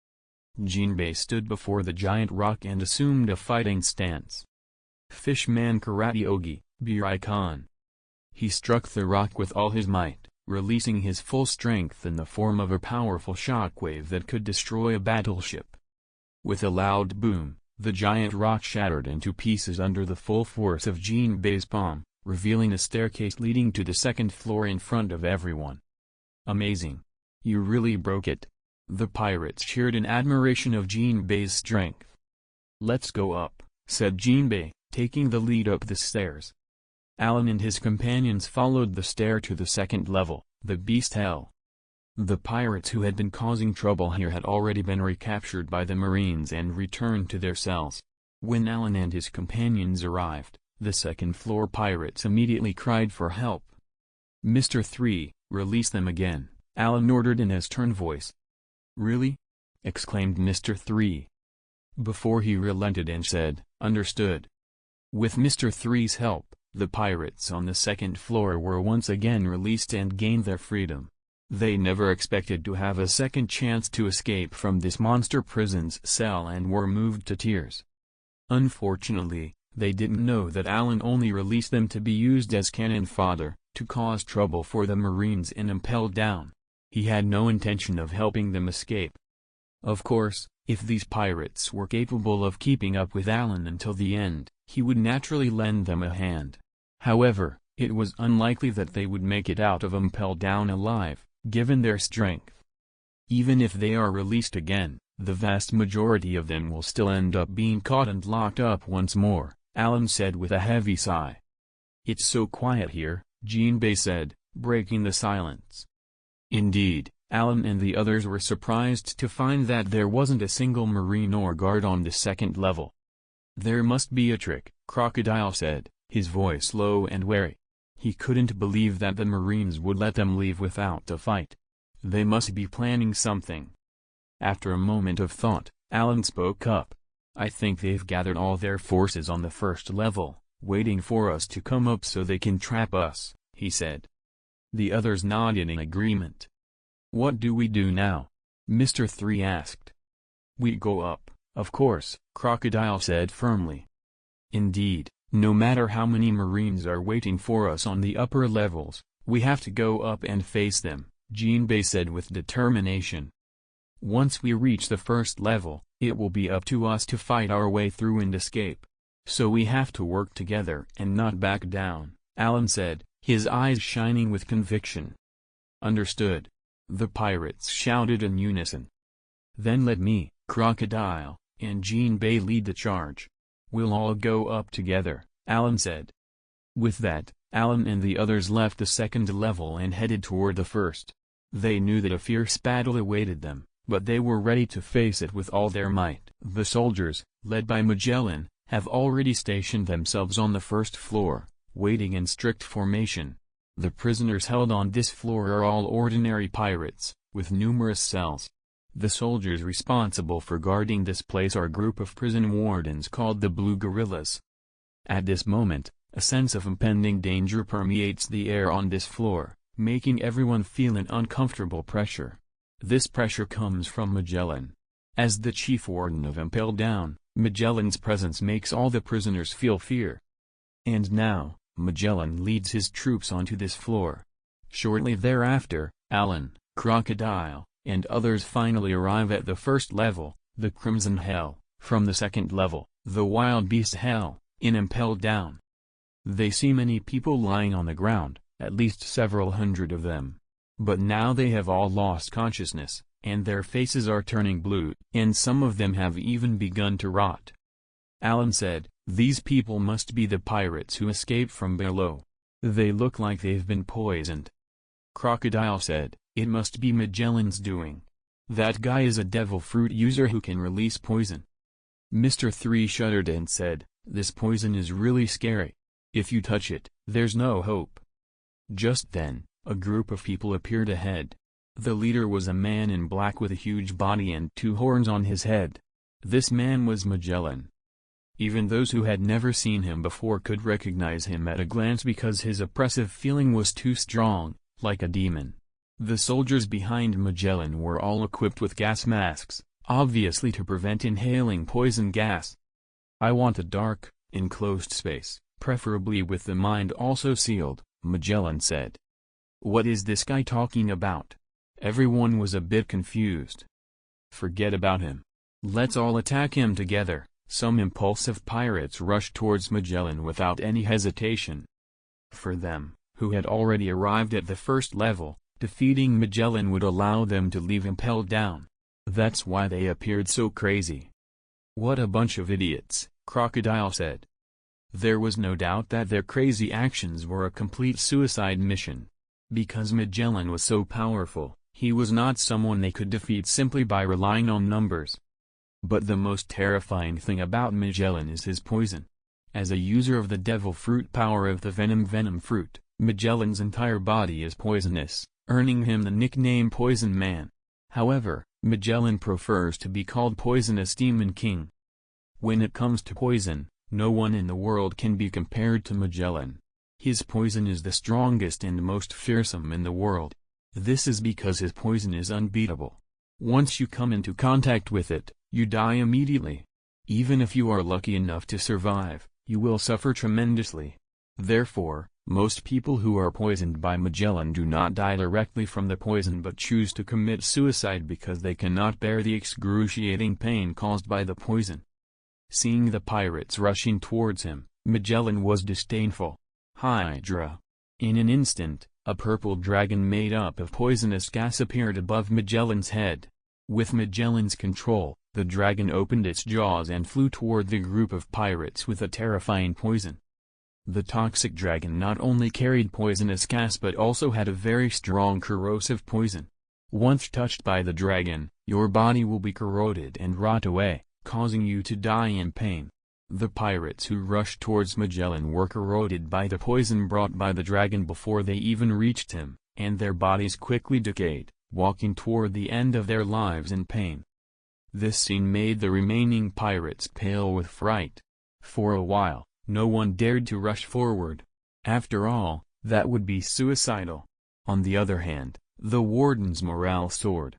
Jinbei stood before the giant rock and assumed a fighting stance. Fishman Karate Ogi, Birikon. He struck the rock with all his might, releasing his full strength in the form of a powerful shockwave that could destroy a battleship. With a loud boom, the giant rock shattered into pieces under the full force of Jinbei's palm, revealing a staircase leading to the second floor in front of everyone. "Amazing. You really broke it." The pirates cheered in admiration of Jinbei's strength. "Let's go up," said Jinbei, taking the lead up the stairs. Allan and his companions followed the stair to the second level, the Beast Hell. The pirates who had been causing trouble here had already been recaptured by the Marines and returned to their cells. When Allan and his companions arrived, the second-floor pirates immediately cried for help. "Mr. 3, release them again," Allan ordered in his stern voice. "Really?" exclaimed Mr. 3. Before he relented and said, "Understood." With Mr. 3's help, the pirates on the second floor were once again released and gained their freedom. They never expected to have a second chance to escape from this monster prison's cell and were moved to tears. Unfortunately, they didn't know that Allan only released them to be used as cannon fodder, to cause trouble for the Marines and impel down. He had no intention of helping them escape. Of course, if these pirates were capable of keeping up with Allan until the end, he would naturally lend them a hand. However, it was unlikely that they would make it out of impel down alive, given their strength. Even if they are released again, the vast majority of them will still end up being caught and locked up once more, Allan said with a heavy sigh. "It's so quiet here," Jinbei said, breaking the silence. Indeed, Allan and the others were surprised to find that there wasn't a single Marine or guard on the second level. "There must be a trick," Crocodile said, his voice low and wary. He couldn't believe that the Marines would let them leave without a fight. They must be planning something. After a moment of thought, Allan spoke up. "I think they've gathered all their forces on the first level, waiting for us to come up so they can trap us," he said. The others nodded in agreement. What do we do now? Mr. 3 asked. We go up, of course, Crocodile said firmly. Indeed, no matter how many Marines are waiting for us on the upper levels, we have to go up and face them, Jinbei said with determination. Once we reach the first level, it will be up to us to fight our way through and escape. So we have to work together and not back down, Allan said, his eyes shining with conviction. Understood. The pirates shouted in unison. Then let me, Crocodile, and Jinbei lead the charge. We'll all go up together, Allan said. With that, Allan and the others left the second level and headed toward the first. They knew that a fierce battle awaited them, but they were ready to face it with all their might. The soldiers, led by Magellan, have already stationed themselves on the first floor, waiting in strict formation. The prisoners held on this floor are all ordinary pirates, with numerous cells. The soldiers responsible for guarding this place are a group of prison wardens called the Blue Gorillas. At this moment, a sense of impending danger permeates the air on this floor, making everyone feel an uncomfortable pressure. This pressure comes from Magellan. As the chief warden of Impel Down, Magellan's presence makes all the prisoners feel fear. And now, Magellan leads his troops onto this floor. Shortly thereafter, Allan, Crocodile, and others finally arrive at the first level, the Crimson Hell, from the second level, the Wild Beast Hell, in Impel Down. They see many people lying on the ground, at least several hundred of them. But now they have all lost consciousness, and their faces are turning blue, and some of them have even begun to rot. Allan said, these people must be the pirates who escaped from below. They look like they've been poisoned. Crocodile said, it must be Magellan's doing. That guy is a devil fruit user who can release poison. Mr. 3 shuddered and said, this poison is really scary. If you touch it, there's no hope. Just then, a group of people appeared ahead. The leader was a man in black with a huge body and 2 horns on his head. This man was Magellan. Even those who had never seen him before could recognize him at a glance because his oppressive feeling was too strong, like a demon. The soldiers behind Magellan were all equipped with gas masks, obviously to prevent inhaling poison gas. I want a dark, enclosed space, preferably with the mind also sealed, Magellan said. What is this guy talking about? Everyone was a bit confused. Forget about him. Let's all attack him together. Some impulsive pirates rushed towards Magellan without any hesitation. For them, who had already arrived at the first level, defeating Magellan would allow them to leave Impel Down. That's why they appeared so crazy. What a bunch of idiots, Crocodile said. There was no doubt that their crazy actions were a complete suicide mission. Because Magellan was so powerful, he was not someone they could defeat simply by relying on numbers. But the most terrifying thing about Magellan is his poison. As a user of the devil fruit power of the venom fruit, Magellan's entire body is poisonous, earning him the nickname Poison Man. However, Magellan prefers to be called Poisonous Demon King. When it comes to poison, no one in the world can be compared to Magellan. His poison is the strongest and most fearsome in the world. This is because his poison is unbeatable. Once you come into contact with it, you die immediately. Even if you are lucky enough to survive, you will suffer tremendously. Therefore, most people who are poisoned by Magellan do not die directly from the poison but choose to commit suicide because they cannot bear the excruciating pain caused by the poison. Seeing the pirates rushing towards him, Magellan was disdainful. Hydra. In an instant, a purple dragon made up of poisonous gas appeared above Magellan's head. With Magellan's control, the dragon opened its jaws and flew toward the group of pirates with a terrifying poison. The toxic dragon not only carried poisonous gas but also had a very strong corrosive poison. Once touched by the dragon, your body will be corroded and rot away, causing you to die in pain. The pirates who rushed towards Magellan were corroded by the poison brought by the dragon before they even reached him, and their bodies quickly decayed, walking toward the end of their lives in pain. This scene made the remaining pirates pale with fright. For a while, no one dared to rush forward. After all, that would be suicidal. On the other hand, The warden's morale soared.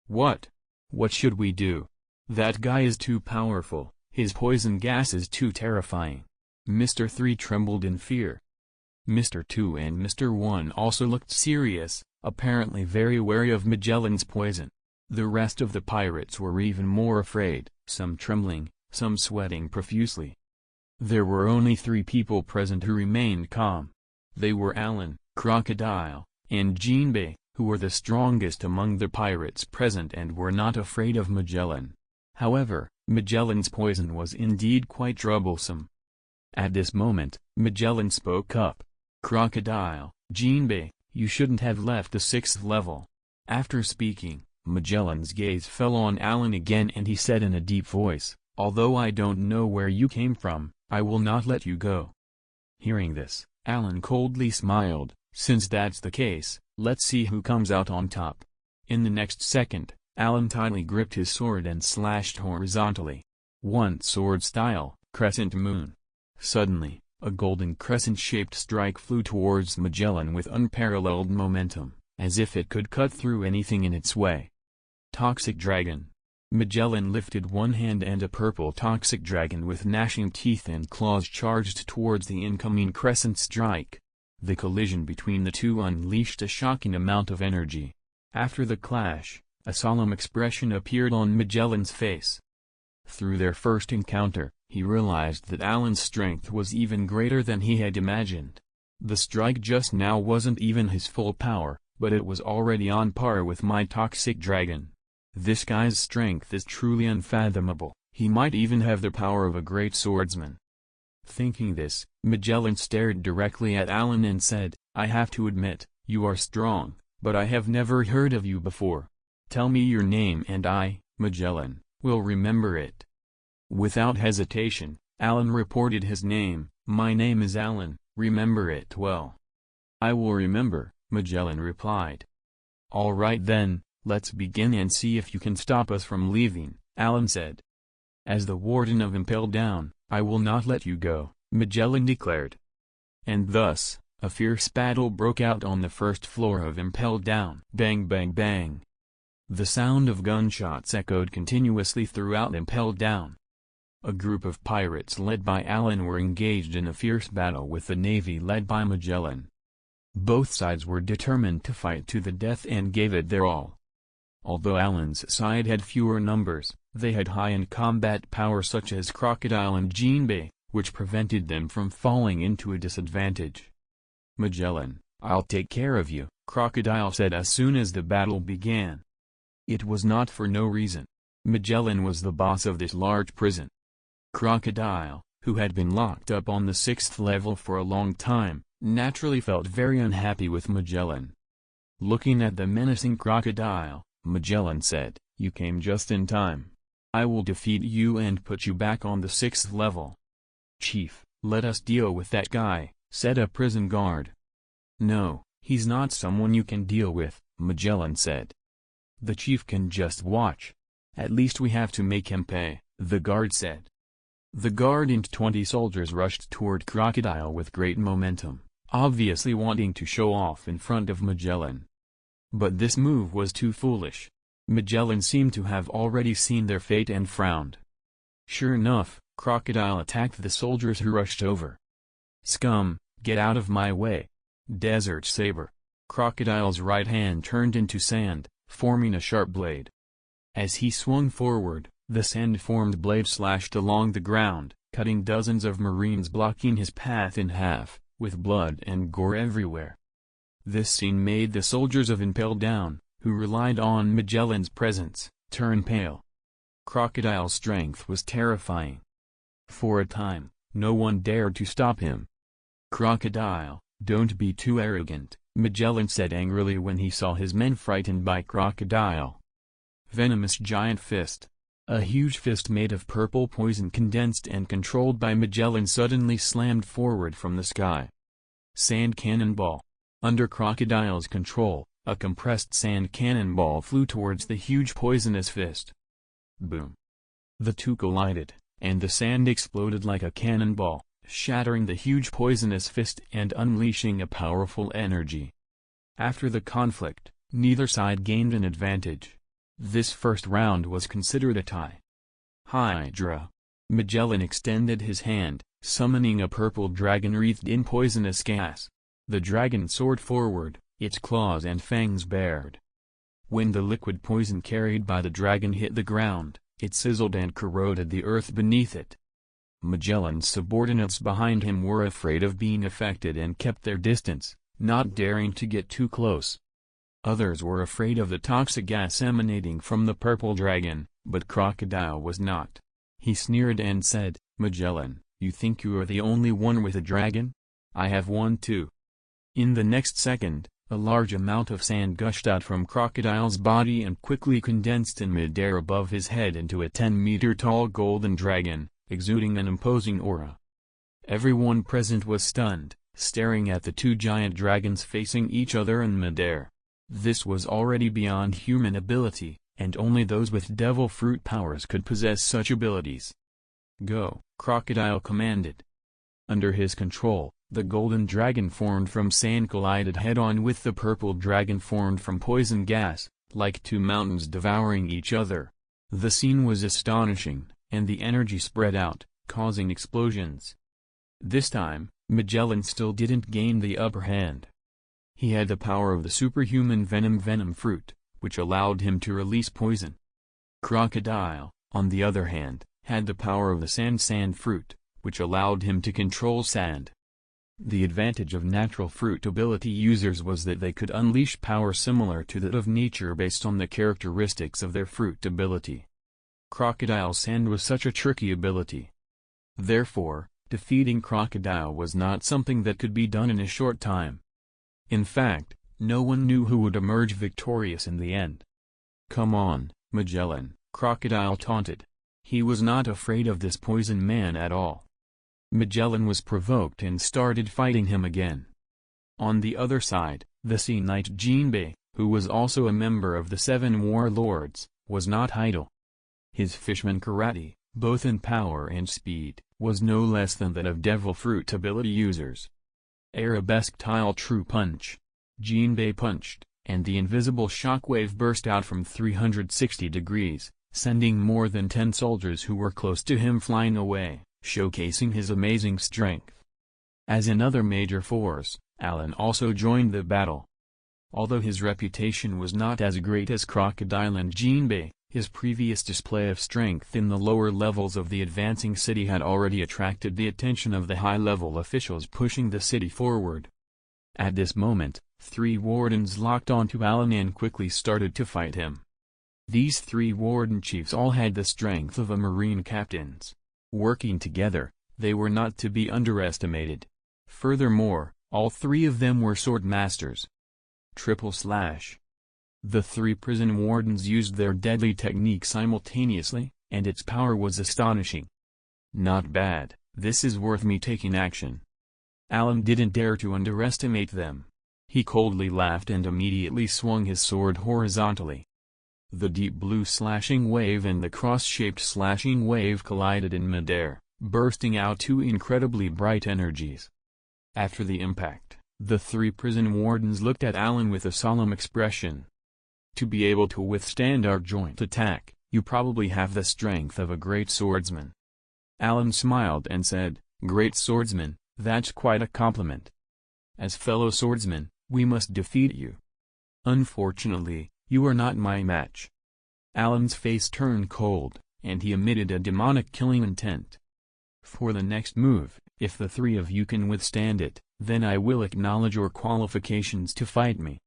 What? What should we do? That guy is too powerful, his poison gas is too terrifying. Mr. 3 trembled in fear. Mr. 2 and Mr. 1 also looked serious, apparently very wary of Magellan's poison. The rest of the pirates were even more afraid, some trembling, some sweating profusely. There were only 3 people present who remained calm. They were Allan, Crocodile, and Jinbei, who were the strongest among the pirates present and were not afraid of Magellan. However, Magellan's poison was indeed quite troublesome. At this moment, Magellan spoke up. "Crocodile, Jinbei, you shouldn't have left the 6th level." After speaking, Magellan's gaze fell on Allan again and he said in a deep voice, "Although I don't know where you came from, I will not let you go." Hearing this, Allan coldly smiled. "Since that's the case, let's see who comes out on top." In the next second, Allan tightly gripped his sword and slashed horizontally. One sword style, crescent moon. Suddenly, a golden crescent-shaped strike flew towards Magellan with unparalleled momentum, as if it could cut through anything in its way. Toxic Dragon. Magellan lifted one hand and a purple toxic dragon with gnashing teeth and claws charged towards the incoming crescent strike. The collision between the two unleashed a shocking amount of energy. After the clash, a solemn expression appeared on Magellan's face. Through their first encounter, he realized that Allan's strength was even greater than he had imagined. The strike just now wasn't even his full power, but it was already on par with my toxic dragon. This guy's strength is truly unfathomable, he might even have the power of a great swordsman. Thinking this, Magellan stared directly at Allan and said, "I have to admit, you are strong, but I have never heard of you before. Tell me your name and I, Magellan, will remember it." Without hesitation, Allan reported his name. "My name is Allan, remember it well." "I will remember," Magellan replied. "All right then, let's begin and see if you can stop us from leaving," Allan said. "As the warden of Impel Down, I will not let you go," Magellan declared. And thus, a fierce battle broke out on the first floor of Impel Down. Bang bang bang. The sound of gunshots echoed continuously throughout Impel Down. A group of pirates led by Allan were engaged in a fierce battle with the navy led by Magellan. Both sides were determined to fight to the death and gave it their all. Although Allan's side had fewer numbers, they had high-end combat power such as Crocodile and Jinbei, which prevented them from falling into a disadvantage. "Magellan, I'll take care of you," Crocodile said as soon as the battle began. It was not for no reason. Magellan was the boss of this large prison. Crocodile, who had been locked up on the 6th level for a long time, naturally felt very unhappy with Magellan. Looking at the menacing Crocodile, Magellan said, "You came just in time. I will defeat you and put you back on the 6th level." "Chief, let us deal with that guy," said a prison guard. "No, he's not someone you can deal with," Magellan said. "The chief can just watch. At least we have to make him pay," the guard said. The guard and 20 soldiers rushed toward Crocodile with great momentum, obviously wanting to show off in front of Magellan. But this move was too foolish. Magellan seemed to have already seen their fate and frowned. Sure enough, Crocodile attacked the soldiers who rushed over. "Scum, get out of my way. Desert Saber." Crocodile's right hand turned into sand, forming a sharp blade. As he swung forward, the sand-formed blade slashed along the ground, cutting dozens of Marines, blocking his path in half, with blood and gore everywhere. This scene made the soldiers of Impel Down, who relied on Magellan's presence, turn pale. Crocodile's strength was terrifying. For a time, no one dared to stop him. "Crocodile, don't be too arrogant," Magellan said angrily when he saw his men frightened by Crocodile. Venomous Giant Fist. A huge fist made of purple poison condensed and controlled by Magellan suddenly slammed forward from the sky. Sand Cannonball. Under Crocodile's control, a compressed sand cannonball flew towards the huge poisonous fist. Boom. The two collided, and the sand exploded like a cannonball, shattering the huge poisonous fist and unleashing a powerful energy. After the conflict, neither side gained an advantage. This first round was considered a tie. Hydra. Magellan extended his hand, summoning a purple dragon wreathed in poisonous gas. The dragon soared forward, its claws and fangs bared. When the liquid poison carried by the dragon hit the ground, it sizzled and corroded the earth beneath it. Magellan's subordinates behind him were afraid of being affected and kept their distance, not daring to get too close. Others were afraid of the toxic gas emanating from the purple dragon, but Crocodile was not. He sneered and said, "Magellan, you think you are the only one with a dragon? I have one too." In the next second, a large amount of sand gushed out from Crocodile's body and quickly condensed in midair above his head into a 10-meter-tall golden dragon, exuding an imposing aura. Everyone present was stunned, staring at the two giant dragons facing each other in midair. This was already beyond human ability, and only those with devil fruit powers could possess such abilities. "Go," Crocodile commanded. Under his control, the golden dragon formed from sand collided head-on with the purple dragon formed from poison gas, like two mountains devouring each other. The scene was astonishing, and the energy spread out, causing explosions. This time, Magellan still didn't gain the upper hand. He had the power of the superhuman venom fruit, which allowed him to release poison. Crocodile, on the other hand, had the power of the sand fruit, which allowed him to control sand. The advantage of natural fruit ability users was that they could unleash power similar to that of nature based on the characteristics of their fruit ability. Crocodile sand was such a tricky ability. Therefore, defeating Crocodile was not something that could be done in a short time. In fact, no one knew who would emerge victorious in the end. "Come on, Magellan," Crocodile taunted. He was not afraid of this poison man at all. Magellan was provoked and started fighting him again. On the other side, the Sea Knight Jinbei, who was also a member of the Seven Warlords, was not idle. His fishman karate, both in power and speed, was no less than that of devil fruit ability users. Arabesque-style true punch. Jinbei punched, and the invisible shockwave burst out from 360 degrees, sending more than 10 soldiers who were close to him flying away, showcasing his amazing strength. As another major force, Allan also joined the battle. Although his reputation was not as great as Crocodile and Jinbei, his previous display of strength in the lower levels of the advancing city had already attracted the attention of the high-level officials pushing the city forward. At this moment, 3 wardens locked onto Allan and quickly started to fight him. These 3 warden chiefs all had the strength of a marine captains. Working together, they were not to be underestimated. Furthermore, all 3 of them were sword masters. Triple slash. The 3 prison wardens used their deadly technique simultaneously, and its power was astonishing. "Not bad, this is worth me taking action." Allan didn't dare to underestimate them. He coldly laughed and immediately swung his sword horizontally. The deep blue slashing wave and the cross-shaped slashing wave collided in midair, bursting out 2 incredibly bright energies. After the impact, the 3 prison wardens looked at Allan with a solemn expression. "To be able to withstand our joint attack, you probably have the strength of a great swordsman." Allan smiled and said, "Great swordsman, that's quite a compliment. As fellow swordsmen, we must defeat you. Unfortunately, you are not my match." Allan's face turned cold, and he emitted a demonic killing intent. "For the next move, if the 3 of you can withstand it, then I will acknowledge your qualifications to fight me."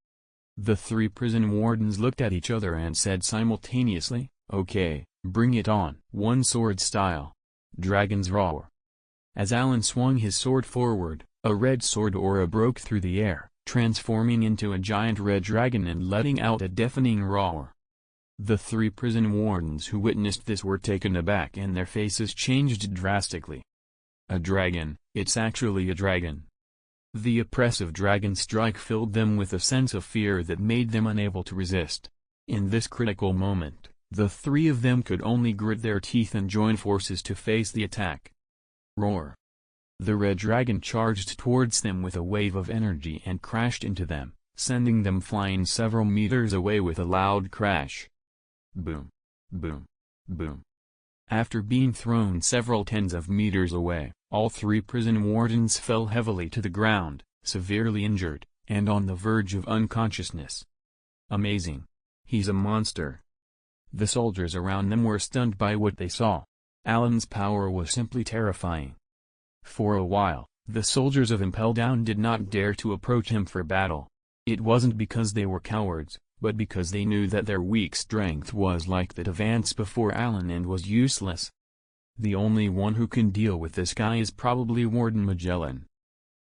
The 3 prison wardens looked at each other and said simultaneously, "Okay, bring it on." One sword style. Dragon's Roar. As Allan swung his sword forward, a red sword aura broke through the air, transforming into a giant red dragon and letting out a deafening roar. The 3 prison wardens who witnessed this were taken aback and their faces changed drastically. "A dragon, it's actually a dragon." The oppressive dragon strike filled them with a sense of fear that made them unable to resist. In this critical moment, the 3 of them could only grit their teeth and join forces to face the attack. Roar. The red dragon charged towards them with a wave of energy and crashed into them, sending them flying several meters away with a loud crash. Boom. Boom. Boom. After being thrown several tens of meters away, all three prison wardens fell heavily to the ground, severely injured, and on the verge of unconsciousness. Amazing. He's a monster. The soldiers around them were stunned by what they saw. Allan's power was simply terrifying. For a while, the soldiers of Impel Down did not dare to approach him for battle. It wasn't because they were cowards, but because they knew that their weak strength was like that of ants before Allan and was useless. The only one who can deal with this guy is probably Warden Magellan.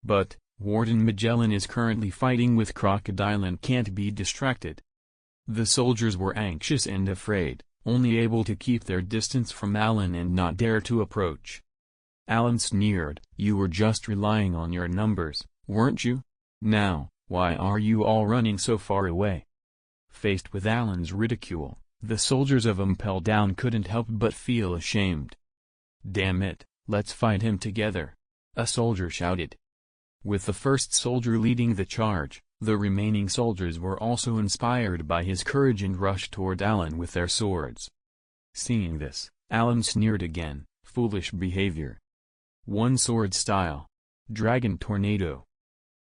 But, Warden Magellan is currently fighting with Crocodile and can't be distracted. The soldiers were anxious and afraid, only able to keep their distance from Allan and not dare to approach. Allan sneered, "You were just relying on your numbers, weren't you? Now, why are you all running so far away?" Faced with Allan's ridicule, the soldiers of Impel Down couldn't help but feel ashamed. "Damn it, let's fight him together," a soldier shouted. With the first soldier leading the charge, the remaining soldiers were also inspired by his courage and rushed toward Allan with their swords. Seeing this, Allan sneered again, "Foolish behavior." One sword style. Dragon tornado.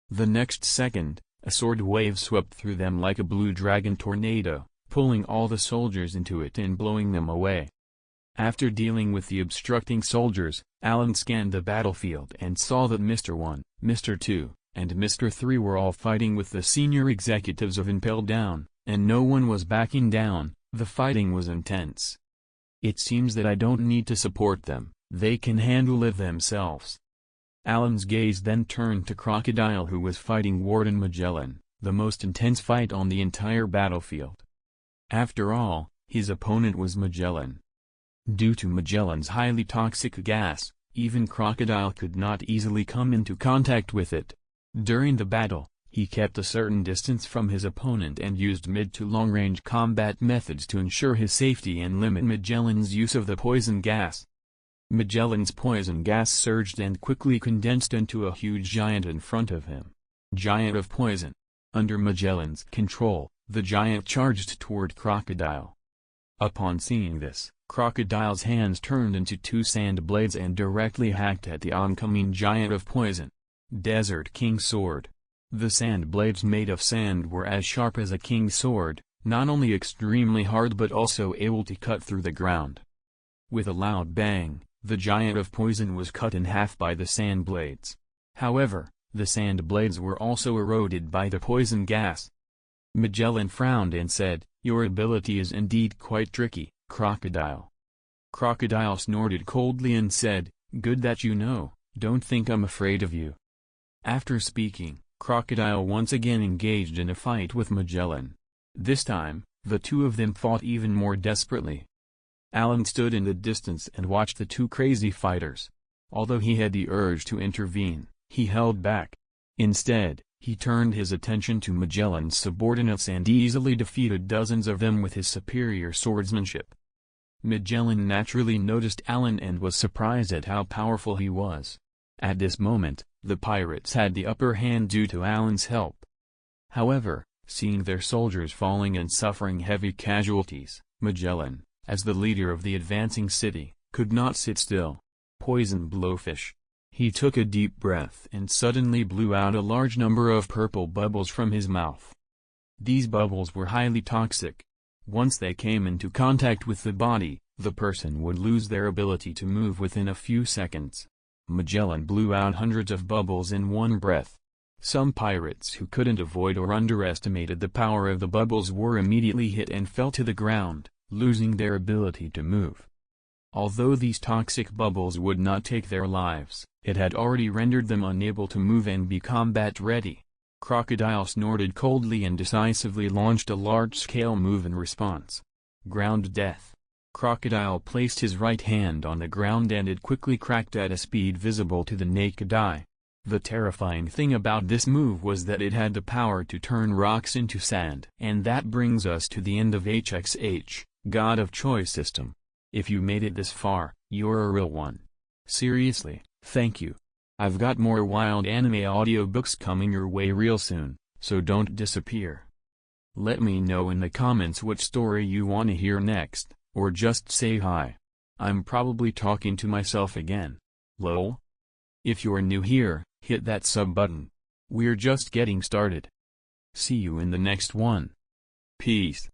The next second, a sword wave swept through them like a blue dragon tornado, pulling all the soldiers into it and blowing them away. After dealing with the obstructing soldiers, Allan scanned the battlefield and saw that Mr. 1, Mr. 2, and Mr. 3 were all fighting with the senior executives of Impel Down, and no one was backing down. The fighting was intense. "It seems that I don't need to support them, they can handle it themselves." Allan's gaze then turned to Crocodile, who was fighting Warden Magellan, the most intense fight on the entire battlefield. After all, his opponent was Magellan. Due to Magellan's highly toxic gas, even Crocodile could not easily come into contact with it. During the battle, he kept a certain distance from his opponent and used mid to long-range combat methods to ensure his safety and limit Magellan's use of the poison gas. Magellan's poison gas surged and quickly condensed into a huge giant in front of him. Giant of poison. Under Magellan's control, the giant charged toward Crocodile. Upon seeing this, Crocodile's hands turned into two sand blades and directly hacked at the oncoming giant of poison. Desert King Sword. The sand blades made of sand were as sharp as a king's sword, not only extremely hard but also able to cut through the ground. With a loud bang, the giant of poison was cut in half by the sand blades. However, the sand blades were also eroded by the poison gas. Magellan frowned and said, "Your ability is indeed quite tricky, Crocodile." Crocodile snorted coldly and said, "Good that you know, don't think I'm afraid of you." After speaking, Crocodile once again engaged in a fight with Magellan. This time, the two of them fought even more desperately. Allan stood in the distance and watched the two crazy fighters. Although he had the urge to intervene, he held back. Instead, he turned his attention to Magellan's subordinates and easily defeated dozens of them with his superior swordsmanship. Magellan naturally noticed Allan and was surprised at how powerful he was. At this moment, the pirates had the upper hand due to Allan's help. However, seeing their soldiers falling and suffering heavy casualties, Magellan, as the leader of the advancing city, could not sit still. Poison blowfish. He took a deep breath and suddenly blew out a large number of purple bubbles from his mouth. These bubbles were highly toxic. Once they came into contact with the body, the person would lose their ability to move within a few seconds. Magellan blew out hundreds of bubbles in one breath. Some pirates who couldn't avoid or underestimated the power of the bubbles were immediately hit and fell to the ground, losing their ability to move. Although these toxic bubbles would not take their lives, it had already rendered them unable to move and be combat ready. Crocodile snorted coldly and decisively launched a large-scale move in response. Ground death. Crocodile placed his right hand on the ground and it quickly cracked at a speed visible to the naked eye. The terrifying thing about this move was that it had the power to turn rocks into sand. And that brings us to the end of HXH, God of Choice system. If you made it this far, you're a real one. Seriously, thank you. I've got more wild anime audiobooks coming your way real soon, so don't disappear. Let me know in the comments which story you want to hear next, or just say hi. I'm probably talking to myself again. Lol. If you're new here, hit that sub button. We're just getting started. See you in the next one. Peace.